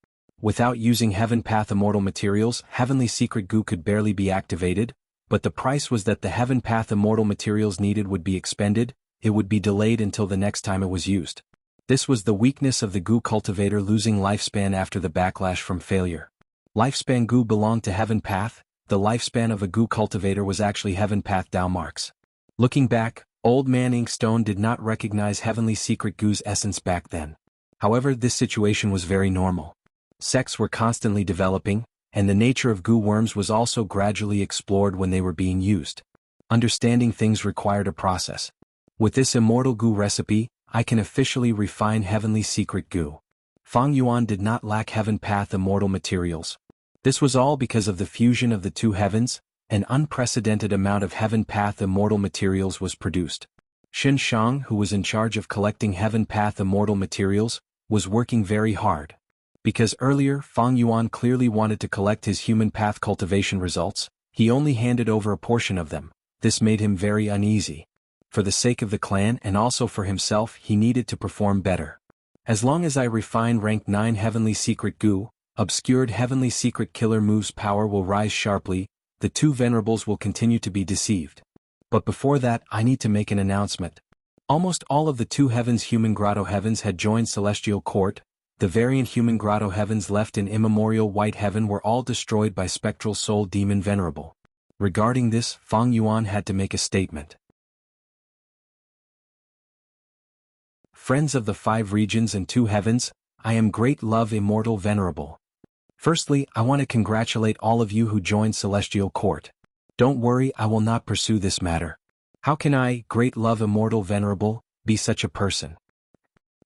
Without using Heaven Path Immortal materials, Heavenly Secret Gu could barely be activated, but the price was that the Heaven Path Immortal materials needed would be expended, it would be delayed until the next time it was used. This was the weakness of the Gu cultivator losing lifespan after the backlash from failure. Lifespan Gu belonged to Heaven Path, the lifespan of a Gu cultivator was actually Heaven Path Dao marks. Looking back, Old Man Inkstone did not recognize Heavenly Secret Gu's essence back then. However, this situation was very normal. Sects were constantly developing, and the nature of Gu worms was also gradually explored when they were being used. Understanding things required a process. With this Immortal Gu recipe, I can officially refine Heavenly Secret Gu. Fang Yuan did not lack Heaven Path Immortal materials. This was all because of the fusion of the two heavens. An unprecedented amount of Heaven Path Immortal materials was produced. Xin Shang, who was in charge of collecting Heaven Path Immortal materials, was working very hard. Because earlier Fang Yuan clearly wanted to collect his human path cultivation results, he only handed over a portion of them. This made him very uneasy. For the sake of the clan and also for himself, he needed to perform better. As long as I refine rank 9 Heavenly Secret Gu, obscured Heavenly Secret Killer move's power will rise sharply, the two venerables will continue to be deceived. But before that, I need to make an announcement. Almost all of the two heavens human grotto heavens had joined Celestial Court. The variant human grotto heavens left in Immemorial White Heaven were all destroyed by Spectral Soul Demon Venerable. Regarding this, Fang Yuan had to make a statement. Friends of the 5 regions and 2 heavens, I am Great Love Immortal Venerable. Firstly, I want to congratulate all of you who joined Celestial Court. Don't worry, I will not pursue this matter. How can I, Great Love Immortal Venerable, be such a person?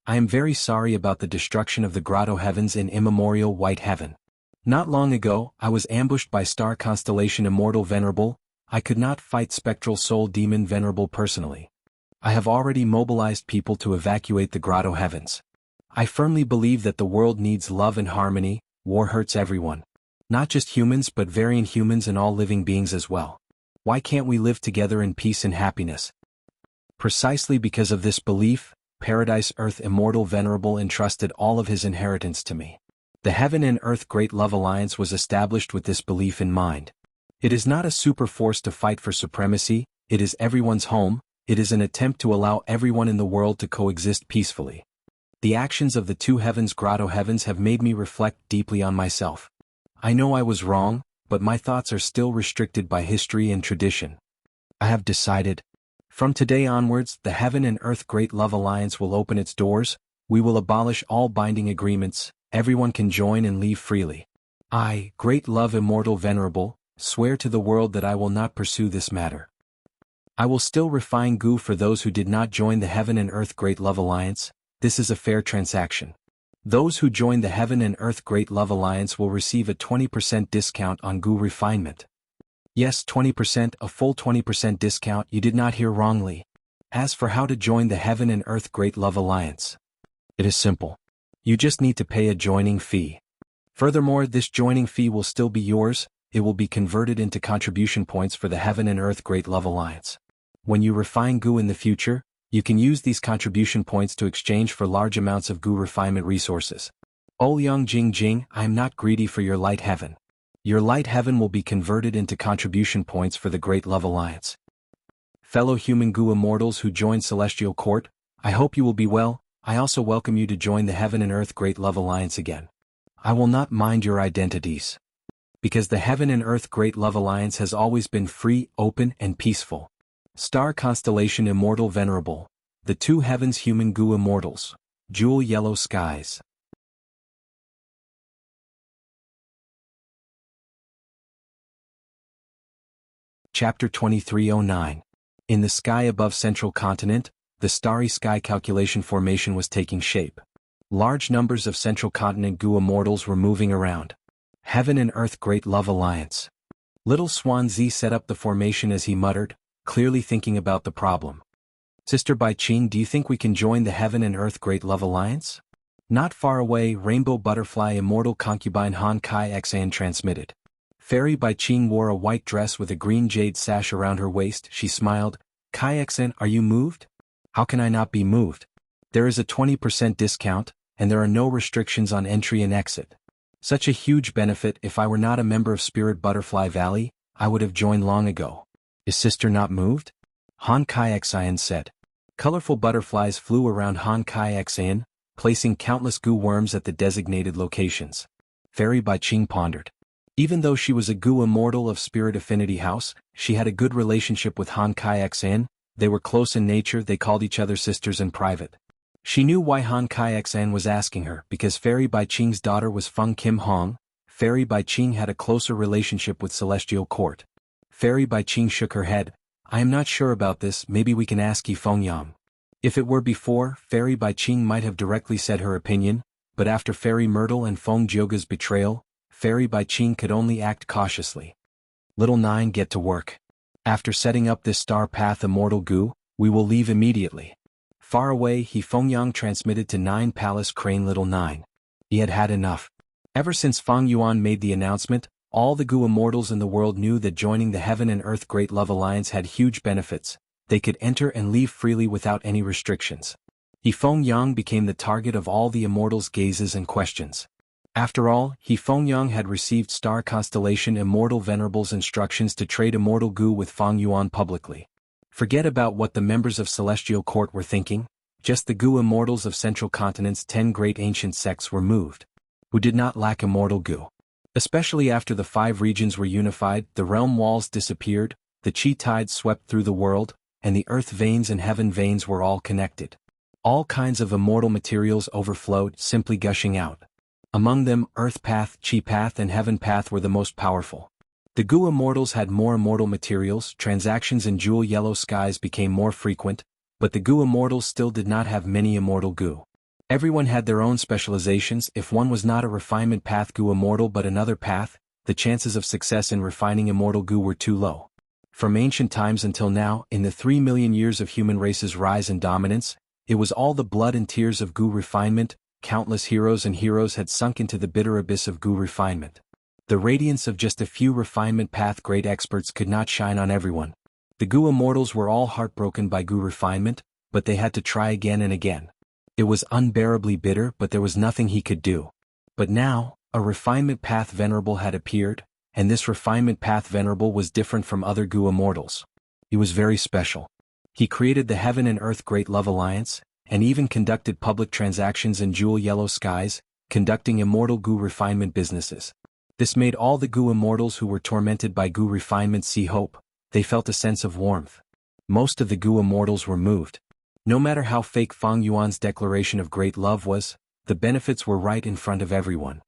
I am very sorry about the destruction of the grotto heavens in Immemorial White Heaven. Not long ago, I was ambushed by Star Constellation Immortal Venerable. I could not fight Spectral Soul Demon Venerable personally. I have already mobilized people to evacuate the grotto heavens. I firmly believe that the world needs love and harmony. War hurts everyone. Not just humans but variant humans and all living beings as well. Why can't we live together in peace and happiness? Precisely because of this belief, Paradise Earth Immortal Venerable entrusted all of his inheritance to me. The Heaven and Earth Great Love Alliance was established with this belief in mind. It is not a super force to fight for supremacy, it is everyone's home, it is an attempt to allow everyone in the world to coexist peacefully. The actions of the 2 heavens grotto heavens have made me reflect deeply on myself. I know I was wrong, but my thoughts are still restricted by history and tradition. I have decided. From today onwards, the Heaven and Earth Great Love Alliance will open its doors, we will abolish all binding agreements, everyone can join and leave freely. I, Great Love Immortal Venerable, swear to the world that I will not pursue this matter. I will still refine Gu for those who did not join the Heaven and Earth Great Love Alliance. This is a fair transaction. Those who join the Heaven and Earth Great Love Alliance will receive a 20% discount on Gu refinement. Yes, 20%, a full 20% discount, you did not hear wrongly. As for how to join the Heaven and Earth Great Love Alliance, it is simple. You just need to pay a joining fee. Furthermore, this joining fee will still be yours, it will be converted into contribution points for the Heaven and Earth Great Love Alliance. When you refine Gu in the future, you can use these contribution points to exchange for large amounts of Gu refinement resources. Ouyang Jing Jing, I am not greedy for your light heaven. Your light heaven will be converted into contribution points for the Great Love Alliance. Fellow human Gu immortals who joined Celestial Court, I hope you will be well. I also welcome you to join the Heaven and Earth Great Love Alliance again. I will not mind your identities. Because the Heaven and Earth Great Love Alliance has always been free, open, and peaceful. Star Constellation Immortal Venerable. The Two Heavens Human Goo Immortals. Jewel Yellow Skies. Chapter 2309. In the sky above Central Continent, the starry sky calculation formation was taking shape. Large numbers of Central Continent Goo Immortals were moving around. Heaven and Earth Great Love Alliance. Little Swan Z set up the formation as he muttered, clearly thinking about the problem. Sister Bai Ching, do you think we can join the Heaven and Earth Great Love Alliance? Not far away, Rainbow Butterfly Immortal Concubine Han Kai Xan transmitted. Fairy Bai Ching wore a white dress with a green jade sash around her waist. She smiled. Kai Xan, are you moved? How can I not be moved? There is a 20% discount, and there are no restrictions on entry and exit. Such a huge benefit. If I were not a member of Spirit Butterfly Valley, I would have joined long ago. Is sister not moved? Han Kai Xan said. Colorful butterflies flew around Han Kai Xan, placing countless goo worms at the designated locations. Fairy Bai Ching pondered. Even though she was a goo immortal of Spirit Affinity House, she had a good relationship with Han Kai Xan. They were close in nature. They called each other sisters in private. She knew why Han Kai Xan was asking her, because Fairy Bai Ching's daughter was Feng Kim Hong. Fairy Bai Ching had a closer relationship with Celestial Court. Fairy Bai Ching shook her head. I am not sure about this. Maybe we can ask Yi Feng Yang. If it were before, Fairy Bai Ching might have directly said her opinion, but after Fairy Myrtle and Feng Jioga's betrayal, Fairy Bai Ching could only act cautiously. Little 9, get to work. After setting up this star path immortal goo, we will leave immediately. Far away, He Fengyang transmitted to 9 Palace Crane. Little 9. He had had enough. Ever since Fang Yuan made the announcement, all the Goo Immortals in the world knew that joining the Heaven and Earth Great Love Alliance had huge benefits. They could enter and leave freely without any restrictions. He Fengyang became the target of all the Immortals' gazes and questions. After all, He Fengyang had received Star Constellation Immortal Venerable's instructions to trade Immortal Goo with Fang Yuan publicly. Forget about what the members of Celestial Court were thinking, just the Goo Immortals of Central Continent's 10 great ancient sects were moved. Who did not lack Immortal Goo. Especially after the 5 regions were unified, the realm walls disappeared, the chi tides swept through the world, and the earth veins and heaven veins were all connected. All kinds of immortal materials overflowed, simply gushing out. Among them, Earth Path, Chi Path and Heaven Path were the most powerful. The Goo Immortals had more immortal materials, transactions in Jewel Yellow Skies became more frequent, but the Goo Immortals still did not have many immortal Goo. Everyone had their own specializations. If one was not a refinement path Goo Immortal but another path, the chances of success in refining immortal Goo were too low. From ancient times until now, in the 3 million years of human race's rise and dominance, it was all the blood and tears of Goo refinement. Countless heroes and heroes had sunk into the bitter abyss of Goo refinement. The radiance of just a few refinement path great experts could not shine on everyone. The Goo Immortals were all heartbroken by Goo refinement, but they had to try again and again. It was unbearably bitter, but there was nothing he could do. But now, a refinement path venerable had appeared, and this refinement path venerable was different from other Goo Immortals. He was very special. He created the Heaven and Earth Great Love Alliance, and even conducted public transactions in Jewel Yellow Skies, conducting immortal Goo refinement businesses. This made all the Goo Immortals who were tormented by Goo refinement see hope. They felt a sense of warmth. Most of the Goo Immortals were moved. No matter how fake Fang Yuan's declaration of great love was, the benefits were right in front of everyone.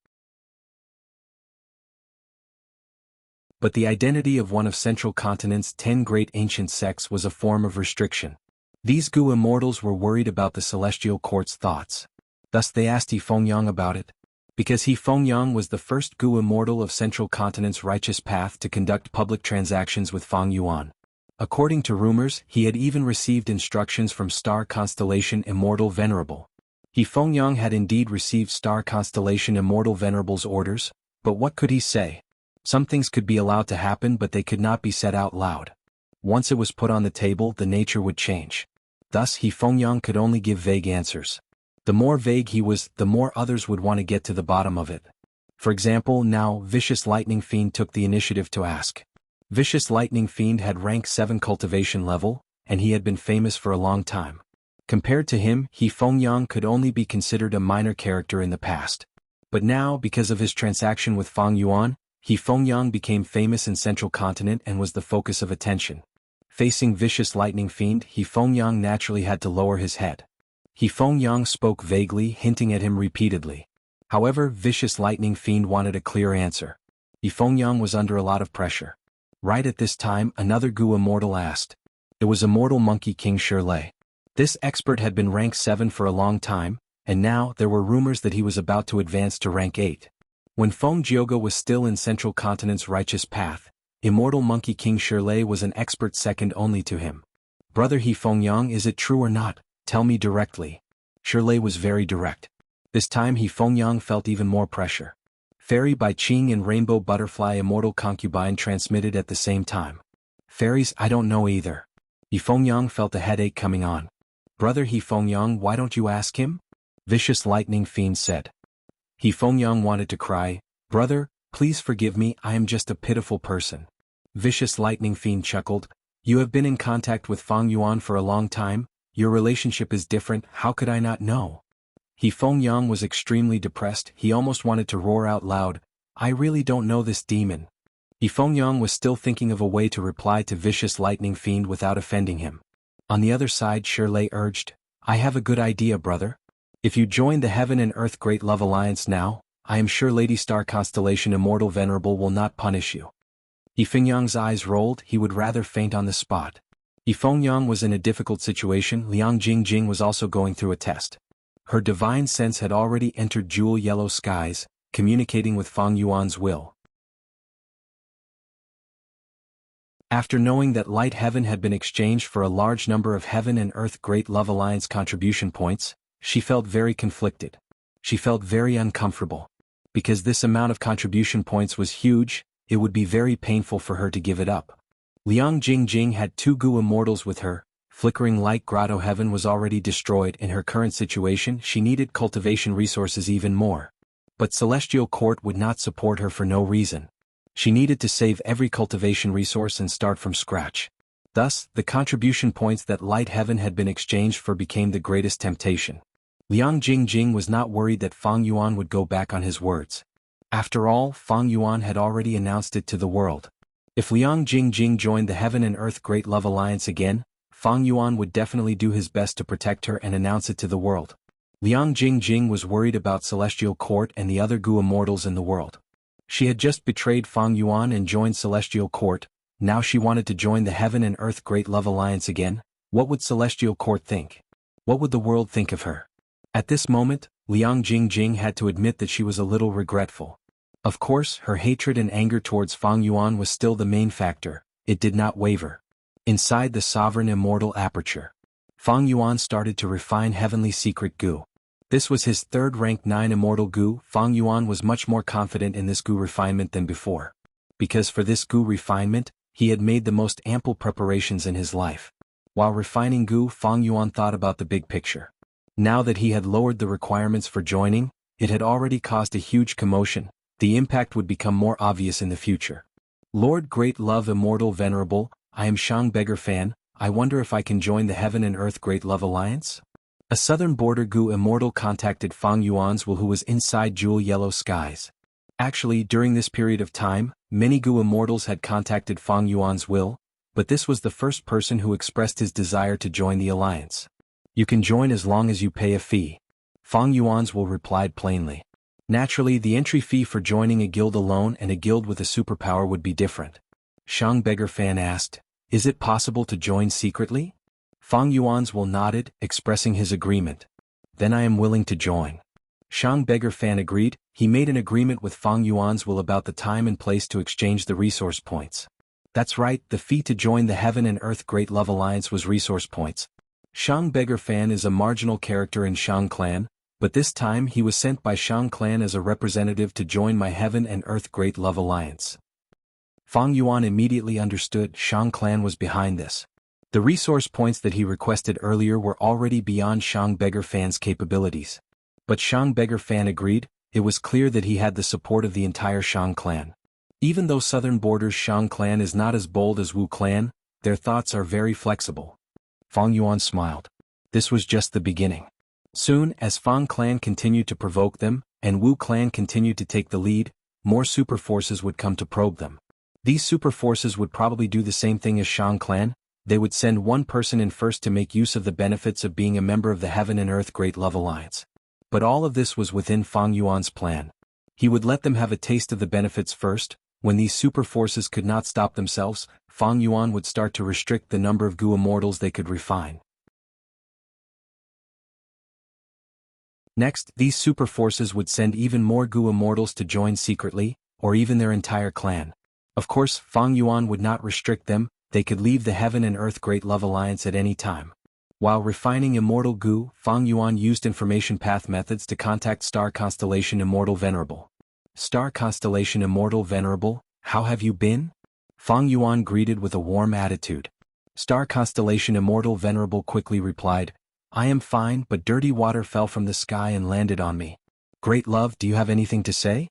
But the identity of one of Central Continent's 10 great ancient sects was a form of restriction. These Goo Immortals were worried about the Celestial Court's thoughts. Thus they asked He Fengyang about it. Because He Fengyang was the first Goo Immortal of Central Continent's righteous path to conduct public transactions with Fang Yuan. According to rumors, he had even received instructions from Star Constellation Immortal Venerable. He Fengyang had indeed received Star Constellation Immortal Venerable's orders, but what could he say? Some things could be allowed to happen, but they could not be said out loud. Once it was put on the table, the nature would change. Thus He Fengyang could only give vague answers. The more vague he was, the more others would want to get to the bottom of it. For example, now Vicious Lightning Fiend took the initiative to ask. Vicious Lightning Fiend had rank 7 cultivation level, and he had been famous for a long time. Compared to him, He Fengyang could only be considered a minor character in the past. But now, because of his transaction with Fang Yuan, He Fengyang became famous in Central Continent and was the focus of attention. Facing vicious lightning fiend, He Fengyang naturally had to lower his head. He Fengyang spoke vaguely, hinting at him repeatedly. However, vicious lightning fiend wanted a clear answer. He Fengyang was under a lot of pressure. Right at this time, another Gu immortal asked. It was Immortal Monkey King Shirley. This expert had been rank 7 for a long time, and now there were rumors that he was about to advance to rank 8. When Feng Jioge was still in Central Continent's righteous path, Immortal Monkey King Shirley was an expert second only to him. Brother He Fengyang, is it true or not? Tell me directly. Shirley was very direct. This time He Fengyang felt even more pressure. Fairy by Qing and Rainbow Butterfly Immortal Concubine transmitted at the same time. Fairies, I don't know either. He Fengyang felt a headache coming on. Brother He Fengyang, why don't you ask him? Vicious Lightning Fiend said. He Fengyang wanted to cry, Brother, please forgive me, I am just a pitiful person. Vicious Lightning Fiend chuckled, You have been in contact with Feng Yuan for a long time, your relationship is different, how could I not know? He Fengyang was extremely depressed, he almost wanted to roar out loud, I really don't know this demon. He Fengyang was still thinking of a way to reply to Vicious Lightning Fiend without offending him. On the other side, Shirley urged, I have a good idea, brother. If you join the Heaven and Earth Great Love Alliance now, I am sure Lady Star Constellation Immortal Venerable will not punish you. He Fengyang's eyes rolled, he would rather faint on the spot. He Fengyang was in a difficult situation, Liang Jingjing was also going through a test. Her divine sense had already entered jewel yellow skies, communicating with Feng Yuan's will. After knowing that Light Heaven had been exchanged for a large number of Heaven and Earth Great Love Alliance contribution points, she felt very conflicted. She felt very uncomfortable. Because this amount of contribution points was huge, it would be very painful for her to give it up. Liang Jingjing had 2 Gu immortals with her. Flickering Light Grotto Heaven was already destroyed. In her current situation, she needed cultivation resources even more. But Celestial Court would not support her for no reason. She needed to save every cultivation resource and start from scratch. Thus, the contribution points that Light Heaven had been exchanged for became the greatest temptation. Liang Jingjing was not worried that Feng Yuan would go back on his words. After all, Feng Yuan had already announced it to the world. If Liang Jingjing joined the Heaven and Earth Great Love Alliance again, Feng Yuan would definitely do his best to protect her and announce it to the world. Liang Jingjing was worried about Celestial Court and the other Gu immortals in the world. She had just betrayed Feng Yuan and joined Celestial Court, now she wanted to join the Heaven and Earth Great Love Alliance again. What would Celestial Court think? What would the world think of her? At this moment, Liang Jingjing had to admit that she was a little regretful. Of course, her hatred and anger towards Feng Yuan was still the main factor, it did not waver. Inside the Sovereign Immortal Aperture, Feng Yuan started to refine Heavenly Secret Gu. This was his 3rd rank 9 Immortal Gu. Feng Yuan was much more confident in this Gu refinement than before. Because for this Gu refinement, he had made the most ample preparations in his life. While refining Gu, Feng Yuan thought about the big picture. Now that he had lowered the requirements for joining, it had already caused a huge commotion, the impact would become more obvious in the future. Lord Great Love Immortal Venerable, I am Shang Beggar Fan, I wonder if I can join the Heaven and Earth Great Love Alliance? A Southern Border Gu Immortal contacted Feng Yuan's will, who was inside Jewel Yellow Skies. Actually, during this period of time, many Gu Immortals had contacted Feng Yuan's will, but this was the first person who expressed his desire to join the alliance. You can join as long as you pay a fee. Feng Yuan's will replied plainly. Naturally, the entry fee for joining a guild alone and a guild with a superpower would be different. Shang Beggar Fan asked, Is it possible to join secretly? Feng Yuan's will nodded, expressing his agreement. Then I am willing to join. Shang Beggar Fan agreed. He made an agreement with Feng Yuan's will about the time and place to exchange the resource points. That's right, the fee to join the Heaven and Earth Great Love Alliance was resource points. Shang Beggar Fan is a marginal character in Shang Clan, but this time he was sent by Shang Clan as a representative to join my Heaven and Earth Great Love Alliance. Feng Yuan immediately understood Shang Clan was behind this. The resource points that he requested earlier were already beyond Shang Beggar Fan's capabilities. But Shang Beggar Fan agreed, it was clear that he had the support of the entire Shang Clan. Even though Southern Borders Shang Clan is not as bold as Wu Clan, their thoughts are very flexible. Feng Yuan smiled. This was just the beginning. Soon, as Feng Clan continued to provoke them, and Wu Clan continued to take the lead, more super forces would come to probe them. These super forces would probably do the same thing as Shang Clan. They would send one person in first to make use of the benefits of being a member of the Heaven and Earth Great Love Alliance. But all of this was within Fang Yuan's plan. He would let them have a taste of the benefits first. When these super forces could not stop themselves, Fang Yuan would start to restrict the number of Gu immortals they could refine. Next, these super forces would send even more Gu immortals to join secretly, or even their entire clan. Of course, Fang Yuan would not restrict them, they could leave the Heaven and Earth Great Love Alliance at any time. While refining immortal Gu, Fang Yuan used information path methods to contact Star Constellation Immortal Venerable. Star Constellation Immortal Venerable, how have you been? Fang Yuan greeted with a warm attitude. Star Constellation Immortal Venerable quickly replied, I am fine, but dirty water fell from the sky and landed on me. Great love, do you have anything to say?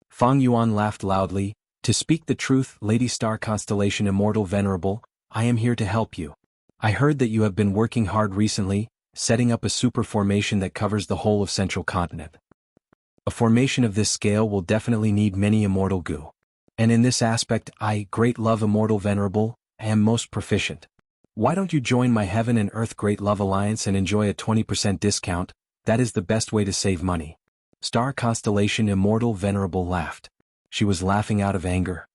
Fang Yuan laughed loudly. To speak the truth, Lady Star Constellation Immortal Venerable, I am here to help you. I heard that you have been working hard recently, setting up a super formation that covers the whole of Central Continent. A formation of this scale will definitely need many immortal Gu. And in this aspect I, Great Love Immortal Venerable, am most proficient. Why don't you join my Heaven and Earth Great Love Alliance and enjoy a 20% discount? That is the best way to save money. Star Constellation Immortal Venerable laughed. She was laughing out of anger.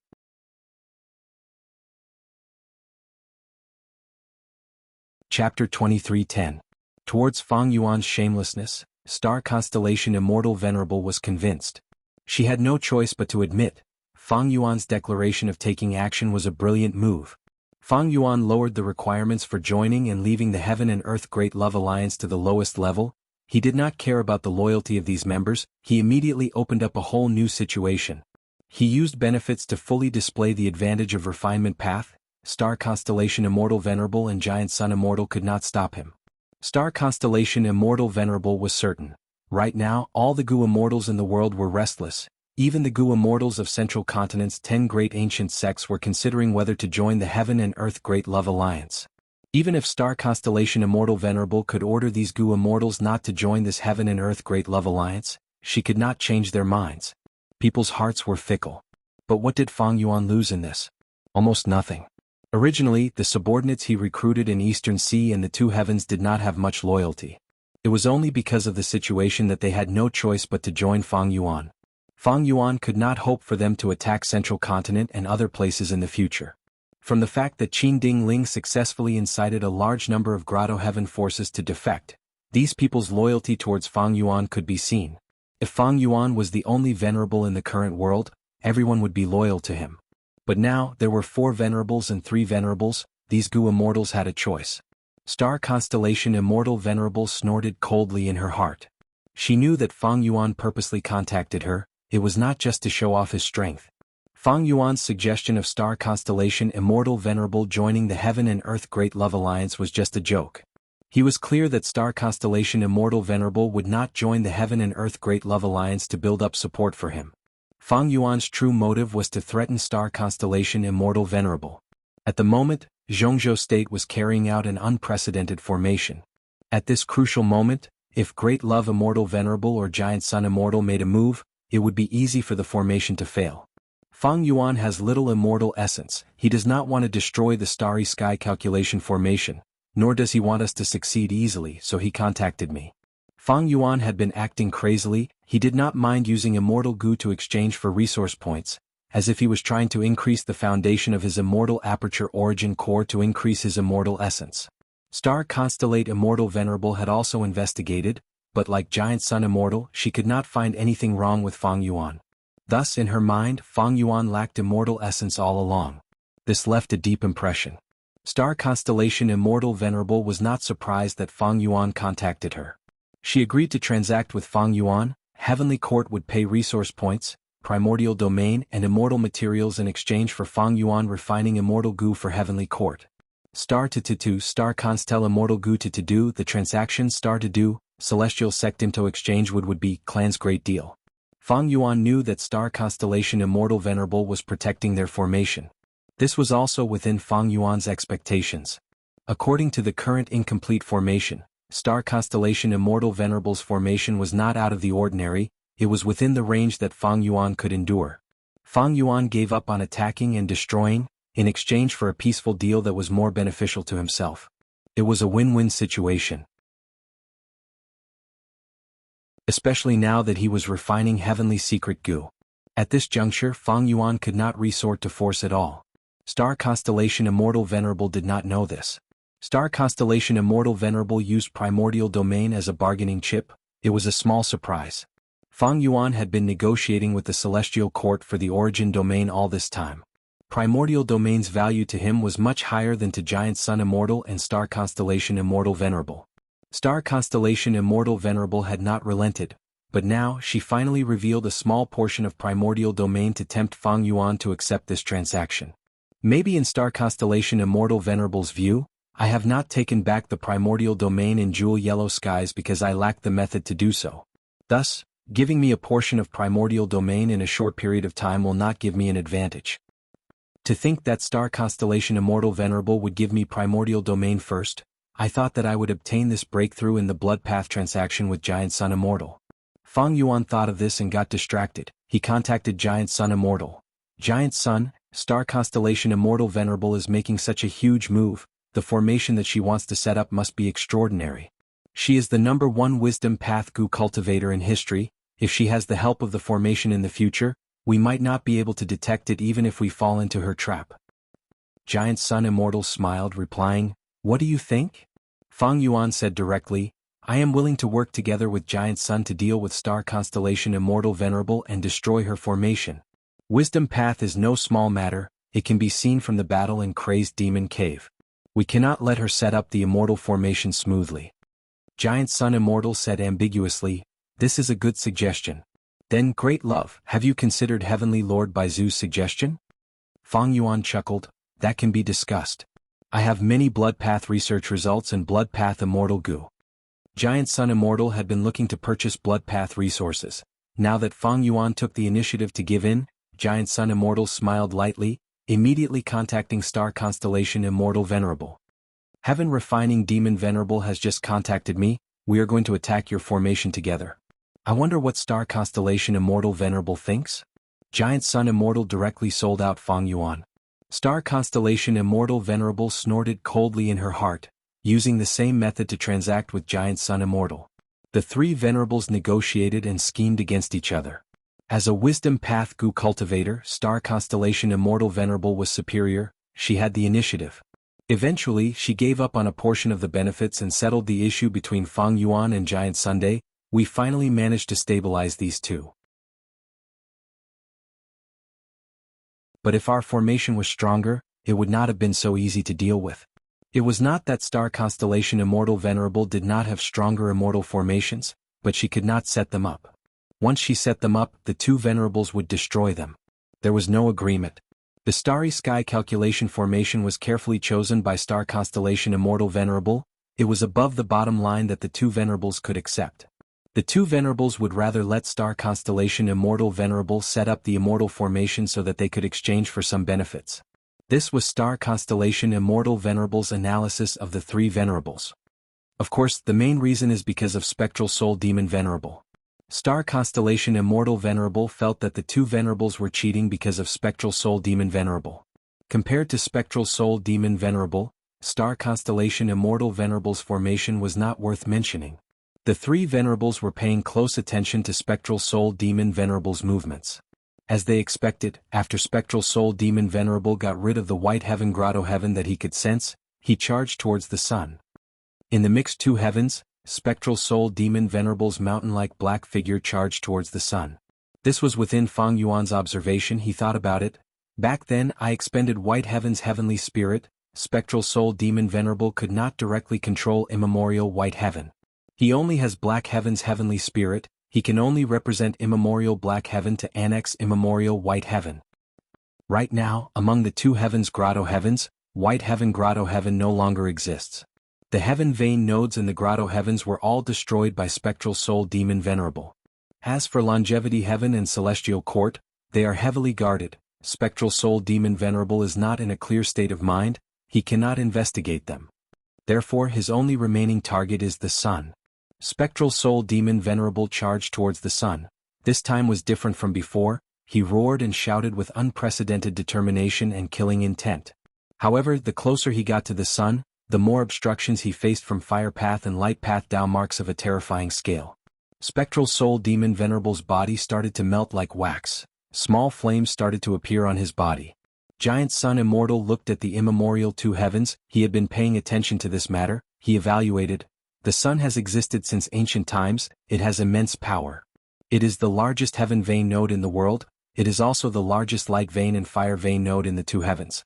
Chapter 23:10. Towards Fang Yuan's shamelessness, Star Constellation Immortal Venerable was convinced. She had no choice but to admit, Fang Yuan's declaration of taking action was a brilliant move. Fang Yuan lowered the requirements for joining and leaving the Heaven and Earth Great Love Alliance to the lowest level. He did not care about the loyalty of these members, he immediately opened up a whole new situation. He used benefits to fully display the advantage of refinement path. Star Constellation Immortal Venerable and Giant Sun Immortal could not stop him. Star Constellation Immortal Venerable was certain. Right now, all the Gu immortals in the world were restless. Even the Gu immortals of Central Continent's 10 great ancient sects were considering whether to join the Heaven and Earth Great Love Alliance. Even if Star Constellation Immortal Venerable could order these Gu immortals not to join this Heaven and Earth Great Love Alliance, she could not change their minds. People's hearts were fickle. But what did Fang Yuan lose in this? Almost nothing. Originally, the subordinates he recruited in Eastern Sea and the Two Heavens did not have much loyalty. It was only because of the situation that they had no choice but to join Fang Yuan. Fang Yuan could not hope for them to attack Central Continent and other places in the future. From the fact that Qin Ding Ling successfully incited a large number of Grotto Heaven forces to defect, these people's loyalty towards Fang Yuan could be seen. If Fang Yuan was the only venerable in the current world, everyone would be loyal to him. But now, there were 4 venerables and 3 venerables, these Gu immortals had a choice. Star Constellation Immortal Venerable snorted coldly in her heart. She knew that Fang Yuan purposely contacted her, it was not just to show off his strength. Fang Yuan's suggestion of Star Constellation Immortal Venerable joining the Heaven and Earth Great Love Alliance was just a joke. He was clear that Star Constellation Immortal Venerable would not join the Heaven and Earth Great Love Alliance to build up support for him. Fang Yuan's true motive was to threaten Star Constellation Immortal Venerable. At the moment, Zhongzhou State was carrying out an unprecedented formation. At this crucial moment, if Great Love Immortal Venerable or Giant Sun Immortal made a move, it would be easy for the formation to fail. Fang Yuan has little immortal essence, he does not want to destroy the Starry Sky Calculation formation, nor does he want us to succeed easily, so he contacted me. Fang Yuan had been acting crazily, he did not mind using immortal Gu to exchange for resource points, as if he was trying to increase the foundation of his immortal aperture origin core to increase his immortal essence. Star Constellate Immortal Venerable had also investigated, but like Giant Sun Immortal, she could not find anything wrong with Fang Yuan. Thus in her mind, Fang Yuan lacked immortal essence all along. This left a deep impression. Star Constellation Immortal Venerable was not surprised that Fang Yuan contacted her. She agreed to transact with Fang Yuan. Heavenly Court would pay resource points, primordial domain and immortal materials in exchange for Fang Yuan refining immortal Gu for Heavenly Court. Star to Star Constel Immortal Gu to do the transaction Star to do, Celestial Sectimto exchange would be clan's great deal. Fang Yuan knew that Star Constellation Immortal Venerable was protecting their formation. This was also within Fang Yuan's expectations. According to the current incomplete formation, Star Constellation Immortal Venerable's formation was not out of the ordinary, it was within the range that Fang Yuan could endure. Fang Yuan gave up on attacking and destroying, in exchange for a peaceful deal that was more beneficial to himself. It was a win-win situation. Especially now that he was refining heavenly secret goo. At this juncture, Fang Yuan could not resort to force at all. Star Constellation Immortal Venerable did not know this. Star Constellation Immortal Venerable used Primordial Domain as a bargaining chip. It was a small surprise. Fang Yuan had been negotiating with the Celestial Court for the Origin Domain all this time. Primordial Domain's value to him was much higher than to Giant Sun Immortal and Star Constellation Immortal Venerable. Star Constellation Immortal Venerable had not relented, but now she finally revealed a small portion of Primordial Domain to tempt Fang Yuan to accept this transaction. Maybe in Star Constellation Immortal Venerable's view, I have not taken back the Primordial Domain in Jewel Yellow Skies because I lacked the method to do so. Thus, giving me a portion of Primordial Domain in a short period of time will not give me an advantage. To think that Star Constellation Immortal Venerable would give me Primordial Domain first, I thought that I would obtain this breakthrough in the Blood Path transaction with Giant Sun Immortal. Fang Yuan thought of this and got distracted. He contacted Giant Sun Immortal. Giant Sun, Star Constellation Immortal Venerable is making such a huge move, the formation that she wants to set up must be extraordinary. She is the #1 Wisdom Path Goo cultivator in history. If she has the help of the formation in the future, we might not be able to detect it even if we fall into her trap. Giant Sun Immortal smiled, replying, "What do you think?" Fang Yuan said directly, "I am willing to work together with Giant Sun to deal with Star Constellation Immortal Venerable and destroy her formation. Wisdom Path is no small matter, it can be seen from the battle in Crazed Demon Cave. We cannot let her set up the immortal formation smoothly." Giant Sun Immortal said ambiguously, "This is a good suggestion." Then, "Great Love, have you considered Heavenly Lord Baizu's suggestion?" Fang Yuan chuckled, "That can be discussed. I have many Blood Path research results and Blood Path Immortal Goo." Giant Sun Immortal had been looking to purchase Blood Path resources. Now that Fang Yuan took the initiative to give in, Giant Sun Immortal smiled lightly, immediately contacting Star Constellation Immortal Venerable. "Heaven Refining Demon Venerable has just contacted me, we are going to attack your formation together. I wonder what Star Constellation Immortal Venerable thinks?" Giant Sun Immortal directly sold out Fang Yuan. Star Constellation Immortal Venerable snorted coldly in her heart, using the same method to transact with Giant Sun Immortal. The three Venerables negotiated and schemed against each other. As a Wisdom Path Goo cultivator, Star Constellation Immortal Venerable was superior, she had the initiative. Eventually, she gave up on a portion of the benefits and settled the issue between Fang Yuan and Giant Sunday. We finally managed to stabilize these two. But if our formation was stronger, it would not have been so easy to deal with. It was not that Star Constellation Immortal Venerable did not have stronger immortal formations, but she could not set them up. Once she set them up, the two Venerables would destroy them. There was no agreement. The Starry Sky Calculation formation was carefully chosen by Star Constellation Immortal Venerable. It was above the bottom line that the two Venerables could accept. The two Venerables would rather let Star Constellation Immortal Venerable set up the immortal formation so that they could exchange for some benefits. This was Star Constellation Immortal Venerable's analysis of the three Venerables. Of course, the main reason is because of Spectral Soul Demon Venerable. Star Constellation Immortal Venerable felt that the two Venerables were cheating because of Spectral Soul Demon Venerable. Compared to Spectral Soul Demon Venerable, Star Constellation Immortal Venerable's formation was not worth mentioning. The three Venerables were paying close attention to Spectral Soul Demon Venerable's movements. As they expected, after Spectral Soul Demon Venerable got rid of the White Heaven Grotto Heaven that he could sense, he charged towards the sun. In the mixed two heavens, Spectral Soul Demon Venerable's mountain-like black figure charged towards the sun. This was within Fang Yuan's observation. He thought about it. "Back then I expended White Heaven's heavenly spirit. Spectral Soul Demon Venerable could not directly control immemorial White Heaven. He only has Black Heaven's heavenly spirit, he can only represent immemorial Black Heaven to annex immemorial White Heaven. Right now, among the two heavens Grotto Heavens, White Heaven Grotto Heaven no longer exists. The Heaven Vein nodes in the Grotto Heavens were all destroyed by Spectral Soul Demon Venerable. As for Longevity Heaven and Celestial Court, they are heavily guarded. Spectral Soul Demon Venerable is not in a clear state of mind, he cannot investigate them. Therefore his only remaining target is the sun. Spectral Soul Demon Venerable charged towards the sun. This time was different from before. He roared and shouted with unprecedented determination and killing intent. However, the closer he got to the sun, the more obstructions he faced from fire path and light path Tao marks of a terrifying scale. Spectral Soul Demon Venerable's body started to melt like wax. Small flames started to appear on his body. Giant Sun Immortal looked at the immemorial two heavens. He had been paying attention to this matter. He evaluated. The sun has existed since ancient times. It has immense power. It is the largest heaven vein node in the world. It is also the largest light vein and fire vein node in the two heavens.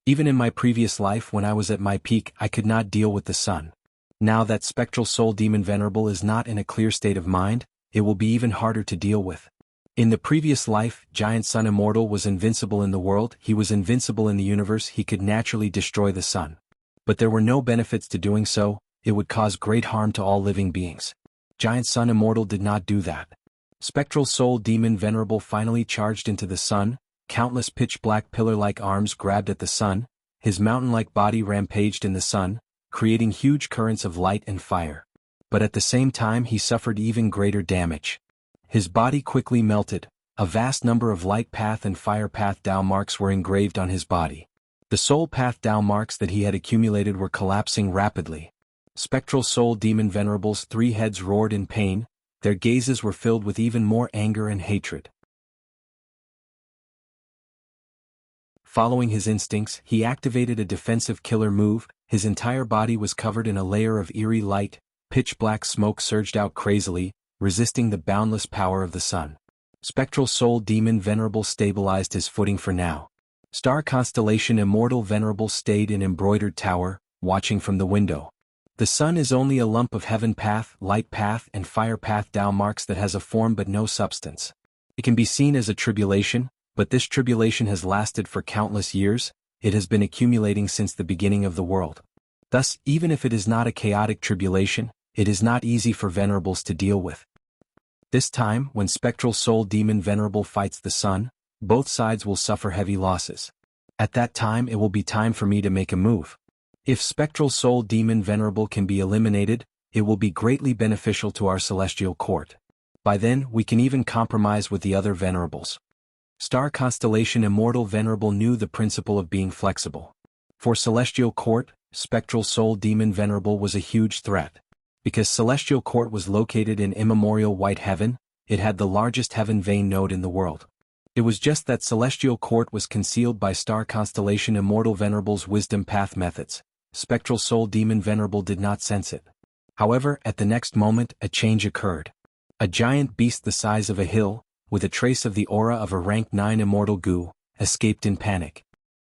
Even in my previous life when I was at my peak I could not deal with the sun. Now that Spectral Soul Demon Venerable is not in a clear state of mind, it will be even harder to deal with. In the previous life, Giant Sun Immortal was invincible in the world, he was invincible in the universe, he could naturally destroy the sun. But there were no benefits to doing so, it would cause great harm to all living beings. Giant Sun Immortal did not do that. Spectral Soul Demon Venerable finally charged into the sun. Countless pitch-black pillar-like arms grabbed at the sun, his mountain-like body rampaged in the sun, creating huge currents of light and fire. But at the same time he suffered even greater damage. His body quickly melted, a vast number of light path and fire path Tao marks were engraved on his body. The soul path Tao marks that he had accumulated were collapsing rapidly. Spectral Soul Demon Venerable's three heads roared in pain, their gazes were filled with even more anger and hatred. Following his instincts, he activated a defensive killer move. His entire body was covered in a layer of eerie light, pitch-black smoke surged out crazily, resisting the boundless power of the sun. Spectral Soul Demon Venerable stabilized his footing for now. Star Constellation Immortal Venerable stayed in embroidered tower, watching from the window. The sun is only a lump of heaven path, light path and fire path Tao marks that has a form but no substance. It can be seen as a tribulation, but this tribulation has lasted for countless years, it has been accumulating since the beginning of the world. Thus, even if it is not a chaotic tribulation, it is not easy for venerables to deal with. This time, when Spectral Soul Demon Venerable fights the sun, both sides will suffer heavy losses. At that time it will be time for me to make a move. If Spectral Soul Demon Venerable can be eliminated, it will be greatly beneficial to our celestial court. By then, we can even compromise with the other venerables. Star Constellation Immortal Venerable knew the principle of being flexible. For Celestial Court, Spectral Soul Demon Venerable was a huge threat. Because Celestial Court was located in immemorial White Heaven, it had the largest heaven vein node in the world. It was just that Celestial Court was concealed by Star Constellation Immortal Venerable's wisdom path methods. Spectral Soul Demon Venerable did not sense it. However, at the next moment, a change occurred. A giant beast the size of a hill, with a trace of the aura of a rank 9 immortal goo, escaped in panic.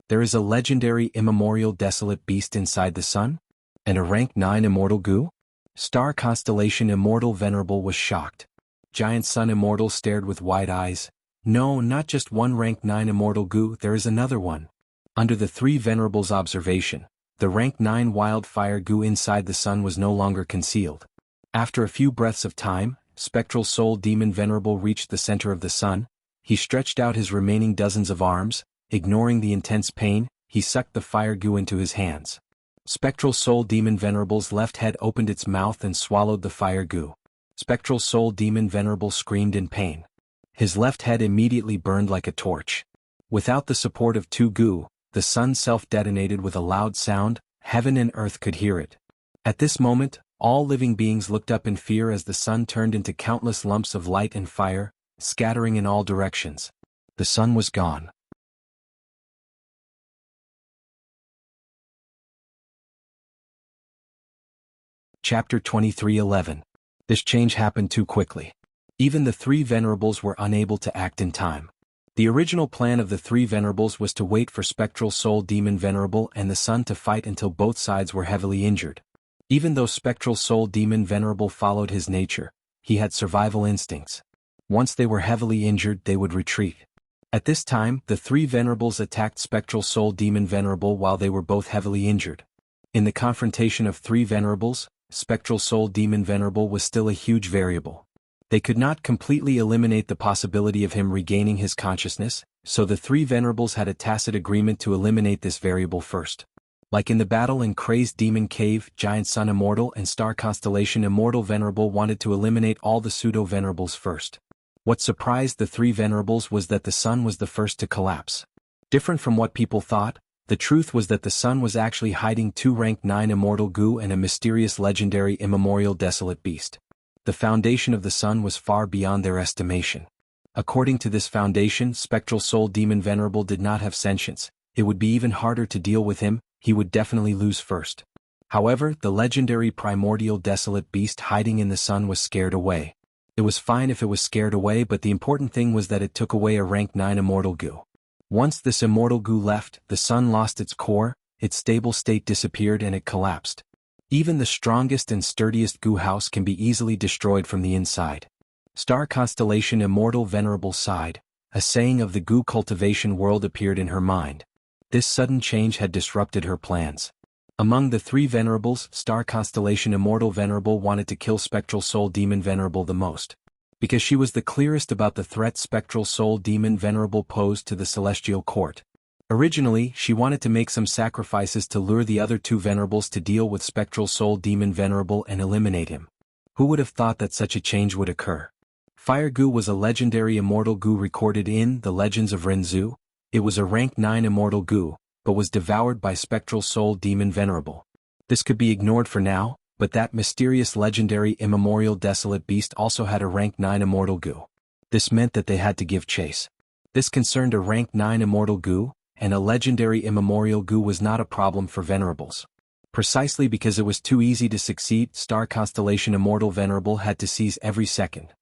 There is a legendary immemorial desolate beast inside the sun? And a rank 9 immortal goo? Star Constellation Immortal Venerable was shocked. Giant Sun Immortal stared with wide eyes. No, not just one rank 9 immortal goo, there is another one. Under the three venerables' observation, the rank 9 wildfire goo inside the sun was no longer concealed. After a few breaths of time, Spectral Soul Demon Venerable reached the center of the sun. He stretched out his remaining dozens of arms, ignoring the intense pain, he sucked the fire goo into his hands. Spectral Soul Demon Venerable's left head opened its mouth and swallowed the fire goo. Spectral Soul Demon Venerable screamed in pain. His left head immediately burned like a torch. Without the support of two goo, the sun self-detonated with a loud sound, heaven and earth could hear it. At this moment, all living beings looked up in fear as the sun turned into countless lumps of light and fire, scattering in all directions. The sun was gone. Chapter 23:11. This change happened too quickly. Even the three venerables were unable to act in time. The original plan of the three venerables was to wait for Spectral Soul Demon Venerable and the sun to fight until both sides were heavily injured. Even though Spectral Soul Demon Venerable followed his nature, he had survival instincts. Once they were heavily injured, they would retreat. At this time, the three venerables attacked Spectral Soul Demon Venerable while they were both heavily injured. In the confrontation of three venerables, Spectral Soul Demon Venerable was still a huge variable. They could not completely eliminate the possibility of him regaining his consciousness, so the three venerables had a tacit agreement to eliminate this variable first. Like in the battle in Crazed Demon Cave, Giant Sun Immortal and Star Constellation Immortal Venerable wanted to eliminate all the pseudo-venerables first. What surprised the three venerables was that the sun was the first to collapse. Different from what people thought, the truth was that the sun was actually hiding two rank 9 immortal goo and a mysterious legendary immemorial desolate beast. The foundation of the sun was far beyond their estimation. According to this foundation, spectral soul demon venerable did not have sentience. It would be even harder to deal with him, he would definitely lose first. However, the legendary primordial desolate beast hiding in the sun was scared away. It was fine if it was scared away, but the important thing was that it took away a rank 9 immortal goo. Once this immortal goo left, the sun lost its core, its stable state disappeared and it collapsed. Even the strongest and sturdiest goo house can be easily destroyed from the inside. Star constellation immortal venerable sighed. A saying of the goo cultivation world appeared in her mind. This sudden change had disrupted her plans. Among the three venerables, star constellation immortal venerable wanted to kill spectral soul demon venerable the most. Because she was the clearest about the threat spectral soul demon venerable posed to the celestial court. Originally, she wanted to make some sacrifices to lure the other two venerables to deal with spectral soul demon venerable and eliminate him. Who would have thought that such a change would occur? Fire goo was a legendary immortal goo recorded in the Legends of Renzu. It was a rank 9 immortal goo, but was devoured by spectral soul demon venerable. This could be ignored for now, but that mysterious legendary immemorial desolate beast also had a rank 9 immortal goo. This meant that they had to give chase. This concerned a rank 9 immortal goo, and a legendary immemorial goo was not a problem for venerables. Precisely because it was too easy to succeed, star constellation immortal venerable had to seize every second.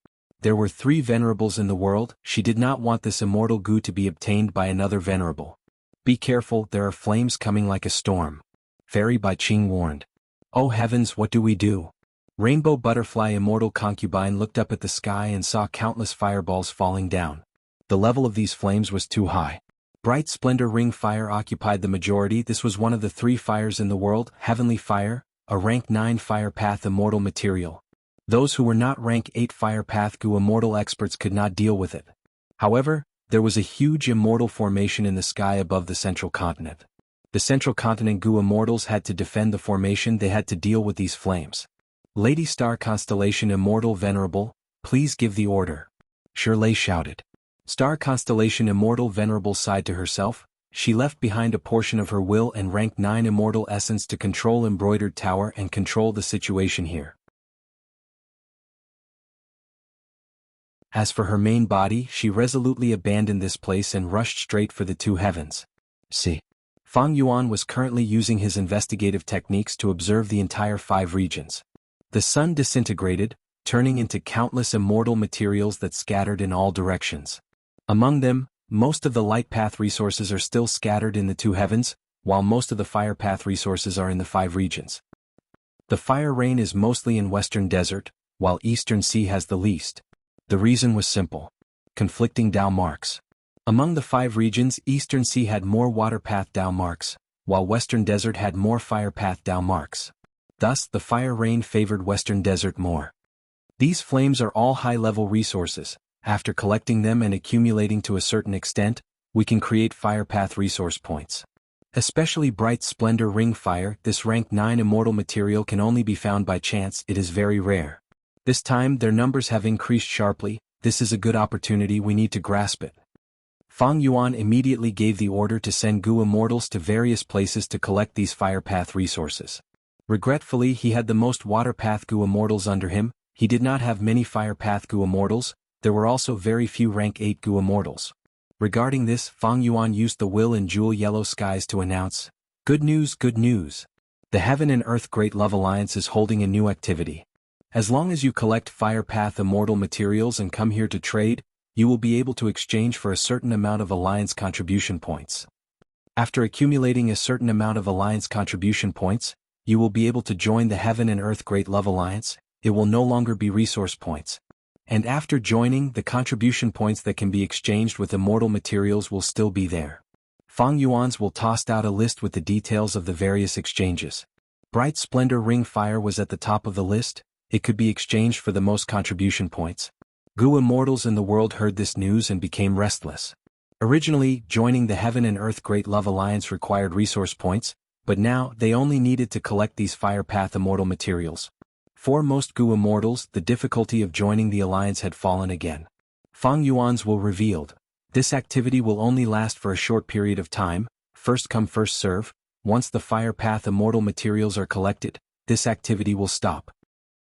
There were three venerables in the world, she did not want this immortal goo to be obtained by another venerable. Be careful, there are flames coming like a storm. Fairy Bai Ching warned. Oh heavens, what do we do? Rainbow butterfly immortal concubine looked up at the sky and saw countless fireballs falling down. The level of these flames was too high. Bright splendor ring fire occupied the majority. This was one of the three fires in the world, heavenly fire, a rank 9 fire path immortal material. Those who were not rank 8 fire path goo immortal experts could not deal with it. However, there was a huge immortal formation in the sky above the central continent. The central continent goo immortals had to defend the formation, they had to deal with these flames. Lady Star Constellation Immortal Venerable, please give the order. Shirley shouted. Star Constellation Immortal Venerable sighed to herself. She left behind a portion of her will and rank 9 immortal essence to control Embroidered Tower and control the situation here. As for her main body, she resolutely abandoned this place and rushed straight for the two heavens. See. Fang Yuan was currently using his investigative techniques to observe the entire 5 regions. The sun disintegrated, turning into countless immortal materials that scattered in all directions. Among them, most of the light path resources are still scattered in the 2 heavens, while most of the fire path resources are in the 5 regions. The fire rain is mostly in Western Desert, while Eastern Sea has the least. The reason was simple. Conflicting Dao marks. Among the 5 regions, Eastern Sea had more water path Dao marks, while Western Desert had more fire path Dao marks. Thus, the fire rain favored Western Desert more. These flames are all high-level resources. After collecting them and accumulating to a certain extent, we can create fire path resource points. Especially bright splendor ring fire, this rank 9 immortal material can only be found by chance, it is very rare. This time their numbers have increased sharply, this is a good opportunity, we need to grasp it. Fang Yuan immediately gave the order to send Gu immortals to various places to collect these fire path resources. Regretfully, he had the most water path Gu immortals under him, he did not have many fire path Gu immortals, there were also very few rank 8 Gu immortals. Regarding this, Fang Yuan used the will in jewel yellow skies to announce, good news, good news. The Heaven and Earth Great Love Alliance is holding a new activity. As long as you collect fire path immortal materials and come here to trade, you will be able to exchange for a certain amount of alliance contribution points. After accumulating a certain amount of alliance contribution points, you will be able to join the Heaven and Earth Great Love Alliance, it will no longer be resource points. And after joining, the contribution points that can be exchanged with immortal materials will still be there. Fang Yuan's will tossed out a list with the details of the various exchanges. Bright Splendor Ring Fire was at the top of the list, it could be exchanged for the most contribution points. Gu immortals in the world heard this news and became restless. Originally, joining the Heaven and Earth Great Love Alliance required resource points, but now they only needed to collect these fire path immortal materials. For most Gu immortals, the difficulty of joining the alliance had fallen again. Fang Yuan's will revealed. This activity will only last for a short period of time, first come first serve. Once the Fire Path Immortal materials are collected, this activity will stop.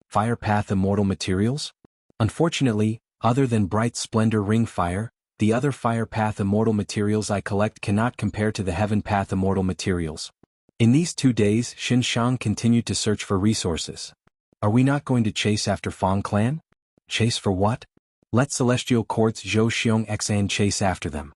Fire Path Immortal materials? Unfortunately, other than Bright Splendor Ring Fire, the other Fire Path Immortal materials I collect cannot compare to the Heaven Path Immortal materials. In these 2 days, Xin Shang continued to search for resources. Are we not going to chase after Fang clan? Chase for what? Let Celestial Court's Zhou Xiong Xan chase after them.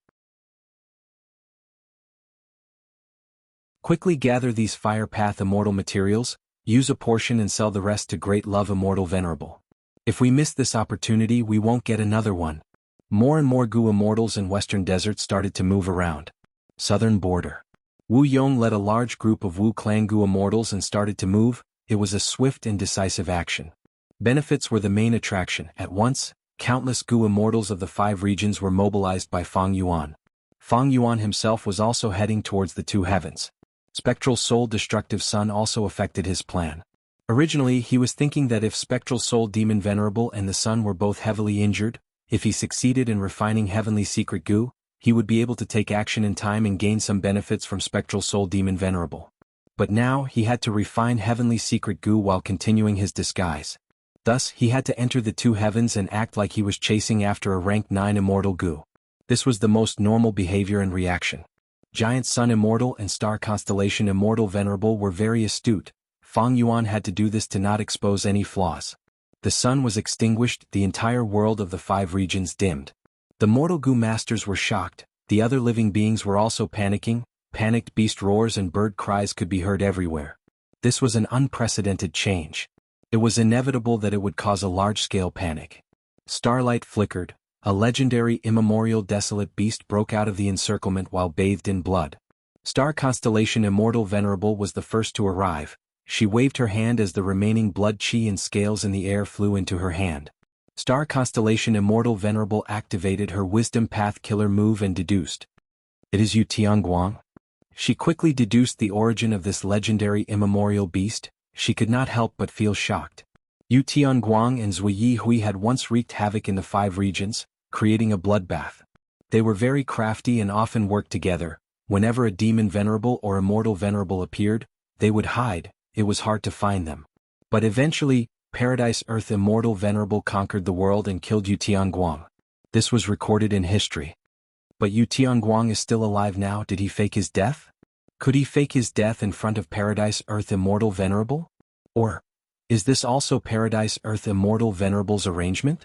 Quickly gather these Fire Path Immortal materials, use a portion and sell the rest to Great Love Immortal Venerable. If we miss this opportunity we won't get another one. More and more Gu Immortals in Western Desert started to move around. Southern border. Wu Yong led a large group of Wu Clan Gu Immortals and started to move. It was a swift and decisive action. Benefits were the main attraction. At once, countless Gu Immortals of the 5 regions were mobilized by Fang Yuan. Fang Yuan himself was also heading towards the 2 heavens. Spectral Soul Destructive Sun also affected his plan. Originally he was thinking that if Spectral Soul Demon Venerable and the Sun were both heavily injured, if he succeeded in refining Heavenly Secret Gu, he would be able to take action in time and gain some benefits from Spectral Soul Demon Venerable. But now he had to refine Heavenly Secret Gu while continuing his disguise. Thus he had to enter the 2 heavens and act like he was chasing after a rank 9 Immortal Gu. This was the most normal behavior and reaction. Giant Sun Immortal and Star Constellation Immortal Venerable were very astute. Fang Yuan had to do this to not expose any flaws. The sun was extinguished, the entire world of the 5 regions dimmed. The mortal Gu masters were shocked, the other living beings were also panicking, panicked beast roars and bird cries could be heard everywhere. This was an unprecedented change. It was inevitable that it would cause a large-scale panic. Starlight flickered. A legendary immemorial desolate beast broke out of the encirclement while bathed in blood. Star Constellation Immortal Venerable was the first to arrive. She waved her hand as the remaining blood chi and scales in the air flew into her hand. Star Constellation Immortal Venerable activated her Wisdom Path Killer move and deduced. It is Yu Tianguang? She quickly deduced the origin of this legendary immemorial beast. She could not help but feel shocked. Yu Tianguang and Zui Yi Hui had once wreaked havoc in the 5 regions, creating a bloodbath. They were very crafty and often worked together. Whenever a demon venerable or immortal venerable appeared, they would hide. It was hard to find them. But eventually, Paradise Earth Immortal Venerable conquered the world and killed Yu Tianguang. This was recorded in history. But Yu Tianguang is still alive now. Did he fake his death? Could he fake his death in front of Paradise Earth Immortal Venerable? Or is this also Paradise Earth Immortal Venerable's arrangement?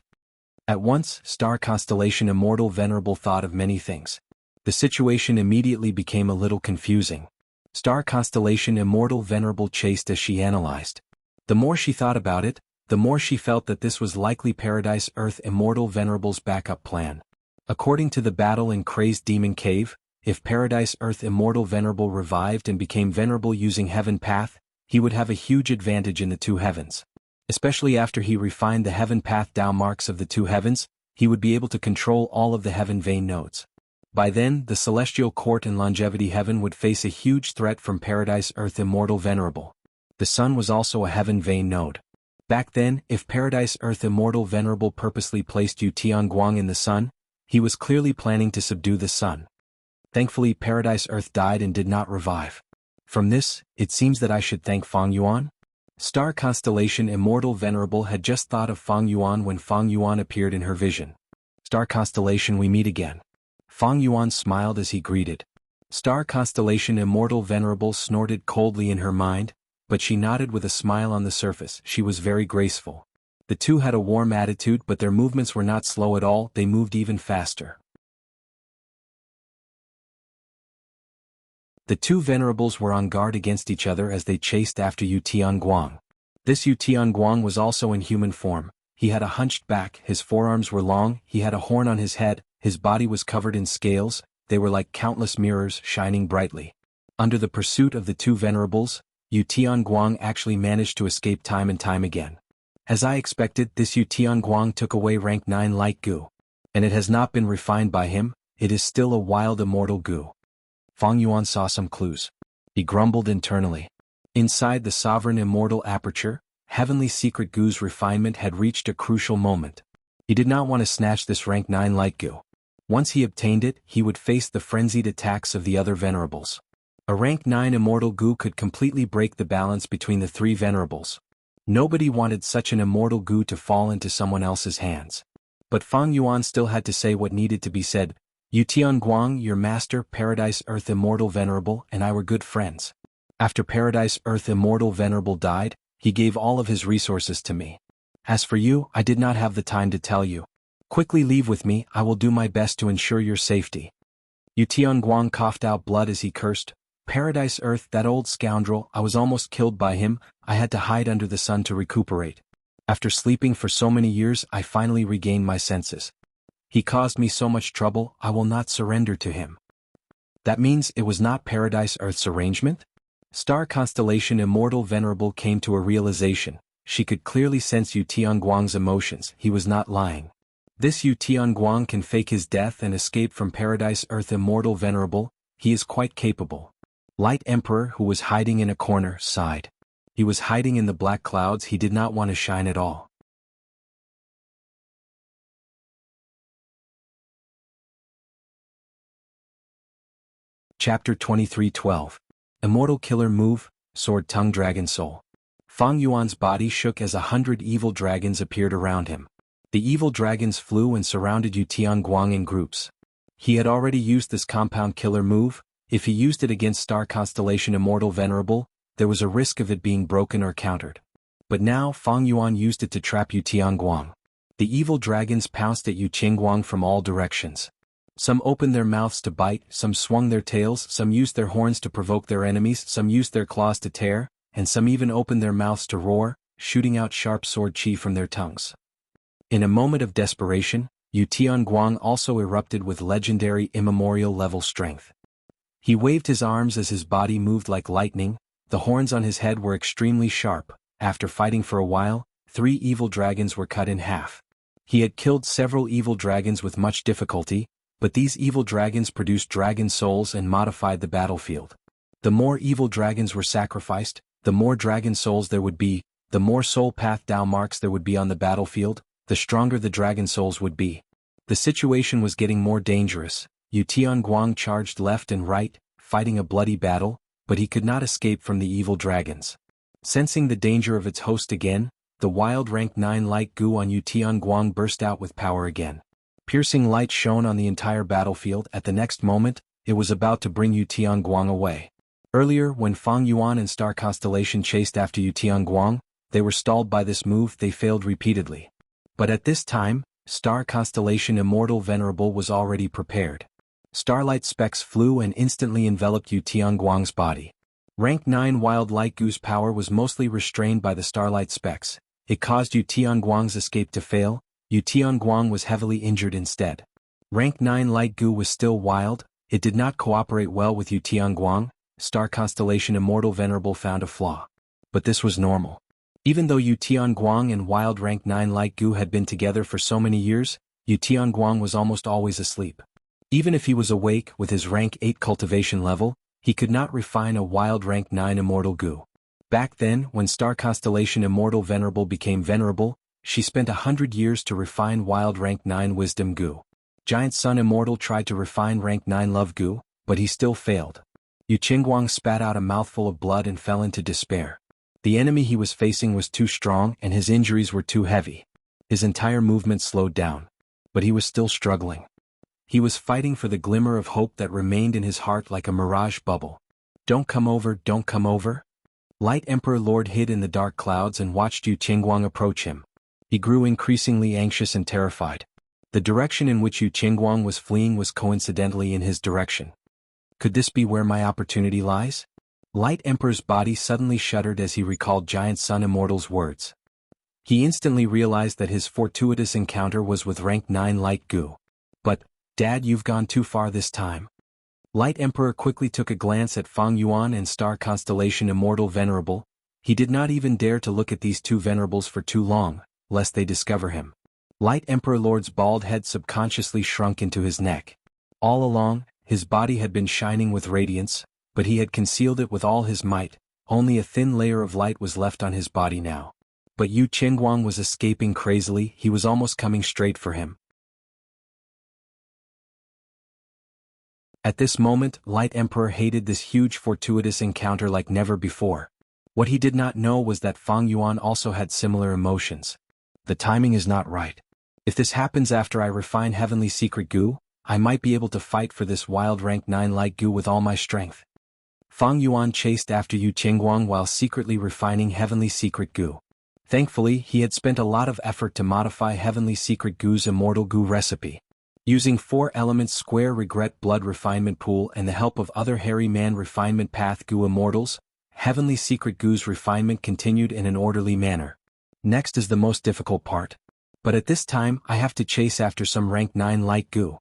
At once, Star Constellation Immortal Venerable thought of many things. The situation immediately became a little confusing. Star Constellation Immortal Venerable chased as she analyzed. The more she thought about it, the more she felt that this was likely Paradise Earth Immortal Venerable's backup plan. According to the battle in Crazed Demon Cave, if Paradise Earth Immortal Venerable revived and became venerable using Heaven Path, he would have a huge advantage in the 2 heavens. Especially after he refined the Heaven Path Dao marks of the 2 heavens, he would be able to control all of the Heaven Vein nodes. By then, the Celestial Court and Longevity Heaven would face a huge threat from Paradise Earth Immortal Venerable. The Sun was also a Heaven Vein node. Back then, if Paradise Earth Immortal Venerable purposely placed Yu Tianguang in the Sun, he was clearly planning to subdue the Sun. Thankfully, Paradise Earth died and did not revive. From this, it seems that I should thank Fang Yuan? Star Constellation Immortal Venerable had just thought of Fang Yuan when Fang Yuan appeared in her vision. Star Constellation, we meet again. Fang Yuan smiled as he greeted. Star Constellation Immortal Venerable snorted coldly in her mind, but she nodded with a smile on the surface. She was very graceful. The 2 had a warm attitude, but their movements were not slow at all, they moved even faster. The 2 venerables were on guard against each other as they chased after Yu Tianguang. This Yu Tianguang was also in human form. He had a hunched back, his forearms were long, he had a horn on his head, his body was covered in scales, they were like countless mirrors shining brightly. Under the pursuit of the 2 venerables, Yu Tianguang actually managed to escape time and time again. As I expected, this Yu Tianguang took away rank 9 light Gu. And it has not been refined by him, it is still a wild immortal Gu. Fang Yuan saw some clues. He grumbled internally. Inside the sovereign immortal aperture, Heavenly Secret Gu's refinement had reached a crucial moment. He did not want to snatch this rank 9 light goo. Once he obtained it, he would face the frenzied attacks of the other venerables. A rank 9 immortal goo could completely break the balance between the three venerables. Nobody wanted such an immortal goo to fall into someone else's hands. But Fang Yuan still had to say what needed to be said. Yu Tianguang, your master, Paradise Earth Immortal Venerable, and I were good friends. After Paradise Earth Immortal Venerable died, he gave all of his resources to me. As for you, I did not have the time to tell you. Quickly leave with me, I will do my best to ensure your safety. Yu Tianguang coughed out blood as he cursed. Paradise Earth, that old scoundrel, I was almost killed by him. I had to hide under the sun to recuperate. After sleeping for so many years, I finally regained my senses. He caused me so much trouble, I will not surrender to him. That means it was not Paradise Earth's arrangement? Star Constellation Immortal Venerable came to a realization. She could clearly sense Yu Tianguang's emotions. He was not lying. This Yu Tianguang can fake his death and escape from Paradise Earth Immortal Venerable. He is quite capable. Light Emperor, who was hiding in a corner, sighed. He was hiding in the black clouds. He did not want to shine at all. Chapter 23:12. Immortal Killer Move, Sword Tongue Dragon Soul. Fang Yuan's body shook as 100 evil dragons appeared around him. The evil dragons flew and surrounded Yu Tianguang in groups. He had already used this compound killer move. If he used it against Star Constellation Immortal Venerable, there was a risk of it being broken or countered. But now Fang Yuan used it to trap Yu Tianguang. The evil dragons pounced at Yu Tianguang from all directions. Some opened their mouths to bite, some swung their tails, some used their horns to provoke their enemies, some used their claws to tear, and some even opened their mouths to roar, shooting out sharp sword chi from their tongues. In a moment of desperation, Yu Tianguang also erupted with legendary immemorial level strength. He waved his arms as his body moved like lightning. The horns on his head were extremely sharp. After fighting for a while, 3 evil dragons were cut in half. He had killed several evil dragons with much difficulty, but these evil dragons produced dragon souls and modified the battlefield. The more evil dragons were sacrificed, the more dragon souls there would be, the more soul path Dao marks there would be on the battlefield, the stronger the dragon souls would be. The situation was getting more dangerous. Yu Tianguang charged left and right, fighting a bloody battle, but he could not escape from the evil dragons. Sensing the danger of its host again, the wild rank 9 light goo on Yu Tianguang burst out with power again. Piercing light shone on the entire battlefield. At the next moment, it was about to bring Yu Tianguang away. Earlier, when Fang Yuan and Star Constellation chased after Yu Tianguang, they were stalled by this move. They failed repeatedly. But at this time, Star Constellation Immortal Venerable was already prepared. Starlight specks flew and instantly enveloped Yu Tianguang's body. Rank 9 Wild Light Goo's power was mostly restrained by the starlight specks. It caused Yu Tianguang's escape to fail. Yu Tianguang was heavily injured instead. Rank 9 Light Goo was still wild. It did not cooperate well with Yu Tianguang. Star Constellation Immortal Venerable found a flaw. But this was normal. Even though Yu Tianguang and wild rank 9 Light Goo had been together for so many years, Yu Tianguang was almost always asleep. Even if he was awake with his rank 8 cultivation level, he could not refine a wild rank 9 Immortal Goo. Back then, when Star Constellation Immortal Venerable became venerable, she spent 100 years to refine wild rank 9 Wisdom Goo. Giant Sun Immortal tried to refine rank 9 Love Goo, but he still failed. Yu Tianguang spat out a mouthful of blood and fell into despair. The enemy he was facing was too strong and his injuries were too heavy. His entire movement slowed down. But he was still struggling. He was fighting for the glimmer of hope that remained in his heart like a mirage bubble. Don't come over, don't come over. Light Emperor Lord hid in the dark clouds and watched Yu Tianguang approach him. He grew increasingly anxious and terrified. The direction in which Yu Tianguang was fleeing was coincidentally in his direction. Could this be where my opportunity lies? Light Emperor's body suddenly shuddered as he recalled Giant Sun Immortal's words. He instantly realized that his fortuitous encounter was with rank 9 Light Goo. But, Dad, you've gone too far this time. Light Emperor quickly took a glance at Fang Yuan and Star Constellation Immortal Venerable. He did not even dare to look at these two venerables for too long, lest they discover him. Light Emperor Lord's bald head subconsciously shrunk into his neck. All along, his body had been shining with radiance, but he had concealed it with all his might. Only a thin layer of light was left on his body now. But Yu Qingguang was escaping crazily, he was almost coming straight for him. At this moment, Light Emperor hated this huge fortuitous encounter like never before. What he did not know was that Fang Yuan also had similar emotions. The timing is not right. If this happens after I refine Heavenly Secret Goo, I might be able to fight for this wild rank 9 Light Goo with all my strength. Fang Yuan chased after Yu Qingguang while secretly refining Heavenly Secret Goo. Thankfully, he had spent a lot of effort to modify Heavenly Secret Goo's Immortal Goo recipe. Using 4 elements Square Regret Blood Refinement Pool and the help of other Hairy Man Refinement Path Goo Immortals, Heavenly Secret Goo's refinement continued in an orderly manner. Next is the most difficult part. But at this time I have to chase after some rank 9 Light Goo.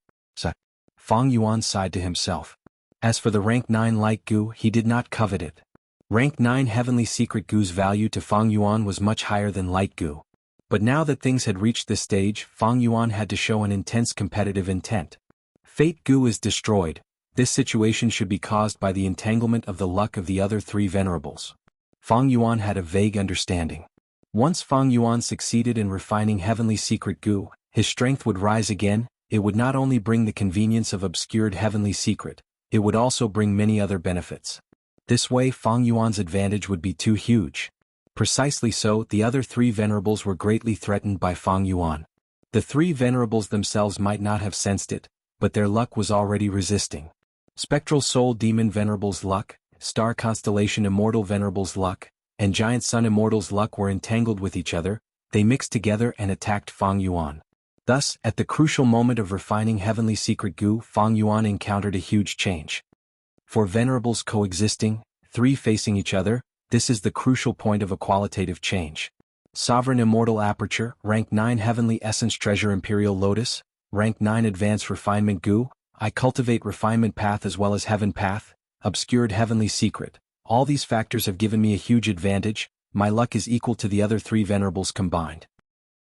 Fang Yuan sighed to himself. As for the rank 9 Light Goo, he did not covet it. Rank 9 Heavenly Secret Goo's value to Fang Yuan was much higher than Light Goo. But now that things had reached this stage, Fang Yuan had to show an intense competitive intent. Fate Goo is destroyed. This situation should be caused by the entanglement of the luck of the other 3 venerables. Fang Yuan had a vague understanding. Once Fang Yuan succeeded in refining Heavenly Secret Goo, his strength would rise again. It would not only bring the convenience of obscured Heavenly Secret, it would also bring many other benefits. This way Fang Yuan's advantage would be too huge. Precisely so, the other 3 venerables were greatly threatened by Fang Yuan. The 3 venerables themselves might not have sensed it, but their luck was already resisting. Spectral Soul Demon Venerable's luck, Star Constellation Immortal Venerable's luck, and Giant Sun Immortal's luck were entangled with each other. They mixed together and attacked Fang Yuan. Thus, at the crucial moment of refining Heavenly Secret Goo, Fang Yuan encountered a huge change. For venerables coexisting, 3 facing each other, this is the crucial point of a qualitative change. Sovereign Immortal Aperture, Rank 9 Heavenly Essence Treasure Imperial Lotus, Rank 9 Advanced Refinement Goo, I Cultivate Refinement Path as well as Heaven Path, Obscured Heavenly Secret. All these factors have given me a huge advantage. My luck is equal to the other 3 venerables combined.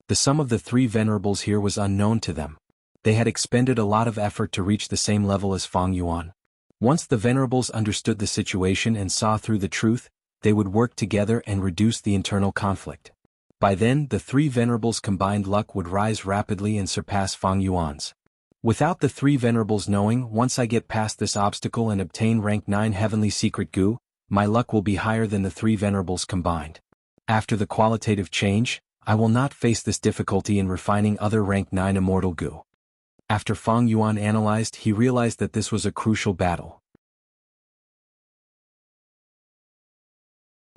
The sum of the 3 venerables here was unknown to them. They had expended a lot of effort to reach the same level as Fang Yuan. Once the venerables understood the situation and saw through the truth, they would work together and reduce the internal conflict. By then, the 3 venerables' combined luck would rise rapidly and surpass Fang Yuan's. Without the 3 venerables knowing, once I get past this obstacle and obtain rank 9 Heavenly Secret Goo, my luck will be higher than the 3 venerables combined. After the qualitative change, I will not face this difficulty in refining other rank 9 Immortal Goo. After Fang Yuan analyzed, he realized that this was a crucial battle.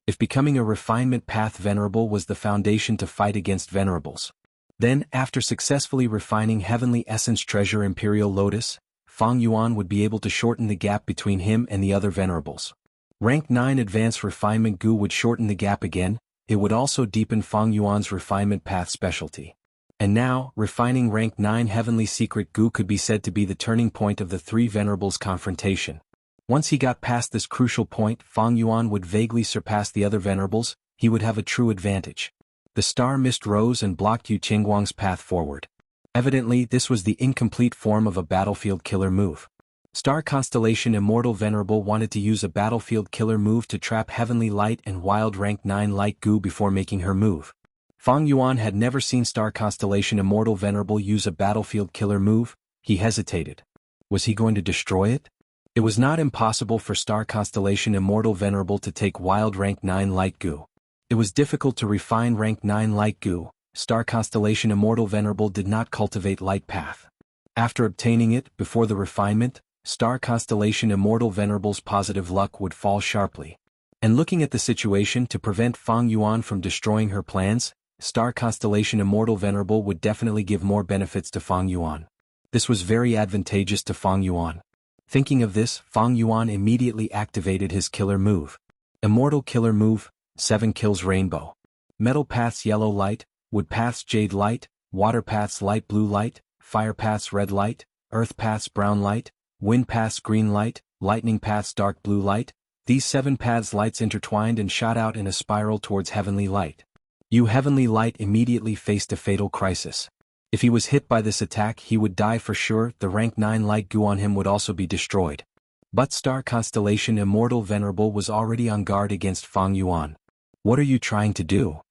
If becoming a refinement path venerable was the foundation to fight against venerables, then, after successfully refining Heavenly Essence Treasure Imperial Lotus, Fang Yuan would be able to shorten the gap between him and the other venerables. Rank 9 Advanced Refinement Goo would shorten the gap again. It would also deepen Fang Yuan's refinement path specialty. And now, refining rank 9 Heavenly Secret Goo could be said to be the turning point of the 3 venerables' confrontation. Once he got past this crucial point, Fang Yuan would vaguely surpass the other venerables. He would have a true advantage. The star mist rose and blocked Yu Qingguang's path forward. Evidently, this was the incomplete form of a battlefield killer move. Star Constellation Immortal Venerable wanted to use a battlefield killer move to trap Heavenly Light and Wild Rank 9 Light Goo before making her move. Fang Yuan had never seen Star Constellation Immortal Venerable use a battlefield killer move. He hesitated. Was he going to destroy it? It was not impossible for Star Constellation Immortal Venerable to take Wild Rank 9 Light Goo. It was difficult to refine Rank 9 Light Goo. Star Constellation Immortal Venerable did not cultivate Light Path. After obtaining it, before the refinement, Star Constellation Immortal Venerable's positive luck would fall sharply. And looking at the situation to prevent Fang Yuan from destroying her plans, Star Constellation Immortal Venerable would definitely give more benefits to Fang Yuan. This was very advantageous to Fang Yuan. Thinking of this, Fang Yuan immediately activated his killer move. Immortal Killer Move, 7 Kills Rainbow. Metal Paths Yellow Light, Wood Paths Jade Light, Water Paths Light Blue Light, Fire Paths Red Light, Earth Paths Brown Light, Wind Paths Green Light, Lightning Paths Dark Blue Light. These 7 paths lights intertwined and shot out in a spiral towards Heavenly Light. Heavenly Light immediately faced a fatal crisis. If he was hit by this attack, he would die for sure. The rank 9 Light Goo on him would also be destroyed. But Star Constellation Immortal Venerable was already on guard against Fang Yuan. What are you trying to do?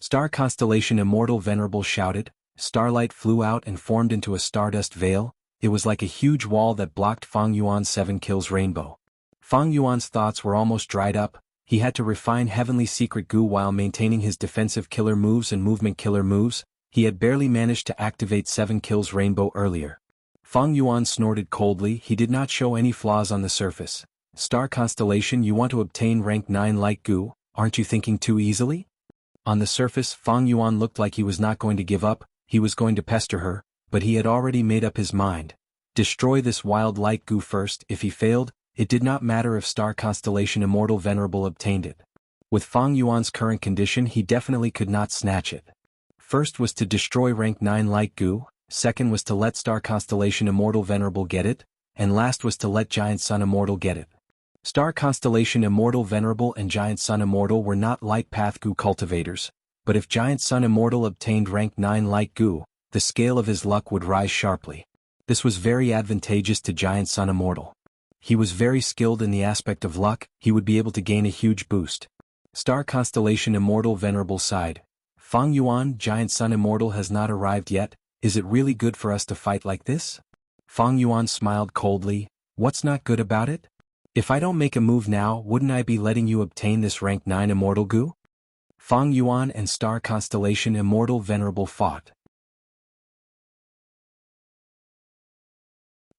Star Constellation Immortal Venerable shouted. Starlight flew out and formed into a stardust veil. It was like a huge wall that blocked Fang Yuan's 7 kills rainbow. Fang Yuan's thoughts were almost dried up. He had to refine heavenly secret goo while maintaining his defensive killer moves and movement killer moves. He had barely managed to activate 7 kills rainbow earlier. Fang Yuan snorted coldly. He did not show any flaws on the surface. Star Constellation, you want to obtain rank 9 light goo, aren't you thinking too easily? On the surface, Fang Yuan looked like he was not going to give up. He was going to pester her, but he had already made up his mind. Destroy this wild light goo first. If he failed, it did not matter if Star Constellation Immortal Venerable obtained it. With Fang Yuan's current condition, he definitely could not snatch it. First was to destroy rank 9 light goo, second was to let Star Constellation Immortal Venerable get it, and last was to let Giant Sun Immortal get it. Star Constellation Immortal Venerable and Giant Sun Immortal were not light path goo cultivators, but if Giant Sun Immortal obtained rank 9 light goo, the scale of his luck would rise sharply. This was very advantageous to Giant Sun Immortal. He was very skilled in the aspect of luck. He would be able to gain a huge boost. Star Constellation Immortal Venerable sighed. Fang Yuan, Giant Sun Immortal has not arrived yet. Is it really good for us to fight like this? Fang Yuan smiled coldly. What's not good about it? If I don't make a move now, wouldn't I be letting you obtain this rank 9 Immortal goo? Fang Yuan and Star Constellation Immortal Venerable fought.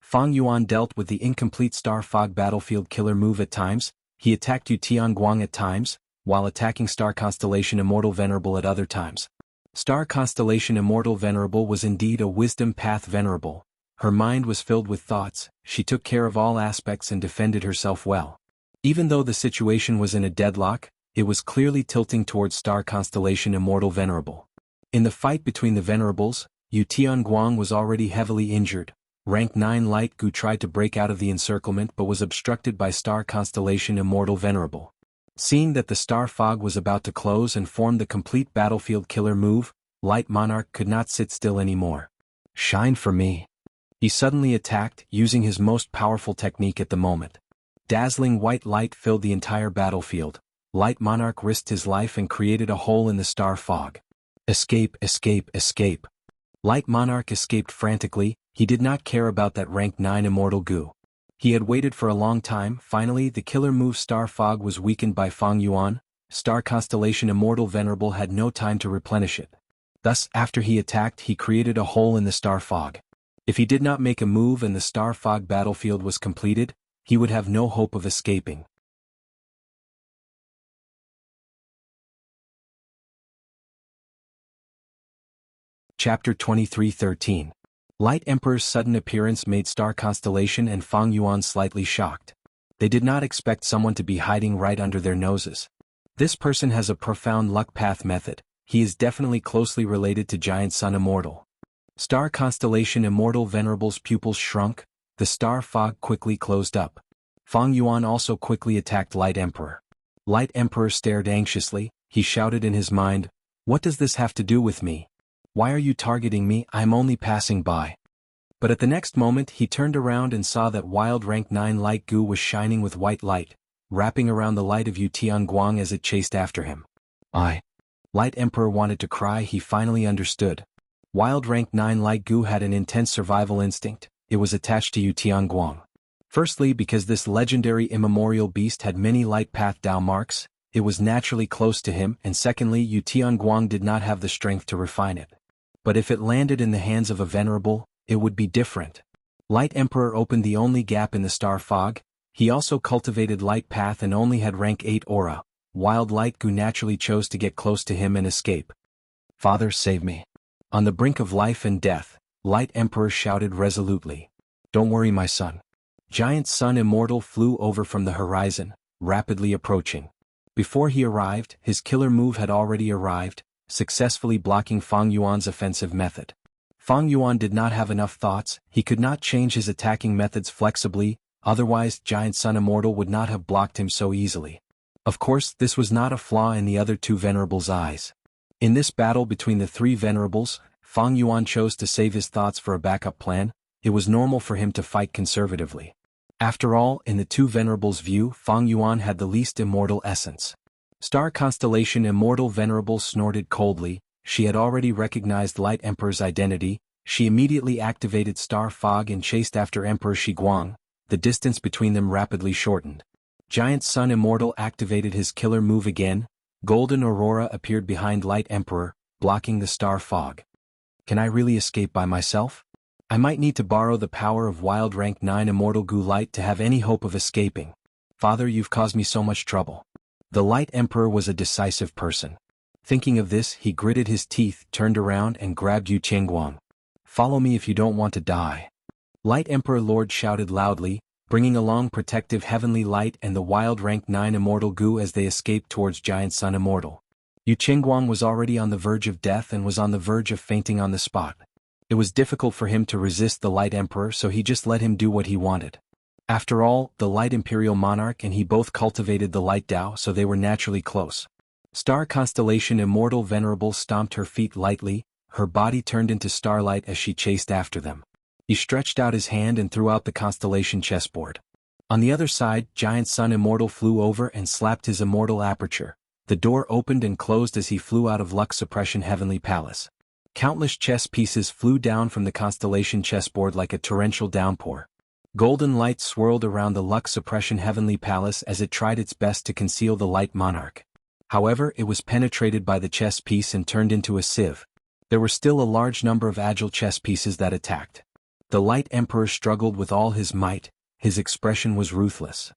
Fang Yuan dealt with the incomplete Star Fog Battlefield Killer move at times. He attacked Yu Tianguang at times, while attacking Star Constellation Immortal Venerable at other times. Star Constellation Immortal Venerable was indeed a Wisdom Path Venerable. Her mind was filled with thoughts. She took care of all aspects and defended herself well. Even though the situation was in a deadlock, it was clearly tilting towards Star Constellation Immortal Venerable. In the fight between the Venerables, Yu Tianguang was already heavily injured. Rank 9 Light Goo tried to break out of the encirclement but was obstructed by Star Constellation Immortal Venerable. Seeing that the Star Fog was about to close and form the complete battlefield killer move, Light Monarch could not sit still anymore. Shine for me. He suddenly attacked, using his most powerful technique at the moment. Dazzling white light filled the entire battlefield. Light Monarch risked his life and created a hole in the Star Fog. Escape, escape, escape. Light Monarch escaped frantically. He did not care about that rank 9 Immortal goo. He had waited for a long time. Finally, the killer move Star Fog was weakened by Fang Yuan. Star Constellation Immortal Venerable had no time to replenish it. Thus, after he attacked, he created a hole in the Star Fog. If he did not make a move and the Star Fog battlefield was completed, he would have no hope of escaping. Chapter 23:13. Light Emperor's sudden appearance made Star Constellation and Fang Yuan slightly shocked. They did not expect someone to be hiding right under their noses. This person has a profound luck path method. He is definitely closely related to Giant Sun Immortal. Star Constellation Immortal Venerable's pupils shrunk. The Star Fog quickly closed up. Fang Yuan also quickly attacked Light Emperor. Light Emperor stared anxiously. He shouted in his mind, "What does this have to do with me? Why are you targeting me? I'm only passing by." But at the next moment he turned around and saw that wild rank 9 light goo was shining with white light, wrapping around the light of Yu Tianguang as it chased after him. Light Emperor wanted to cry. He finally understood. Wild rank 9 light goo had an intense survival instinct. It was attached to Yu Tianguang. Firstly, because this legendary immemorial beast had many light path Dao marks, it was naturally close to him, and secondly, Yu Tianguang did not have the strength to refine it. But if it landed in the hands of a venerable, it would be different. Light Emperor opened the only gap in the Star Fog. He also cultivated Light Path and only had rank 8 aura. Wild Light Goo naturally chose to get close to him and escape. "Father, save me." On the brink of life and death, Light Emperor shouted resolutely. "Don't worry, my son." Giant Sun Immortal flew over from the horizon, rapidly approaching. Before he arrived, his killer move had already arrived, successfully blocking Fang Yuan's offensive method. Fang Yuan did not have enough thoughts. He could not change his attacking methods flexibly, otherwise Giant Sun Immortal would not have blocked him so easily. Of course, this was not a flaw in the other two venerables' eyes. In this battle between the three venerables, Fang Yuan chose to save his thoughts for a backup plan. It was normal for him to fight conservatively. After all, in the two venerables' view, Fang Yuan had the least immortal essence. Star Constellation Immortal Venerable snorted coldly. She had already recognized Light Emperor's identity. She immediately activated Star Fog and chased after Emperor Shiguang. The distance between them rapidly shortened. Giant Sun Immortal activated his killer move again. Golden Aurora appeared behind Light Emperor, blocking the Star Fog. Can I really escape by myself? I might need to borrow the power of Wild Rank 9 Immortal Goo Light to have any hope of escaping. Father, you've caused me so much trouble. The Light Emperor was a decisive person. Thinking of this, he gritted his teeth, turned around and grabbed Yu Qingguang. Follow me if you don't want to die. Light Emperor Lord shouted loudly, bringing along protective heavenly light and the Wild Rank 9 Immortal Goo as they escaped towards Giant Sun Immortal. Yu Qingguang was already on the verge of death and was on the verge of fainting on the spot. It was difficult for him to resist the Light Emperor, so he just let him do what he wanted. After all, the Light Imperial Monarch and he both cultivated the Light Tao, so they were naturally close. Star Constellation Immortal Venerable stomped her feet lightly, her body turned into starlight as she chased after them. He stretched out his hand and threw out the constellation chessboard. On the other side, Giant Sun Immortal flew over and slapped his immortal aperture. The door opened and closed as he flew out of Lux Suppression Heavenly Palace. Countless chess pieces flew down from the constellation chessboard like a torrential downpour. Golden light swirled around the Lux Suppression Heavenly Palace as it tried its best to conceal the Light Monarch. However, it was penetrated by the chess piece and turned into a sieve. There were still a large number of agile chess pieces that attacked. The Light Emperor struggled with all his might. His expression was ruthless.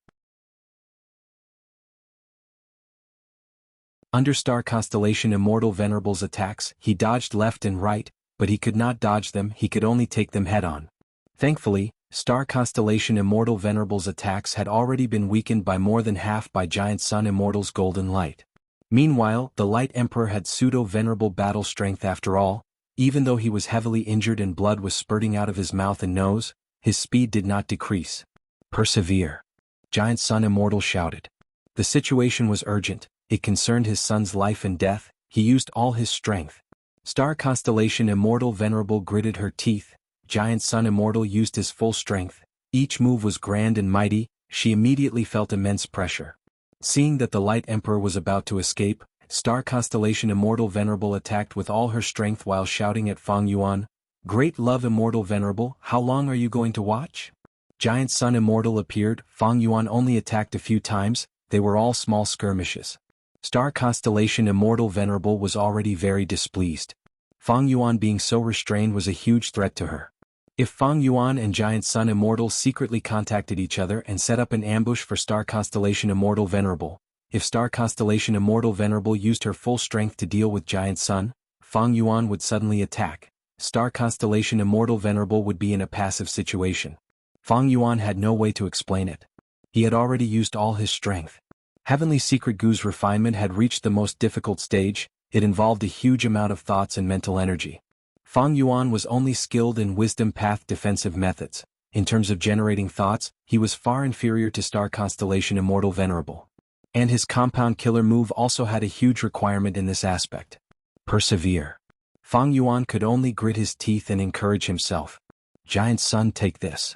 Under Star Constellation Immortal Venerable's attacks, he dodged left and right, but he could not dodge them, he could only take them head-on. Thankfully, Star Constellation Immortal Venerable's attacks had already been weakened by more than half by Giant Sun Immortal's golden light. Meanwhile, the Light Emperor had pseudo-venerable battle strength after all. Even though he was heavily injured and blood was spurting out of his mouth and nose, his speed did not decrease. Persevere. Giant Sun Immortal shouted. The situation was urgent. It concerned his son's life and death. He used all his strength. Star Constellation Immortal Venerable gritted her teeth. Giant Sun Immortal used his full strength. Each move was grand and mighty. She immediately felt immense pressure. Seeing that the Light Emperor was about to escape, Star Constellation Immortal Venerable attacked with all her strength while shouting at Fang Yuan, "Great love Immortal Venerable, how long are you going to watch?" Giant Sun Immortal appeared. Fang Yuan only attacked a few times. They were all small skirmishes. Star Constellation Immortal Venerable was already very displeased. Fang Yuan being so restrained was a huge threat to her. If Fang Yuan and Giant Sun Immortal secretly contacted each other and set up an ambush for Star Constellation Immortal Venerable, if Star Constellation Immortal Venerable used her full strength to deal with Giant Sun, Fang Yuan would suddenly attack. Star Constellation Immortal Venerable would be in a passive situation. Fang Yuan had no way to explain it. He had already used all his strength. Heavenly Secret Goo's refinement had reached the most difficult stage. It involved a huge amount of thoughts and mental energy. Fang Yuan was only skilled in Wisdom Path defensive methods. In terms of generating thoughts, he was far inferior to Star Constellation Immortal Venerable. And his compound killer move also had a huge requirement in this aspect. Persevere. Fang Yuan could only grit his teeth and encourage himself. Giant Sun, take this.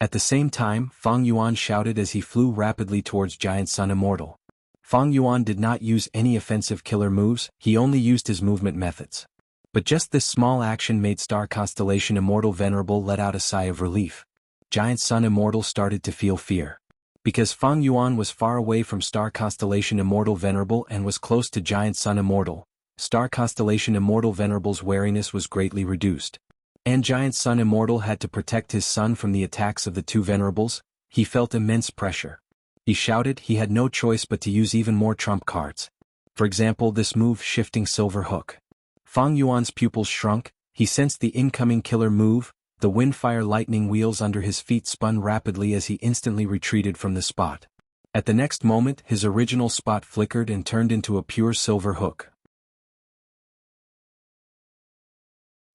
At the same time, Fang Yuan shouted as he flew rapidly towards Giant Sun Immortal. Fang Yuan did not use any offensive killer moves, he only used his movement methods. But just this small action made Star Constellation Immortal Venerable let out a sigh of relief. Giant Sun Immortal started to feel fear. Because Fang Yuan was far away from Star Constellation Immortal Venerable and was close to Giant Sun Immortal, Star Constellation Immortal Venerable's wariness was greatly reduced. And Giant Sun Immortal had to protect his son from the attacks of the two venerables. He felt immense pressure. He shouted he had no choice but to use even more trump cards. For example, this move, Shifting Silver Hook. Fang Yuan's pupils shrunk. He sensed the incoming killer move. The windfire lightning wheels under his feet spun rapidly as he instantly retreated from the spot. At the next moment, his original spot flickered and turned into a pure silver hook.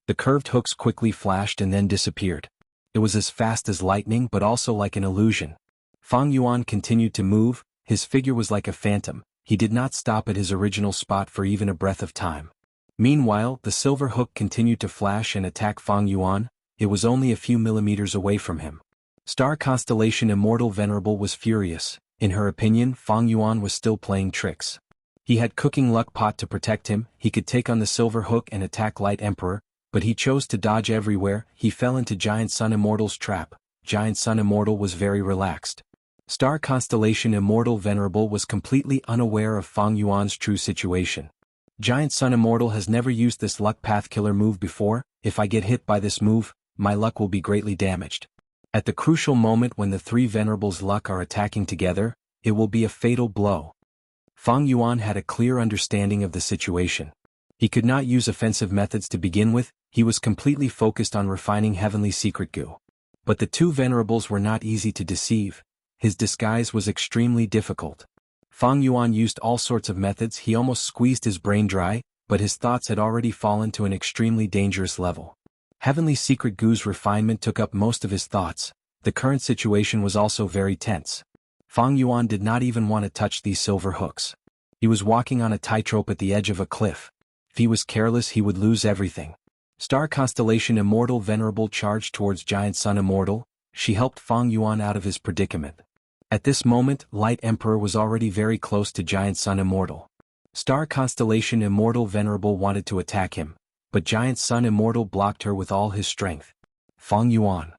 The curved hooks quickly flashed and then disappeared. It was as fast as lightning but also like an illusion. Fang Yuan continued to move. His figure was like a phantom. He did not stop at his original spot for even a breath of time. Meanwhile, the silver hook continued to flash and attack Fang Yuan. It was only a few millimeters away from him. Star Constellation Immortal Venerable was furious. In her opinion, Fang Yuan was still playing tricks. He had Cooking Luck Pot to protect him, he could take on the Silver Hook and attack Light Emperor, but he chose to dodge everywhere. He fell into Giant Sun Immortal's trap. Giant Sun Immortal was very relaxed. Star Constellation Immortal Venerable was completely unaware of Fang Yuan's true situation. Giant Sun Immortal has never used this Luck Path Killer move before. If I get hit by this move, my luck will be greatly damaged. At the crucial moment when the three Venerables' luck are attacking together, it will be a fatal blow. Fang Yuan had a clear understanding of the situation. He could not use offensive methods to begin with, he was completely focused on refining Heavenly Secret Goo. But the two Venerables were not easy to deceive. His disguise was extremely difficult. Fang Yuan used all sorts of methods, he almost squeezed his brain dry, but his thoughts had already fallen to an extremely dangerous level. Heavenly Secret Goo's refinement took up most of his thoughts. The current situation was also very tense. Fang Yuan did not even want to touch these silver hooks. He was walking on a tightrope at the edge of a cliff. If he was careless, he would lose everything. Star Constellation Immortal Venerable charged towards Giant Sun Immortal. She helped Fang Yuan out of his predicament. At this moment, Light Emperor was already very close to Giant Sun Immortal. Star Constellation Immortal Venerable wanted to attack him, but Giant Sun Immortal blocked her with all his strength. Fang Yuan.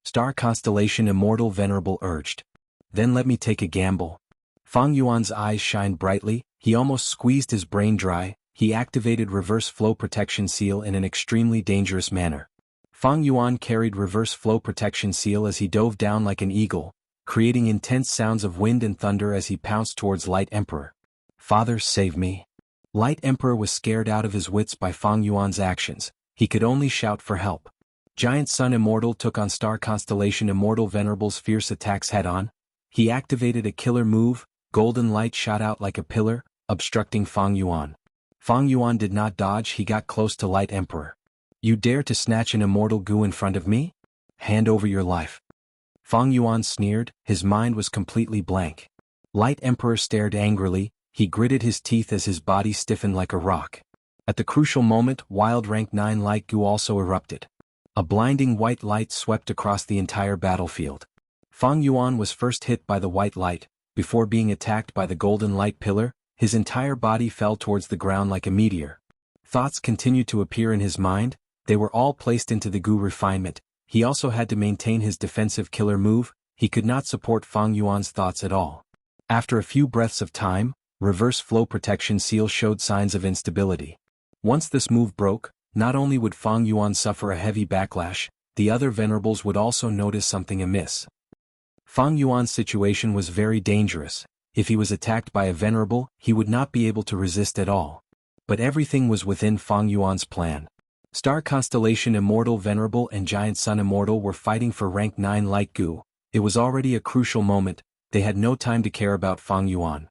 Star Constellation Immortal Venerable urged. Then let me take a gamble. Fang Yuan's eyes shined brightly, he almost squeezed his brain dry, he activated Reverse Flow Protection Seal in an extremely dangerous manner. Fang Yuan carried Reverse Flow Protection Seal as he dove down like an eagle, creating intense sounds of wind and thunder as he pounced towards Light Emperor. Father, save me. Light Emperor was scared out of his wits by Fang Yuan's actions, he could only shout for help. Giant Sun Immortal took on Star Constellation Immortal Venerable's fierce attacks head-on. He activated a killer move, golden light shot out like a pillar, obstructing Fang Yuan. Fang Yuan did not dodge, he got close to Light Emperor. You dare to snatch an immortal goo in front of me? Hand over your life. Fang Yuan sneered, his mind was completely blank. Light Emperor stared angrily, he gritted his teeth as his body stiffened like a rock. At the crucial moment, wild rank 9 light goo also erupted. A blinding white light swept across the entire battlefield. Fang Yuan was first hit by the white light, before being attacked by the golden light pillar, his entire body fell towards the ground like a meteor. Thoughts continued to appear in his mind, they were all placed into the goo refinement. He also had to maintain his defensive killer move, he could not support Fang Yuan's thoughts at all. After a few breaths of time, Reverse Flow Protection Seal showed signs of instability. Once this move broke, not only would Fang Yuan suffer a heavy backlash, the other Venerables would also notice something amiss. Fang Yuan's situation was very dangerous. If he was attacked by a Venerable, he would not be able to resist at all. But everything was within Fang Yuan's plan. Star Constellation Immortal Venerable and Giant Sun Immortal were fighting for rank 9 light goo. It was already a crucial moment, they had no time to care about Fang Yuan.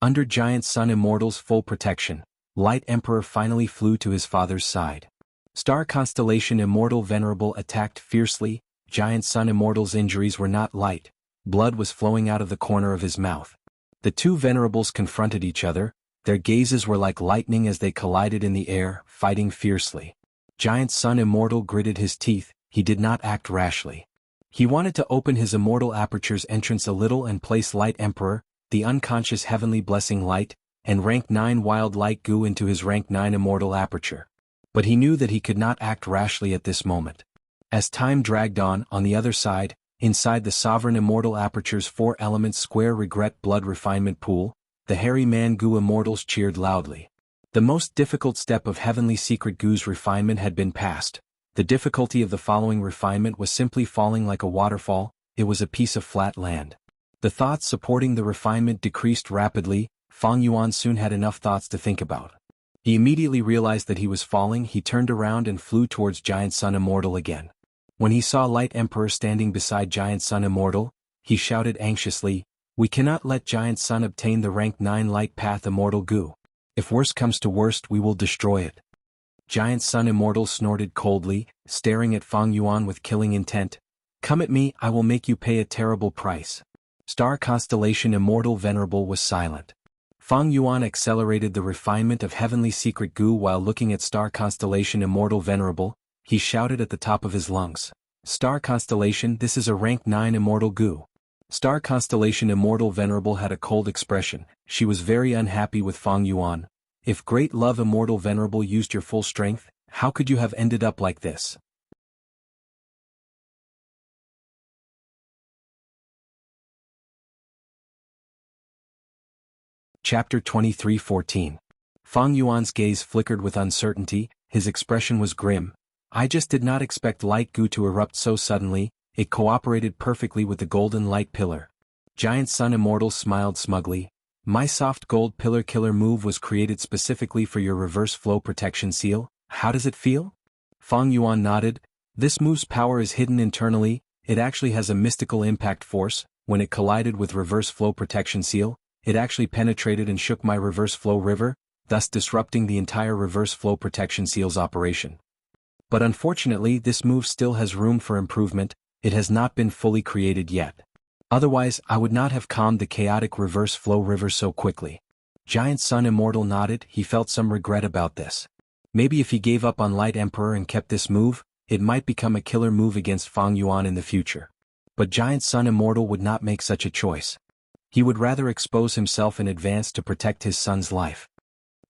Under Giant Sun Immortal's full protection, Light Emperor finally flew to his father's side. Star Constellation Immortal Venerable attacked fiercely. Giant Sun Immortal's injuries were not light, blood was flowing out of the corner of his mouth. The two Venerables confronted each other, their gazes were like lightning as they collided in the air, fighting fiercely. Giant Sun Immortal gritted his teeth, he did not act rashly. He wanted to open his Immortal Aperture's entrance a little and place Light Emperor, the unconscious Heavenly Blessing Light, and rank 9 Wild Light Goo into his rank 9 Immortal Aperture. But he knew that he could not act rashly at this moment. As time dragged on the other side, inside the Sovereign Immortal Aperture's 4-element square regret blood refinement pool, the Hairy Man Goo Immortals cheered loudly. The most difficult step of Heavenly Secret Goo's refinement had been passed. The difficulty of the following refinement was simply falling like a waterfall, it was a piece of flat land. The thoughts supporting the refinement decreased rapidly. Fang Yuan soon had enough thoughts to think about. He immediately realized that he was falling, he turned around and flew towards Giant Sun Immortal again. When he saw Light Emperor standing beside Giant Sun Immortal, he shouted anxiously, "We cannot let Giant Sun obtain the rank 9 Light Path Immortal Goo. If worst comes to worst, we will destroy it." Giant Sun Immortal snorted coldly, staring at Fang Yuan with killing intent. "Come at me, I will make you pay a terrible price." Star Constellation Immortal Venerable was silent. Fang Yuan accelerated the refinement of Heavenly Secret Goo while looking at Star Constellation Immortal Venerable. He shouted at the top of his lungs, "Star Constellation, this is a rank 9 Immortal Goo." Star Constellation Immortal Venerable had a cold expression. She was very unhappy with Fang Yuan. If Great Love Immortal Venerable used your full strength, how could you have ended up like this? Chapter 23:14. Fang Yuan's gaze flickered with uncertainty, his expression was grim. I just did not expect light goo to erupt so suddenly, it cooperated perfectly with the golden light pillar. Giant Sun Immortal smiled smugly. My soft gold pillar killer move was created specifically for your reverse flow protection seal. How does it feel? Fang Yuan nodded. This move's power is hidden internally, it actually has a mystical impact force. When it collided with reverse flow protection seal, it actually penetrated and shook my reverse flow river, thus disrupting the entire reverse flow protection seal's operation. But unfortunately this move still has room for improvement, it has not been fully created yet. Otherwise I would not have calmed the chaotic reverse flow river so quickly. Giant Sun Immortal nodded, he felt some regret about this. Maybe if he gave up on Light Emperor and kept this move, it might become a killer move against Fang Yuan in the future. But Giant Sun Immortal would not make such a choice. He would rather expose himself in advance to protect his son's life.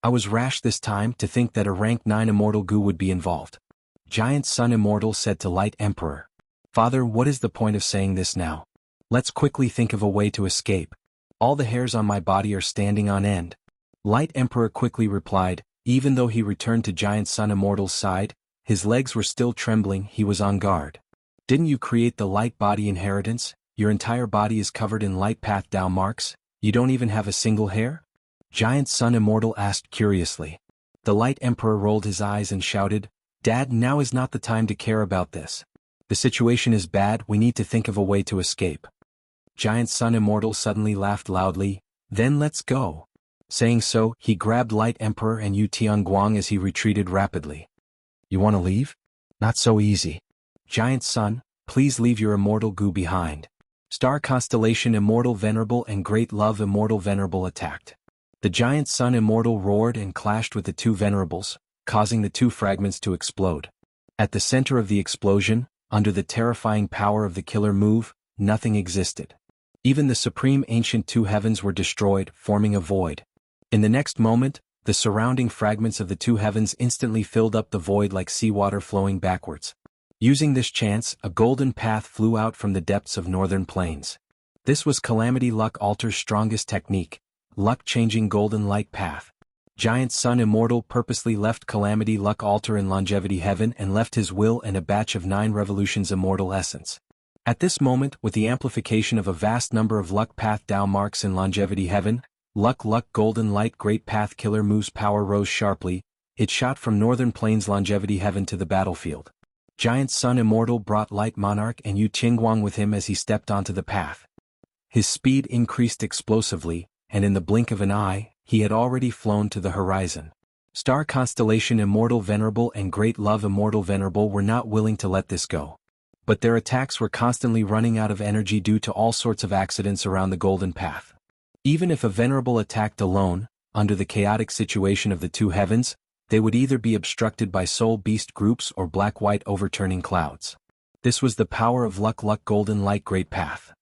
I was rash this time to think that a rank 9 Immortal Goo would be involved. Giant Sun Immortal said to Light Emperor. Father, what is the point of saying this now? Let's quickly think of a way to escape. All the hairs on my body are standing on end. Light Emperor quickly replied, even though he returned to Giant Sun Immortal's side, his legs were still trembling, he was on guard. Didn't you create the light body inheritance? Your entire body is covered in light path Dao marks, you don't even have a single hair? Giant Sun Immortal asked curiously. The Light Emperor rolled his eyes and shouted, Dad, now is not the time to care about this. The situation is bad, we need to think of a way to escape. Giant Sun Immortal suddenly laughed loudly, then let's go. Saying so, he grabbed Light Emperor and Yu Tianguang as he retreated rapidly. You want to leave? Not so easy. Giant Sun, please leave your immortal goo behind. Star Constellation Immortal Venerable and Great Love Immortal Venerable attacked. The Giant Sun Immortal roared and clashed with the two Venerables, causing the two fragments to explode. At the center of the explosion, under the terrifying power of the killer move, nothing existed. Even the supreme ancient two heavens were destroyed, forming a void. In the next moment, the surrounding fragments of the two heavens instantly filled up the void like seawater flowing backwards. Using this chance, a golden path flew out from the depths of northern plains. This was Calamity Luck Alter's strongest technique, luck-changing golden light path. Giant Sun Immortal purposely left Calamity Luck Alter in Longevity Heaven and left his will and a batch of 9 revolutions immortal essence. At this moment, with the amplification of a vast number of luck path Dao marks in Longevity Heaven, Luck Golden Light Great Path Killer Move's power rose sharply, it shot from Northern Plains Longevity Heaven to the battlefield. Giant Sun Immortal brought Light Monarch and Yu Qingguang with him as he stepped onto the path. His speed increased explosively, and in the blink of an eye, he had already flown to the horizon. Star Constellation Immortal Venerable and Great Love Immortal Venerable were not willing to let this go. But their attacks were constantly running out of energy due to all sorts of accidents around the Golden Path. Even if a Venerable attacked alone, under the chaotic situation of the two heavens, they would either be obstructed by soul beast groups or black-white overturning clouds. This was the power of Luck Golden Light Great Path.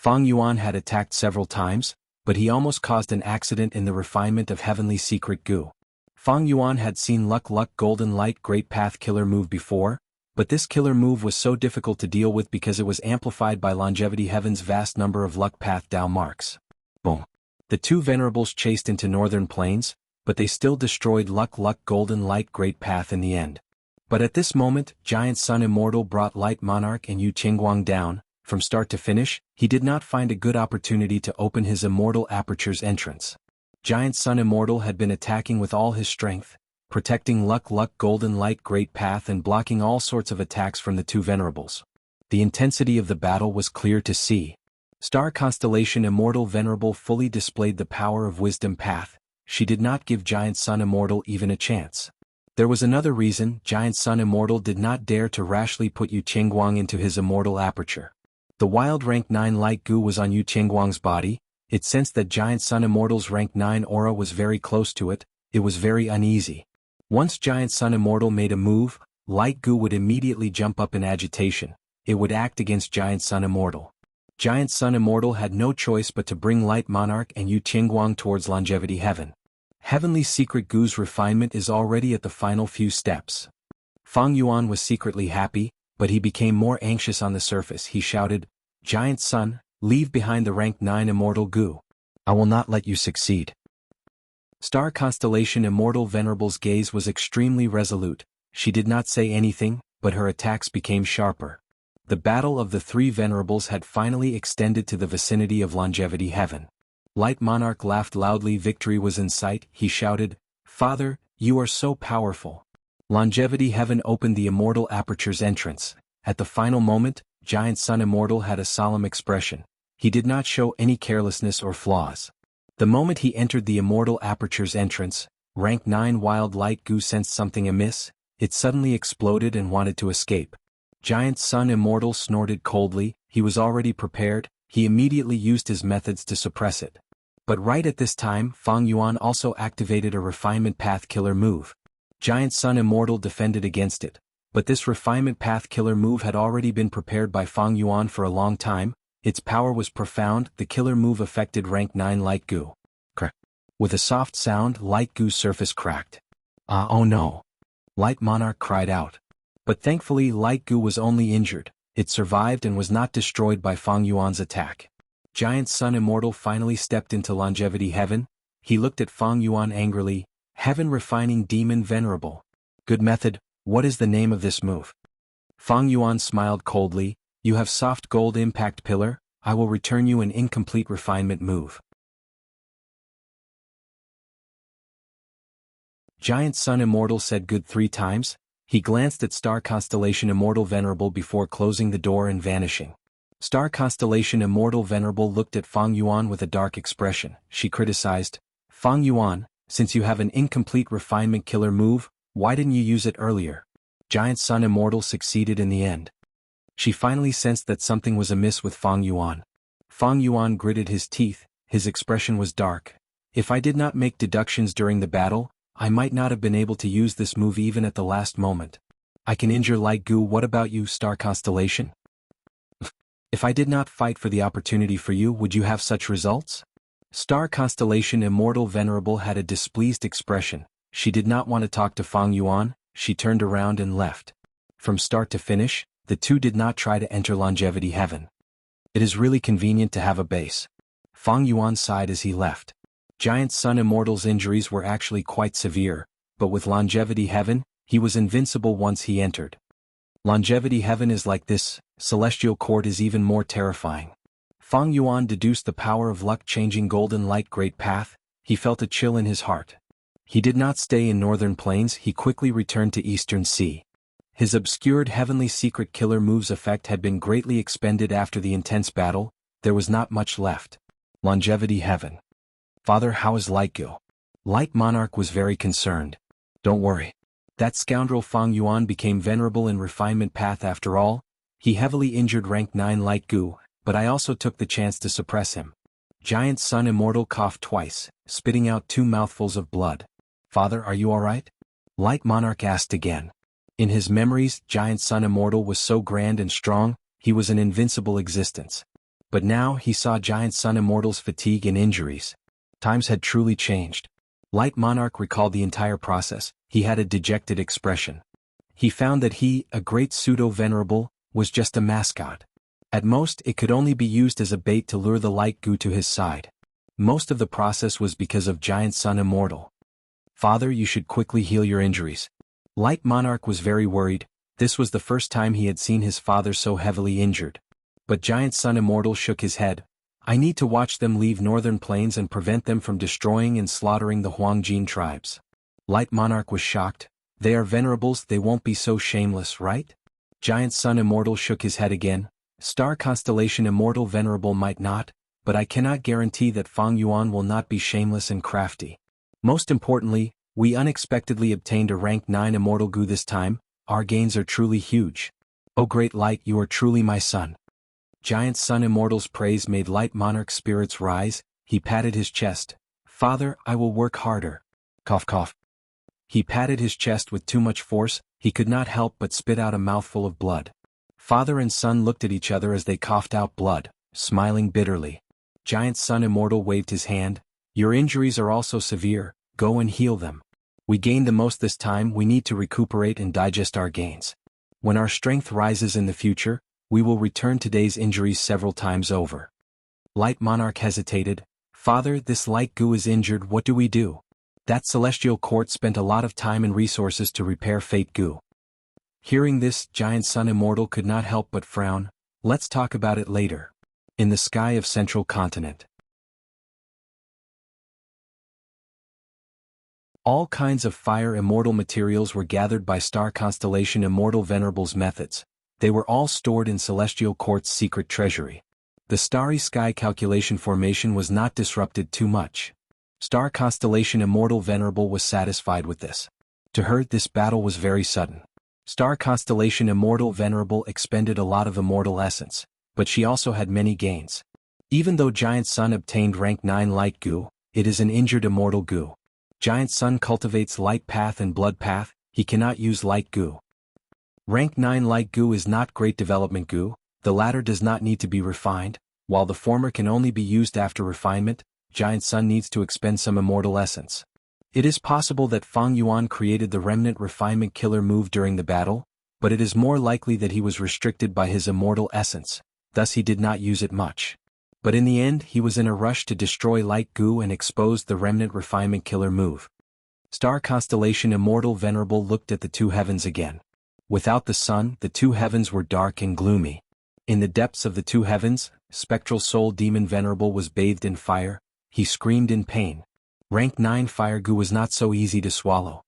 Fang Yuan had attacked several times, but he almost caused an accident in the refinement of Heavenly Secret Goo. Fang Yuan had seen Luck Golden Light Great Path killer move before, but this killer move was so difficult to deal with because it was amplified by Longevity Heaven's vast number of luck path Dao marks. Boom. The two Venerables chased into Northern Plains, but they still destroyed Luck Golden Light Great Path in the end. But at this moment, Giant Sun Immortal brought Light Monarch and Yu Qingguang down. From start to finish, he did not find a good opportunity to open his Immortal Aperture's entrance. Giant Sun Immortal had been attacking with all his strength, protecting Luck Golden Light Great Path and blocking all sorts of attacks from the two Venerables. The intensity of the battle was clear to see. Star Constellation Immortal Venerable fully displayed the power of Wisdom Path, she did not give Giant Sun Immortal even a chance. There was another reason Giant Sun Immortal did not dare to rashly put Yu Qingguang into his Immortal Aperture. The wild rank 9 light goo was on Yu Qingguang's body, it sensed that Giant Sun Immortal's rank 9 aura was very close to it, it was very uneasy. Once Giant Sun Immortal made a move, Light Gu would immediately jump up in agitation. It would act against Giant Sun Immortal. Giant Sun Immortal had no choice but to bring Light Monarch and Yu Qingguang towards Longevity Heaven. Heavenly Secret Gu's refinement is already at the final few steps. Fang Yuan was secretly happy, but he became more anxious on the surface. He shouted, "Giant Sun, leave behind the rank 9 Immortal Gu. I will not let you succeed." Star Constellation Immortal Venerable's gaze was extremely resolute. She did not say anything, but her attacks became sharper. The battle of the three Venerables had finally extended to the vicinity of Longevity Heaven. Light Monarch laughed loudly. Victory was in sight. He shouted, "Father, you are so powerful." Longevity Heaven opened the Immortal Aperture's entrance. At the final moment, Giant Sun Immortal had a solemn expression. He did not show any carelessness or flaws. The moment he entered the Immortal Aperture's entrance, rank 9 Wild Light Gu sensed something amiss. It suddenly exploded and wanted to escape. Giant Sun Immortal snorted coldly. He was already prepared. He immediately used his methods to suppress it. But right at this time, Fang Yuan also activated a Refinement Path Killer move. Giant Sun Immortal defended against it, but this Refinement Path Killer move had already been prepared by Fang Yuan for a long time. Its power was profound. The killer move affected rank 9 Light Gu. Crack. With a soft sound, Light Gu's surface cracked. Oh no! Light Monarch cried out. But thankfully Light Gu was only injured. It survived and was not destroyed by Fang Yuan's attack. Giant Sun Immortal finally stepped into Longevity Heaven. He looked at Fang Yuan angrily. "Heaven Refining Demon Venerable. Good method. What is the name of this move?" Fang Yuan smiled coldly. "You have soft gold impact pillar. I will return you an incomplete refinement move." Giant Sun Immortal said good 3 times. He glanced at Star Constellation Immortal Venerable before closing the door and vanishing. Star Constellation Immortal Venerable looked at Fang Yuan with a dark expression. She criticized, "Fang Yuan, since you have an incomplete refinement killer move, why didn't you use it earlier?" Giant Sun Immortal succeeded in the end. She finally sensed that something was amiss with Fang Yuan. Fang Yuan gritted his teeth. His expression was dark. "If I did not make deductions during the battle, I might not have been able to use this move even at the last moment. I can injure Light Gu. What about you, Star Constellation? If I did not fight for the opportunity for you, would you have such results?" Star Constellation Immortal Venerable had a displeased expression. She did not want to talk to Fang Yuan. She turned around and left. From start to finish, the two did not try to enter Longevity Heaven. It is really convenient to have a base. Fang Yuan sighed as he left. Giant Sun Immortal's injuries were actually quite severe, but with Longevity Heaven, he was invincible once he entered. Longevity Heaven is like this. Celestial Court is even more terrifying. Fang Yuan deduced the power of luck-changing golden light great path. He felt a chill in his heart. He did not stay in Northern Plains. He quickly returned to Eastern Sea. His obscured heavenly secret killer moves effect had been greatly expended after the intense battle. There was not much left. Longevity Heaven. "Father, how is Light Gu?" Light Monarch was very concerned. "Don't worry. That scoundrel Fang Yuan became venerable in Refinement Path after all. He heavily injured rank 9 Light Gu, but I also took the chance to suppress him." Giant Sun Immortal coughed twice, spitting out 2 mouthfuls of blood. "Father, are you alright?" Light Monarch asked again. In his memories, Giant Sun Immortal was so grand and strong, he was an invincible existence. But now he saw Giant Sun Immortal's fatigue and injuries. Times had truly changed. Light Monarch recalled the entire process. He had a dejected expression. He found that he, a great pseudo-venerable, was just a mascot. At most, it could only be used as a bait to lure the Light Gu to his side. Most of the process was because of Giant Sun Immortal. "Father, you should quickly heal your injuries." Light Monarch was very worried. This was the first time he had seen his father so heavily injured. But Giant Sun Immortal shook his head. "I need to watch them leave Northern Plains and prevent them from destroying and slaughtering the Huangjin tribes." Light Monarch was shocked. "They are venerables, they won't be so shameless, right?" Giant Sun Immortal shook his head again. "Star Constellation Immortal Venerable might not, but I cannot guarantee that Fang Yuan will not be shameless and crafty. Most importantly, we unexpectedly obtained a rank 9 Immortal Gu this time. Our gains are truly huge. Oh great Light, you are truly my son." Giant Sun Immortal's praise made Light Monarch's spirits rise. He patted his chest. "Father, I will work harder." Cough cough. He patted his chest with too much force. he could not help but spit out a mouthful of blood. Father and son looked at each other as they coughed out blood, smiling bitterly. Giant Sun Immortal waved his hand. Your injuries are also severe, go and heal them. We gained the most this time, we need to recuperate and digest our gains. When our strength rises in the future, we will return today's injuries several times over. Light Monarch hesitated. Father, this light goo is injured, what do we do? That celestial court spent a lot of time and resources to repair Fate goo. Hearing this, Giant Sun Immortal could not help but frown. Let's talk about it later. In the sky of Central Continent. All kinds of fire immortal materials were gathered by star constellation Immortal Venerable's methods. They were all stored in Celestial Court's secret treasury. The starry sky calculation formation was not disrupted too much. Star constellation Immortal Venerable was satisfied with this. To her, this battle was very sudden. Star constellation Immortal Venerable expended a lot of immortal essence, but she also had many gains. Even though Giant Sun obtained rank 9 light goo, it is an injured immortal goo. Giant Sun cultivates light path and blood path, he cannot use light goo. Rank 9 light goo is not great development goo, the latter does not need to be refined, while the former can only be used after refinement. Giant Sun needs to expend some immortal essence. It is possible that Feng Yuan created the remnant refinement killer move during the battle, but it is more likely that he was restricted by his immortal essence, thus he did not use it much. But in the end he was in a rush to destroy light goo and exposed the remnant refinement killer move. Star constellation Immortal Venerable looked at the two heavens again. Without the sun, the two heavens were dark and gloomy. In the depths of the two heavens, Spectral Soul Demon Venerable was bathed in fire. He screamed in pain. Rank 9 fire goo was not so easy to swallow.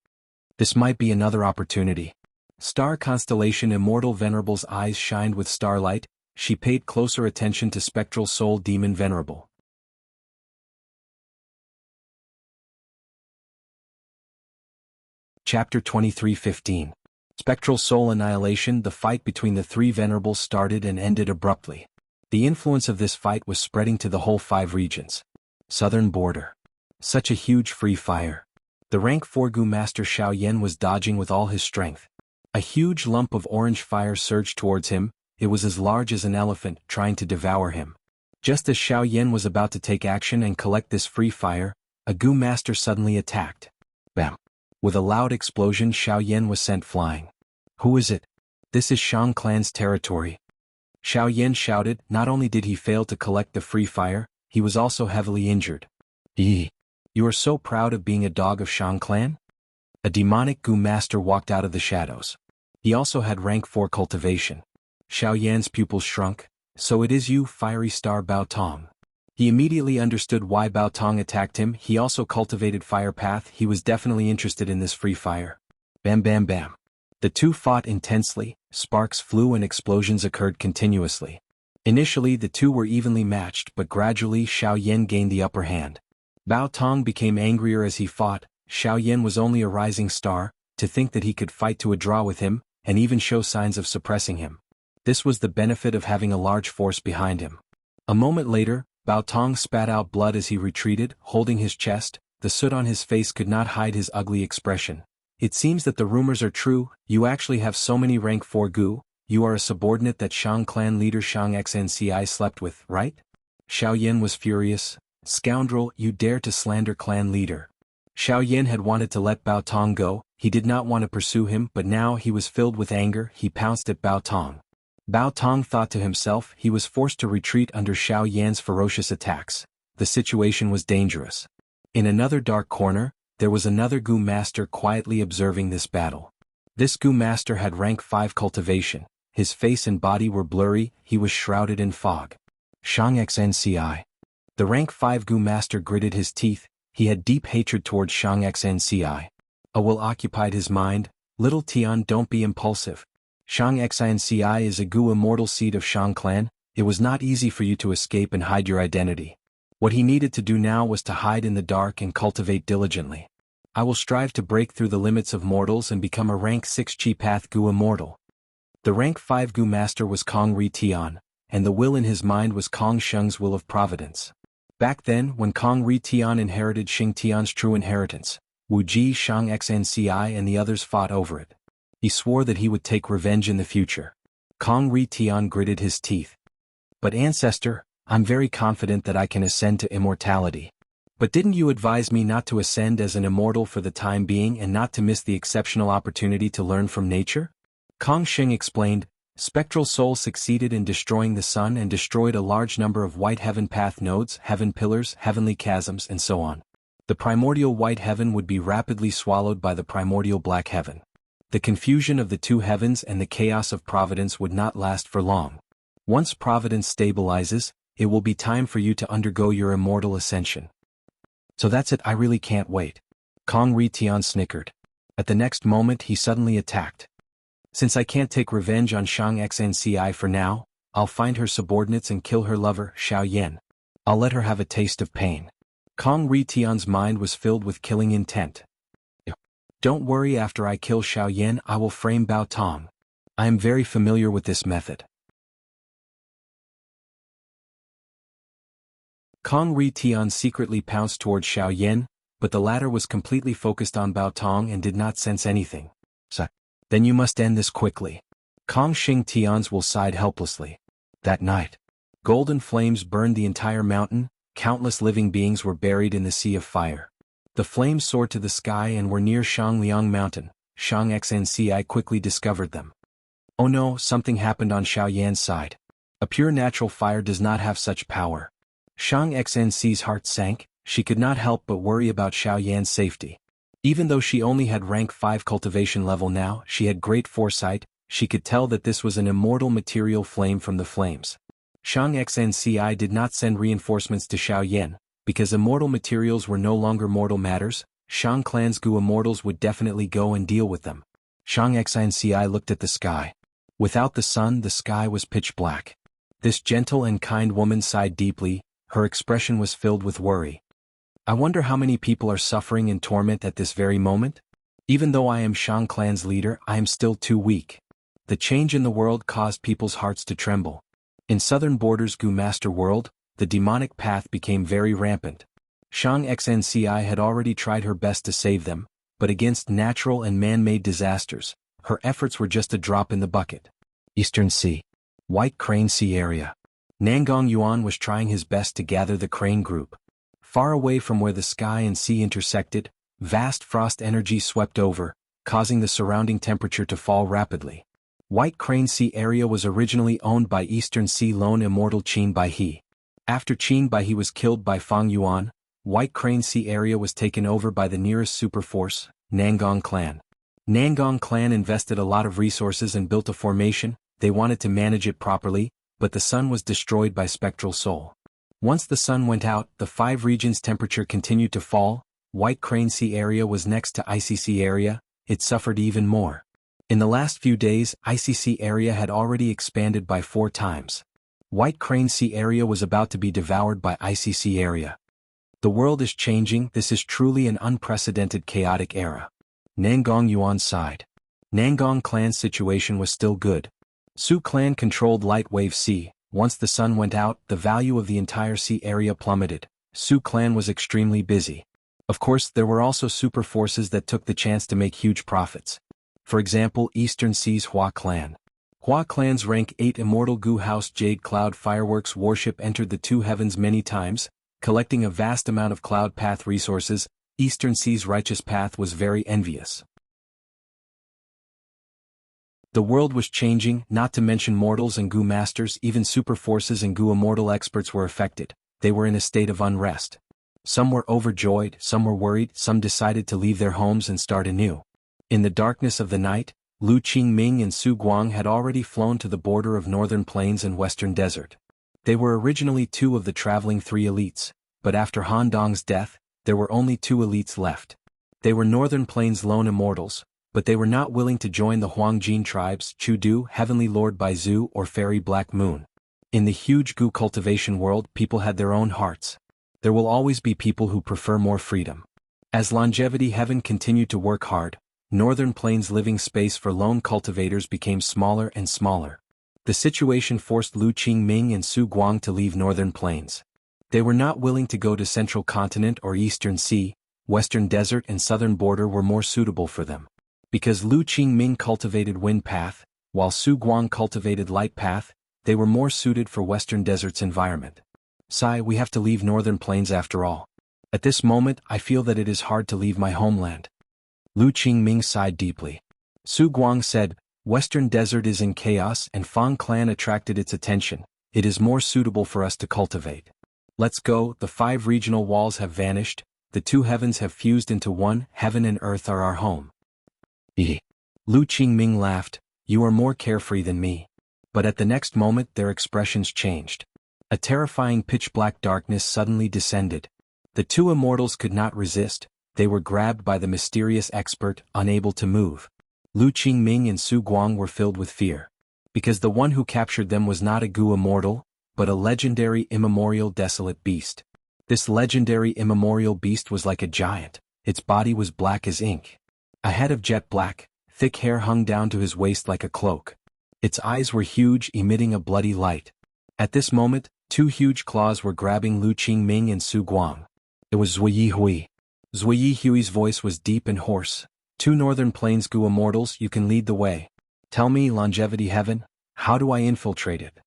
This might be another opportunity. Star constellation Immortal Venerable's eyes shined with starlight. She paid closer attention to Spectral Soul Demon Venerable. Chapter 23:15. Spectral Soul Annihilation. The fight between the three Venerables started and ended abruptly. The influence of this fight was spreading to the whole 5 regions. Southern border. Such a huge free fire. The rank 4 goo master Xiao Yan was dodging with all his strength. A huge lump of orange fire surged towards him. It was as large as an elephant, trying to devour him. Just as Xiao Yan was about to take action and collect this free fire, a goo master suddenly attacked. Bam! With a loud explosion, Xiao Yan was sent flying. Who is it? This is Shang Clan's territory. Xiao Yan shouted. Not only did he fail to collect the free fire, he was also heavily injured. You are so proud of being a dog of Shang Clan? A demonic goo master walked out of the shadows. He also had rank 4 cultivation. Xiao Yan's pupils shrunk. So it is you, fiery star Bao Tong. He immediately understood why Bao Tong attacked him. He also cultivated fire path. He was definitely interested in this free fire. Bam bam bam. The two fought intensely, sparks flew and explosions occurred continuously. Initially the two were evenly matched, but gradually Xiao Yan gained the upper hand. Bao Tong became angrier as he fought. Xiao Yan was only a rising star. To think that he could fight to a draw with him, and even show signs of suppressing him. This was the benefit of having a large force behind him. A moment later, Bao Tong spat out blood as he retreated, holding his chest. The soot on his face could not hide his ugly expression. It seems that the rumors are true. You actually have so many rank 4 goo. You are a subordinate that Shang clan leader Shang Xnci slept with, right? Xiao Yan was furious. Scoundrel, you dare to slander clan leader. Xiao Yan had wanted to let Bao Tong go. He did not want to pursue him, but now he was filled with anger. He pounced at Bao Tong. Bao Tong thought to himself he was forced to retreat under Xiao Yan's ferocious attacks. The situation was dangerous. In another dark corner, there was another goo master quietly observing this battle. This goo master had rank 5 cultivation. His face and body were blurry, he was shrouded in fog. Shang Xnci. The rank 5 goo master gritted his teeth. He had deep hatred towards Shang Xnci. A will occupied his mind. Little Tian, don't be impulsive. Shang Xnci is a goo immortal seed of Shang clan. It was not easy for you to escape and hide your identity. What he needed to do now was to hide in the dark and cultivate diligently. I will strive to break through the limits of mortals and become a rank 6 Chi Path goo immortal. The rank 5 goo master was Kong Ri Tian, and the will in his mind was Kong Sheng's will of providence. Back then, when Kong Ri Tian inherited Xing Tian's true inheritance, Wu Ji, Shang Xnci and the others fought over it. He swore that he would take revenge in the future. Kong Ri Tian gritted his teeth. But ancestor, I'm very confident that I can ascend to immortality. But didn't you advise me not to ascend as an immortal for the time being and not to miss the exceptional opportunity to learn from nature? Kong Shing explained, spectral soul succeeded in destroying the sun and destroyed a large number of white heaven path nodes, heaven pillars, heavenly chasms, and so on. The primordial white heaven would be rapidly swallowed by the primordial black heaven. The confusion of the two heavens and the chaos of providence would not last for long. Once providence stabilizes, it will be time for you to undergo your immortal ascension. So that's it, I really can't wait. Kong Ri Tian snickered. At the next moment he suddenly attacked. Since I can't take revenge on Shang Xnci for now, I'll find her subordinates and kill her lover, Xiao Yan. I'll let her have a taste of pain. Kong Ri Tian's mind was filled with killing intent. Don't worry, after I kill Xiao Yan I will frame Bao Tong. I am very familiar with this method. Kong Ri Tian secretly pounced toward Xiao Yan, but the latter was completely focused on Bao Tong and did not sense anything. So, then you must end this quickly. Kong Shing Tian's will sighed helplessly. That night, golden flames burned the entire mountain, countless living beings were buried in the sea of fire. The flames soared to the sky and were near Shangliang Mountain. Shang Xnci quickly discovered them. Oh no, something happened on Xiao Yan's side. A pure natural fire does not have such power. Shang Xnci's heart sank, she could not help but worry about Xiao Yan's safety. Even though she only had rank 5 cultivation level now, she had great foresight, she could tell that this was an immortal material flame from the flames. Shang Xnci did not send reinforcements to Xiao Yan, because immortal materials were no longer mortal matters. Shang Clan's Gu immortals would definitely go and deal with them. Shang Xnci looked at the sky. Without the sun the sky was pitch black. This gentle and kind woman sighed deeply, her expression was filled with worry. I wonder how many people are suffering in torment at this very moment? Even though I am Shang Clan's leader, I am still too weak. The change in the world caused people's hearts to tremble. In southern borders Gu Master World, the demonic path became very rampant. Shang Xnci had already tried her best to save them, but against natural and man-made disasters, her efforts were just a drop in the bucket. Eastern Sea. White Crane Sea area. Nangong Yuan was trying his best to gather the crane group. Far away from where the sky and sea intersected, vast frost energy swept over, causing the surrounding temperature to fall rapidly. White Crane Sea area was originally owned by Eastern Sea lone immortal Qin Baihe. After Qin Baihe was killed by Fang Yuan, White Crane Sea area was taken over by the nearest superforce, Nangong Clan. Nangong Clan invested a lot of resources and built a formation. They wanted to manage it properly, but the sun was destroyed by spectral soul. Once the sun went out, the 5 regions' temperature continued to fall. White Crane Sea area was next to ICC area, it suffered even more. In the last few days, ICC area had already expanded by 4 times. White Crane Sea area was about to be devoured by ICC area. The world is changing, this is truly an unprecedented chaotic era. Nangong Yuan sighed. Nangong Clan's situation was still good. Su Clan controlled Light Wave Sea. Once the sun went out, the value of the entire sea area plummeted. Su Clan was extremely busy. Of course, there were also super forces that took the chance to make huge profits. For example, Eastern Sea's Hua Clan. Hua Clan's rank 8 immortal Gu House Jade Cloud Fireworks warship entered the 2 heavens many times, collecting a vast amount of cloud path resources. Eastern Sea's righteous path was very envious. The world was changing, not to mention mortals and Gu masters, even super forces and Gu immortal experts were affected. They were in a state of unrest. Some were overjoyed, some were worried, some decided to leave their homes and start anew. In the darkness of the night, Lu Qingming and Su Guang had already flown to the border of northern plains and western desert. They were originally 2 of the traveling 3 elites, but after Han Dong's death, there were only 2 elites left. They were northern plains lone immortals, but they were not willing to join the Huangjin tribes, Chudu, Heavenly Lord Baizu or Fairy Black Moon. In the huge Gu cultivation world, people had their own hearts. There will always be people who prefer more freedom. As Longevity Heaven continued to work hard, Northern Plains living space for lone cultivators became smaller and smaller. The situation forced Lu Qingming and Su Guang to leave Northern Plains. They were not willing to go to Central Continent or Eastern Sea. Western Desert and Southern Border were more suitable for them. Because Lu Qingming cultivated Wind Path, while Su Guang cultivated Light Path, they were more suited for Western Desert's environment. Sai, we have to leave Northern Plains after all. At this moment I feel that it is hard to leave my homeland. Lu Qingming sighed deeply. Su Guang said, Western Desert is in chaos and Fang clan attracted its attention. It is more suitable for us to cultivate. Let's go, the 5 regional walls have vanished, the 2 heavens have fused into one, heaven and earth are our home. Lu Qingming laughed, you are more carefree than me. But at the next moment their expressions changed. A terrifying pitch-black darkness suddenly descended. The 2 immortals could not resist, they were grabbed by the mysterious expert, unable to move. Lu Qingming and Su Guang were filled with fear. Because the one who captured them was not a Gu immortal, but a legendary immemorial desolate beast. This legendary immemorial beast was like a giant, its body was black as ink. A head of jet black, thick hair hung down to his waist like a cloak. Its eyes were huge, emitting a bloody light. At this moment, 2 huge claws were grabbing Lu Qingming and Su Guang. It was Zui Yihui. Zui Yihui's voice was deep and hoarse. 2 Northern Plains Gu immortals, you can lead the way. Tell me, Longevity Heaven, how do I infiltrate it?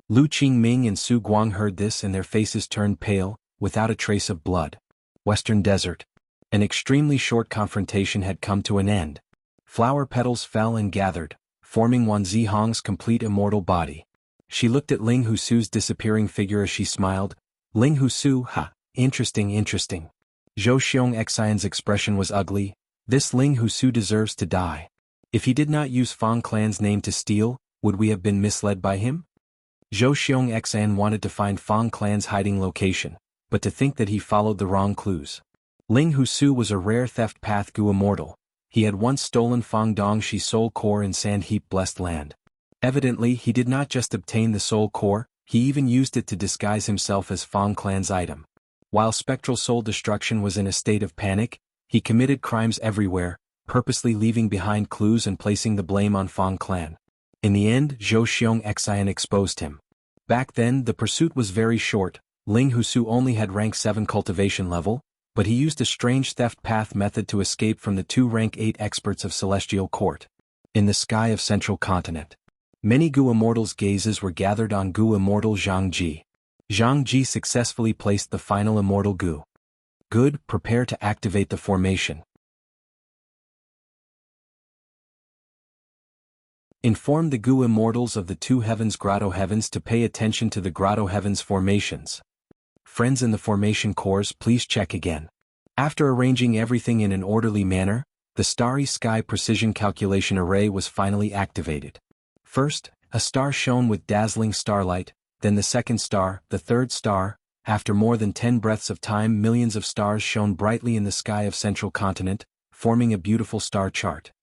Lu Qingming and Su Guang heard this and their faces turned pale, without a trace of blood. Western Desert. An extremely short confrontation had come to an end. Flower petals fell and gathered, forming Wan Zihong's complete immortal body. She looked at Ling Husu's disappearing figure as she smiled. Ling Husu, ha, interesting. Zhou Xiong Xian's expression was ugly. This Ling Husu deserves to die. If he did not use Fang clan's name to steal, would we have been misled by him? Zhou Xiong Xian wanted to find Fang clan's hiding location, but to think that he followed the wrong clues. Ling Husu was a rare theft path Gu immortal. He had once stolen Fang Dongxi's soul core in Sand Heap Blessed Land. Evidently he did not just obtain the soul core, he even used it to disguise himself as Fang clan's item. While spectral soul destruction was in a state of panic, he committed crimes everywhere, purposely leaving behind clues and placing the blame on Fang clan. In the end, Zhou Xiong Xian exposed him. Back then the pursuit was very short. Ling Husu only had rank 7 cultivation level, but he used a strange theft path method to escape from the 2 rank 8 experts of Celestial Court. In the sky of Central Continent, many Gu immortals' gazes were gathered on Gu immortal Zhang Ji. Zhang Ji successfully placed the final immortal Gu. Good, prepare to activate the formation. Inform the Gu immortals of the 2 heavens Grotto heavens to pay attention to the Grotto heavens formations. Friends in the formation cores, please check again. After arranging everything in an orderly manner, the Starry Sky Precision Calculation Array was finally activated. First, a star shone with dazzling starlight, then the second star, the third star. After more than 10 breaths of time, millions of stars shone brightly in the sky of Central Continent, forming a beautiful star chart.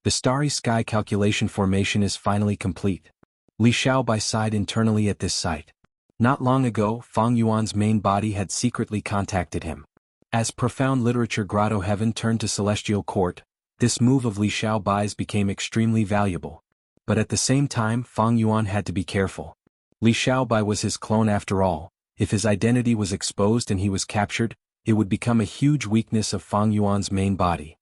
The Starry Sky Calculation Formation is finally complete. Li Xiaobai sighed internally at this sight. Not long ago, Fang Yuan's main body had secretly contacted him. As Profound Literature Grotto Heaven turned to Celestial Court, this move of Li Xiaobai's became extremely valuable. But at the same time, Fang Yuan had to be careful. Li Xiaobai was his clone after all. If his identity was exposed and he was captured, it would become a huge weakness of Fang Yuan's main body.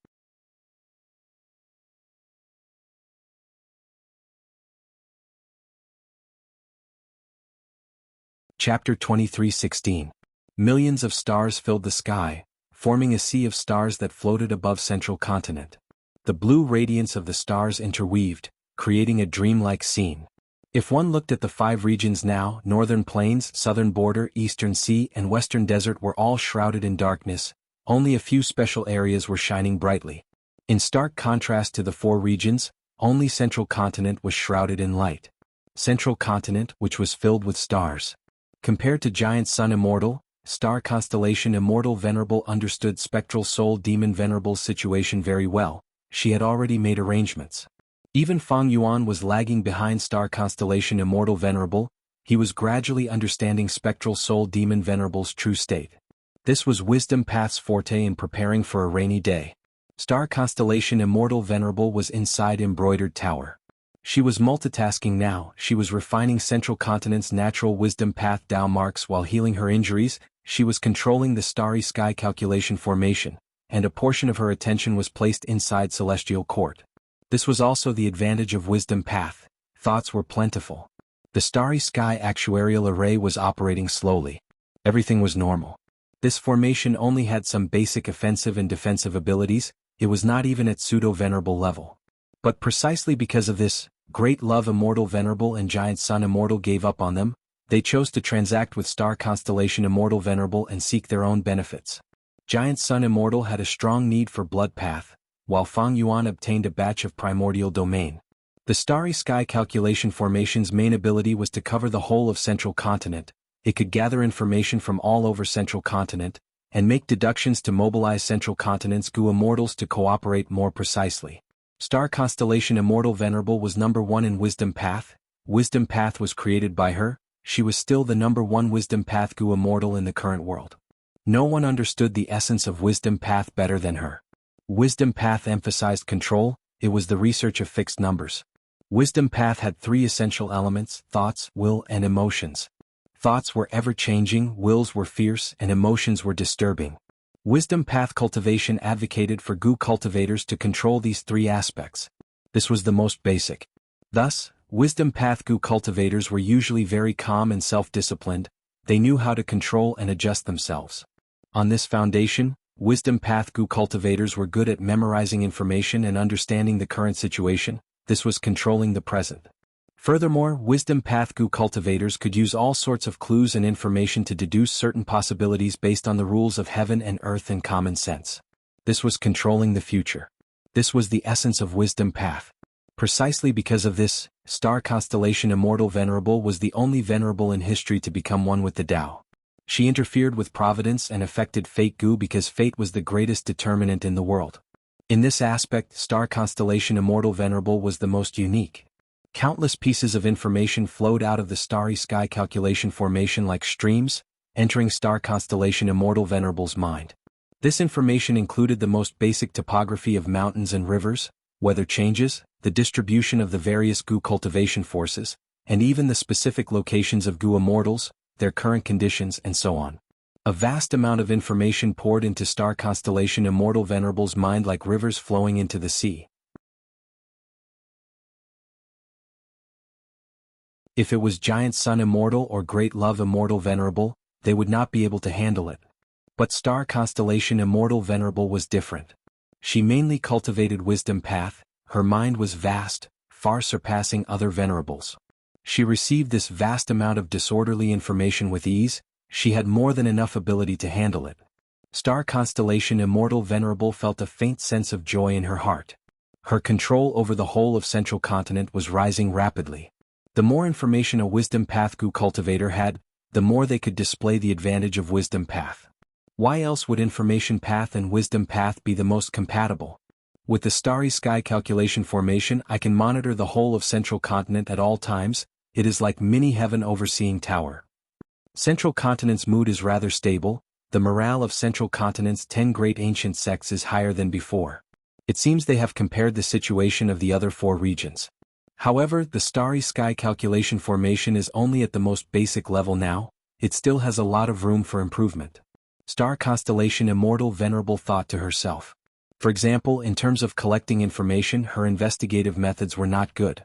Chapter 23:16. Millions of stars filled the sky, forming a sea of stars that floated above Central Continent. The blue radiance of the stars interweaved, creating a dreamlike scene. If one looked at the 5 regions now, Northern Plains, Southern Border, Eastern Sea, and Western Desert were all shrouded in darkness, only a few special areas were shining brightly. In stark contrast to the 4 regions, only Central Continent was shrouded in light. Central Continent, which was filled with stars. Compared to Giant Sun Immortal, Star Constellation Immortal Venerable understood Spectral Soul Demon Venerable's situation very well. She had already made arrangements. Even Fang Yuan was lagging behind Star Constellation Immortal Venerable. He was gradually understanding Spectral Soul Demon Venerable's true state. This was Wisdom Path's forte in preparing for a rainy day. Star Constellation Immortal Venerable was inside Embroidered Tower. She was multitasking now. She was refining Central Continent's natural wisdom path Tao marks while healing her injuries. She was controlling the Starry Sky Calculation Formation. and a portion of her attention was placed inside Celestial Court. This was also the advantage of Wisdom Path. Thoughts were plentiful. The Starry Sky actuarial array was operating slowly. Everything was normal. This formation only had some basic offensive and defensive abilities. It was not even at pseudo-venerable level. But precisely because of this, Great Love Immortal Venerable and Giant Sun Immortal gave up on them. They chose to transact with Star Constellation Immortal Venerable and seek their own benefits. Giant Sun Immortal had a strong need for Blood Path, while Fang Yuan obtained a batch of Primordial Domain. The Starry Sky Calculation Formation's main ability was to cover the whole of Central Continent. It could gather information from all over Central Continent, and make deductions to mobilize Central Continent's Gu Immortals to cooperate more precisely. Star Constellation Immortal Venerable was number 1 in Wisdom Path. Wisdom Path was created by her. She was still the number 1 Wisdom Path Gu Immortal in the current world. No one understood the essence of Wisdom Path better than her. Wisdom Path emphasized control. It was the research of fixed numbers. Wisdom Path had 3 essential elements: thoughts, will, and emotions. Thoughts were ever-changing, wills were fierce, and emotions were disturbing. Wisdom Path Cultivation advocated for Gu cultivators to control these 3 aspects. This was the most basic. Thus, Wisdom Path Gu cultivators were usually very calm and self-disciplined. They knew how to control and adjust themselves. On this foundation, Wisdom Path Gu cultivators were good at memorizing information and understanding the current situation. This was controlling the present. Furthermore, Wisdom Path Gu cultivators could use all sorts of clues and information to deduce certain possibilities based on the rules of heaven and earth and common sense. This was controlling the future. This was the essence of Wisdom Path. Precisely because of this, Star Constellation Immortal Venerable was the only venerable in history to become one with the Tao. She interfered with providence and affected fate Gu because fate was the greatest determinant in the world. In this aspect, Star Constellation Immortal Venerable was the most unique. Countless pieces of information flowed out of the Starry Sky Calculation Formation like streams, entering Star Constellation Immortal Venerable's mind. This information included the most basic topography of mountains and rivers, weather changes, the distribution of the various Gu cultivation forces, and even the specific locations of Gu Immortals, their current conditions, and so on. A vast amount of information poured into Star Constellation Immortal Venerable's mind like rivers flowing into the sea. If it was Giant Sun Immortal or Great Love Immortal Venerable, they would not be able to handle it. But Star Constellation Immortal Venerable was different. She mainly cultivated Wisdom Path. Her mind was vast, far surpassing other venerables. She received this vast amount of disorderly information with ease. She had more than enough ability to handle it. Star Constellation Immortal Venerable felt a faint sense of joy in her heart. Her control over the whole of Central Continent was rising rapidly. The more information a Wisdom Path Gu cultivator had, the more they could display the advantage of Wisdom Path. Why else would Information Path and Wisdom Path be the most compatible? With the Starry Sky Calculation Formation, I can monitor the whole of Central Continent at all times. It is like mini-heaven overseeing tower. Central Continent's mood is rather stable. The morale of Central Continent's 10 great ancient sects is higher than before. It seems they have compared the situation of the other 4 regions. However, the Starry Sky Calculation Formation is only at the most basic level now. It still has a lot of room for improvement. Star Constellation Immortal Venerable thought to herself. For example, in terms of collecting information, her investigative methods were not good.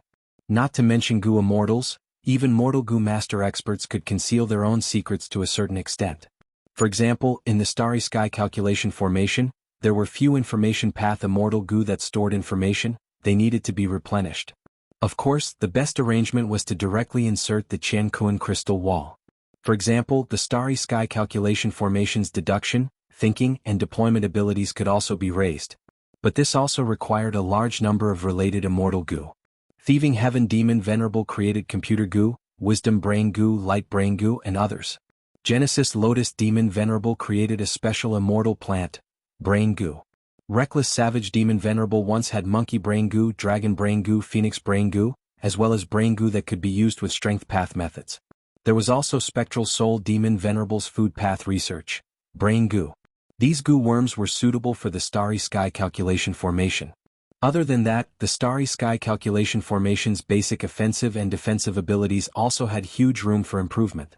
Not to mention Gu Immortals, even mortal Gu Master experts could conceal their own secrets to a certain extent. For example, in the Starry Sky Calculation Formation, there were few Information Path Immortal Gu that stored information. They needed to be replenished. Of course, the best arrangement was to directly insert the Jianghu crystal wall. For example, the Starry Sky Calculation Formation's deduction, thinking, and deployment abilities could also be raised. But this also required a large number of related Immortal Gu. Thieving Heaven Demon Venerable created Computer Gu, Wisdom Brain Gu, Light Brain Gu, and others. Genesis Lotus Demon Venerable created a special immortal plant, Brain Gu. Reckless Savage Demon Venerable once had Monkey Brain Gu, Dragon Brain Gu, Phoenix Brain Gu, as well as Brain Gu that could be used with Strength Path methods. There was also Spectral Soul Demon Venerable's Food Path research, Brain Gu. These Gu worms were suitable for the Starry Sky Calculation Formation. Other than that, the Starry Sky Calculation Formation's basic offensive and defensive abilities also had huge room for improvement.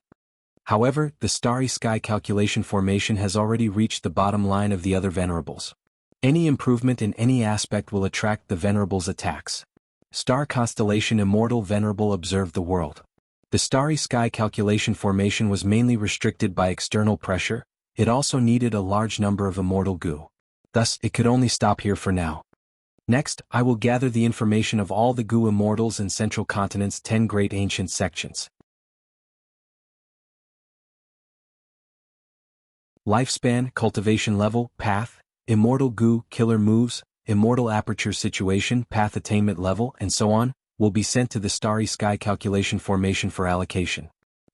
However, the Starry Sky calculation formation has already reached the bottom line of the other venerables. Any improvement in any aspect will attract the venerable's attacks. Star Constellation Immortal Venerable observed the world. The Starry Sky calculation formation was mainly restricted by external pressure. It also needed a large number of immortal goo. Thus, it could only stop here for now. Next, I will gather the information of all the goo immortals in Central Continent's 10 great ancient sections. Lifespan, cultivation level, path, immortal goo, killer moves, immortal aperture situation, path attainment level, and so on, will be sent to the Starry Sky calculation formation for allocation.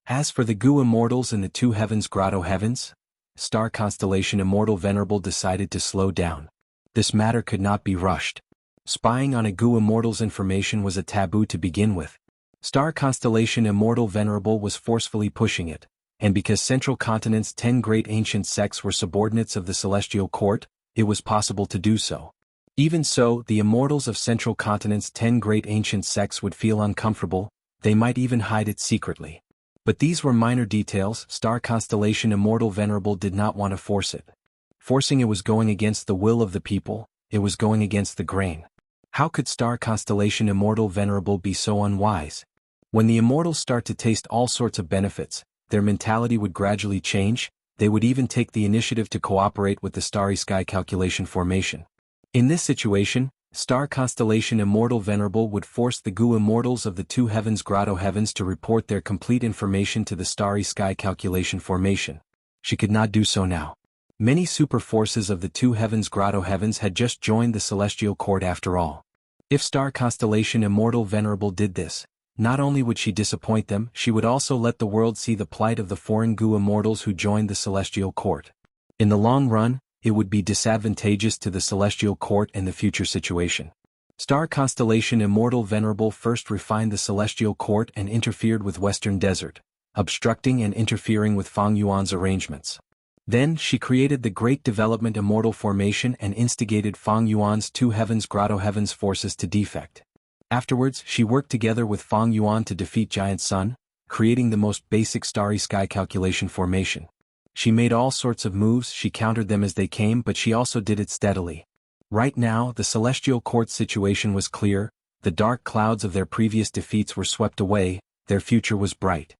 As for the goo immortals in the two heavens grotto heavens, Star Constellation Immortal Venerable decided to slow down. This matter could not be rushed. Spying on a goo immortal's information was a taboo to begin with. Star Constellation Immortal Venerable was forcefully pushing it, and because Central Continent's 10 great ancient sects were subordinates of the Celestial Court, it was possible to do so. Even so, the immortals of Central Continent's 10 great ancient sects would feel uncomfortable. They might even hide it secretly. But these were minor details. Star Constellation Immortal Venerable did not want to force it. Forcing it was going against the will of the people, it was going against the grain. How could Star Constellation Immortal Venerable be so unwise? When the immortals start to taste all sorts of benefits, their mentality would gradually change. They would even take the initiative to cooperate with the Starry Sky calculation formation. In this situation, Star Constellation Immortal Venerable would force the goo immortals of the two heavens grotto heavens to report their complete information to the Starry Sky calculation formation. She could not do so now. Many super forces of the two heavens grotto heavens had just joined the Celestial Court after all. If Star Constellation Immortal Venerable did this, not only would she disappoint them, she would also let the world see the plight of the foreign goo immortals who joined the Celestial Court. In the long run, it would be disadvantageous to the Celestial Court in the future situation. Star Constellation Immortal Venerable first refined the Celestial Court and interfered with Western Desert, obstructing and interfering with Fang Yuan's arrangements. Then she created the Great Development Immortal Formation and instigated Fang Yuan's two heavens grotto heavens forces to defect. Afterwards, she worked together with Fang Yuan to defeat Giant Sun, creating the most basic Starry Sky calculation formation. She made all sorts of moves, she countered them as they came, but she also did it steadily. Right now, the Celestial Court's situation was clear. The dark clouds of their previous defeats were swept away, their future was bright.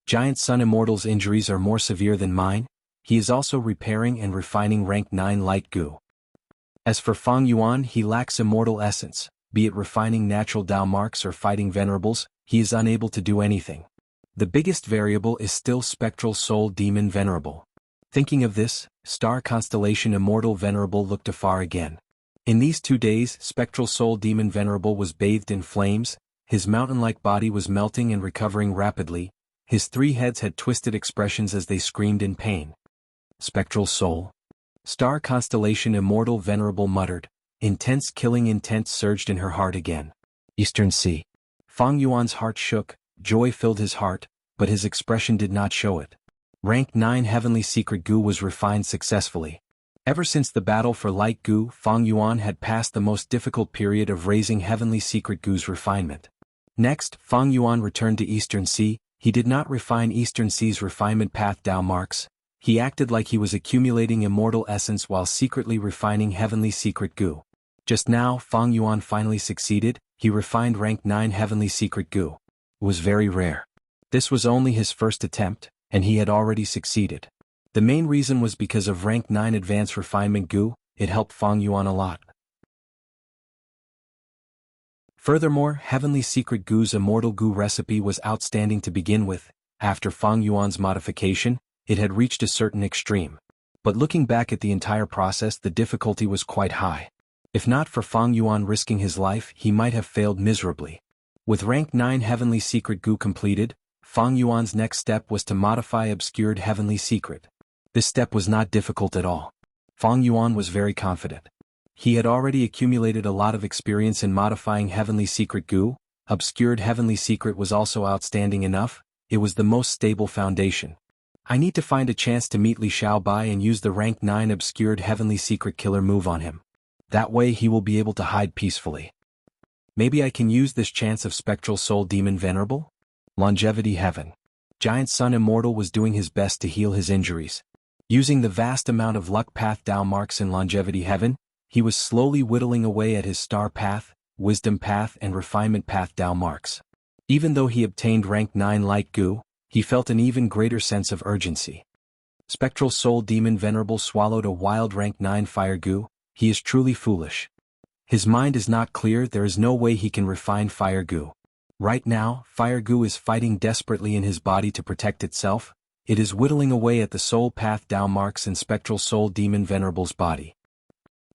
Giant Sun Immortal's injuries are more severe than mine. He is also repairing and refining rank 9 light goo. As for Fang Yuan, he lacks immortal essence, be it refining natural Dao marks or fighting venerables, he is unable to do anything. The biggest variable is still Spectral Soul Demon Venerable. Thinking of this, Star Constellation Immortal Venerable looked afar again. In these 2 days, Spectral Soul Demon Venerable was bathed in flames, his mountain-like body was melting and recovering rapidly, his 3 heads had twisted expressions as they screamed in pain. Spectral Soul. Star Constellation Immortal Venerable muttered. Intense killing intent surged in her heart again. Eastern Sea. Fang Yuan's heart shook, joy filled his heart, but his expression did not show it. Rank 9 Heavenly Secret Goo was refined successfully. Ever since the battle for Light Goo, Fang Yuan had passed the most difficult period of raising Heavenly Secret Goo's refinement. Next, Fang Yuan returned to Eastern Sea. He did not refine Eastern Sea's refinement path Dao marks. He acted like he was accumulating immortal essence while secretly refining Heavenly Secret Goo. Just now, Fang Yuan finally succeeded. He refined rank 9 Heavenly Secret Goo. It was very rare. This was only his first attempt, and he had already succeeded. The main reason was because of rank 9 Advanced Refinement Goo. It helped Fang Yuan a lot. Furthermore, Heavenly Secret Goo's Immortal Goo recipe was outstanding to begin with. After Fang Yuan's modification, it had reached a certain extreme. But looking back at the entire process, the difficulty was quite high. If not for Fang Yuan risking his life, he might have failed miserably. With rank 9 Heavenly Secret Goo completed, Fang Yuan's next step was to modify Obscured Heavenly Secret. This step was not difficult at all. Fang Yuan was very confident. He had already accumulated a lot of experience in modifying Heavenly Secret Goo. Obscured Heavenly Secret was also outstanding enough. It was the most stable foundation. I need to find a chance to meet Li Xiaobai and use the rank 9 Obscured Heavenly Secret killer move on him. That way he will be able to hide peacefully. Maybe I can use this chance of Spectral Soul Demon Venerable? Longevity Heaven. Giant Sun Immortal was doing his best to heal his injuries. Using the vast amount of luck path Tao marks in longevity heaven, he was slowly whittling away at his star path, wisdom path and refinement path Tao marks. Even though he obtained rank 9 light gu, he felt an even greater sense of urgency. Spectral Soul Demon Venerable swallowed a wild rank 9 fire gu. He is truly foolish. His mind is not clear, there is no way he can refine fire gu. Right now, fire gu is fighting desperately in his body to protect itself. It is whittling away at the soul path Tao marks in Spectral Soul Demon Venerable's body.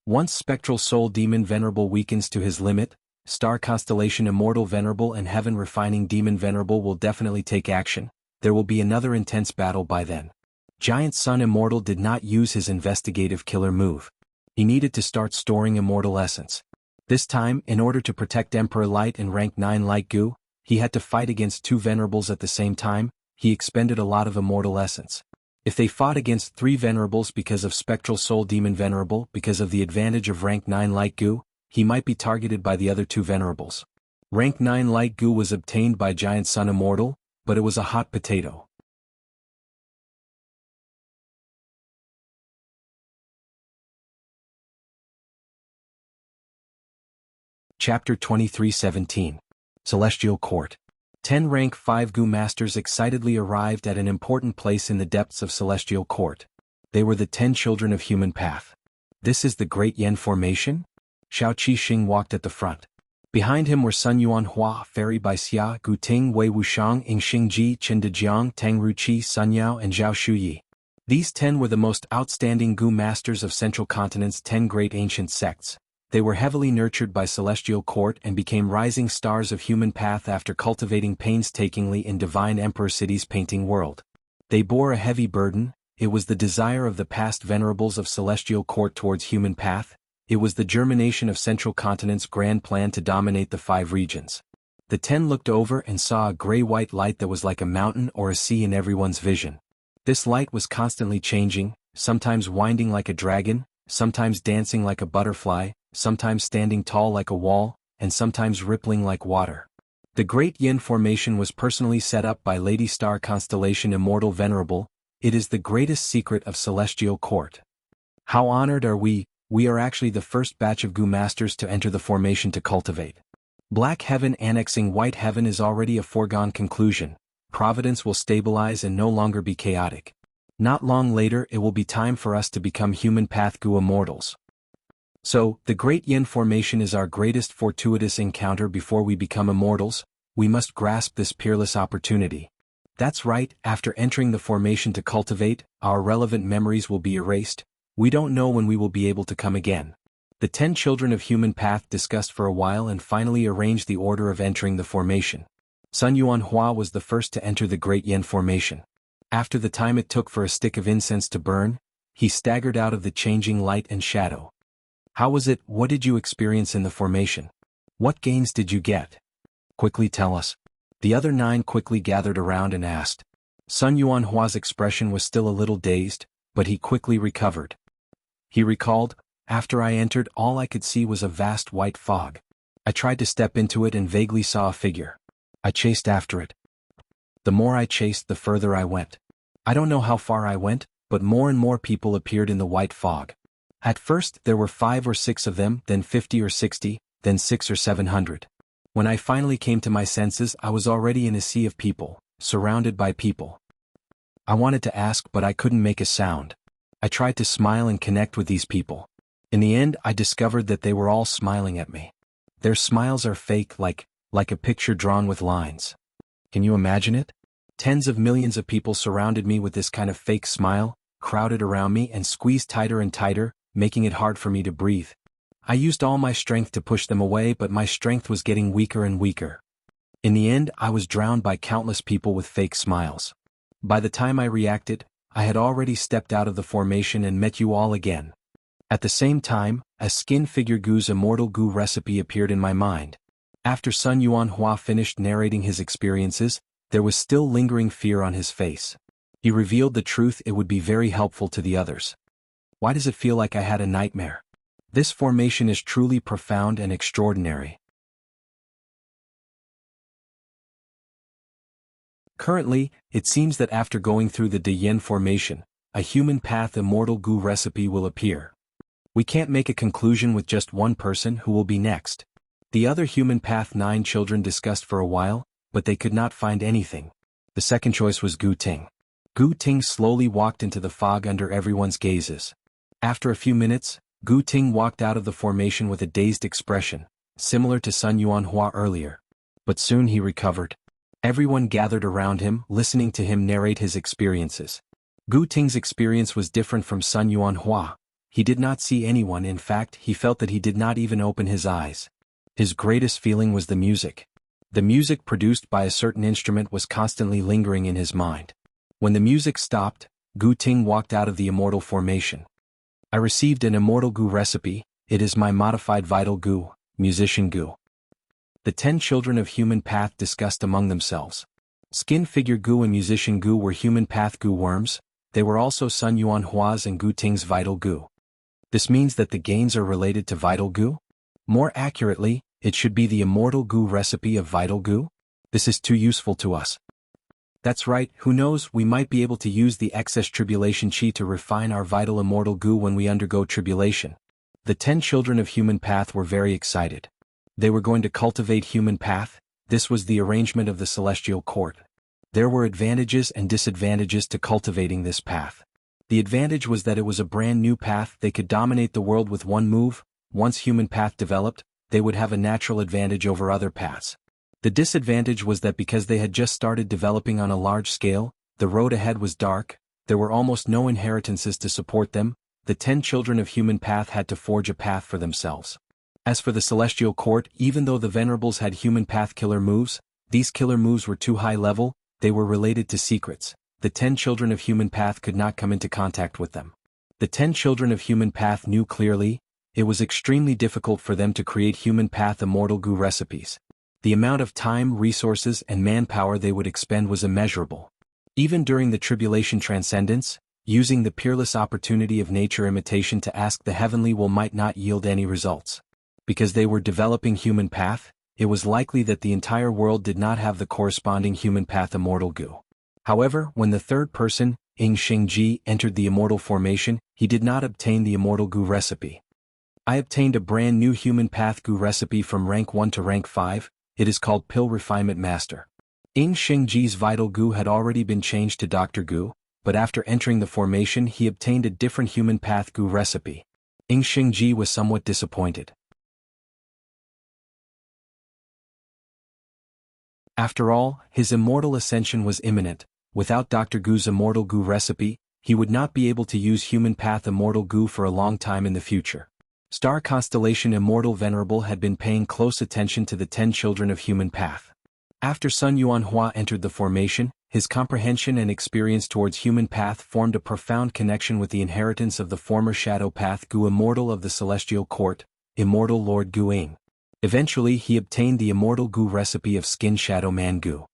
Once Spectral Soul Demon Venerable weakens to his limit, Star Constellation Immortal Venerable and Heaven Refining Demon Venerable will definitely take action. There will be another intense battle by then. Giant Sun Immortal did not use his investigative killer move. He needed to start storing immortal essence. This time, in order to protect Emperor Light and rank 9 Light Gu, he had to fight against 2 Venerables at the same time. He expended a lot of immortal essence. If they fought against 3 Venerables because of Spectral Soul Demon Venerable, because of the advantage of rank 9 Light Gu, he might be targeted by the other 2 Venerables. Rank 9 Light Gu was obtained by Giant Sun Immortal, but it was a hot potato. Chapter 23:17. Celestial Court. 10 rank 5 Gu Masters excitedly arrived at an important place in the depths of Celestial Court. They were the 10 children of human path. This is the Great Yen Formation? Xiao Qixing walked at the front. Behind him were Sun Yuan Hua, Fairy Bai Xia, Gu Ting, Wei Wushang, Ing Xingji, Chen Dejiang, Tang Ruqi, Sun Yao and Zhao Shuyi. These 10 were the most outstanding Gu Masters of Central Continent's 10 great ancient sects. They were heavily nurtured by Celestial Court and became rising stars of human path after cultivating painstakingly in Divine Emperor City's painting world. They bore a heavy burden. It was the desire of the past venerables of Celestial Court towards human path. It was the germination of Central Continent's grand plan to dominate the 5 regions. The 10 looked over and saw a gray-white light that was like a mountain or a sea in everyone's vision. This light was constantly changing, sometimes winding like a dragon, sometimes dancing like a butterfly, sometimes standing tall like a wall, and sometimes rippling like water. The Great Yin Formation was personally set up by Lady Star Constellation Immortal Venerable. It is the greatest secret of Celestial Court. How honored are we are actually the first batch of Gu Masters to enter the formation to cultivate. Black Heaven annexing White Heaven is already a foregone conclusion. Providence will stabilize and no longer be chaotic. Not long later it will be time for us to become human path Gu Immortals. So, the Great Yin Formation is our greatest fortuitous encounter before we become immortals. We must grasp this peerless opportunity. That's right, after entering the formation to cultivate, our relevant memories will be erased. We don't know when we will be able to come again. The 10 children of human path discussed for a while and finally arranged the order of entering the formation. Sun Yuan Hua was the first to enter the Great Yin Formation. After the time it took for a stick of incense to burn, he staggered out of the changing light and shadow. How was it? What did you experience in the formation? What gains did you get? Quickly tell us. The other 9 quickly gathered around and asked. Sun Yuan Hua's expression was still a little dazed, but he quickly recovered. He recalled, after I entered all I could see was a vast white fog. I tried to step into it and vaguely saw a figure. I chased after it. The more I chased the further I went. I don't know how far I went, but more and more people appeared in the white fog. At first there were 5 or 6 of them, then 50 or 60, then 6 or 700. When I finally came to my senses I was already in a sea of people, surrounded by people. I wanted to ask but I couldn't make a sound. I tried to smile and connect with these people. In the end I discovered that they were all smiling at me. Their smiles are fake like a picture drawn with lines. Can you imagine it? Tens of millions of people surrounded me with this kind of fake smile, crowded around me and squeezed tighter and tighter, making it hard for me to breathe. I used all my strength to push them away but my strength was getting weaker and weaker. In the end I was drowned by countless people with fake smiles. By the time I reacted, I had already stepped out of the formation and met you all again. At the same time, a skin figure Gu's immortal Gu recipe appeared in my mind. After Sun Yuan Hua finished narrating his experiences, there was still lingering fear on his face. He revealed the truth. It would be very helpful to the others. Why does it feel like I had a nightmare? This formation is truly profound and extraordinary. Currently, it seems that after going through the De Yin formation, a human path immortal goo recipe will appear. We can't make a conclusion with just one person who will be next. The other human path 9 children discussed for a while, but they could not find anything. The second choice was Gu Ting. Gu Ting slowly walked into the fog under everyone's gazes. After a few minutes, Gu Ting walked out of the formation with a dazed expression, similar to Sun Yuanhua earlier. But soon he recovered. Everyone gathered around him, listening to him narrate his experiences. Gu Ting's experience was different from Sun Yuanhua. He did not see anyone. In fact, he felt that he did not even open his eyes. His greatest feeling was the music. The music produced by a certain instrument was constantly lingering in his mind. When the music stopped, Gu Ting walked out of the immortal formation. I received an immortal Gu recipe. It is my modified vital Gu, musician Gu. The 10 children of human path discussed among themselves. Skin figure Gu and musician Gu were human path Gu worms. They were also Sun Yuanhua's and Gu Ting's vital Gu. This means that the gains are related to vital Gu? More accurately, it should be the immortal Gu recipe of vital Gu? This is too useful to us. That's right, who knows, we might be able to use the excess tribulation chi to refine our vital immortal Gu when we undergo tribulation. The 10 children of human path were very excited. They were going to cultivate human path. This was the arrangement of the celestial court. There were advantages and disadvantages to cultivating this path. The advantage was that it was a brand new path. They could dominate the world with one move. Once human path developed, they would have a natural advantage over other paths. The disadvantage was that because they had just started developing on a large scale, the road ahead was dark, there were almost no inheritances to support them. The 10 children of human path had to forge a path for themselves. As for the celestial court, even though the venerables had human path killer moves, these killer moves were too high level. They were related to secrets. The 10 children of human path could not come into contact with them. The 10 children of human path knew clearly, it was extremely difficult for them to create human path immortal Gu recipes. The amount of time, resources, and manpower they would expend was immeasurable. Even during the tribulation transcendence, using the peerless opportunity of nature imitation to ask the heavenly will might not yield any results. Because they were developing human path, it was likely that the entire world did not have the corresponding human path immortal Gu. However, when the third person, Ing Shingji, entered the immortal formation, he did not obtain the immortal Gu recipe. I obtained a brand new human path Gu recipe from rank 1 to rank 5, it is called Pill Refinement Master. Ing Shingji's vital Gu had already been changed to Dr. Gu, but after entering the formation he obtained a different human path Gu recipe. Ing Shingji was somewhat disappointed. After all, his immortal ascension was imminent. Without Dr. Gu's immortal Gu recipe, he would not be able to use human path immortal Gu for a long time in the future. Star Constellation Immortal Venerable had been paying close attention to the 10 children of human path. After Sun Yuanhua entered the formation, his comprehension and experience towards human path formed a profound connection with the inheritance of the former shadow path Gu Immortal of the Celestial Court, Immortal Lord Gu Ing. Eventually he obtained the immortal Gu recipe of Skin Shadow Man Gu.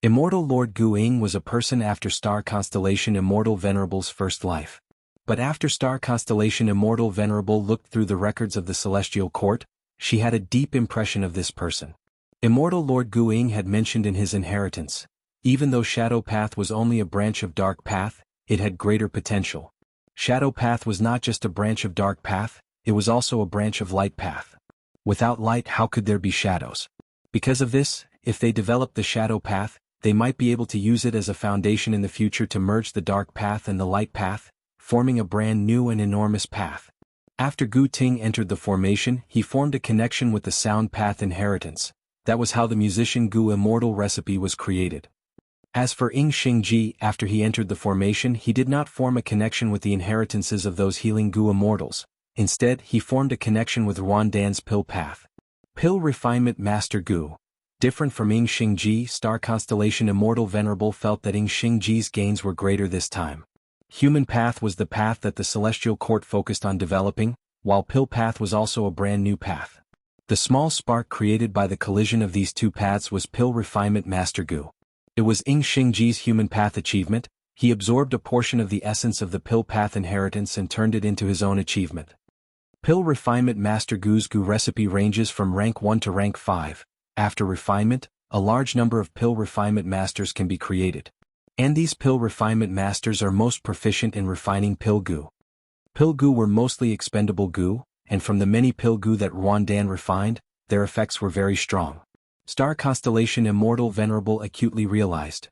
Immortal Lord Gu Ing was a person after Star Constellation Immortal Venerable's first life. But after Star Constellation Immortal Venerable looked through the records of the Celestial Court, she had a deep impression of this person. Immortal Lord Gu Ing had mentioned in his inheritance, even though Shadow Path was only a branch of Dark Path, it had greater potential. Shadow Path was not just a branch of Dark Path, it was also a branch of Light Path. Without light, how could there be shadows? Because of this, if they developed the Shadow Path, they might be able to use it as a foundation in the future to merge the Dark Path and the Light Path, forming a brand new and enormous path. After Gu Ting entered the formation, he formed a connection with the Sound Path inheritance. That was how the musician Gu Immortal recipe was created. As for Ing Shingji, after he entered the formation, he did not form a connection with the inheritances of those healing Gu Immortals. Instead, he formed a connection with Ruandan's Pill Path. Pill Refinement Master Gu. Different from Ing Shingji, Star Constellation Immortal Venerable felt that Ing Shingji's gains were greater this time. Human Path was the path that the Celestial Court focused on developing, while Pill Path was also a brand new path. The small spark created by the collision of these two paths was Pill Refinement Master Gu. It was Ing Shingji's Human Path achievement. He absorbed a portion of the essence of the Pill Path inheritance and turned it into his own achievement. Pill Refinement Master Gu's Gu recipe ranges from rank 1 to rank 5. After refinement, a large number of pill refinement masters can be created. And these pill refinement masters are most proficient in refining pill goo. Pill goo were mostly expendable goo, and from the many pill goo that Ruandan refined, their effects were very strong. Star Constellation Immortal Venerable acutely realized.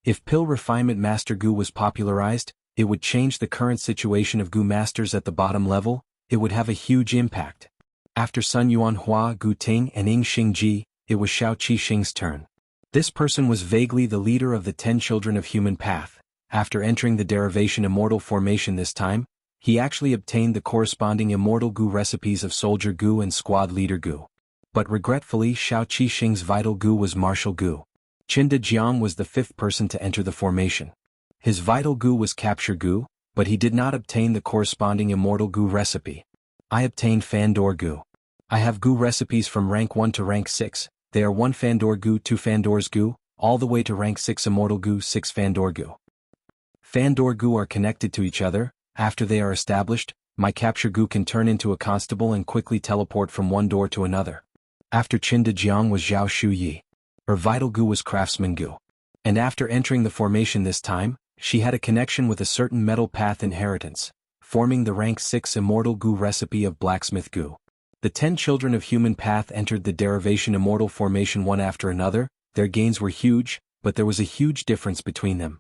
If pill refinement master goo was popularized, it would change the current situation of goo masters at the bottom level. It would have a huge impact. After Sun Yuanhua, Gu Ting and Ying Xingji, it was Shao Qixing's turn. This person was vaguely the leader of the 10 Children of Human Path. After entering the derivation Immortal formation this time, he actually obtained the corresponding Immortal Goo recipes of Soldier Goo and Squad Leader Goo. But regretfully, Shao Qixing's Vital Goo was Martial Goo. Qinda Jiang was the 5th person to enter the formation. His Vital Goo was Capture Goo, but he did not obtain the corresponding Immortal Goo recipe. I obtained Fandor Goo. I have Goo recipes from rank 1 to rank 6, they are 1 Fandor Goo, 2 Fandor's Goo, all the way to rank 6 Immortal Goo, 6 Fandor Goo. Fandor Goo are connected to each other. After they are established, my Capture Goo can turn into a constable and quickly teleport from one door to another. After Qinda Jiang was Zhao Shuyi. Her Vital Goo was Craftsman Goo. And after entering the formation this time, she had a connection with a certain metal path inheritance, forming the rank 6 Immortal Goo recipe of Blacksmith Goo. The 10 Children of Human Path entered the derivation Immortal formation one after another. Their gains were huge, but there was a huge difference between them.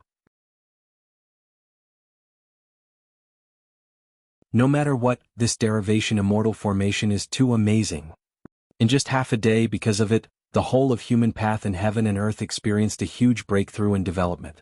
No matter what, this derivation Immortal formation is too amazing. In just half a day because of it, the whole of Human Path in heaven and earth experienced a huge breakthrough in development.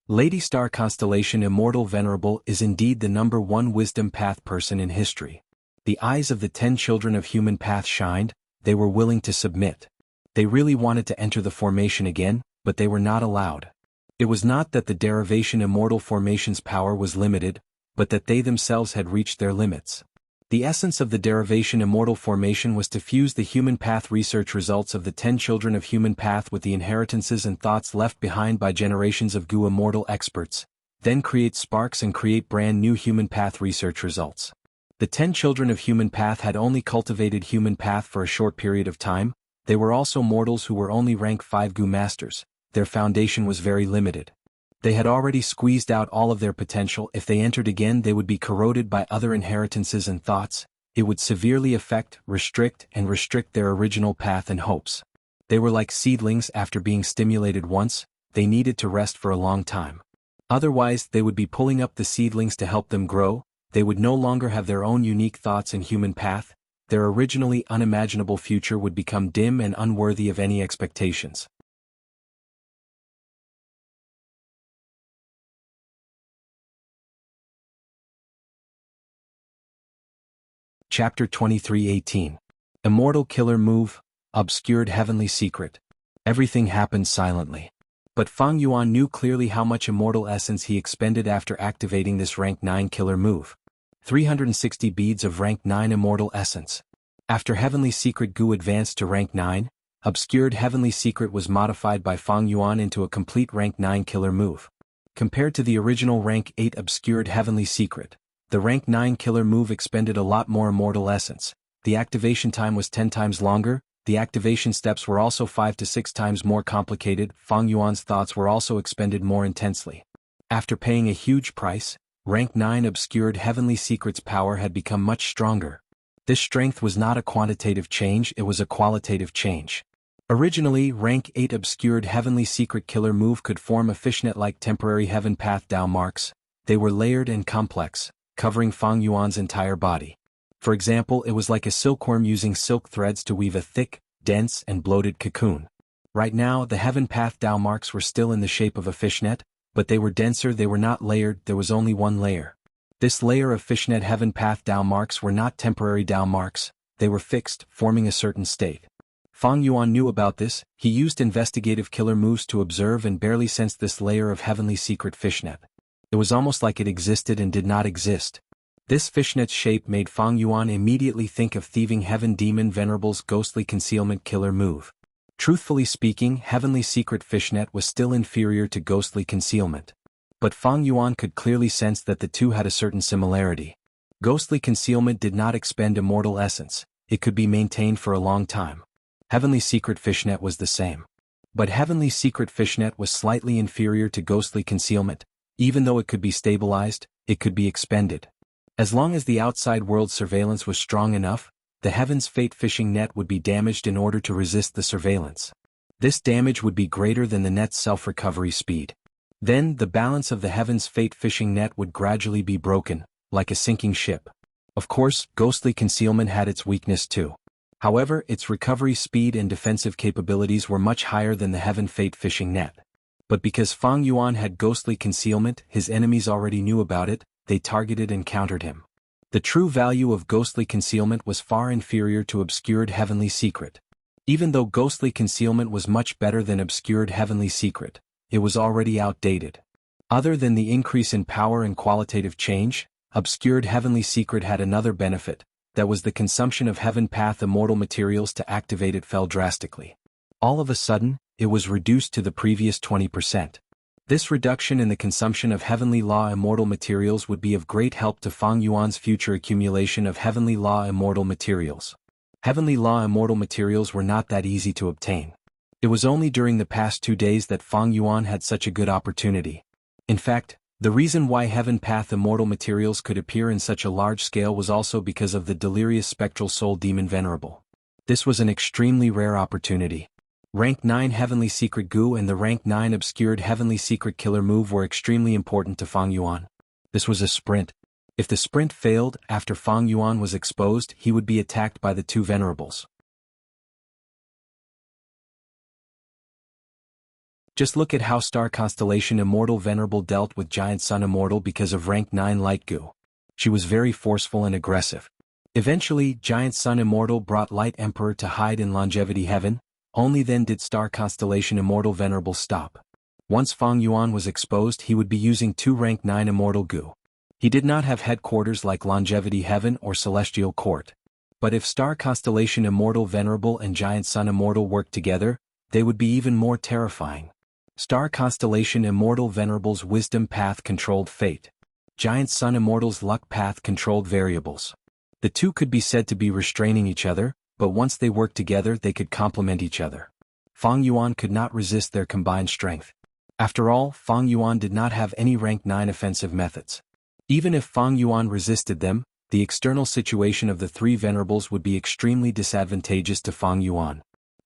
Lady Star Constellation Immortal Venerable is indeed the #1 Wisdom Path person in history. The eyes of the 10 Children of Human Path shined. They were willing to submit. They really wanted to enter the formation again, but they were not allowed. It was not that the derivation Immortal formation's power was limited, but that they themselves had reached their limits. The essence of the derivation Immortal formation was to fuse the Human Path research results of the 10 Children of Human Path with the inheritances and thoughts left behind by generations of Goo Immortal experts, then create sparks and create brand new Human Path research results. The 10 Children of Human Path had only cultivated Human Path for a short period of time. They were also mortals who were only rank 5 Goo masters. Their foundation was very limited. They had already squeezed out all of their potential. If they entered again, they would be corroded by other inheritances and thoughts. It would severely affect, restrict their original path and hopes. They were like seedlings. After being stimulated once, they needed to rest for a long time. Otherwise, they would be pulling up the seedlings to help them grow. They would no longer have their own unique thoughts in Human Path. Their originally unimaginable future would become dim and unworthy of any expectations. Chapter 23:18. Immortal Killer Move, Obscured Heavenly Secret. Everything happened silently. But Fang Yuan knew clearly how much immortal essence he expended after activating this rank 9 killer move. 360 beads of rank 9 immortal essence. After Heavenly Secret Goo advanced to rank 9, Obscured Heavenly Secret was modified by Fang Yuan into a complete rank 9 killer move. Compared to the original rank 8 Obscured Heavenly Secret, the rank 9 killer move expended a lot more immortal essence. The activation time was 10 times longer. The activation steps were also 5 to 6 times more complicated. Fang Yuan's thoughts were also expended more intensely. After paying a huge price, rank 9 Obscured Heavenly Secret's power had become much stronger. This strength was not a quantitative change, it was a qualitative change. Originally, rank 8 Obscured Heavenly Secret killer move could form a fishnet-like temporary heaven path Dao marks. They were layered and complex, covering Fang Yuan's entire body. For example, it was like a silkworm using silk threads to weave a thick, dense and bloated cocoon. Right now, the heaven path Dao marks were still in the shape of a fishnet, but they were denser, they were not layered, there was only one layer. This layer of fishnet heaven path Dao marks were not temporary Dao marks, they were fixed, forming a certain state. Fang Yuan knew about this. He used investigative killer moves to observe and barely sensed this layer of heavenly secret fishnet. It was almost like it existed and did not exist. This fishnet's shape made Fang Yuan immediately think of Thieving Heaven Demon Venerable's ghostly concealment killer move. Truthfully speaking, Heavenly Secret Fishnet was still inferior to ghostly concealment. But Fang Yuan could clearly sense that the two had a certain similarity. Ghostly concealment did not expend immortal essence, it could be maintained for a long time. Heavenly Secret Fishnet was the same. But Heavenly Secret Fishnet was slightly inferior to Ghostly Concealment. Even though it could be stabilized, it could be expended. As long as the outside world surveillance was strong enough, the Heaven's Fate fishing net would be damaged in order to resist the surveillance. This damage would be greater than the net's self-recovery speed. Then, the balance of the Heaven's Fate fishing net would gradually be broken, like a sinking ship. Of course, Ghostly Concealment had its weakness too. However, its recovery speed and defensive capabilities were much higher than the Heaven Fate fishing net. But because Fang Yuan had Ghostly Concealment, his enemies already knew about it, they targeted and countered him. The true value of Ghostly Concealment was far inferior to Obscured Heavenly Secret. Even though Ghostly Concealment was much better than Obscured Heavenly Secret, it was already outdated. Other than the increase in power and qualitative change, Obscured Heavenly Secret had another benefit. That was the consumption of Heaven Path immortal materials to activate it fell drastically. All of a sudden, it was reduced to the previous 20%. This reduction in the consumption of Heavenly Law immortal materials would be of great help to Fang Yuan's future accumulation of Heavenly Law immortal materials. Heavenly Law immortal materials were not that easy to obtain. It was only during the past 2 days that Fang Yuan had such a good opportunity. In fact, the reason why Heaven Path immortal materials could appear in such a large scale was also because of the delirious spectral soul demon venerable. This was an extremely rare opportunity. Rank 9 Heavenly Secret Gu and the Rank 9 Obscured Heavenly Secret Killer move were extremely important to Fang Yuan. This was a sprint. If the sprint failed after Fang Yuan was exposed, he would be attacked by the two venerables. Just look at how Star Constellation Immortal Venerable dealt with Giant Sun Immortal because of Rank 9 Light Gu. She was very forceful and aggressive. Eventually, Giant Sun Immortal brought Light Emperor to hide in Longevity Heaven, only then did Star Constellation Immortal Venerable stop. Once Fang Yuan was exposed, he would be using 2 Rank 9 Immortal Gu. He did not have headquarters like Longevity Heaven or Celestial Court. But if Star Constellation Immortal Venerable and Giant Sun Immortal worked together, they would be even more terrifying. Star Constellation Immortal Venerable's Wisdom Path controlled fate. Giant Sun Immortal's Luck Path controlled variables. The two could be said to be restraining each other, but once they worked together they could complement each other. Fang Yuan could not resist their combined strength. After all, Fang Yuan did not have any Rank 9 offensive methods. Even if Fang Yuan resisted them, the external situation of the three venerables would be extremely disadvantageous to Fang Yuan.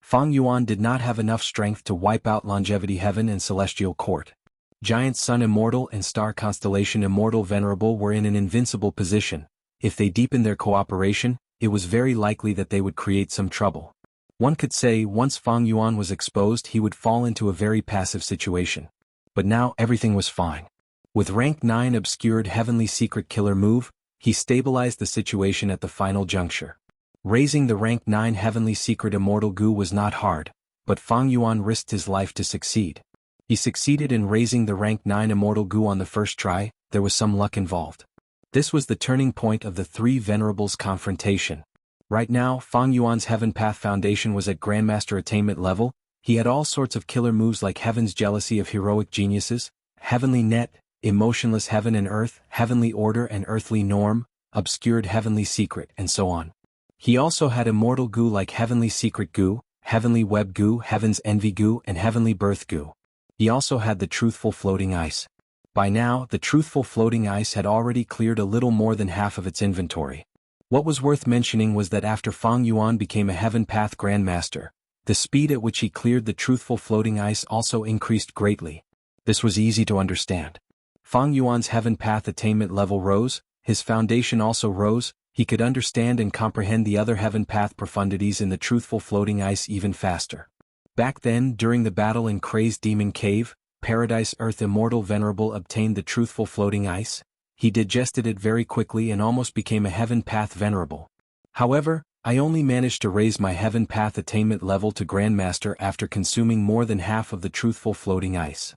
Fang Yuan did not have enough strength to wipe out Longevity Heaven and Celestial Court. Giant Sun Immortal and Star Constellation Immortal Venerable were in an invincible position. If they deepened their cooperation, it was very likely that they would create some trouble. One could say once Fang Yuan was exposed he would fall into a very passive situation. But now everything was fine. With Rank 9 Obscured Heavenly Secret Killer move, he stabilized the situation at the final juncture. Raising the Rank 9 Heavenly Secret Immortal Gu was not hard, but Fang Yuan risked his life to succeed. He succeeded in raising the Rank 9 Immortal Gu on the first try. There was some luck involved. This was the turning point of the three venerables' confrontation. Right now, Fang Yuan's Heaven Path Foundation was at Grandmaster attainment level. He had all sorts of killer moves like Heaven's Jealousy of Heroic Geniuses, Heavenly Net, Emotionless Heaven and Earth, Heavenly Order and Earthly Norm, Obscured Heavenly Secret, and so on. He also had Immortal Gu like Heavenly Secret Gu, Heavenly Web Gu, Heaven's Envy Gu, and Heavenly Birth Gu. He also had the Truthful Floating Ice. By now, the Truthful Floating Ice had already cleared a little more than half of its inventory. What was worth mentioning was that after Fang Yuan became a Heaven Path Grandmaster, the speed at which he cleared the Truthful Floating Ice also increased greatly. This was easy to understand. Fang Yuan's Heaven Path attainment level rose, his foundation also rose. He could understand and comprehend the other Heaven Path profundities in the Truthful Floating Ice even faster. Back then, during the battle in Crazed Demon Cave, Paradise Earth Immortal Venerable obtained the Truthful Floating Ice. He digested it very quickly and almost became a Heaven Path Venerable. However, I only managed to raise my Heaven Path attainment level to Grandmaster after consuming more than half of the Truthful Floating Ice.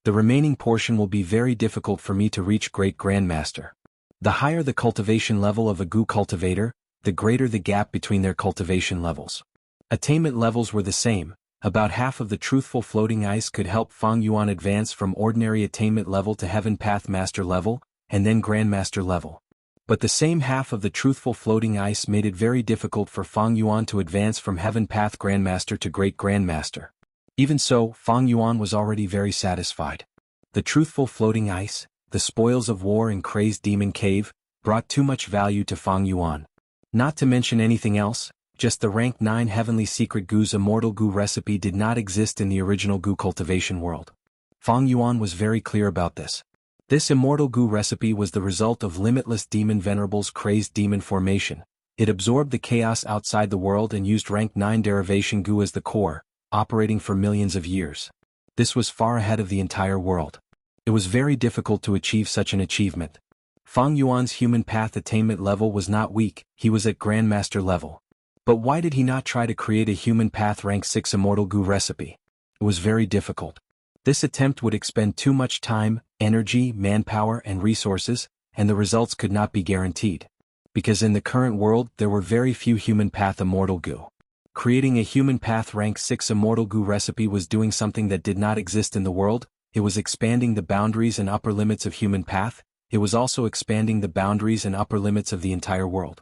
The remaining portion will be very difficult for me to reach Great Grandmaster. The higher the cultivation level of a Gu cultivator, the greater the gap between their cultivation levels. Attainment levels were the same. About half of the Truthful Floating Ice could help Fang Yuan advance from ordinary attainment level to Heaven Path Master level, and then Grandmaster level. But the same half of the truthful floating ice made it very difficult for Fang Yuan to advance from Heaven Path Grandmaster to Great Grandmaster. Even so, Fang Yuan was already very satisfied. The truthful floating ice, the spoils of war in Crazed Demon Cave, brought too much value to Fang Yuan. Not to mention anything else, just the rank 9 Heavenly Secret Gu's Immortal Gu recipe did not exist in the original Gu cultivation world. Fang Yuan was very clear about this. This Immortal Gu recipe was the result of Limitless Demon Venerable's Crazed Demon formation. It absorbed the chaos outside the world and used rank 9 derivation Gu as the core, operating for millions of years. This was far ahead of the entire world. It was very difficult to achieve such an achievement. Fang Yuan's human path attainment level was not weak, he was at Grandmaster level. But why did he not try to create a human path rank 6 Immortal Gu recipe? It was very difficult. This attempt would expend too much time, energy, manpower, and resources, and the results could not be guaranteed. Because in the current world there were very few human path Immortal Gu. Creating a human path rank 6 Immortal Gu recipe was doing something that did not exist in the world. It was expanding the boundaries and upper limits of human path. It was also expanding the boundaries and upper limits of the entire world.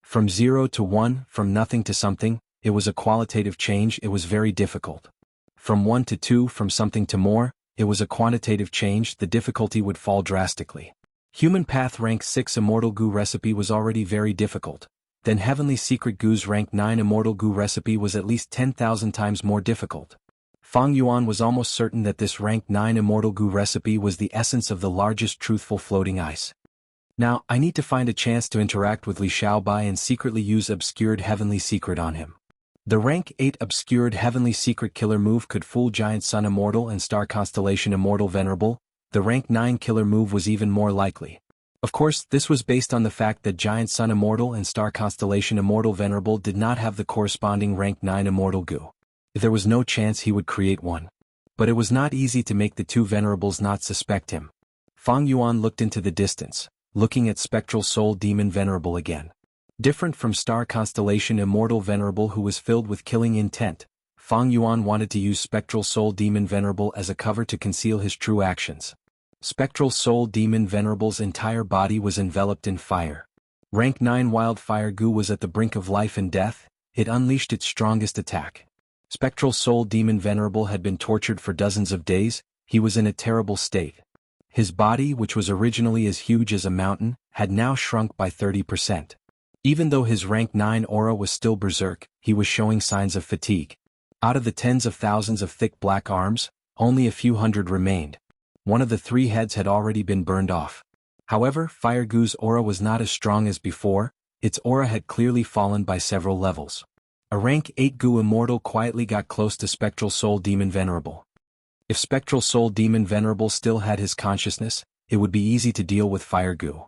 From 0 to 1, from nothing to something, it was a qualitative change. It was very difficult. From 1 to 2, from something to more, it was a quantitative change. The difficulty would fall drastically. Human Path rank 6 Immortal Gu recipe was already very difficult. Then Heavenly Secret Gu's rank 9 Immortal Gu recipe was at least 10,000 times more difficult. Fang Yuan was almost certain that this rank 9 Immortal Gu recipe was the essence of the largest truthful floating ice. Now, I need to find a chance to interact with Li Xiaobai and secretly use Obscured Heavenly Secret on him. The rank 8 Obscured Heavenly Secret killer move could fool Giant Sun Immortal and Star Constellation Immortal Venerable. The rank 9 killer move was even more likely. Of course, this was based on the fact that Giant Sun Immortal and Star Constellation Immortal Venerable did not have the corresponding rank 9 Immortal Gu. There was no chance he would create one. But it was not easy to make the two Venerables not suspect him. Fang Yuan looked into the distance, looking at Spectral Soul Demon Venerable again. Different from Star Constellation Immortal Venerable who was filled with killing intent, Fang Yuan wanted to use Spectral Soul Demon Venerable as a cover to conceal his true actions. Spectral Soul Demon Venerable's entire body was enveloped in fire. Rank 9 Wildfire Gu was at the brink of life and death. It unleashed its strongest attack. Spectral Soul Demon Venerable had been tortured for dozens of days. He was in a terrible state. His body, which was originally as huge as a mountain, had now shrunk by 30%. Even though his rank 9 aura was still berserk, he was showing signs of fatigue. Out of the tens of thousands of thick black arms, only a few hundred remained. One of the 3 heads had already been burned off. However, Fire Gu's aura was not as strong as before. Its aura had clearly fallen by several levels. A rank 8 Gu Immortal quietly got close to Spectral Soul Demon Venerable. If Spectral Soul Demon Venerable still had his consciousness, it would be easy to deal with Fire Gu.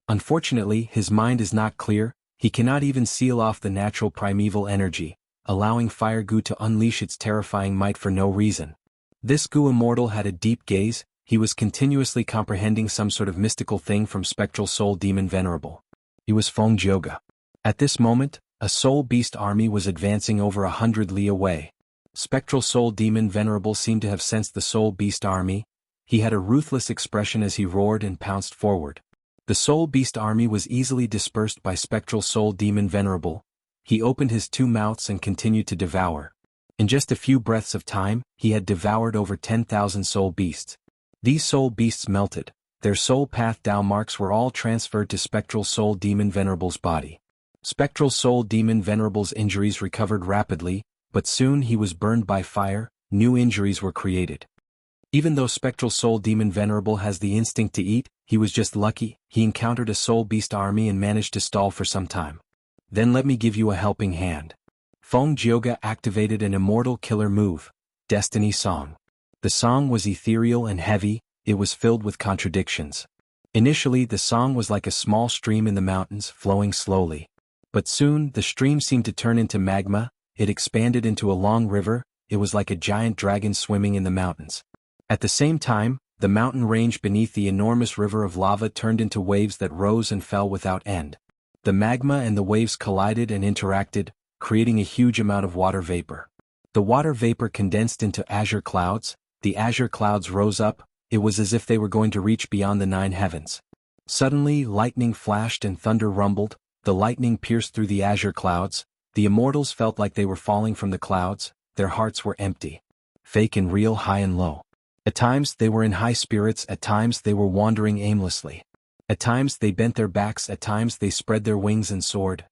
Unfortunately, his mind is not clear. He cannot even seal off the natural primeval energy, allowing Fire Gu to unleash its terrifying might for no reason. This Gu Immortal had a deep gaze. He was continuously comprehending some sort of mystical thing from Spectral Soul Demon Venerable. He was Feng Jioga. At this moment, a Soul Beast army was advancing over 100 li away. Spectral Soul Demon Venerable seemed to have sensed the Soul Beast army. He had a ruthless expression as he roared and pounced forward. The Soul Beast army was easily dispersed by Spectral Soul Demon Venerable. He opened his 2 mouths and continued to devour. In just a few breaths of time, he had devoured over 10,000 soul beasts. These soul beasts melted. Their soul path Dao marks were all transferred to Spectral Soul Demon Venerable's body. Spectral Soul Demon Venerable's injuries recovered rapidly, but soon he was burned by fire. New injuries were created. Even though Spectral Soul Demon Venerable has the instinct to eat, he was just lucky. He encountered a soul beast army and managed to stall for some time. Then let me give you a helping hand. Feng Jioga activated an immortal killer move, Destiny Song. The song was ethereal and heavy. It was filled with contradictions. Initially, the song was like a small stream in the mountains, flowing slowly. But soon, the stream seemed to turn into magma. It expanded into a long river. It was like a giant dragon swimming in the mountains. At the same time, the mountain range beneath the enormous river of lava turned into waves that rose and fell without end. The magma and the waves collided and interacted, creating a huge amount of water vapor. The water vapor condensed into azure clouds. The azure clouds rose up, It was as if they were going to reach beyond the 9 heavens. Suddenly, lightning flashed and thunder rumbled, the lightning pierced through the azure clouds, the immortals felt like they were falling from the clouds, their hearts were empty. Fake and real, high and low. At times they were in high spirits, at times they were wandering aimlessly. At times they bent their backs, at times they spread their wings and soared.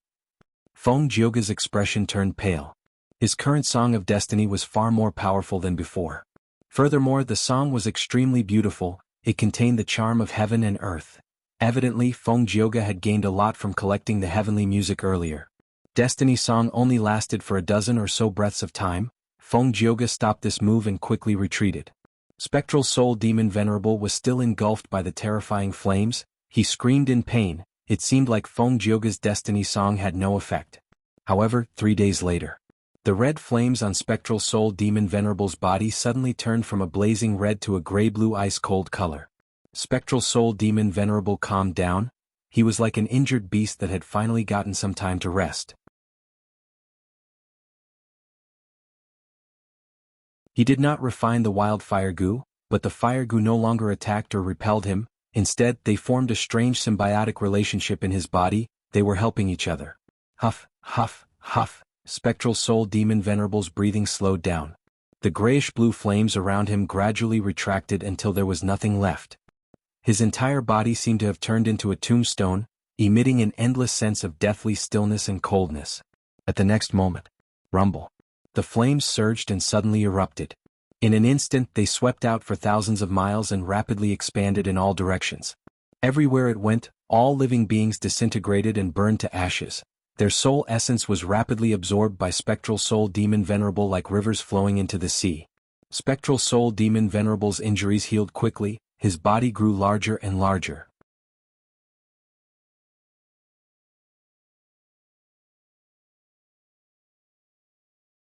Feng Jioge's expression turned pale. His current song of destiny was far more powerful than before. Furthermore, the song was extremely beautiful, it contained the charm of heaven and earth. Evidently, Feng Jioge had gained a lot from collecting the heavenly music earlier. Destiny Song only lasted for a dozen or so breaths of time. Feng Jioge stopped this move and quickly retreated. Spectral Soul Demon Venerable was still engulfed by the terrifying flames. He screamed in pain. It seemed like Feng Jioge's Destiny Song had no effect. However, 3 days later, the red flames on Spectral Soul Demon Venerable's body suddenly turned from a blazing red to a gray-blue ice-cold color. Spectral Soul Demon Venerable calmed down. He was like an injured beast that had finally gotten some time to rest. He did not refine the wildfire goo, but the fire goo no longer attacked or repelled him. Instead, they formed a strange symbiotic relationship in his body. They were helping each other. Huff, huff, huff. Spectral Soul Demon Venerable's breathing slowed down. The grayish-blue flames around him gradually retracted until there was nothing left. His entire body seemed to have turned into a tombstone, emitting an endless sense of deathly stillness and coldness. At the next moment, rumble. The flames surged and suddenly erupted. In an instant they swept out for thousands of miles and rapidly expanded in all directions. Everywhere it went, all living beings disintegrated and burned to ashes. Their soul essence was rapidly absorbed by Spectral Soul Demon Venerable like rivers flowing into the sea. Spectral Soul Demon Venerable's injuries healed quickly, his body grew larger and larger.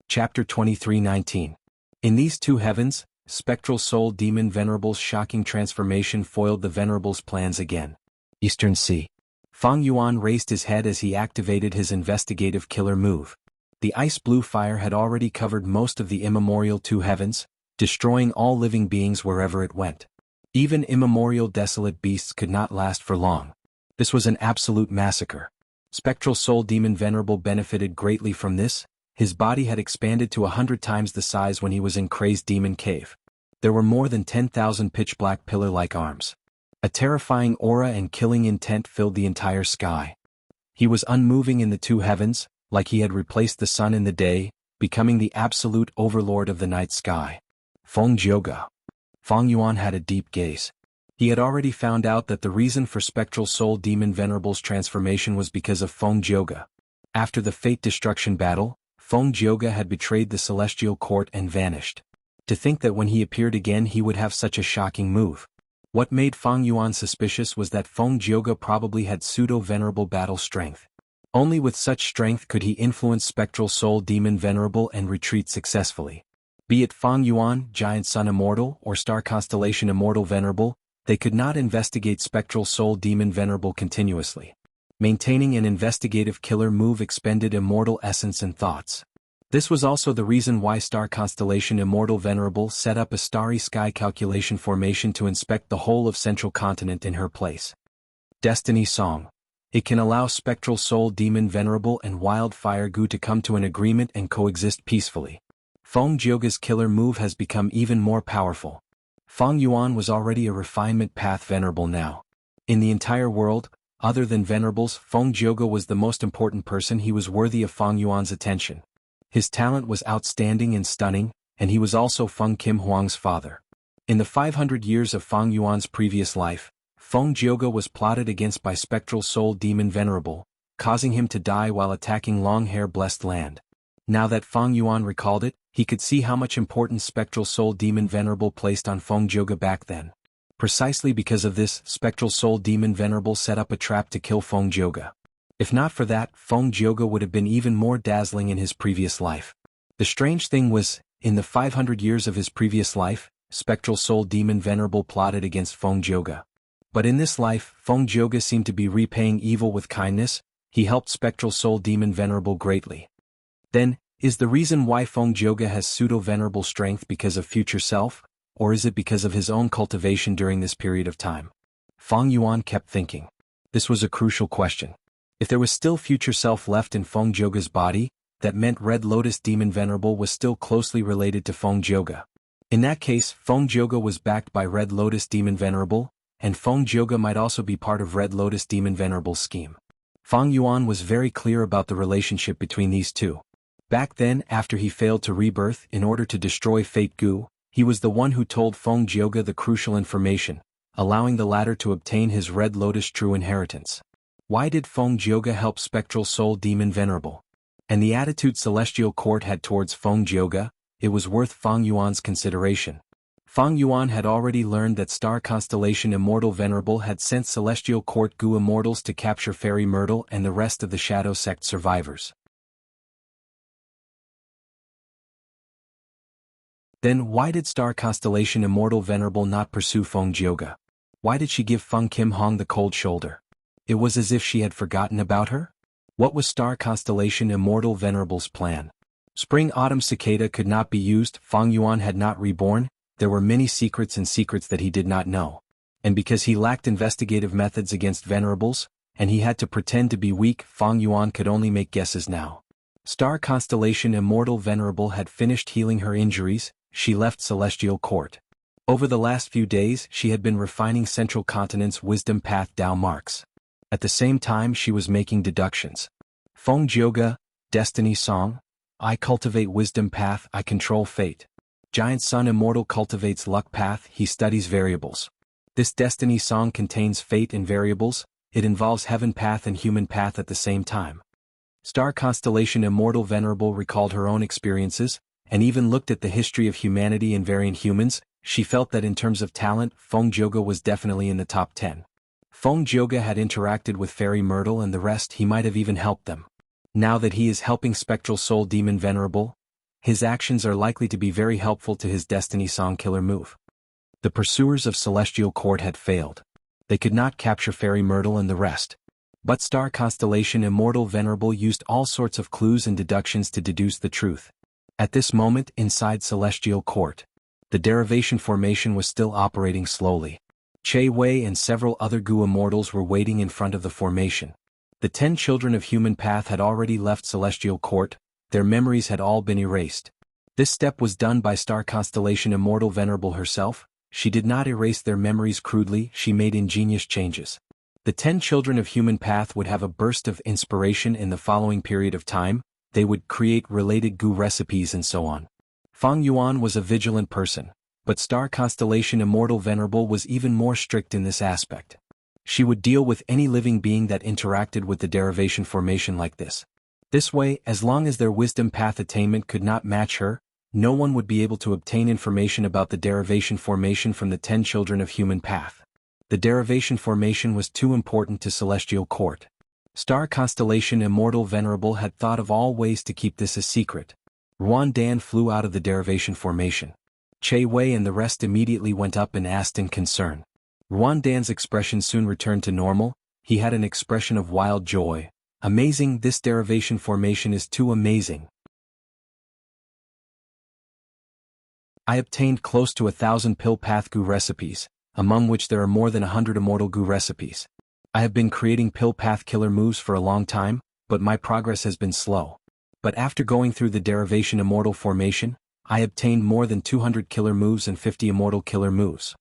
Chapter 23:19. In these 2 heavens, Spectral Soul Demon Venerable's shocking transformation foiled the Venerable's plans again. Eastern Sea. Feng Yuan raised his head as he activated his investigative killer move. The ice-blue fire had already covered most of the immemorial 2 heavens, destroying all living beings wherever it went. Even immemorial desolate beasts could not last for long. This was an absolute massacre. Spectral Soul Demon Venerable benefited greatly from this. His body had expanded to 100 times the size when he was in Crazed Demon Cave. There were more than 10,000 pitch-black pillar-like arms. A terrifying aura and killing intent filled the entire sky. He was unmoving in the 2 heavens, like he had replaced the sun in the day, becoming the absolute overlord of the night sky. Feng Jioge. Feng Yuan had a deep gaze. He had already found out that the reason for Spectral Soul Demon Venerable's transformation was because of Feng Jioge. After the Fate Destruction battle, Feng Jioge had betrayed the Celestial Court and vanished. To think that when he appeared again he would have such a shocking move. What made Feng Yuan suspicious was that Feng Jioge probably had pseudo-venerable battle strength. Only with such strength could he influence Spectral Soul Demon Venerable and retreat successfully. Be it Feng Yuan, Giant Sun Immortal, or Star Constellation Immortal Venerable, they could not investigate Spectral Soul Demon Venerable continuously. Maintaining an investigative killer move expended immortal essence and thoughts. This was also the reason why Star Constellation Immortal Venerable set up a starry sky calculation formation to inspect the whole of Central Continent in her place. Destiny Song. It can allow Spectral Soul Demon Venerable and Wildfire Goo to come to an agreement and coexist peacefully. Feng Jioge's killer move has become even more powerful. Feng Yuan was already a refinement path venerable now. In the entire world, other than venerables, Feng Jioge was the most important person. He was worthy of Feng Yuan's attention. His talent was outstanding and stunning, and he was also Feng Kim Huang's father. In the 500 years of Feng Yuan's previous life, Feng Jioge was plotted against by Spectral Soul Demon Venerable, causing him to die while attacking Long-Hair Blessed Land. Now that Feng Yuan recalled it, he could see how much importance Spectral Soul Demon Venerable placed on Feng Jioge back then. Precisely because of this, Spectral Soul Demon Venerable set up a trap to kill Feng Jioge. If not for that, Feng Jioge would have been even more dazzling in his previous life. The strange thing was, in the 500 years of his previous life, Spectral Soul Demon Venerable plotted against Feng Jioge. But in this life, Feng Jioge seemed to be repaying evil with kindness. He helped Spectral Soul Demon Venerable greatly. Then, is the reason why Feng Jioge has pseudo-venerable strength because of future self? or is it because of his own cultivation during this period of time? Feng Yuan kept thinking. This was a crucial question. If there was still future self left in Feng Zhouge's body, that meant Red Lotus Demon Venerable was still closely related to Feng Zhouge. In that case, Feng Zhouge was backed by Red Lotus Demon Venerable, and Feng Zhouge might also be part of Red Lotus Demon Venerable's scheme. Feng Yuan was very clear about the relationship between these two. Back then, after he failed to rebirth in order to destroy Fate Gu, he was the one who told Feng Zhouge the crucial information, allowing the latter to obtain his Red Lotus true inheritance. Why did Feng Zhouge help Spectral Soul Demon Venerable? And the attitude Celestial Court had towards Feng Zhouge, it was worth Feng Yuan's consideration. Feng Yuan had already learned that Star Constellation Immortal Venerable had sent Celestial Court Gu Immortals to capture Fairy Myrtle and the rest of the Shadow Sect survivors. Then why did Star Constellation Immortal Venerable not pursue Feng Zhouge? Why did she give Feng Kim Hong the cold shoulder? It was as if she had forgotten about her? What was Star Constellation Immortal Venerable's plan? Spring-Autumn Cicada could not be used, Feng Yuan had not reborn, there were many secrets and secrets that he did not know. And because he lacked investigative methods against Venerables, and he had to pretend to be weak, Feng Yuan could only make guesses now. Star Constellation Immortal Venerable had finished healing her injuries, she left Celestial Court. Over the last few days she had been refining Central Continent's Wisdom Path Dao marks. At the same time she was making deductions. Feng Zhouge, Destiny Song. I cultivate Wisdom Path, I control fate. Giant Sun Immortal cultivates Luck Path, he studies variables. This Destiny Song contains fate and variables, it involves Heaven Path and Human Path at the same time. Star Constellation Immortal Venerable recalled her own experiences, and even looked at the history of humanity and variant humans. She felt that in terms of talent, Feng Zhouge was definitely in the top 10. Feng Zhouge had interacted with Fairy Myrtle and the rest, he might have even helped them. Now that he is helping Spectral Soul Demon Venerable, his actions are likely to be very helpful to his Destiny Song killer move. The pursuers of Celestial Court had failed. They could not capture Fairy Myrtle and the rest. But Star Constellation Immortal Venerable used all sorts of clues and deductions to deduce the truth. At this moment, inside Celestial Court, the derivation formation was still operating slowly. Che Wei and several other Gu Immortals were waiting in front of the formation. The 10 children of Human Path had already left Celestial Court, their memories had all been erased. This step was done by Star Constellation Immortal Venerable herself. She did not erase their memories crudely, she made ingenious changes. The 10 children of Human Path would have a burst of inspiration in the following period of time, they would create related Gu recipes and so on. Feng Yuan was a vigilant person, but Star Constellation Immortal Venerable was even more strict in this aspect. She would deal with any living being that interacted with the derivation formation like this. This way, as long as their Wisdom Path attainment could not match her, no one would be able to obtain information about the derivation formation from the 10 children of Human Path. The derivation formation was too important to Celestial Court. Star Constellation Immortal Venerable had thought of all ways to keep this a secret. Ruan Dan flew out of the derivation formation. Che Wei and the rest immediately went up and asked in concern. Ruan Dan's expression soon returned to normal, he had an expression of wild joy. Amazing, this derivation formation is too amazing. I obtained close to 1,000 Pill Path Gu recipes, among which there are more than 100 Immortal Gu recipes. I have been creating Pill Path killer moves for a long time, but my progress has been slow. But after going through the derivation Immortal formation, I obtained more than 200 killer moves and 50 Immortal killer moves.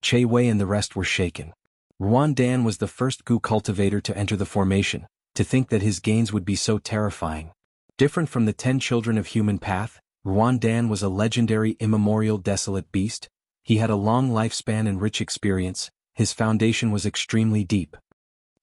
Che Wei and the rest were shaken. Ruan Dan was the first Gu cultivator to enter the formation, to think that his gains would be so terrifying. Different from the 10 children of Human Path, Ruan Dan was a legendary immemorial desolate beast, he had a long lifespan and rich experience, his foundation was extremely deep.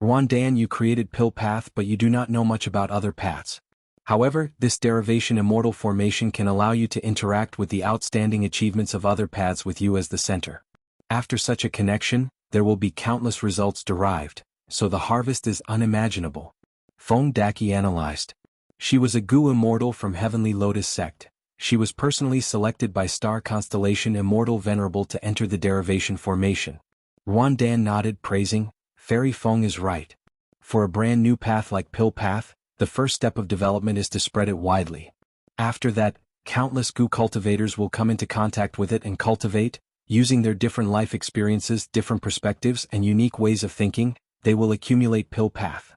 Ruan Dan, you created Pill Path but you do not know much about other paths. However, this derivation Immortal formation can allow you to interact with the outstanding achievements of other paths with you as the center. After such a connection, there will be countless results derived, so the harvest is unimaginable. Feng Daki analyzed. She was a Gu Immortal from Heavenly Lotus Sect. She was personally selected by Star Constellation Immortal Venerable to enter the derivation formation. Ruan Dan nodded, praising, Fairy Feng is right. For a brand new path like Pill Path, the first step of development is to spread it widely. After that, Countless Gu cultivators will come into contact with it and cultivate, using their different life experiences, different perspectives, and unique ways of thinking, they will accumulate pill path.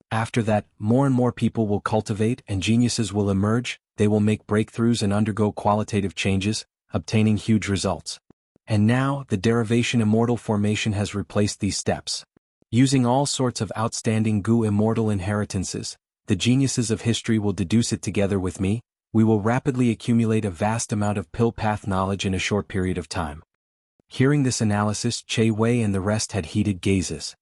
After that, more and more people will cultivate and geniuses will emerge, they will make breakthroughs and undergo qualitative changes, obtaining huge results. And now, the derivation immortal formation has replaced these steps. Using all sorts of outstanding Gu immortal inheritances, the geniuses of history will deduce it together with me, we will rapidly accumulate a vast amount of pill path knowledge in a short period of time. Hearing this analysis, Che Wei and the rest had heated gazes.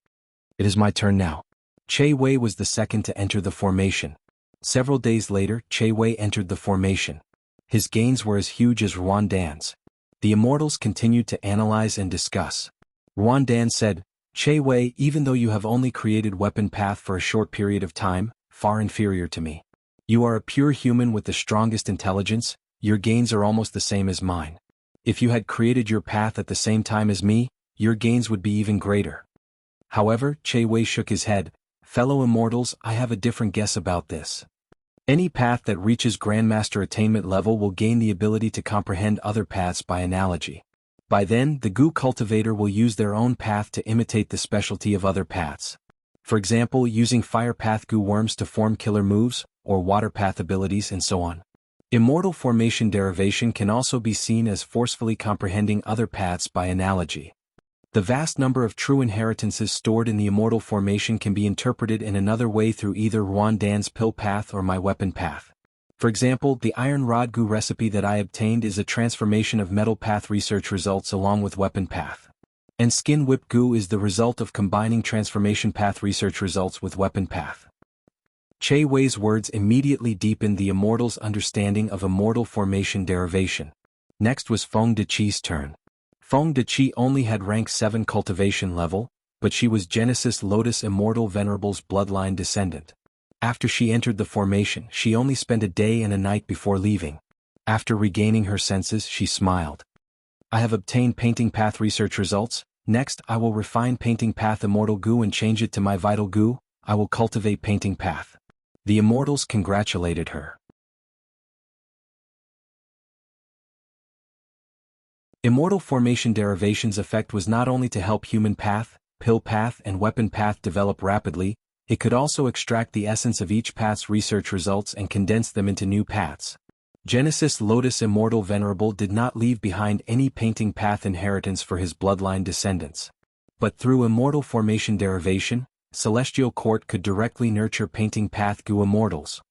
It is my turn now. Che Wei was the second to enter the formation. Several days later, Che Wei entered the formation. His gains were as huge as Ruan Dan's. The immortals continued to analyze and discuss. Ruan Dan said, Che Wei, even though you have only created weapon path for a short period of time, far inferior to me. You are a pure human with the strongest intelligence, your gains are almost the same as mine. If you had created your path at the same time as me, your gains would be even greater. However, Che Wei shook his head, fellow immortals, I have a different guess about this. Any path that reaches Grandmaster attainment level will gain the ability to comprehend other paths by analogy. By then, the Gu cultivator will use their own path to imitate the specialty of other paths. For example, using fire path Gu worms to form killer moves, or water path abilities and so on. Immortal formation derivation can also be seen as forcefully comprehending other paths by analogy. The vast number of true inheritances stored in the immortal formation can be interpreted in another way through either Ruan Dan's pill path or my weapon path. For example, the Iron Rod Gu recipe that I obtained is a transformation of metal path research results along with weapon path. And Skin Whip Gu is the result of combining transformation path research results with weapon path. Che Wei's words immediately deepened the immortal's understanding of immortal formation derivation. Next was Feng Deqi's turn. Feng Deqi only had rank 7 cultivation level, but she was Genesis Lotus Immortal Venerable's bloodline descendant. After she entered the formation, she only spent a day and a night before leaving. After regaining her senses, she smiled. I have obtained Painting Path research results. Next, I will refine Painting Path Immortal Gu and change it to my Vital Gu. I will cultivate Painting Path. The immortals congratulated her. Immortal formation derivation's effect was not only to help human path, pill path and weapon path develop rapidly, it could also extract the essence of each path's research results and condense them into new paths. Genesis Lotus Immortal Venerable did not leave behind any Painting Path inheritance for his bloodline descendants. But through immortal formation derivation, Celestial Court could directly nurture Painting Path Gu immortals.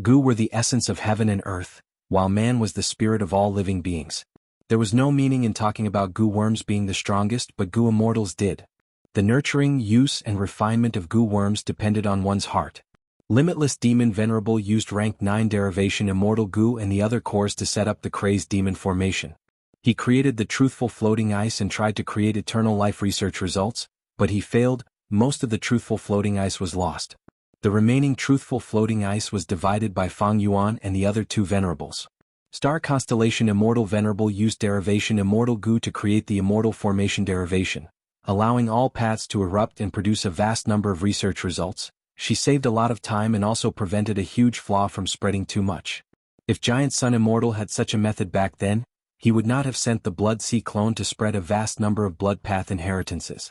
Gu were the essence of heaven and earth, while man was the spirit of all living beings. There was no meaning in talking about Gu worms being the strongest, but Gu immortals did. The nurturing, use and refinement of Gu worms depended on one's heart. Limitless Demon Venerable used rank 9 derivation Immortal Gu and the other cores to set up the Crazed Demon formation. He created the Truthful Floating Ice and tried to create Eternal Life research results, but he failed. Most of the Truthful Floating Ice was lost. The remaining Truthful Floating Ice was divided by Fang Yuan and the other 2 Venerables. Star Constellation Immortal Venerable used derivation Immortal Gu to create the Immortal Formation derivation, allowing all paths to erupt and produce a vast number of research results. She saved a lot of time and also prevented a huge flaw from spreading too much. If Giant Sun Immortal had such a method back then, he would not have sent the Blood Sea clone to spread a vast number of blood path inheritances.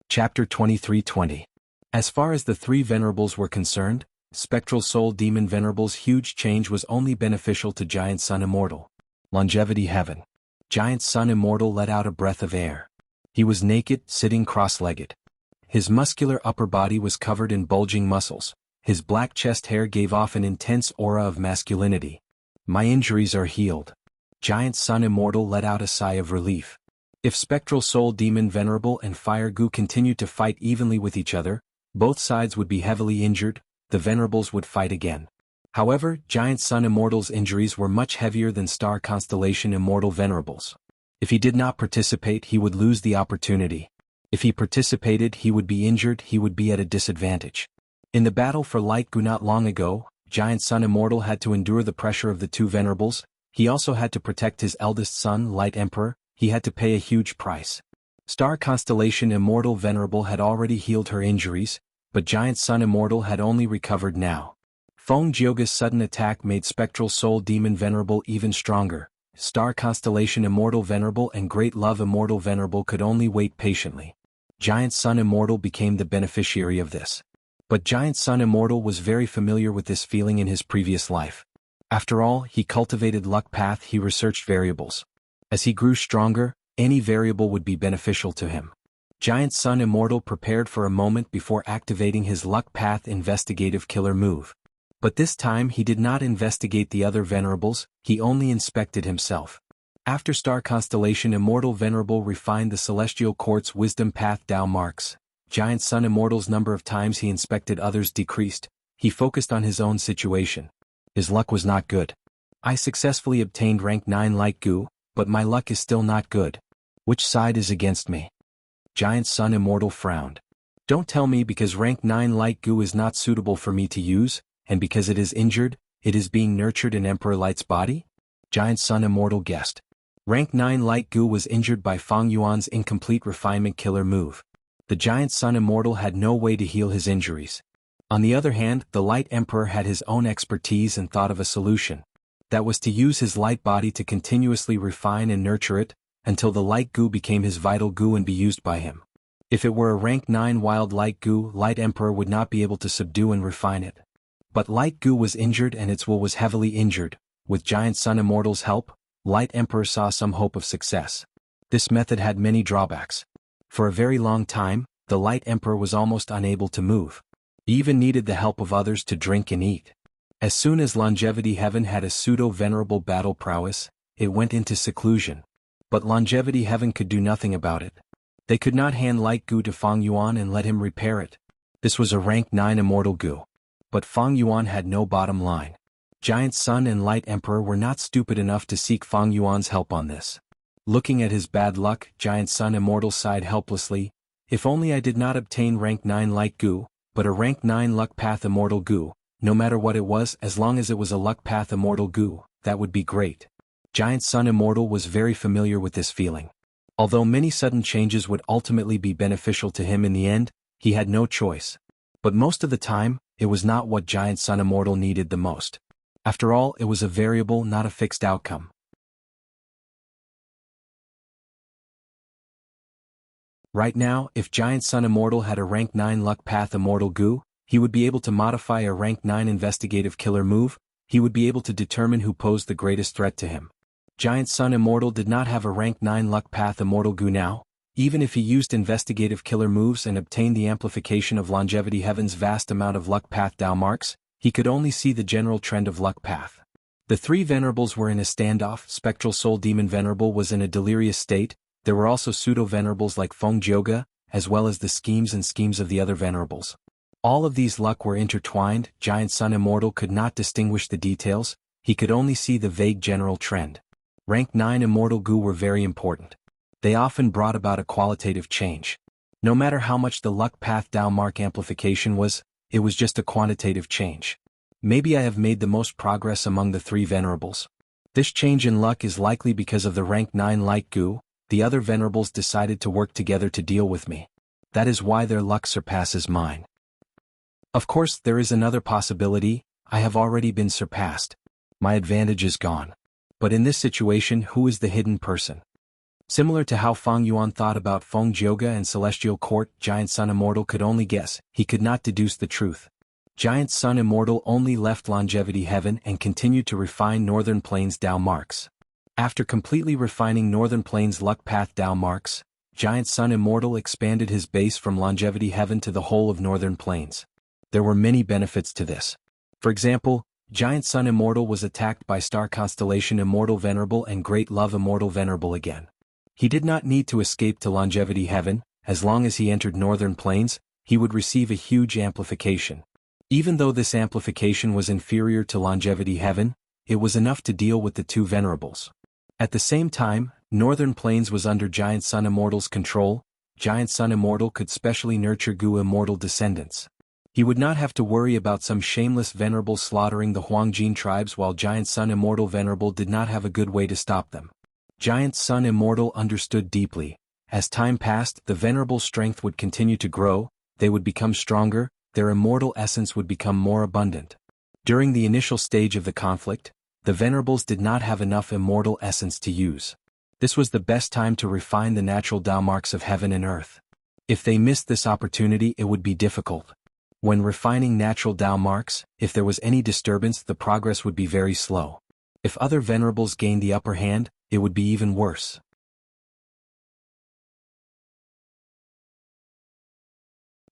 Chapter 23:20. As far as the 3 Venerables were concerned, Spectral Soul Demon Venerable's huge change was only beneficial to Giant Sun Immortal. Longevity Heaven. Giant Sun Immortal let out a breath of air. He was naked, sitting cross-legged. His muscular upper body was covered in bulging muscles. His black chest hair gave off an intense aura of masculinity. My injuries are healed. Giant Sun Immortal let out a sigh of relief. If Spectral Soul Demon Venerable and Fire Gu continued to fight evenly with each other, both sides would be heavily injured, the Venerables would fight again. However, Giant Sun Immortal's injuries were much heavier than Star Constellation Immortal Venerables. If he did not participate, he would lose the opportunity. If he participated, he would be injured, he would be at a disadvantage. In the battle for Light Gu not long ago, Giant Sun Immortal had to endure the pressure of the 2 Venerables. He also had to protect his eldest son, Light Emperor. He had to pay a huge price. Star Constellation Immortal Venerable had already healed her injuries, but Giant Sun Immortal had only recovered now. Feng Jioga's sudden attack made Spectral Soul Demon Venerable even stronger. Star Constellation Immortal Venerable and Great Love Immortal Venerable could only wait patiently. Giant Sun Immortal became the beneficiary of this. But Giant Sun Immortal was very familiar with this feeling in his previous life. After all, he cultivated luck path, he researched variables. As he grew stronger, any variable would be beneficial to him. Giant Sun Immortal prepared for a moment before activating his luck path investigative killer move. But this time he did not investigate the other venerables, he only inspected himself. After Star Constellation Immortal Venerable refined the Celestial Court's Wisdom Path Tao marks, Giant Sun Immortal's number of times he inspected others decreased, he focused on his own situation. His luck was not good. I successfully obtained rank 9 Light Gu, but my luck is still not good. Which side is against me? Giant Sun Immortal frowned. Don't tell me because rank 9 Light Gu is not suitable for me to use, and because it is injured, it is being nurtured in Emperor Light's body? Giant Sun Immortal guessed. Rank 9 Light Gu was injured by Fang Yuan's incomplete refinement killer move. The Giant Sun Immortal had no way to heal his injuries. On the other hand, the Light Emperor had his own expertise and thought of a solution. That was to use his light body to continuously refine and nurture it, until the Light Gu became his vital Gu and be used by him. If it were a rank 9 Wild Light Gu, Light Emperor would not be able to subdue and refine it. But Light Gu was injured and its will was heavily injured. With Giant Sun Immortal's help, Light Emperor saw some hope of success. This method had many drawbacks. For a very long time, the Light Emperor was almost unable to move. He even needed the help of others to drink and eat. As soon as Longevity Heaven had a pseudo-venerable battle prowess, it went into seclusion. But Longevity Heaven could do nothing about it. They could not hand Light Gu to Fang Yuan and let him repair it. This was a rank 9 Immortal Gu. But Fang Yuan had no bottom line. Giant Sun and Light Emperor were not stupid enough to seek Fang Yuan's help on this. Looking at his bad luck, Giant Sun Immortal sighed helplessly. If only I did not obtain rank 9 Light Gu, but a rank 9 Luck Path Immortal Gu, no matter what it was, as long as it was a Luck Path Immortal Gu, that would be great. Giant Sun Immortal was very familiar with this feeling. Although many sudden changes would ultimately be beneficial to him in the end, he had no choice. But most of the time, it was not what Giant Sun Immortal needed the most. After all, it was a variable, not a fixed outcome. Right now, if Giant Sun Immortal had a rank 9 Luck Path Immortal Gu, he would be able to modify a rank 9 investigative killer move, he would be able to determine who posed the greatest threat to him. Giant Sun Immortal did not have a rank 9 Luck Path Immortal Gu now. Even if he used investigative killer moves and obtained the amplification of Longevity Heaven's vast amount of luck path Tao marks, he could only see the general trend of luck path. The three venerables were in a standoff. Spectral Soul Demon Venerable was in a delirious state. There were also pseudo-venerables like Feng Jioga, as well as the schemes of the other venerables. All of these luck were intertwined. Giant Sun Immortal could not distinguish the details, he could only see the vague general trend. Rank 9 Immortal Gu were very important. They often brought about a qualitative change. No matter how much the luck path Tao mark amplification was, it was just a quantitative change. Maybe I have made the most progress among the three venerables. This change in luck is likely because of the rank 9 Light Gu. The other venerables decided to work together to deal with me. That is why their luck surpasses mine. Of course, there is another possibility. I have already been surpassed. My advantage is gone. But in this situation, who is the hidden person? Similar to how Fang Yuan thought about Feng Jioga and Celestial Court, Giant Sun Immortal could only guess, he could not deduce the truth. Giant Sun Immortal only left Longevity Heaven and continued to refine Northern Plains Tao marks. After completely refining Northern Plains Luck Path Tao marks, Giant Sun Immortal expanded his base from Longevity Heaven to the whole of Northern Plains. There were many benefits to this. For example, Giant Sun Immortal was attacked by Star Constellation Immortal Venerable and Great Love Immortal Venerable again. He did not need to escape to Longevity Heaven. As long as he entered Northern Plains, he would receive a huge amplification. Even though this amplification was inferior to Longevity Heaven, it was enough to deal with the two venerables. At the same time, Northern Plains was under Giant Sun Immortal's control. Giant Sun Immortal could specially nurture Gu Immortal descendants. He would not have to worry about some shameless venerable slaughtering the Huangjin tribes, while Giant Sun Immortal Venerable did not have a good way to stop them. Giant Sun Immortal understood deeply. As time passed, the Venerable's strength would continue to grow, they would become stronger, their immortal essence would become more abundant. During the initial stage of the conflict, the Venerables did not have enough immortal essence to use. This was the best time to refine the natural Tao marks of heaven and earth. If they missed this opportunity, it would be difficult. When refining natural Tao marks, if there was any disturbance, the progress would be very slow. If other Venerables gained the upper hand, it would be even worse.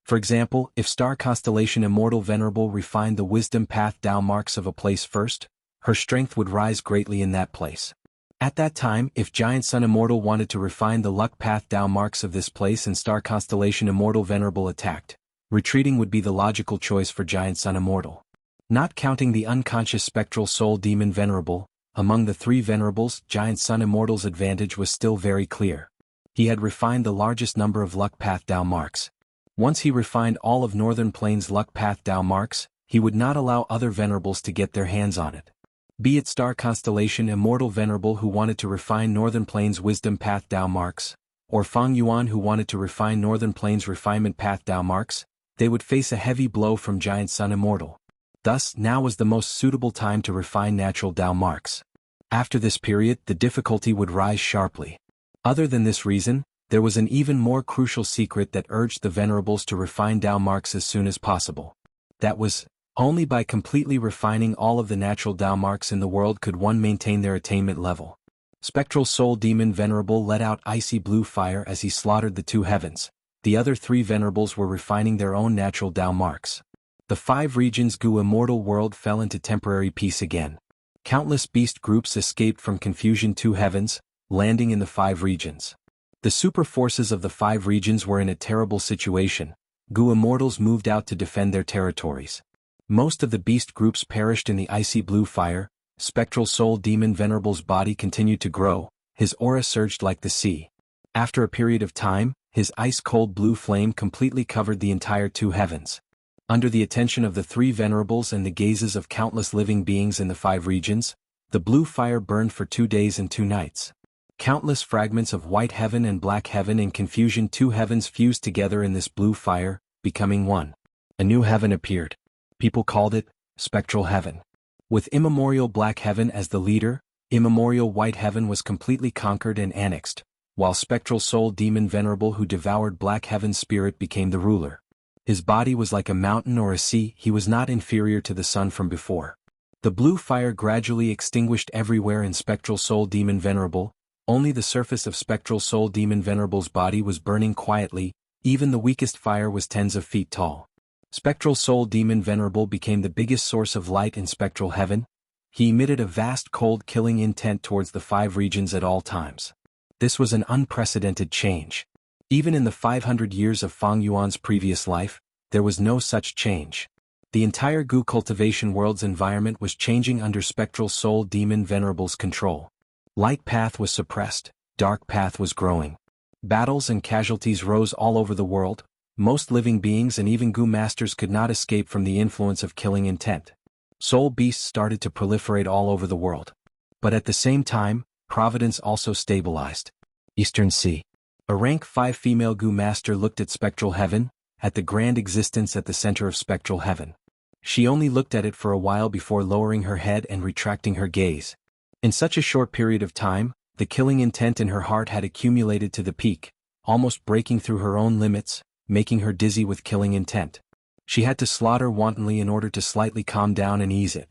For example, if star constellation Immortal Venerable refined the wisdom path Tao marks of a place first, her strength would rise greatly in that place. At that time, if Giant Sun Immortal wanted to refine the luck path Tao marks of this place and star constellation Immortal Venerable attacked, retreating would be the logical choice for Giant Sun Immortal. Not counting the unconscious spectral soul demon Venerable, among the three Venerables, Giant Sun Immortal's advantage was still very clear. He had refined the largest number of luck path Tao marks. Once he refined all of Northern Plains luck path Tao marks, he would not allow other Venerables to get their hands on it. Be it star constellation Immortal Venerable who wanted to refine Northern Plains wisdom path Tao marks, or Feng Yuan who wanted to refine Northern Plains refinement path Tao marks, they would face a heavy blow from Giant Sun Immortal. Thus, now was the most suitable time to refine natural Tao marks. After this period, the difficulty would rise sharply. Other than this reason, there was an even more crucial secret that urged the Venerables to refine Tao marks as soon as possible. That was, only by completely refining all of the natural Tao marks in the world could one maintain their attainment level. Spectral Soul Demon Venerable let out icy blue fire as he slaughtered the two heavens. The other three Venerables were refining their own natural Tao marks. The 5 regions Gu immortal world fell into temporary peace again. Countless beast groups escaped from confusion 2 heavens, landing in the 5 regions. The super forces of the 5 regions were in a terrible situation. Gu immortals moved out to defend their territories. Most of the beast groups perished in the icy blue fire. Spectral Soul Demon Venerable's body continued to grow, his aura surged like the sea. After a period of time, his ice-cold blue flame completely covered the entire 2 heavens. Under the attention of the 3 Venerables and the gazes of countless living beings in the 5 regions, the blue fire burned for 2 days and 2 nights. Countless fragments of white heaven and black heaven in confusion 2 heavens fused together in this blue fire, becoming one. A new heaven appeared. People called it Spectral Heaven. With immemorial black heaven as the leader, immemorial white heaven was completely conquered and annexed, while Spectral Soul Demon Venerable who devoured black heaven's spirit became the ruler. His body was like a mountain or a sea, he was not inferior to the sun from before. The blue fire gradually extinguished everywhere in Spectral Soul Demon Venerable. Only the surface of Spectral Soul Demon Venerable's body was burning quietly, even the weakest fire was tens of feet tall. Spectral Soul Demon Venerable became the biggest source of light in Spectral Heaven. He emitted a vast cold killing intent towards the 5 regions at all times. This was an unprecedented change. Even in the 500 years of Feng Yuan's previous life, there was no such change. The entire Gu cultivation world's environment was changing under Spectral Soul Demon Venerable's control. Light path was suppressed, dark path was growing. Battles and casualties rose all over the world. Most living beings and even Gu masters could not escape from the influence of killing intent. Soul beasts started to proliferate all over the world. But at the same time, providence also stabilized. Eastern Sea. A rank 5 female Gu master looked at Spectral Heaven, at the grand existence at the center of Spectral Heaven. She only looked at it for a while before lowering her head and retracting her gaze. In such a short period of time, the killing intent in her heart had accumulated to the peak, almost breaking through her own limits, making her dizzy with killing intent. She had to slaughter wantonly in order to slightly calm down and ease it.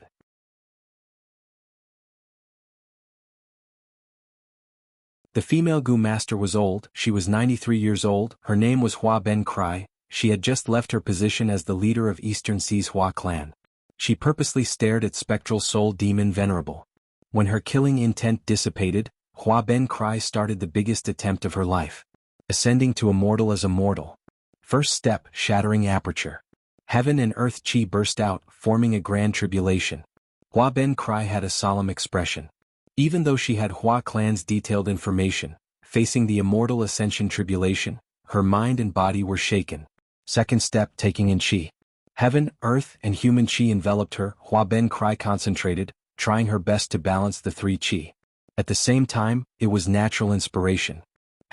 The female Gu master was old, she was 93 years old, her name was Hua Ben Cry, she had just left her position as the leader of Eastern Sea's Hua clan. She purposely stared at Spectral Soul Demon Venerable. When her killing intent dissipated, Hua Ben Cry started the biggest attempt of her life. Ascending to immortal as a mortal. First step, shattering aperture. Heaven and earth chi burst out, forming a grand tribulation. Hua Ben Cry had a solemn expression. Even though she had Hua clan's detailed information, facing the immortal ascension tribulation, her mind and body were shaken. Second step, taking in chi. Heaven, earth, and human chi enveloped her. Hua Ben Cry concentrated, trying her best to balance the 3 chi. At the same time, it was natural inspiration.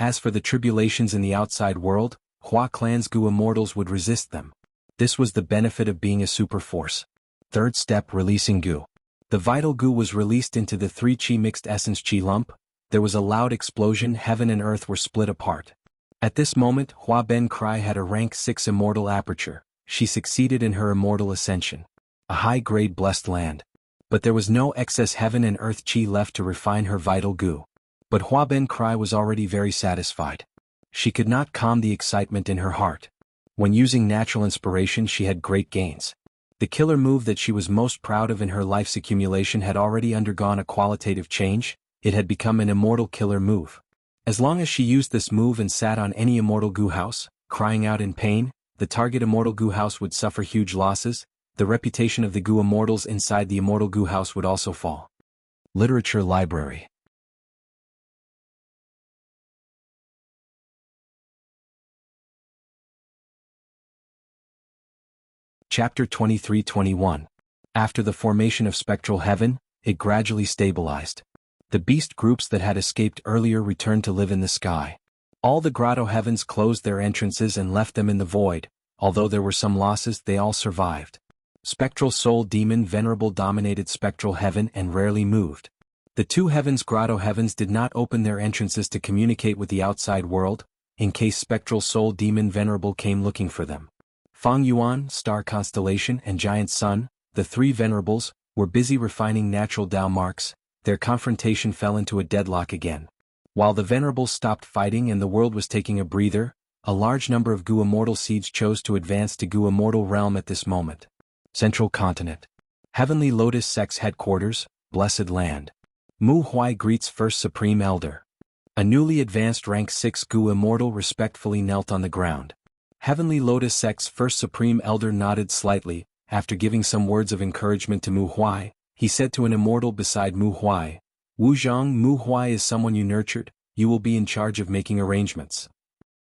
As for the tribulations in the outside world, Hua clan's Gu immortals would resist them. This was the benefit of being a super force. Third step, releasing Gu. The vital Gu was released into the 3 Qi mixed essence Qi lump. There was a loud explosion, heaven and earth were split apart. At this moment, Hua Ben Cry had a rank 6 immortal aperture. She succeeded in her immortal ascension. A high-grade blessed land. But there was no excess heaven and earth Qi left to refine her vital Gu. But Hua Ben Cry was already very satisfied. She could not calm the excitement in her heart. When using natural inspiration, she had great gains. The killer move that she was most proud of in her life's accumulation had already undergone a qualitative change. It had become an immortal killer move. As long as she used this move and sat on any immortal Gu house, crying out in pain, the target immortal Gu house would suffer huge losses. The reputation of the Gu immortals inside the immortal Gu house would also fall. Literature Library. Chapter 23-21. After the formation of spectral heaven, it gradually stabilized. The beast groups that had escaped earlier returned to live in the sky. All the grotto heavens closed their entrances and left them in the void. Although there were some losses, they all survived. Spectral soul demon Venerable dominated spectral heaven and rarely moved. The 2 heavens grotto heavens did not open their entrances to communicate with the outside world, in case spectral soul demon Venerable came looking for them. Fang Yuan, star constellation, and giant sun, the 3 venerables, were busy refining natural Tao marks. Their confrontation fell into a deadlock again. While the venerables stopped fighting and the world was taking a breather, a large number of Gu immortal seeds chose to advance to Gu immortal realm at this moment. Central Continent. Heavenly Lotus Sect's headquarters, Blessed Land. Mu Huai greets First Supreme Elder. A newly advanced rank 6 Gu immortal respectfully knelt on the ground. Heavenly Lotus Sect's First Supreme Elder nodded slightly. After giving some words of encouragement to Mu Huai, he said to an immortal beside Mu Huai, "Wu Zhang, Mu Huai is someone you nurtured. You will be in charge of making arrangements."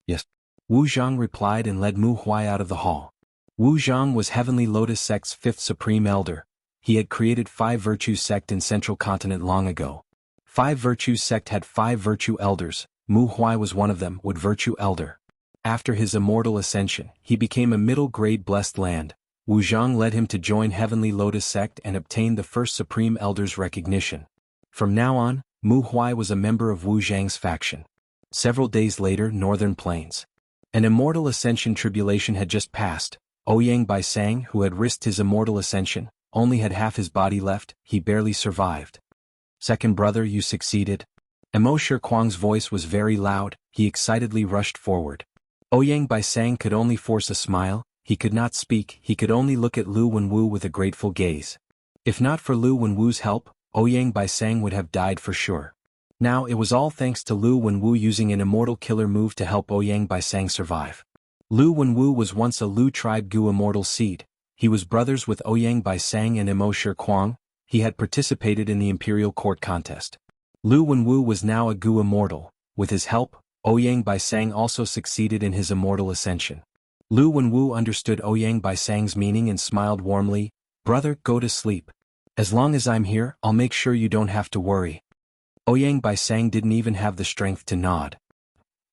"Yes." Wu Zhang replied and led Mu Huai out of the hall. Wu Zhang was Heavenly Lotus Sect's 5th Supreme Elder. He had created 5 Virtues Sect in Central Continent long ago. 5 Virtues Sect had 5 Virtue Elders. Mu Huai was one of them, Wood Virtue Elder. After his immortal ascension, he became a middle-grade blessed land. Wu Zhang led him to join Heavenly Lotus Sect and obtained the First Supreme Elder's recognition. From now on, Mu Huai was a member of Wu Zhang's faction. Several days later, Northern Plains. An immortal ascension tribulation had just passed. Ouyang Baisang, who had risked his immortal ascension, only had half his body left. He barely survived. "Second brother, you succeeded." Emo Shi Kuang's voice was very loud. He excitedly rushed forward. Ouyang Baisang could only force a smile. He could not speak. He could only look at Lu Wenwu with a grateful gaze. If not for Lu Wenwu's help, Ouyang Baisang would have died for sure. Now it was all thanks to Lu Wenwu using an immortal killer move to help Ouyang Baisang survive. Lu Wenwu was once a Lu tribe Gu immortal seed. He was brothers with Ouyang Baisang and Emo Shi Kuang. He had participated in the imperial court contest. Lu Wenwu was now a Gu immortal. With his help, Ouyang Baisang also succeeded in his immortal ascension. Lu Wenwu understood Ouyang Baisang's meaning and smiled warmly. "Brother, go to sleep. As long as I'm here, I'll make sure you don't have to worry." Ouyang Baisang didn't even have the strength to nod.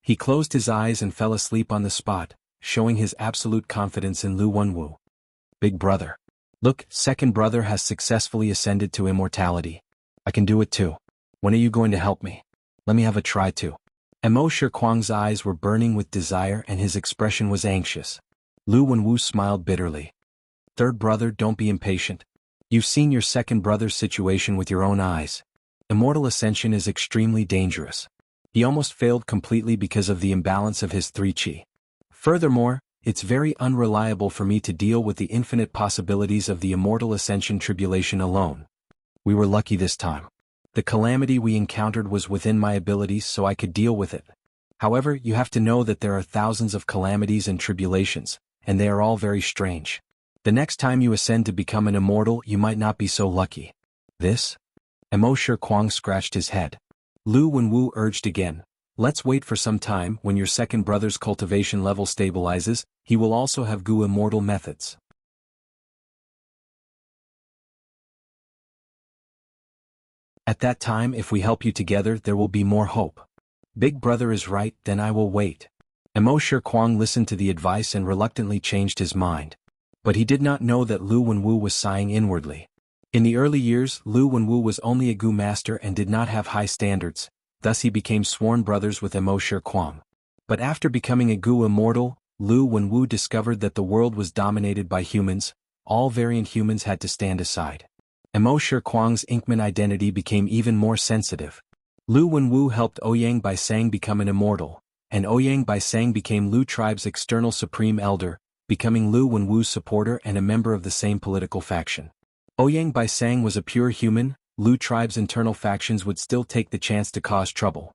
He closed his eyes and fell asleep on the spot, showing his absolute confidence in Lu Wenwu. "Big brother. Look, second brother has successfully ascended to immortality. I can do it too. When are you going to help me? Let me have a try too." Emo Shi Kuang's eyes were burning with desire and his expression was anxious. Lu Wenwu smiled bitterly. "Third brother, don't be impatient. You've seen your second brother's situation with your own eyes. Immortal ascension is extremely dangerous. He almost failed completely because of the imbalance of his 3 Qi. Furthermore, it's very unreliable for me to deal with the infinite possibilities of the immortal ascension tribulation alone. We were lucky this time. The calamity we encountered was within my abilities, so I could deal with it. However, you have to know that there are thousands of calamities and tribulations, and they are all very strange. The next time you ascend to become an immortal, you might not be so lucky." "This?" Emo Shi Kuang scratched his head. Lu Wenwu urged again. "Let's wait for some time. When your second brother's cultivation level stabilizes, he will also have Gu immortal methods. At that time, if we help you together, there will be more hope." Big brother is right, then I will wait. Mo Kwang listened to the advice and reluctantly changed his mind. But he did not know that Lu Wenwu was sighing inwardly. In the early years, Lu Wenwu was only a Gu master and did not have high standards, thus he became sworn brothers with Mo Kwang. But after becoming a Gu immortal, Lu Wenwu discovered that the world was dominated by humans. All variant humans had to stand aside. Mo Kwang's Inkman identity became even more sensitive. Lu Wenwu helped Ouyang Baisang become an immortal, and Ouyang Baisang became Lu tribe's external supreme elder, becoming Lu Wenwu's supporter and a member of the same political faction. Ouyang Baisang was a pure human. Lu tribe's internal factions would still take the chance to cause trouble.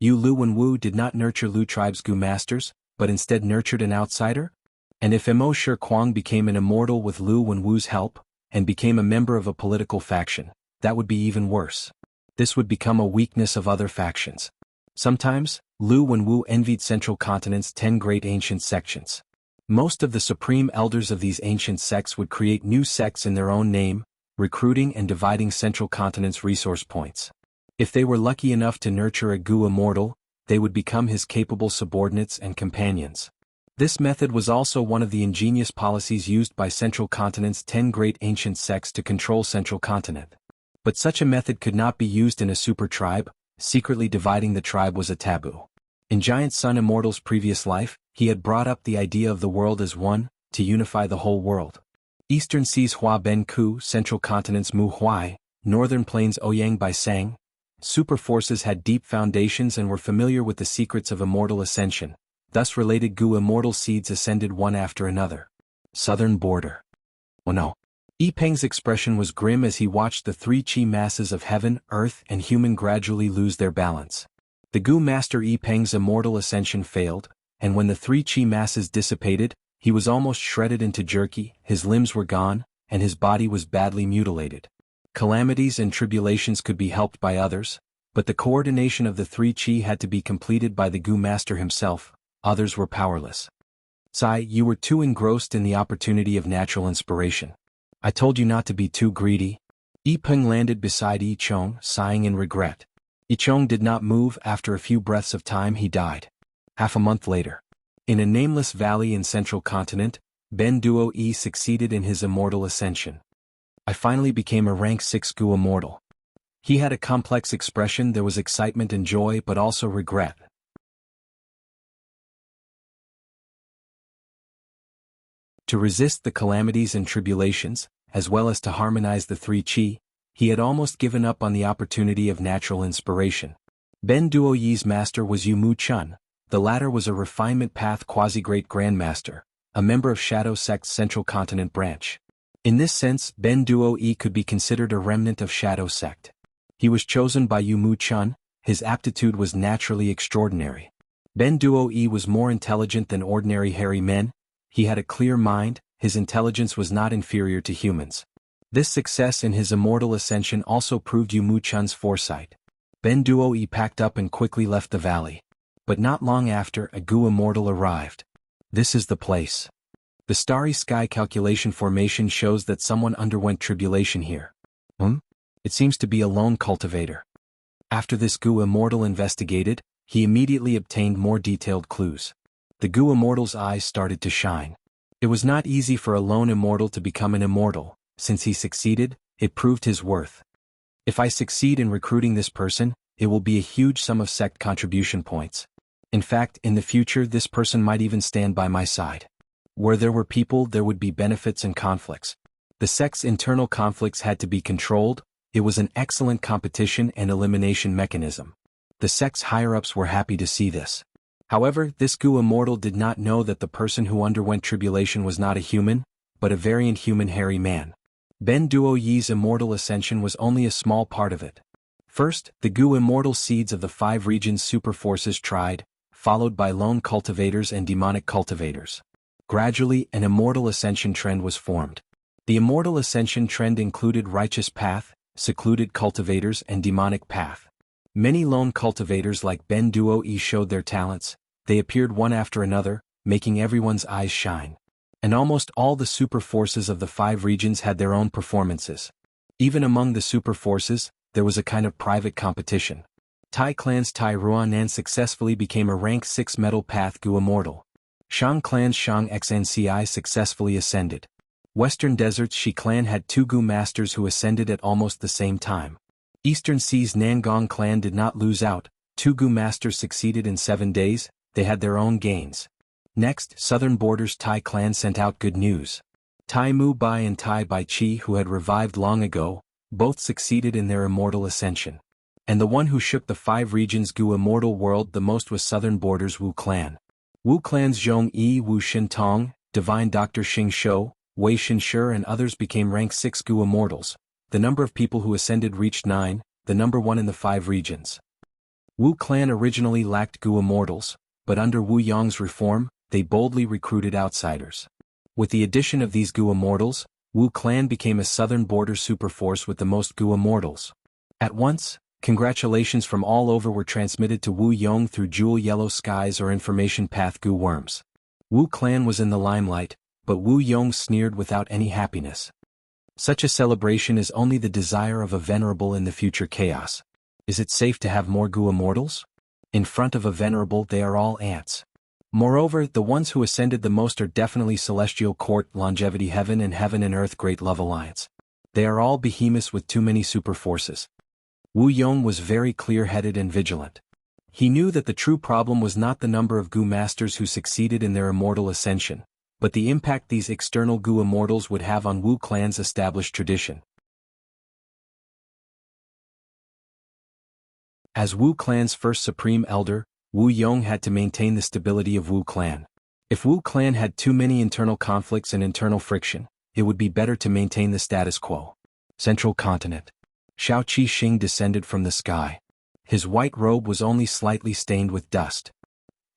Lu Wenwu did not nurture Lu tribe's Gu masters, but instead nurtured an outsider? And if Mo Kwang became an immortal with Lu Wenwu's help, and became a member of a political faction, that would be even worse. This would become a weakness of other factions. Sometimes, Lu Wenwu envied Central Continent's 10 great ancient sections. Most of the supreme elders of these ancient sects would create new sects in their own name, recruiting and dividing Central Continent's resource points. If they were lucky enough to nurture a Gu immortal, they would become his capable subordinates and companions. This method was also one of the ingenious policies used by Central Continent's 10 great ancient sects to control Central Continent. But such a method could not be used in a super tribe. Secretly dividing the tribe was a taboo. In Giant Sun Immortal's previous life, he had brought up the idea of the world as one, to unify the whole world. Eastern Seas Hua Ben Ku, Central Continent's Mu Huai, Northern Plains Ouyang Baisang. Super forces had deep foundations and were familiar with the secrets of immortal ascension, thus related Gu immortal seeds ascended one after another. Southern border. Oh no. Yi Peng's expression was grim as he watched the three chi masses of heaven, earth, and human gradually lose their balance. The Gu master Yi Peng's immortal ascension failed, and when the three chi masses dissipated, he was almost shredded into jerky, his limbs were gone, and his body was badly mutilated. Calamities and tribulations could be helped by others, but the coordination of the three chi had to be completed by the Gu master himself. Others were powerless. Sai, you were too engrossed in the opportunity of natural inspiration. I told you not to be too greedy. Yi Peng landed beside Yi Chong, sighing in regret. Yi Chong did not move. After a few breaths of time he died. Half a month later. In a nameless valley in Central Continent, Ben Duo Yi succeeded in his immortal ascension. I finally became a rank 6 Gu immortal. He had a complex expression. There was excitement and joy but also regret. To resist the calamities and tribulations, as well as to harmonize the three chi, he had almost given up on the opportunity of natural inspiration. Ben Duo Yi's master was Yu Mu Chun. The latter was a refinement path quasi-great grandmaster, a member of Shadow Sect's Central Continent branch. In this sense, Ben Duo Yi could be considered a remnant of Shadow Sect. He was chosen by Yu Mu Chun. His aptitude was naturally extraordinary. Ben Duo Yi was more intelligent than ordinary hairy men. He had a clear mind. His intelligence was not inferior to humans. This success in his immortal ascension also proved Yu Mu Chun's foresight. Ben Duo Yi packed up and quickly left the valley. But not long after, a Gu immortal arrived. This is the place. The starry sky calculation formation shows that someone underwent tribulation here. It seems to be a lone cultivator. After this Gu immortal investigated, he immediately obtained more detailed clues. The Gu immortal's eyes started to shine. It was not easy for a lone immortal to become an immortal. Since he succeeded, it proved his worth. If I succeed in recruiting this person, it will be a huge sum of sect contribution points. In fact, in the future this person might even stand by my side. Where there were people, there would be benefits and conflicts. The sect's internal conflicts had to be controlled. It was an excellent competition and elimination mechanism. The sect's higher-ups were happy to see this. However, this Gu immortal did not know that the person who underwent tribulation was not a human, but a variant human hairy man. Ben Duo Yi's immortal ascension was only a small part of it. First, the Gu immortal seeds of the 5 regions super forces tried, followed by lone cultivators and demonic cultivators. Gradually, an immortal ascension trend was formed. The immortal ascension trend included righteous path, secluded cultivators and demonic path. Many lone cultivators like Ben Duo Yi showed their talents. They appeared one after another, making everyone's eyes shine. And almost all the super forces of the 5 regions had their own performances. Even among the super forces, there was a kind of private competition. Tai clan's Tai Ruanan successfully became a rank 6 Metal Path Gu Immortal. Shang clan's Shang XNCI successfully ascended. Western Desert's Shi clan had 2 Gu masters who ascended at almost the same time. Eastern Sea's Nangong clan did not lose out, 2 Gu masters succeeded in 7 days, they had their own gains. Next, Southern Border's Tai clan sent out good news. Tai Mu Bai and Tai Bai Chi, who had revived long ago, both succeeded in their immortal ascension. And the one who shook the 5 regions Gu immortal world the most was Southern Border's Wu clan. Wu clan's Zhong Yi Wu Shin Tong, Divine Dr. Xing Shou, Wei Shinshur and others became rank 6 Gu immortals. The number of people who ascended reached 9, the number 1 in the 5 regions. Wu clan originally lacked Gu immortals, but under Wu Yong's reform, they boldly recruited outsiders. With the addition of these Gu immortals, Wu clan became a Southern Border superforce with the most Gu immortals. At once, congratulations from all over were transmitted to Wu Yong through jewel yellow skies or information path Gu worms. Wu clan was in the limelight, but Wu Yong sneered without any happiness. Such a celebration is only the desire of a venerable in the future chaos. Is it safe to have more Gu immortals? In front of a venerable they are all ants. Moreover, the ones who ascended the most are definitely Celestial Court, Longevity Heaven and Earth Great Love Alliance. They are all behemoths with too many superforces. Wu Yong was very clear-headed and vigilant. He knew that the true problem was not the number of Gu masters who succeeded in their immortal ascension, but the impact these external Gu immortals would have on Wu clan's established tradition. As Wu clan's first supreme elder, Wu Yong had to maintain the stability of Wu clan. If Wu clan had too many internal conflicts and internal friction, it would be better to maintain the status quo. Central Continent. Shao Qi Xing descended from the sky. His white robe was only slightly stained with dust.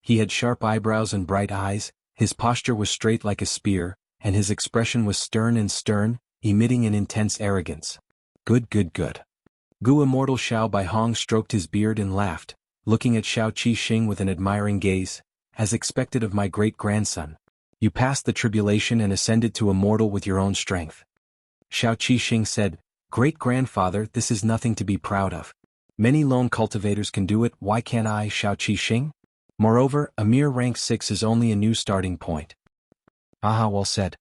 He had sharp eyebrows and bright eyes, his posture was straight like a spear, and his expression was stern, emitting an intense arrogance. Good. Gu immortal Xiao Baihong stroked his beard and laughed, looking at Shao Qi Xing with an admiring gaze, as expected of my great-grandson. You passed the tribulation and ascended to immortal with your own strength. Shao Qi Xing said, Great-grandfather, this is nothing to be proud of. Many lone cultivators can do it, why can't I, Shao Qi Xing? Moreover, a mere rank 6 is only a new starting point. Aha, well said.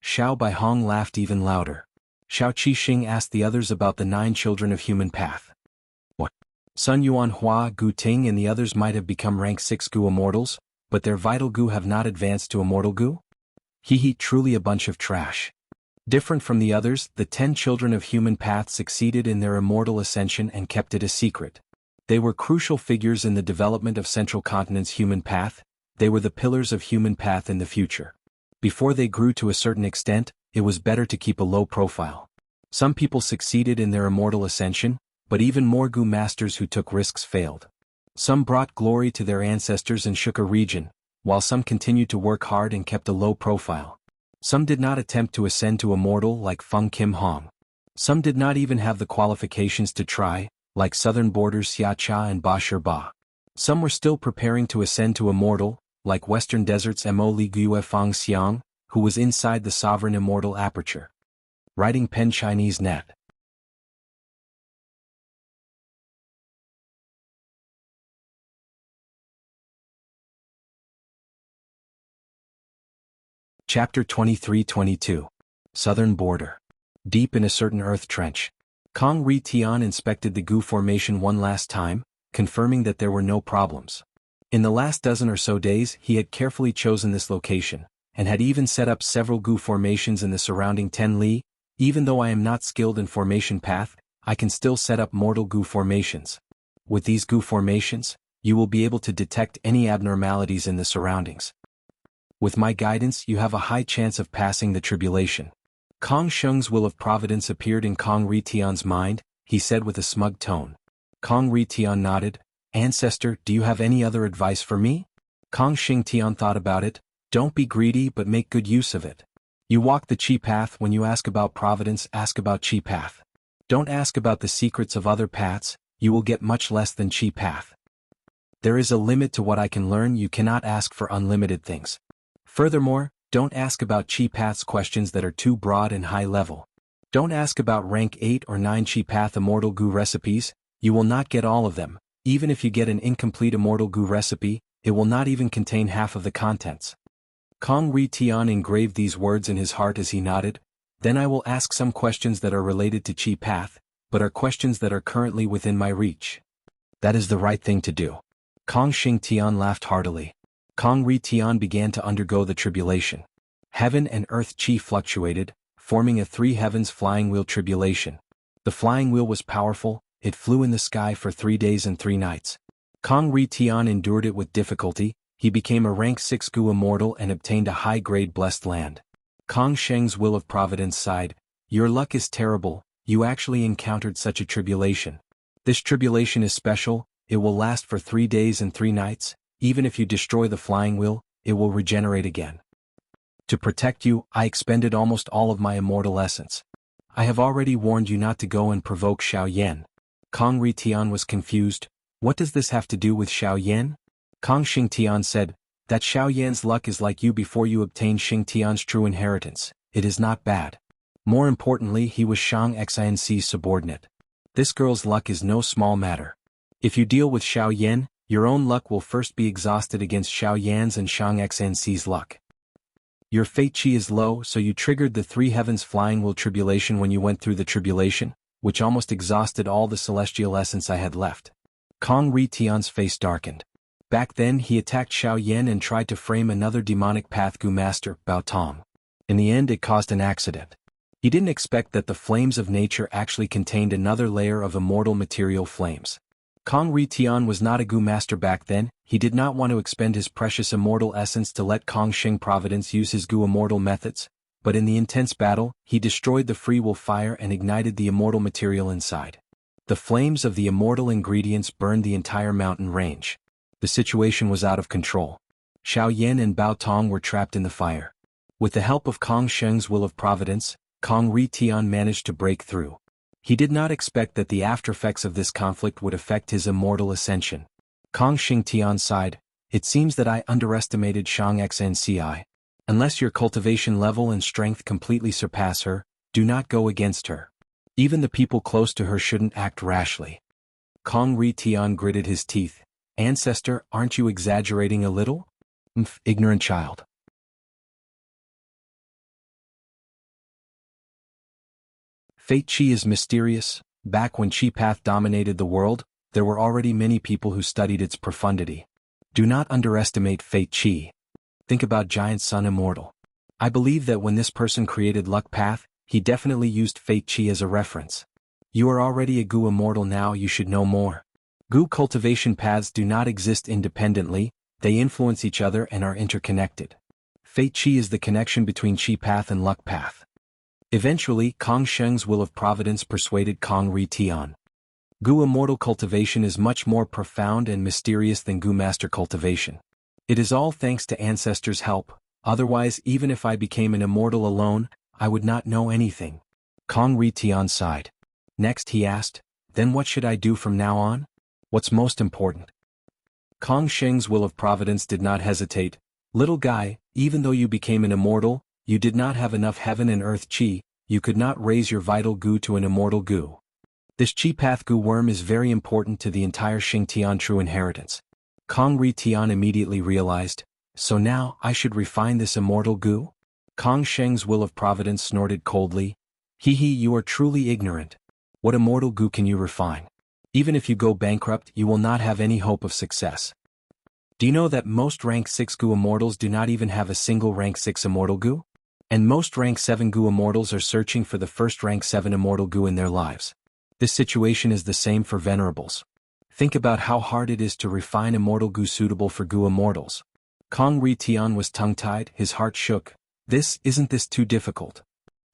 Xiao Baihong laughed even louder. Shao Qi Xing asked the others about the 9 children of human path. What? Sun Yuan Hua, Gu Ting and the others might have become rank 6 Gu immortals, but their vital Gu have not advanced to immortal Gu? Truly a bunch of trash. Different from the others, the 10 children of human path succeeded in their immortal ascension and kept it a secret. They were crucial figures in the development of Central Continent's human path, they were the pillars of human path in the future. Before they grew to a certain extent, it was better to keep a low profile. Some people succeeded in their immortal ascension, but even more Gu masters who took risks failed. Some brought glory to their ancestors and shook a region, while some continued to work hard and kept a low profile. Some did not attempt to ascend to immortal like Feng Kim Hong. Some did not even have the qualifications to try, like Southern Border's Xia Cha and Ba Shi Ba. Some were still preparing to ascend to immortal, like Western Desert's Mo Li Gue Fang Xiang, who was inside the sovereign immortal aperture. Writing pen Chinese net. Chapter 23-22. Southern Border. Deep in a certain earth trench. Kong Ri Tian inspected the Gu formation one last time, confirming that there were no problems. In the last dozen or so days he had carefully chosen this location, and had even set up several Gu formations in the surrounding 10 li. Even though I am not skilled in formation path, I can still set up mortal Gu formations. With these Gu formations, you will be able to detect any abnormalities in the surroundings. With my guidance you have a high chance of passing the tribulation. Kong Sheng's will of providence appeared in Kong Ri Tian's mind, he said with a smug tone. Kong Ri Tian nodded. Ancestor, do you have any other advice for me? Kong Xing Tian thought about it. Don't be greedy but make good use of it. You walk the Qi path, when you ask about providence, ask about Qi path. Don't ask about the secrets of other paths, you will get much less than Qi path. There is a limit to what I can learn, you cannot ask for unlimited things. Furthermore, don't ask about Qi paths questions that are too broad and high level. Don't ask about rank 8 or 9 Qi path immortal Gu recipes, you will not get all of them, Even if you get an incomplete immortal goo recipe, it will not even contain half of the contents. Kong Ri Tian engraved these words in his heart as he nodded. Then I will ask some questions that are related to Qi Path, but are questions that are currently within my reach. That is the right thing to do. Kong Xing Tian laughed heartily. Kong Ri Tian began to undergo the tribulation. Heaven and earth Qi fluctuated, forming a three heavens flying wheel tribulation. The flying wheel was powerful, it flew in the sky for 3 days and 3 nights. Kong Ri Tian endured it with difficulty. He became a rank 6 Gu immortal and obtained a high-grade blessed land. Kong Sheng's will of providence sighed, "Your luck is terrible, you actually encountered such a tribulation. This tribulation is special, it will last for 3 days and 3 nights, even if you destroy the flying wheel, it will regenerate again. To protect you, I expended almost all of my immortal essence. I have already warned you not to go and provoke Xiao Yan." Kong Ri Tian was confused. What does this have to do with Xiao Yan? Kong Xing Tian said, "That Xiao Yan's luck is like you before you obtained Xing Tian's true inheritance. It is not bad. More importantly, he was Shang Xinc's subordinate. This girl's luck is no small matter. If you deal with Xiao Yan, your own luck will first be exhausted against Xiao Yan's and Shang Xinc's luck. Your fate chi is low, so you triggered the three heavens flying wheel tribulation when you went through the tribulation, which almost exhausted all the celestial essence I had left." Kong Ri Tian's face darkened. Back then he attacked Xiao Yan and tried to frame another demonic path Gu master, Bao Tong. In the end it caused an accident. He didn't expect that the flames of nature actually contained another layer of immortal material flames. Kong Ri Tian was not a Gu master back then. He did not want to expend his precious immortal essence to let Kong Sheng Providence use his Gu immortal methods, but in the intense battle, he destroyed the free will fire and ignited the immortal material inside. The flames of the immortal ingredients burned the entire mountain range. The situation was out of control. Xiao Yan and Bao Tong were trapped in the fire. With the help of Kong Sheng's will of providence, Kong Ri Tian managed to break through. He did not expect that the aftereffects of this conflict would affect his immortal ascension. Kong Xing Tian sighed, "It seems that I underestimated Shang Xnci. Unless your cultivation level and strength completely surpass her, do not go against her. Even the people close to her shouldn't act rashly." Kong Ri Tian gritted his teeth. "Ancestor, aren't you exaggerating a little? Ignorant child." Fate Chi is mysterious. Back when Chi Path dominated the world, there were already many people who studied its profundity. Do not underestimate Fate Chi. Think about Giant Sun Immortal. I believe that when this person created Luck Path, he definitely used Fate Chi as a reference. You are already a Gu Immortal now, you should know more. Gu cultivation paths do not exist independently, they influence each other and are interconnected. Fate Chi is the connection between Chi Path and Luck Path. Eventually, Kong Sheng's will of providence persuaded Kong Ri Tian. Gu immortal cultivation is much more profound and mysterious than Gu master cultivation. It is all thanks to ancestors' help, otherwise even if I became an immortal alone, I would not know anything. Kong Ri Tian sighed. Next he asked, "Then what should I do from now on? What's most important?" Kong Sheng's will of providence did not hesitate. "Little guy, even though you became an immortal, you did not have enough heaven and earth chi, you could not raise your vital Gu to an immortal Gu. This Chi Path Gu worm is very important to the entire Xing Tian true inheritance." Kong Ri Tian immediately realized, "So now I should refine this immortal Gu?" Kong Sheng's will of providence snorted coldly, "Hee hee, you are truly ignorant. What immortal Gu can you refine? Even if you go bankrupt, you will not have any hope of success. Do you know that most rank 6 Gu immortals do not even have a single rank 6 immortal Gu? And most rank 7 Gu immortals are searching for the first rank 7 immortal Gu in their lives. This situation is the same for venerables. Think about how hard it is to refine immortal Gu suitable for Gu immortals." Kong Ri Tian was tongue-tied, his heart shook. Isn't this too difficult?"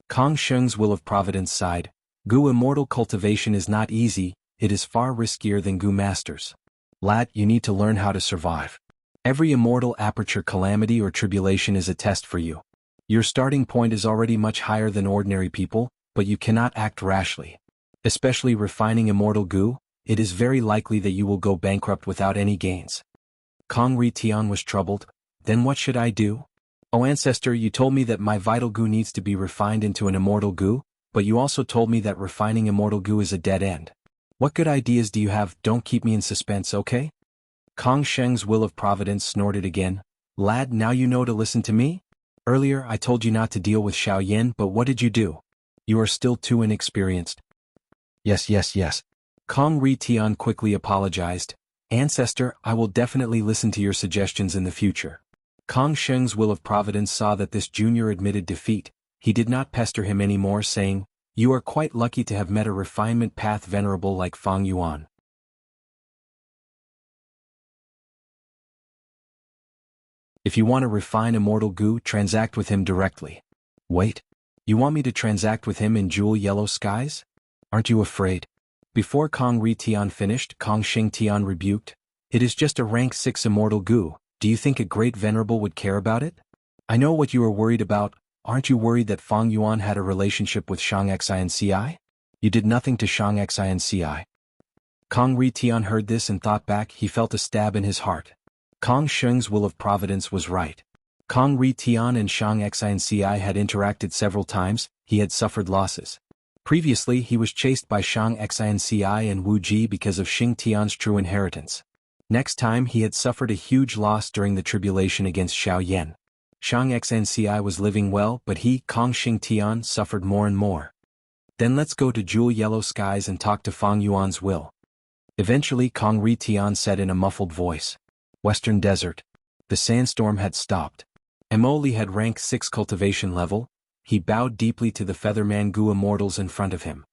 Kong Sheng's will of providence sighed, "Gu immortal cultivation is not easy, it is far riskier than Gu masters. Lad, you need to learn how to survive. Every immortal aperture calamity or tribulation is a test for you. Your starting point is already much higher than ordinary people, but you cannot act rashly. Especially refining immortal Gu, it is very likely that you will go bankrupt without any gains." Kong Ri Tian was troubled. "Then what should I do? Oh ancestor, you told me that my vital Gu needs to be refined into an immortal Gu, but you also told me that refining immortal Gu is a dead end. What good ideas do you have? Don't keep me in suspense, okay? Kong Sheng's will of providence snorted again. Lad, now you know to listen to me? Earlier I told you not to deal with Xiao Yin, but what did you do? You are still too inexperienced. Yes. Kong Ri Tian quickly apologized. Ancestor, I will definitely listen to your suggestions in the future. Kong Sheng's will of providence saw that this junior admitted defeat. He did not pester him anymore, saying, You are quite lucky to have met a refinement path venerable like Fang Yuan. If you want to refine Immortal Gu, transact with him directly. Wait. You want me to transact with him in jewel yellow skies? Aren't you afraid? Before Kong Ri Tian finished, Kong Sheng Tian rebuked. It is just a rank 6 Immortal Gu. Do you think a great venerable would care about it? I know what you are worried about. Aren't you worried that Fang Yuan had a relationship with Shang Xinci? You did nothing to Shang Xinci. Kong Ri Tian heard this and thought back. He felt a stab in his heart. Kong Sheng's will of providence was right. Kong Ri Tian and Shang Xinci had interacted several times. He had suffered losses. Previously he was chased by Shang Xinci and Wu Ji because of Xing Tian's true inheritance. Next time he had suffered a huge loss during the tribulation against Xiao Yan. Shang Xinci was living well, but he, Kong Xing Tian, suffered more and more. Then let's go to Jewel Yellow Skies and talk to Fang Yuan's will. Eventually Kong Ri Tian said in a muffled voice. Western Desert. The sandstorm had stopped. Emoli had rank 6 cultivation level. He bowed deeply to the Featherman Gu immortals in front of him.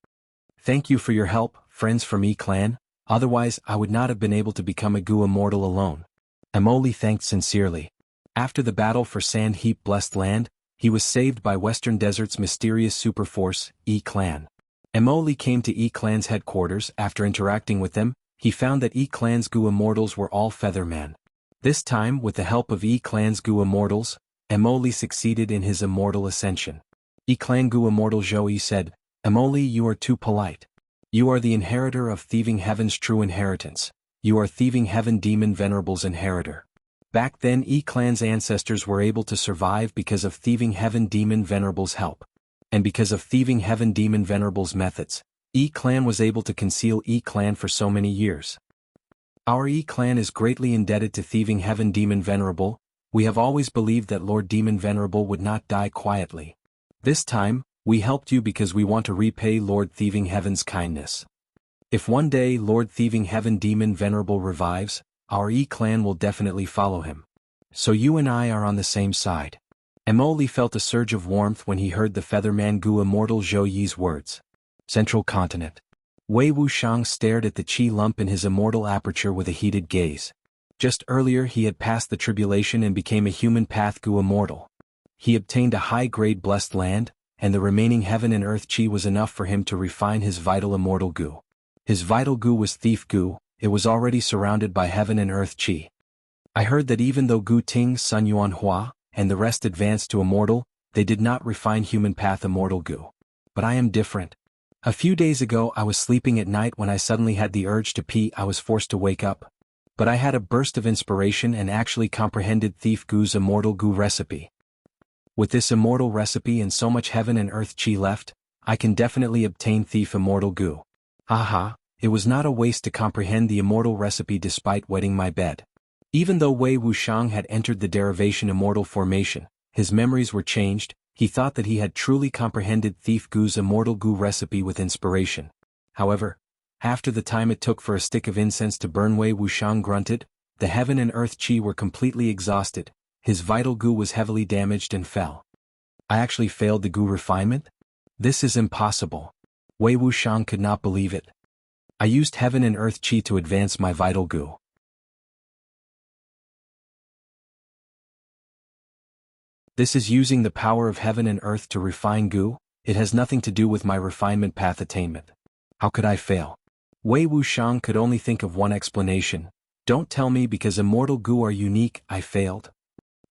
Thank you for your help, friends from E-Clan, otherwise I would not have been able to become a Gu immortal alone. Emoli thanked sincerely. After the battle for Sand Heap Blessed Land, he was saved by Western Desert's mysterious superforce, E-Clan. Emoli came to E-Clan's headquarters. After interacting with them, he found that E-Clan's Gu immortals were all Featherman. This time, with the help of E-Clan's Gu immortals, Emoli succeeded in his immortal ascension. E-Clan Gu immortal Zhou said, Emoli, you are too polite. You are the inheritor of Thieving Heaven's true inheritance. You are Thieving Heaven Demon Venerable's inheritor. Back then E-Clan's ancestors were able to survive because of Thieving Heaven Demon Venerable's help. And because of Thieving Heaven Demon Venerable's methods, E-Clan was able to conceal E-Clan for so many years. Our E-Clan is greatly indebted to Thieving Heaven Demon Venerable. We have always believed that Lord Demon Venerable would not die quietly. This time, we helped you because we want to repay Lord Thieving Heaven's kindness. If one day Lord Thieving Heaven Demon Venerable revives, our E-Clan will definitely follow him. So you and I are on the same side. Emoli felt a surge of warmth when he heard the Featherman Gu immortal Zhou Yi's words. Central Continent. Wei Wuxiang stared at the chi lump in his immortal aperture with a heated gaze. Just earlier he had passed the tribulation and became a human path Gu immortal. He obtained a high-grade blessed land, and the remaining heaven and earth chi was enough for him to refine his vital immortal Gu. His vital Gu was Thief Gu. It was already surrounded by heaven and earth chi. I heard that even though Gu Ting, Sun Yuan Hua, and the rest advanced to immortal, they did not refine human path immortal Gu. But I am different. A few days ago I was sleeping at night when I suddenly had the urge to pee. I was forced to wake up. But I had a burst of inspiration and actually comprehended Thief Gu's immortal Gu recipe. With this immortal recipe and so much heaven and earth chi left, I can definitely obtain Thief immortal Gu. Haha, it was not a waste to comprehend the immortal recipe despite wetting my bed. Even though Wei Wuxiang had entered the derivation immortal formation, his memories were changed. He thought that he had truly comprehended Thief Gu's immortal Gu recipe with inspiration. However, after the time it took for a stick of incense to burn, Wei Wuxiang grunted. The heaven and earth chi were completely exhausted. His vital Gu was heavily damaged and fell. I actually failed the Gu refinement? This is impossible. Wei Wuxiang could not believe it. I used heaven and earth chi to advance my vital Gu. This is using the power of heaven and earth to refine Gu. It has nothing to do with my refinement path attainment. How could I fail? Wei Wuxiang could only think of one explanation. Don't tell me because immortal Gu are unique, I failed.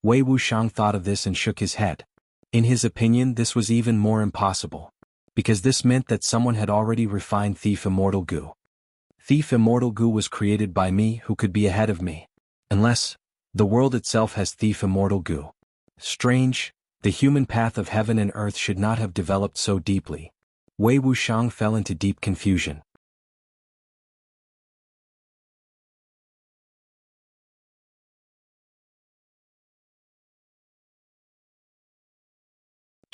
Wei Wuxiang thought of this and shook his head. In his opinion, this was even more impossible. Because this meant that someone had already refined Thief Immortal Gu. Thief Immortal Gu was created by me, who could be ahead of me. Unless, the world itself has Thief Immortal Gu. Strange, the human path of heaven and earth should not have developed so deeply. Wei Wuxiang fell into deep confusion.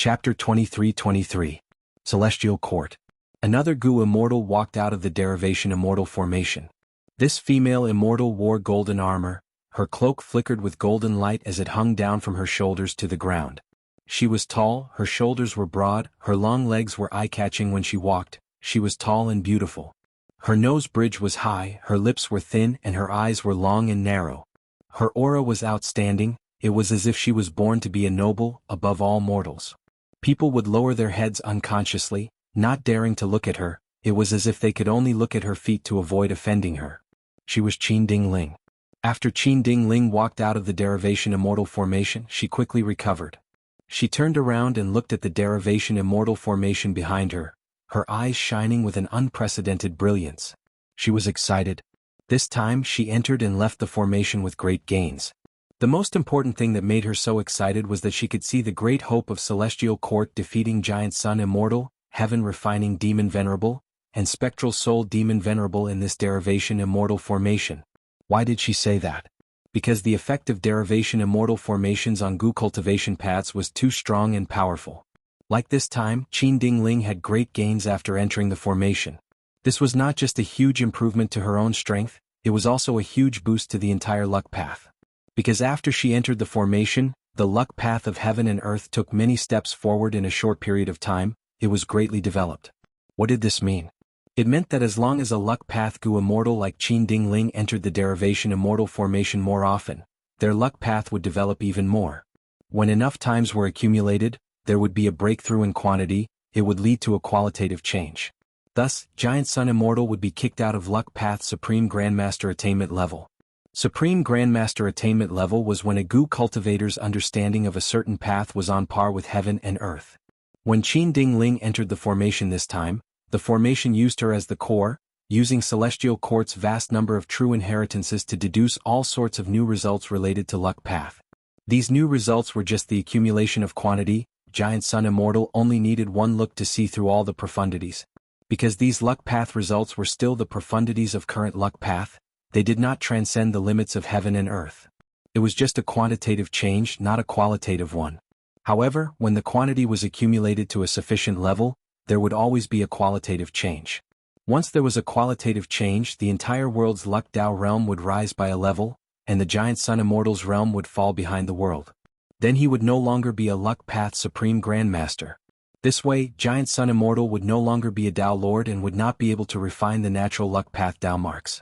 Chapter 23-23. Celestial Court. Another Gu immortal walked out of the derivation immortal formation. This female immortal wore golden armor, her cloak flickered with golden light as it hung down from her shoulders to the ground. She was tall, her shoulders were broad, her long legs were eye-catching when she walked, she was tall and beautiful. Her nose bridge was high, her lips were thin and her eyes were long and narrow. Her aura was outstanding, it was as if she was born to be a noble, above all mortals. People would lower their heads unconsciously, not daring to look at her, it was as if they could only look at her feet to avoid offending her. She was Qin Ding-ling. After Qin Ding-ling walked out of the derivation immortal formation, she quickly recovered. She turned around and looked at the derivation immortal formation behind her, her eyes shining with an unprecedented brilliance. She was excited. This time she entered and left the formation with great gains. The most important thing that made her so excited was that she could see the great hope of Celestial Court defeating Giant Sun Immortal, Heaven Refining Demon Venerable, and Spectral Soul Demon Venerable in this derivation immortal formation. Why did she say that? Because the effect of derivation immortal formations on Gu cultivation paths was too strong and powerful. Like this time, Qin Ding-ling had great gains after entering the formation. This was not just a huge improvement to her own strength, it was also a huge boost to the entire luck path. Because after she entered the formation, the luck path of heaven and earth took many steps forward in a short period of time, it was greatly developed. What did this mean? It meant that as long as a luck path Gu immortal like Qin Ding-ling entered the derivation immortal formation more often, their luck path would develop even more. When enough times were accumulated, there would be a breakthrough in quantity, it would lead to a qualitative change. Thus, Giant Sun Immortal would be kicked out of luck path Supreme Grandmaster Attainment level. Supreme Grandmaster Attainment level was when a Gu cultivator's understanding of a certain path was on par with heaven and earth. When Qin Ding-ling entered the formation this time, the formation used her as the core, using Celestial Court's vast number of true inheritances to deduce all sorts of new results related to luck path. These new results were just the accumulation of quantity. Giant Sun Immortal only needed one look to see through all the profundities. Because these luck path results were still the profundities of current luck path, they did not transcend the limits of heaven and earth. It was just a quantitative change, not a qualitative one. However, when the quantity was accumulated to a sufficient level, there would always be a qualitative change. Once there was a qualitative change, the entire world's luck Dao realm would rise by a level, and the Giant Sun Immortal's realm would fall behind the world. Then he would no longer be a luck path Supreme Grandmaster. This way, Giant Sun Immortal would no longer be a Dao Lord and would not be able to refine the natural luck path Dao marks.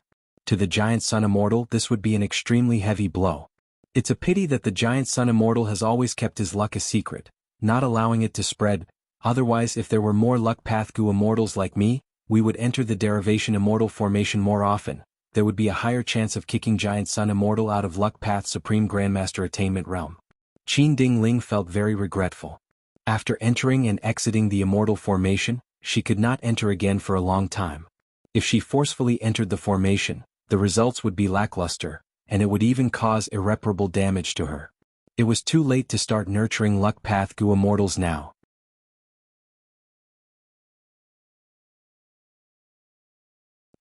To the Giant Sun Immortal, this would be an extremely heavy blow. It's a pity that the Giant Sun Immortal has always kept his luck a secret, not allowing it to spread. Otherwise, if there were more luck path Gu immortals like me, we would enter the derivation immortal formation more often. There would be a higher chance of kicking Giant Sun Immortal out of luck path Supreme Grandmaster Attainment realm. Qin Ding-ling felt very regretful. After entering and exiting the immortal formation, she could not enter again for a long time. If she forcefully entered the formation, the results would be lackluster, and it would even cause irreparable damage to her. It was too late to start nurturing luck path Gu immortals now.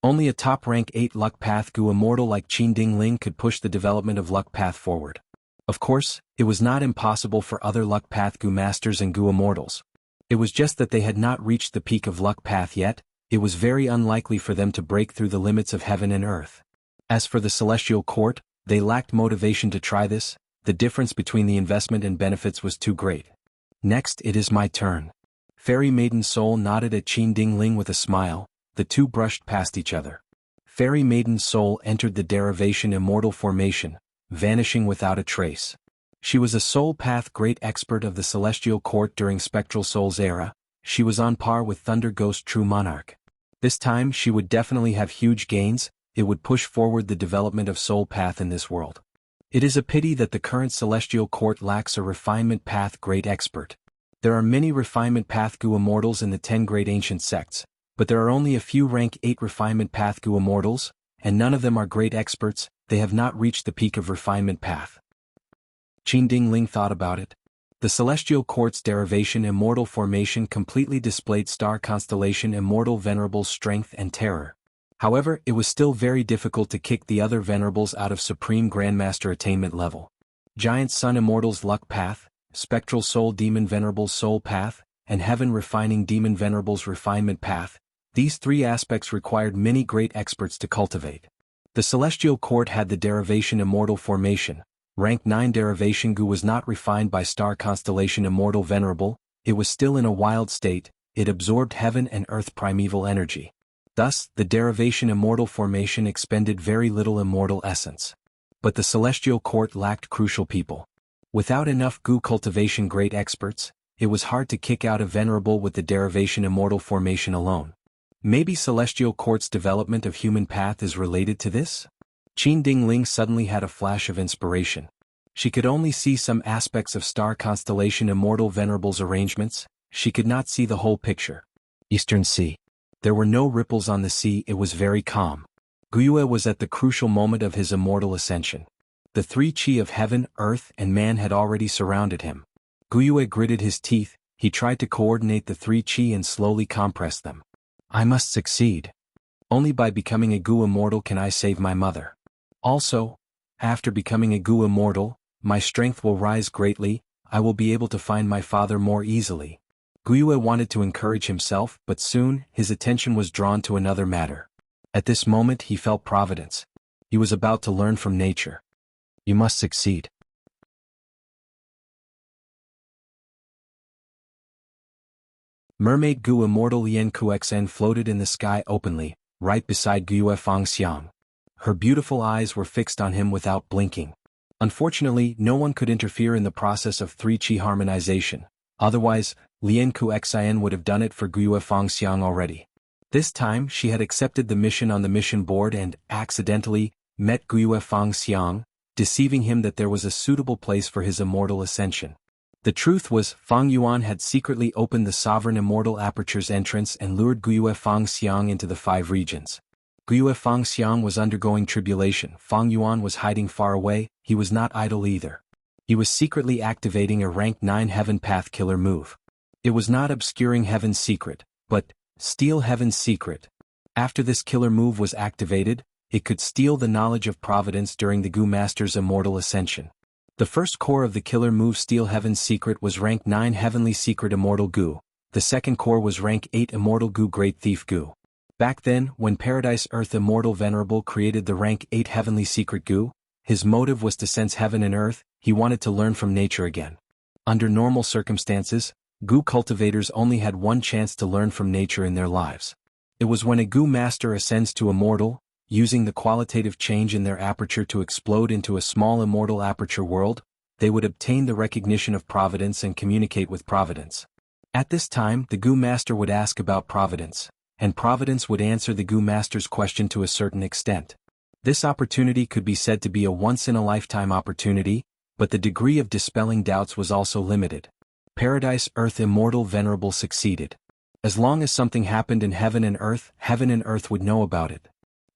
Only a top-rank 8 luck path Gu immortal like Qin Ding-ling could push the development of luck path forward. Of course, it was not impossible for other luck path Gu masters and Gu immortals. It was just that they had not reached the peak of luck path yet, it was very unlikely for them to break through the limits of heaven and earth. As for the Celestial Court, they lacked motivation to try this, the difference between the investment and benefits was too great. Next, it is my turn. Fairy Maiden Soul nodded at Qin Ding-ling with a smile. The two brushed past each other. Fairy Maiden Soul entered the derivation immortal formation, vanishing without a trace. She was a soul path great expert of the Celestial Court during Spectral Soul's era. She was on par with Thunder Ghost True Monarch. This time she would definitely have huge gains, it would push forward the development of soul path in this world. It is a pity that the current Celestial Court lacks a refinement path great expert. There are many refinement path Gu immortals in the 10 great ancient sects, but there are only a few rank 8 refinement path Gu immortals, and none of them are great experts, they have not reached the peak of refinement path. Qin Ding-ling thought about it. The Celestial Court's derivation immortal formation completely displayed star constellation immortal venerables' strength and terror. However, it was still very difficult to kick the other venerables out of Supreme Grandmaster Attainment level. Giant Sun Immortal's luck path, Spectral Soul Demon Venerable's Soul Path, and Heaven Refining Demon Venerable's Refinement Path, these three aspects required many great experts to cultivate. The Celestial Court had the derivation Immortal Formation. Rank 9 derivation Gu was not refined by star constellation Immortal Venerable, it was still in a wild state, it absorbed heaven and earth primeval energy. Thus, the derivation Immortal Formation expended very little immortal essence. But the Celestial Court lacked crucial people. Without enough Gu cultivation great experts, it was hard to kick out a Venerable with the derivation Immortal Formation alone. Maybe Celestial Court's development of human path is related to this? Qin Dingling suddenly had a flash of inspiration. She could only see some aspects of star constellation Immortal Venerable's arrangements, she could not see the whole picture. Eastern Sea. There were no ripples on the sea, it was very calm. Guyue was at the crucial moment of his immortal ascension. The three qi of heaven, earth, and man had already surrounded him. Guyue gritted his teeth, he tried to coordinate the three qi and slowly compress them. I must succeed. Only by becoming a Gu immortal can I save my mother. Also, after becoming a Gu immortal, my strength will rise greatly, I will be able to find my father more easily. Guyue wanted to encourage himself, but soon, his attention was drawn to another matter. At this moment he felt providence. He was about to learn from nature. You must succeed. Mermaid Gu Immortal Yen Kuxn floated in the sky openly, right beside Guyue Fangxiang. Her beautiful eyes were fixed on him without blinking. Unfortunately, no one could interfere in the process of three qi harmonization, otherwise, Lien Kuxin would have done it for Guyue Fangxiang already. This time she had accepted the mission on the mission board and, accidentally, met Guyue Fangxiang, deceiving him that there was a suitable place for his immortal ascension. The truth was, Fang Yuan had secretly opened the sovereign immortal aperture's entrance and lured Guyue Fangxiang into the 5 regions. Guyue Fangxiang was undergoing tribulation, Fang Yuan was hiding far away, he was not idle either. He was secretly activating a rank 9 heaven path killer move. It was not obscuring heaven's secret, but steal heaven's secret. After this killer move was activated, it could steal the knowledge of providence during the Gu Master's immortal ascension. The first core of the killer move Steal Heaven's Secret was rank 9 Heavenly Secret Immortal Gu. The second core was rank 8 Immortal Gu Great Thief Gu. Back then, when Paradise Earth Immortal Venerable created the rank 8 Heavenly Secret Gu, his motive was to sense heaven and earth, he wanted to learn from nature again. Under normal circumstances, Gu cultivators only had one chance to learn from nature in their lives. It was when a Gu Master ascends to Immortal, using the qualitative change in their aperture to explode into a small immortal aperture world, they would obtain the recognition of providence and communicate with providence. At this time, the Gu Master would ask about providence, and providence would answer the Gu Master's question to a certain extent. This opportunity could be said to be a once-in-a-lifetime opportunity, but the degree of dispelling doubts was also limited. Paradise Earth Immortal Venerable succeeded. As long as something happened in heaven and earth would know about it.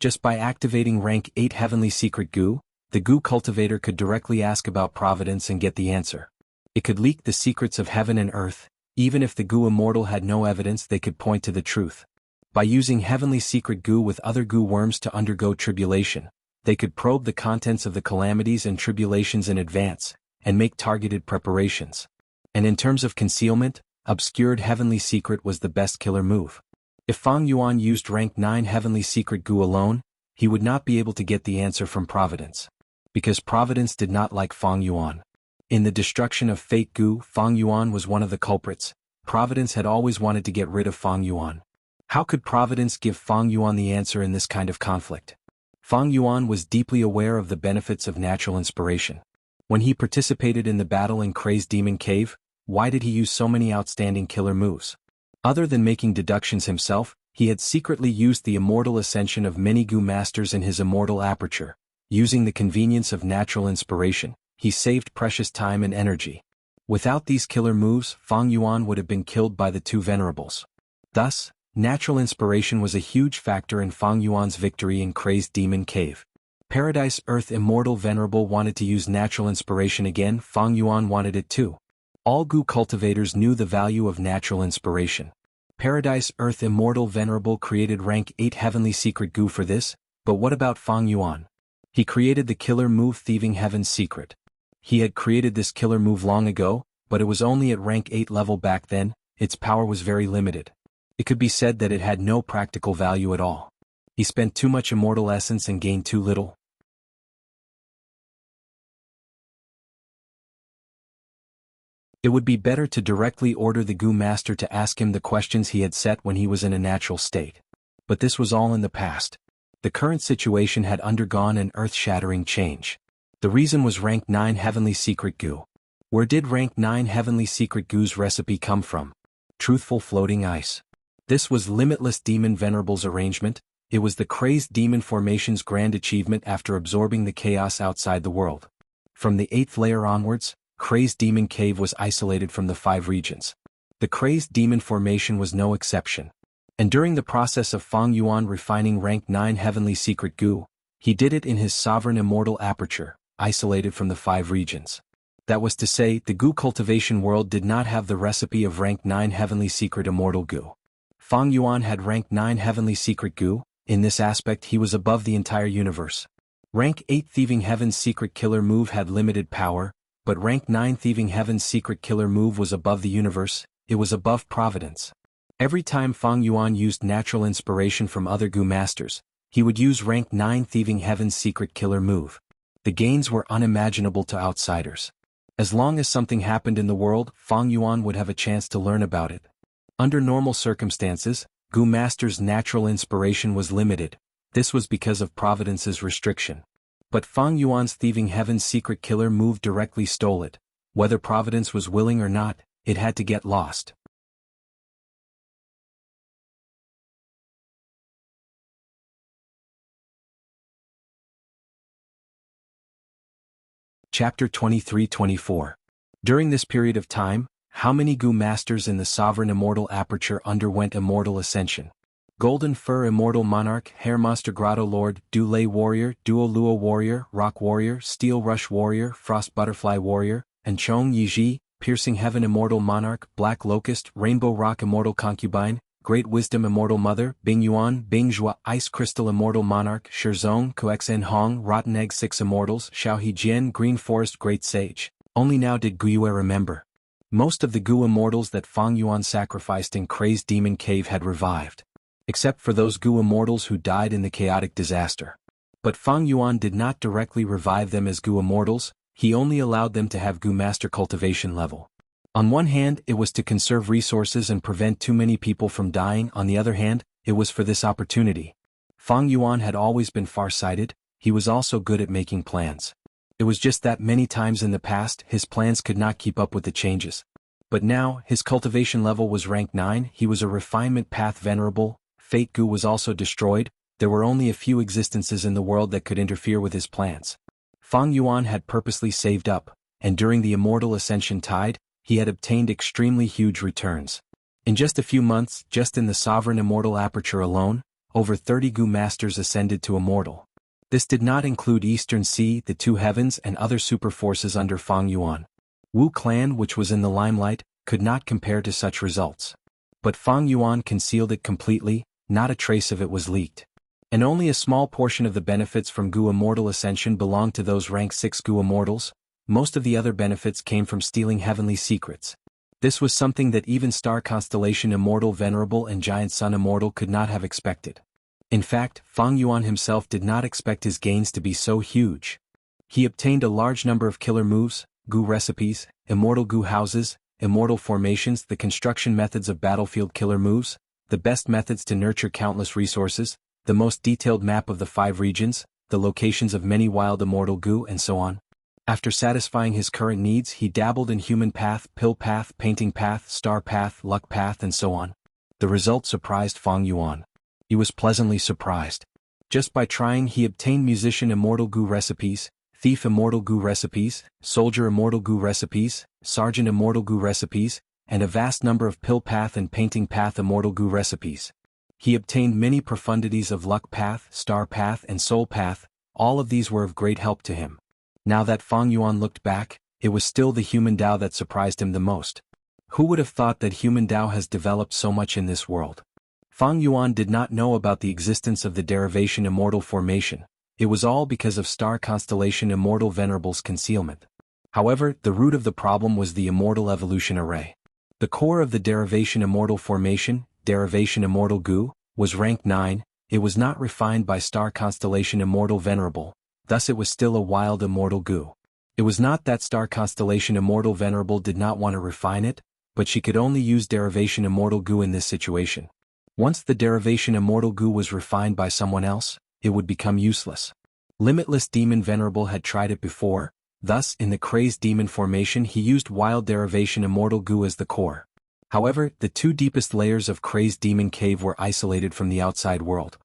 Just by activating rank 8 Heavenly Secret Gu, the Gu cultivator could directly ask about providence and get the answer. It could leak the secrets of heaven and earth, even if the Gu Immortal had no evidence they could point to the truth. By using Heavenly Secret Gu with other Gu worms to undergo tribulation, they could probe the contents of the calamities and tribulations in advance, and make targeted preparations. And in terms of concealment, obscured Heavenly Secret was the best killer move. If Fang Yuan used rank 9 Heavenly Secret Gu alone, he would not be able to get the answer from Providence. Because Providence did not like Fang Yuan. In the destruction of Fake Gu, Fang Yuan was one of the culprits. Providence had always wanted to get rid of Fang Yuan. How could Providence give Fang Yuan the answer in this kind of conflict? Fang Yuan was deeply aware of the benefits of natural inspiration. When he participated in the battle in Crazed Demon Cave, why did he use so many outstanding killer moves? Other than making deductions himself, he had secretly used the immortal ascension of many Gu Masters in his immortal aperture. Using the convenience of natural inspiration, he saved precious time and energy. Without these killer moves, Fang Yuan would have been killed by the 2 venerables. Thus, natural inspiration was a huge factor in Fang Yuan's victory in Crazed Demon Cave. Paradise Earth Immortal Venerable wanted to use natural inspiration again, Fang Yuan wanted it too. All Gu cultivators knew the value of natural inspiration. Paradise Earth Immortal Venerable created rank 8 Heavenly Secret Gu for this, but what about Fang Yuan? He created the killer move Thieving Heaven's Secret. He had created this killer move long ago, but it was only at rank 8 level back then. Its power was very limited. It could be said that it had no practical value at all. He spent too much immortal essence and gained too little. It would be better to directly order the Gu Master to ask him the questions he had set when he was in a natural state. But this was all in the past. The current situation had undergone an earth-shattering change. The reason was rank 9 Heavenly Secret Gu. Where did rank 9 Heavenly Secret Gu's recipe come from? Truthful floating ice. This was Limitless Demon Venerable's arrangement. It was the crazed demon formation's grand achievement after absorbing the chaos outside the world. From the 8th layer onwards, Crazed Demon Cave was isolated from the 5 regions. The Crazed Demon Formation was no exception. And during the process of Fang Yuan refining rank 9 Heavenly Secret Gu, he did it in his sovereign immortal aperture, isolated from the 5 regions. That was to say, the Gu cultivation world did not have the recipe of rank 9 Heavenly Secret Immortal Gu. Fang Yuan had rank 9 Heavenly Secret Gu. In this aspect he was above the entire universe. Rank 8 Thieving Heaven's Secret Killer move had limited power, but rank 9 Thieving Heaven's Secret Killer move was above the universe. It was above providence. Every time Fang Yuan used natural inspiration from other Gu masters, he would use rank 9 Thieving Heaven's Secret Killer move. The gains were unimaginable to outsiders. As long as something happened in the world, Fang Yuan would have a chance to learn about it. Under normal circumstances, Gu Master's natural inspiration was limited. This was because of Providence's restriction. But Fang Yuan's Thieving Heaven's Secret Killer move directly stole it. Whether Providence was willing or not, it had to get lost. Chapter 23-24. During this period of time, how many Gu Masters in the Sovereign Immortal Aperture underwent immortal ascension? Golden Fur Immortal Monarch, Hair Monster Grotto Lord, Dew Lay Warrior, Duo Luo Warrior, Rock Warrior, Steel Rush Warrior, Frost Butterfly Warrior, and Chong Yiji, Piercing Heaven Immortal Monarch, Black Locust, Rainbow Rock Immortal Concubine, Great Wisdom Immortal Mother, Bing Yuan, Bing Zhua, Ice Crystal Immortal Monarch, Shizong, Koexen Hong, Rotten Egg 6 Immortals, Xiaohe Jian, Green Forest Great Sage. Only now did Guyue remember. Most of the Gu Immortals that Fang Yuan sacrificed in Crazed Demon Cave had revived. Except for those Gu Immortals who died in the chaotic disaster. But Fang Yuan did not directly revive them as Gu Immortals, he only allowed them to have Gu Master cultivation level. On one hand, it was to conserve resources and prevent too many people from dying. On the other hand, it was for this opportunity. Fang Yuan had always been far-sighted. He was also good at making plans. It was just that many times in the past his plans could not keep up with the changes. But now, his cultivation level was rank 9, he was a refinement path venerable. Fate Gu was also destroyed. There were only a few existences in the world that could interfere with his plans. Fang Yuan had purposely saved up, and during the immortal ascension tide, he had obtained extremely huge returns. In just a few months, just in the Sovereign Immortal Aperture alone, over 30 Gu Masters ascended to Immortal. This did not include Eastern Sea, the 2 Heavens and other super forces under Fang Yuan. Wu Clan, which was in the limelight, could not compare to such results. But Fang Yuan concealed it completely. Not a trace of it was leaked. And only a small portion of the benefits from Gu Immortal Ascension belonged to those rank 6 Gu Immortals. Most of the other benefits came from stealing heavenly secrets. This was something that even Star Constellation Immortal Venerable and Giant Sun Immortal could not have expected. In fact, Fang Yuan himself did not expect his gains to be so huge. He obtained a large number of killer moves, Gu recipes, immortal Gu houses, immortal formations, the construction methods of battlefield killer moves, the best methods to nurture countless resources, the most detailed map of the 5 regions, the locations of many wild immortal Gu and so on. After satisfying his current needs he dabbled in human path, pill path, painting path, star path, luck path and so on. The result surprised Fang Yuan. He was pleasantly surprised. Just by trying he obtained musician immortal Gu recipes, thief immortal Gu recipes, soldier immortal Gu recipes, sergeant immortal Gu recipes, and a vast number of pill path and painting path immortal Gu recipes. He obtained many profundities of luck path, star path and soul path. All of these were of great help to him. Now that Fang Yuan looked back, it was still the human Tao that surprised him the most. Who would have thought that human Tao has developed so much in this world? Fang Yuan did not know about the existence of the derivation immortal formation. It was all because of Star Constellation Immortal Venerable's concealment. However, the root of the problem was the immortal evolution array. The core of the derivation immortal formation, derivation immortal Gu, was rank 9, it was not refined by star constellation immortal venerable, thus it was still a wild immortal Gu. It was not that star constellation immortal venerable did not want to refine it, but she could only use derivation immortal Gu in this situation. Once the derivation immortal Gu was refined by someone else, it would become useless. Limitless Demon Venerable had tried it before, thus in the Crazed Demon formation he used wild derivation immortal Gu as the core. However, the two deepest layers of Crazed Demon Cave were isolated from the outside world.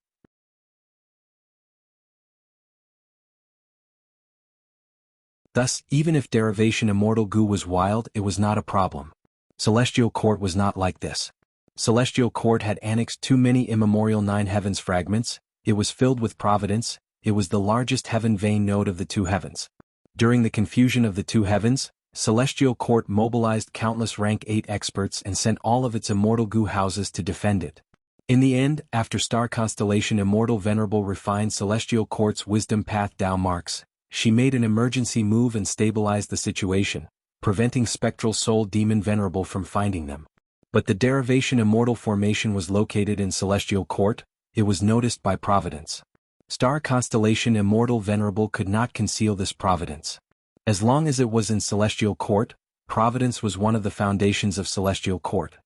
Thus, even if derivation immortal Gu was wild, it was not a problem. Celestial Court was not like this. Celestial Court had annexed too many immemorial 9 heavens fragments, it was filled with providence, it was the largest heaven vein node of the 2 heavens. During the confusion of the 2 heavens, Celestial Court mobilized countless rank 8 experts and sent all of its immortal Gu houses to defend it. In the end, after star constellation Immortal Venerable refined Celestial Court's wisdom path Dao marks, she made an emergency move and stabilized the situation, preventing Spectral Soul Demon Venerable from finding them. But the derivation Immortal formation was located in Celestial Court, it was noticed by Providence. Star constellation Immortal Venerable could not conceal this providence. As long as it was in Celestial Court, Providence was one of the foundations of Celestial Court.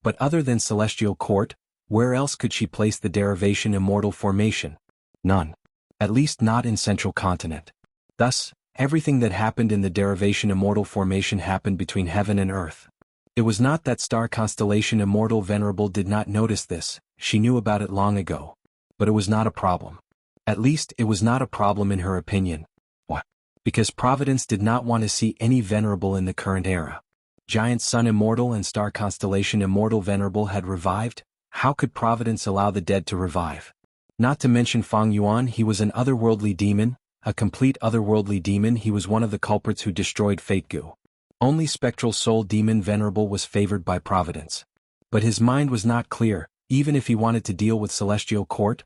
But other than Celestial Court, where else could she place the derivation Immortal formation? None. At least not in Central Continent. Thus, everything that happened in the derivation Immortal formation happened between heaven and earth. It was not that star constellation Immortal Venerable did not notice this, she knew about it long ago. But it was not a problem. At least it was not a problem in her opinion. Why? Because Providence did not want to see any Venerable in the current era. Giant Sun Immortal and star constellation Immortal Venerable had revived, how could Providence allow the dead to revive? Not to mention Fang Yuan, he was an otherworldly demon, a complete otherworldly demon, he was one of the culprits who destroyed Fate Gu. Only Spectral Soul Demon Venerable was favored by Providence. But his mind was not clear, even if he wanted to deal with Celestial Court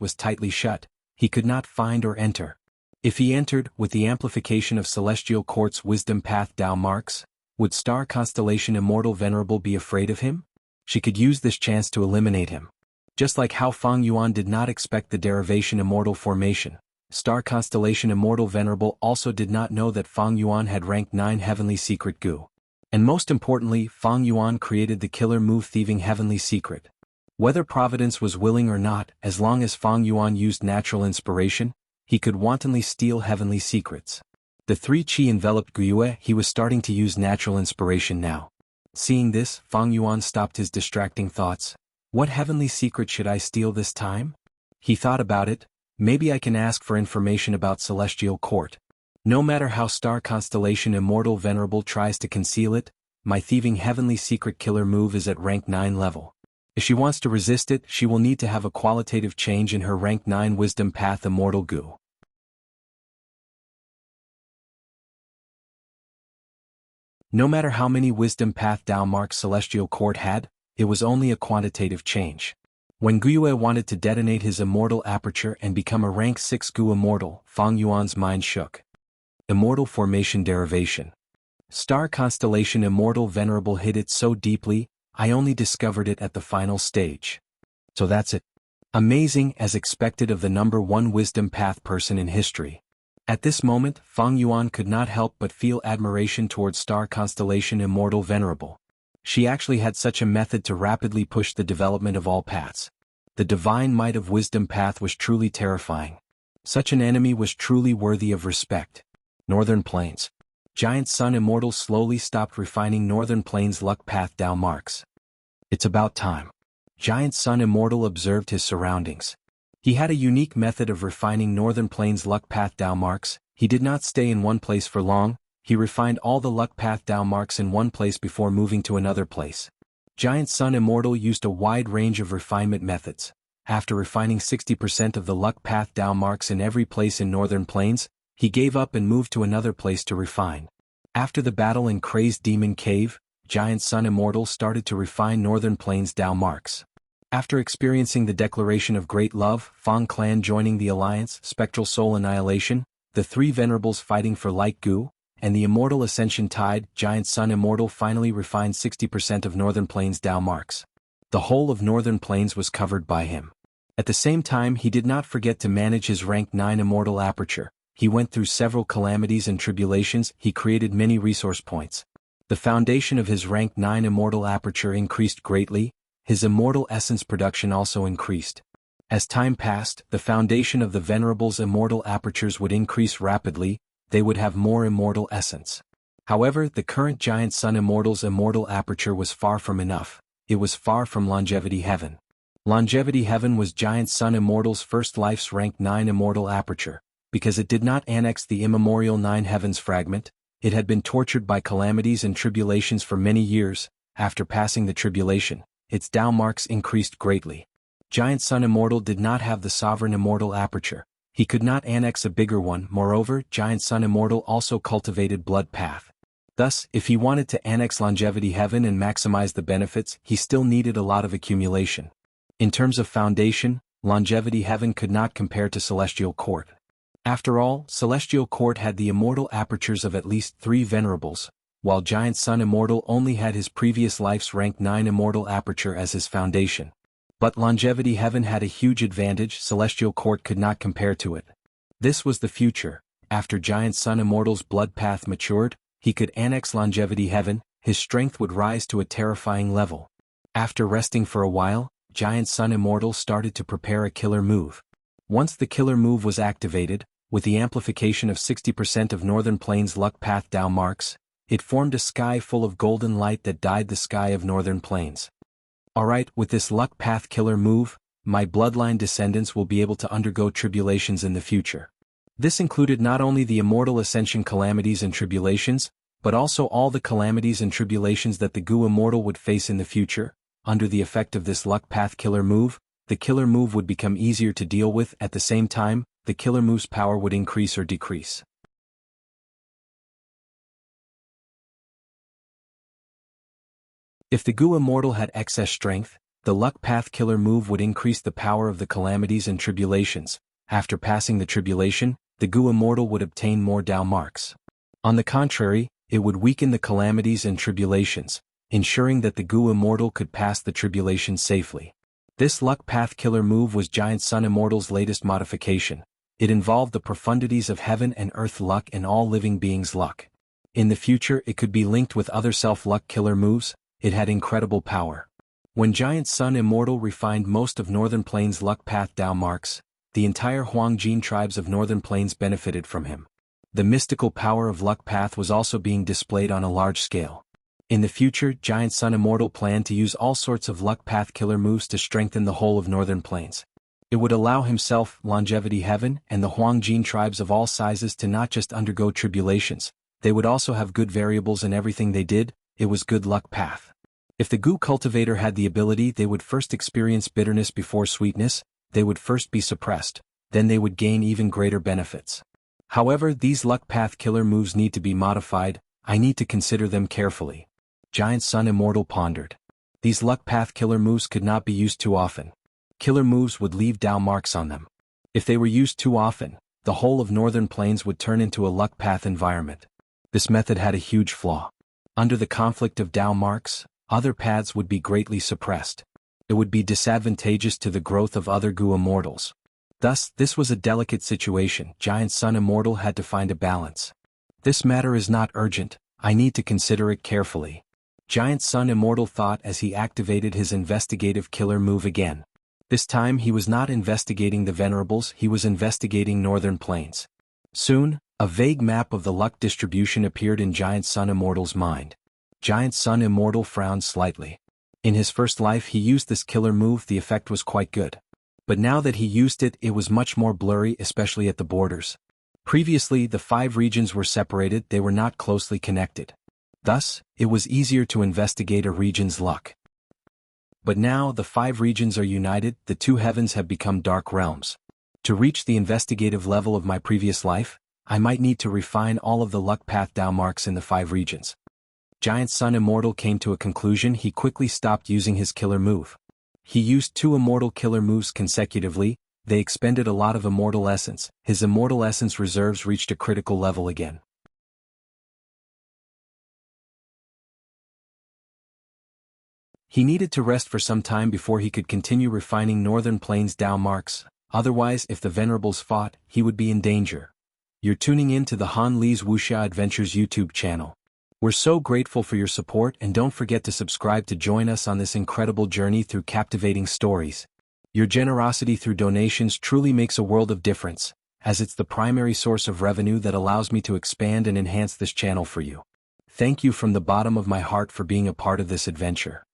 was tightly shut, he could not find or enter. If he entered, with the amplification of Celestial Court's wisdom path Dao marks, would star constellation Immortal Venerable be afraid of him? She could use this chance to eliminate him. Just like how Fang Yuan did not expect the derivation Immortal formation, star constellation Immortal Venerable also did not know that Fang Yuan had rank 9 heavenly secret Gu. And most importantly, Fang Yuan created the killer move Thieving Heavenly Secret. Whether Providence was willing or not, as long as Fang Yuan used natural inspiration, he could wantonly steal heavenly secrets. The 3 Qi enveloped Guiyue, he was starting to use natural inspiration now. Seeing this, Fang Yuan stopped his distracting thoughts. What heavenly secret should I steal this time? He thought about it, maybe I can ask for information about Celestial Court. No matter how star constellation Immortal Venerable tries to conceal it, my thieving heavenly secret killer move is at rank 9 level. If she wants to resist it, she will need to have a qualitative change in her rank 9 wisdom path Immortal Gu. No matter how many wisdom path Dao marks Celestial Court had, it was only a quantitative change. When Guiyue wanted to detonate his immortal aperture and become a rank 6 Gu Immortal, Fang Yuan's mind shook. Immortal formation derivation. Star constellation Immortal Venerable hid it so deeply, I only discovered it at the final stage. So that's it. Amazing as expected of the number 1 wisdom path person in history. At this moment, Fang Yuan could not help but feel admiration towards star constellation Immortal Venerable. She actually had such a method to rapidly push the development of all paths. The divine might of wisdom path was truly terrifying. Such an enemy was truly worthy of respect. Northern Plains. Giant Sun Immortal slowly stopped refining Northern Plains luck path Dao marks. It's about time. Giant Sun Immortal observed his surroundings. He had a unique method of refining Northern Plains luck path Dao marks. He did not stay in one place for long, he refined all the luck path Dao marks in one place before moving to another place. Giant Sun Immortal used a wide range of refinement methods. After refining 60% of the luck path Dao marks in every place in Northern Plains, he gave up and moved to another place to refine. After the battle in Crazed Demon Cave, Giant Sun Immortal started to refine Northern Plains Dao marks. After experiencing the declaration of great love, Fang Clan joining the alliance, Spectral Soul Annihilation, the 3 Venerables fighting for Light Gu, and the Immortal Ascension Tide, Giant Sun Immortal finally refined 60% of Northern Plains Dao marks. The whole of Northern Plains was covered by him. At the same time, he did not forget to manage his rank 9 Immortal Aperture. He went through several calamities and tribulations. He created many resource points. The foundation of his rank 9 Immortal Aperture increased greatly. His Immortal Essence production also increased. As time passed, the foundation of the Venerable's Immortal Apertures would increase rapidly. They would have more Immortal Essence. However, the current Giant Sun Immortal's Immortal Aperture was far from enough. It was far from Longevity Heaven. Longevity Heaven was Giant Sun Immortal's first life's rank 9 Immortal Aperture. Because it did not annex the immemorial 9 Heavens fragment, it had been tortured by calamities and tribulations for many years. After passing the tribulation, its Dao marks increased greatly. Giant Sun Immortal did not have the sovereign Immortal Aperture. He could not annex a bigger one. Moreover, Giant Sun Immortal also cultivated Blood Path. Thus, if he wanted to annex Longevity Heaven and maximize the benefits, he still needed a lot of accumulation. In terms of foundation, Longevity Heaven could not compare to Celestial Court. After all, Celestial Court had the Immortal Apertures of at least 3 Venerables, while Giant Sun Immortal only had his previous life's rank 9 Immortal Aperture as his foundation. But Longevity Heaven had a huge advantage. Celestial Court could not compare to it. This was the future. After Giant Sun Immortal's Blood Path matured, he could annex Longevity Heaven. His strength would rise to a terrifying level. After resting for a while, Giant Sun Immortal started to prepare a killer move. Once the killer move was activated, with the amplification of 60% of Northern Plains Luck Path Dao marks, it formed a sky full of golden light that dyed the sky of Northern Plains. Alright, with this Luck Path killer move, my bloodline descendants will be able to undergo tribulations in the future. This included not only the Immortal Ascension calamities and tribulations, but also all the calamities and tribulations that the Gu Immortal would face in the future. Under the effect of this Luck Path killer move, the killer move would become easier to deal with. At the same time, the killer move's power would increase or decrease. If the Gu Immortal had excess strength, the Luck Path killer move would increase the power of the calamities and tribulations. After passing the tribulation, the Gu Immortal would obtain more Dao marks. On the contrary, it would weaken the calamities and tribulations, ensuring that the Gu Immortal could pass the tribulation safely. This Luck Path killer move was Giant Sun Immortal's latest modification. It involved the profundities of heaven and earth luck and all living beings' luck. In the future, it could be linked with other self-luck killer moves. It had incredible power. When Giant Sun Immortal refined most of Northern Plains Luck Path Dao marks, the entire Huangjin tribes of Northern Plains benefited from him. The mystical power of Luck Path was also being displayed on a large scale. In the future, Giant Sun Immortal planned to use all sorts of Luck Path killer moves to strengthen the whole of Northern Plains. It would allow himself, Longevity Heaven, and the Huangjin tribes of all sizes to not just undergo tribulations, they would also have good variables in everything they did. It was good Luck Path. If the Gu Cultivator had the ability, they would first experience bitterness before sweetness. They would first be suppressed, then they would gain even greater benefits. However, these Luck Path killer moves need to be modified. I need to consider them carefully. Giant Sun Immortal pondered. These Luck Path killer moves could not be used too often. Killer moves would leave Dao marks on them. If they were used too often, the whole of Northern Plains would turn into a Luck Path environment. This method had a huge flaw. Under the conflict of Dao marks, other paths would be greatly suppressed. It would be disadvantageous to the growth of other Gu Immortals. Thus, this was a delicate situation. Giant Sun Immortal had to find a balance. This matter is not urgent. I need to consider it carefully. Giant Sun Immortal thought as he activated his investigative killer move again. This time he was not investigating the Venerables, he was investigating Northern Plains. Soon, a vague map of the luck distribution appeared in Giant Sun Immortal's mind. Giant Sun Immortal frowned slightly. In his first life he used this killer move. The effect was quite good. But now that he used it, it was much more blurry, especially at the borders. Previously, the 5 regions were separated, they were not closely connected. Thus, it was easier to investigate a region's luck. But now the 5 regions are united, the 2 heavens have become dark realms. To reach the investigative level of my previous life, I might need to refine all of the Luck Path Dao marks in the 5 regions. Giant Sun Immortal came to a conclusion. He quickly stopped using his killer move. He used 2 immortal killer moves consecutively. They expended a lot of immortal essence. His immortal essence reserves reached a critical level again. He needed to rest for some time before he could continue refining Northern Plains Dao marks, otherwise if the Venerables fought, he would be in danger. You're tuning in to the Han Li's Wuxia Adventures YouTube channel. We're so grateful for your support, and don't forget to subscribe to join us on this incredible journey through captivating stories. Your generosity through donations truly makes a world of difference, as it's the primary source of revenue that allows me to expand and enhance this channel for you. Thank you from the bottom of my heart for being a part of this adventure.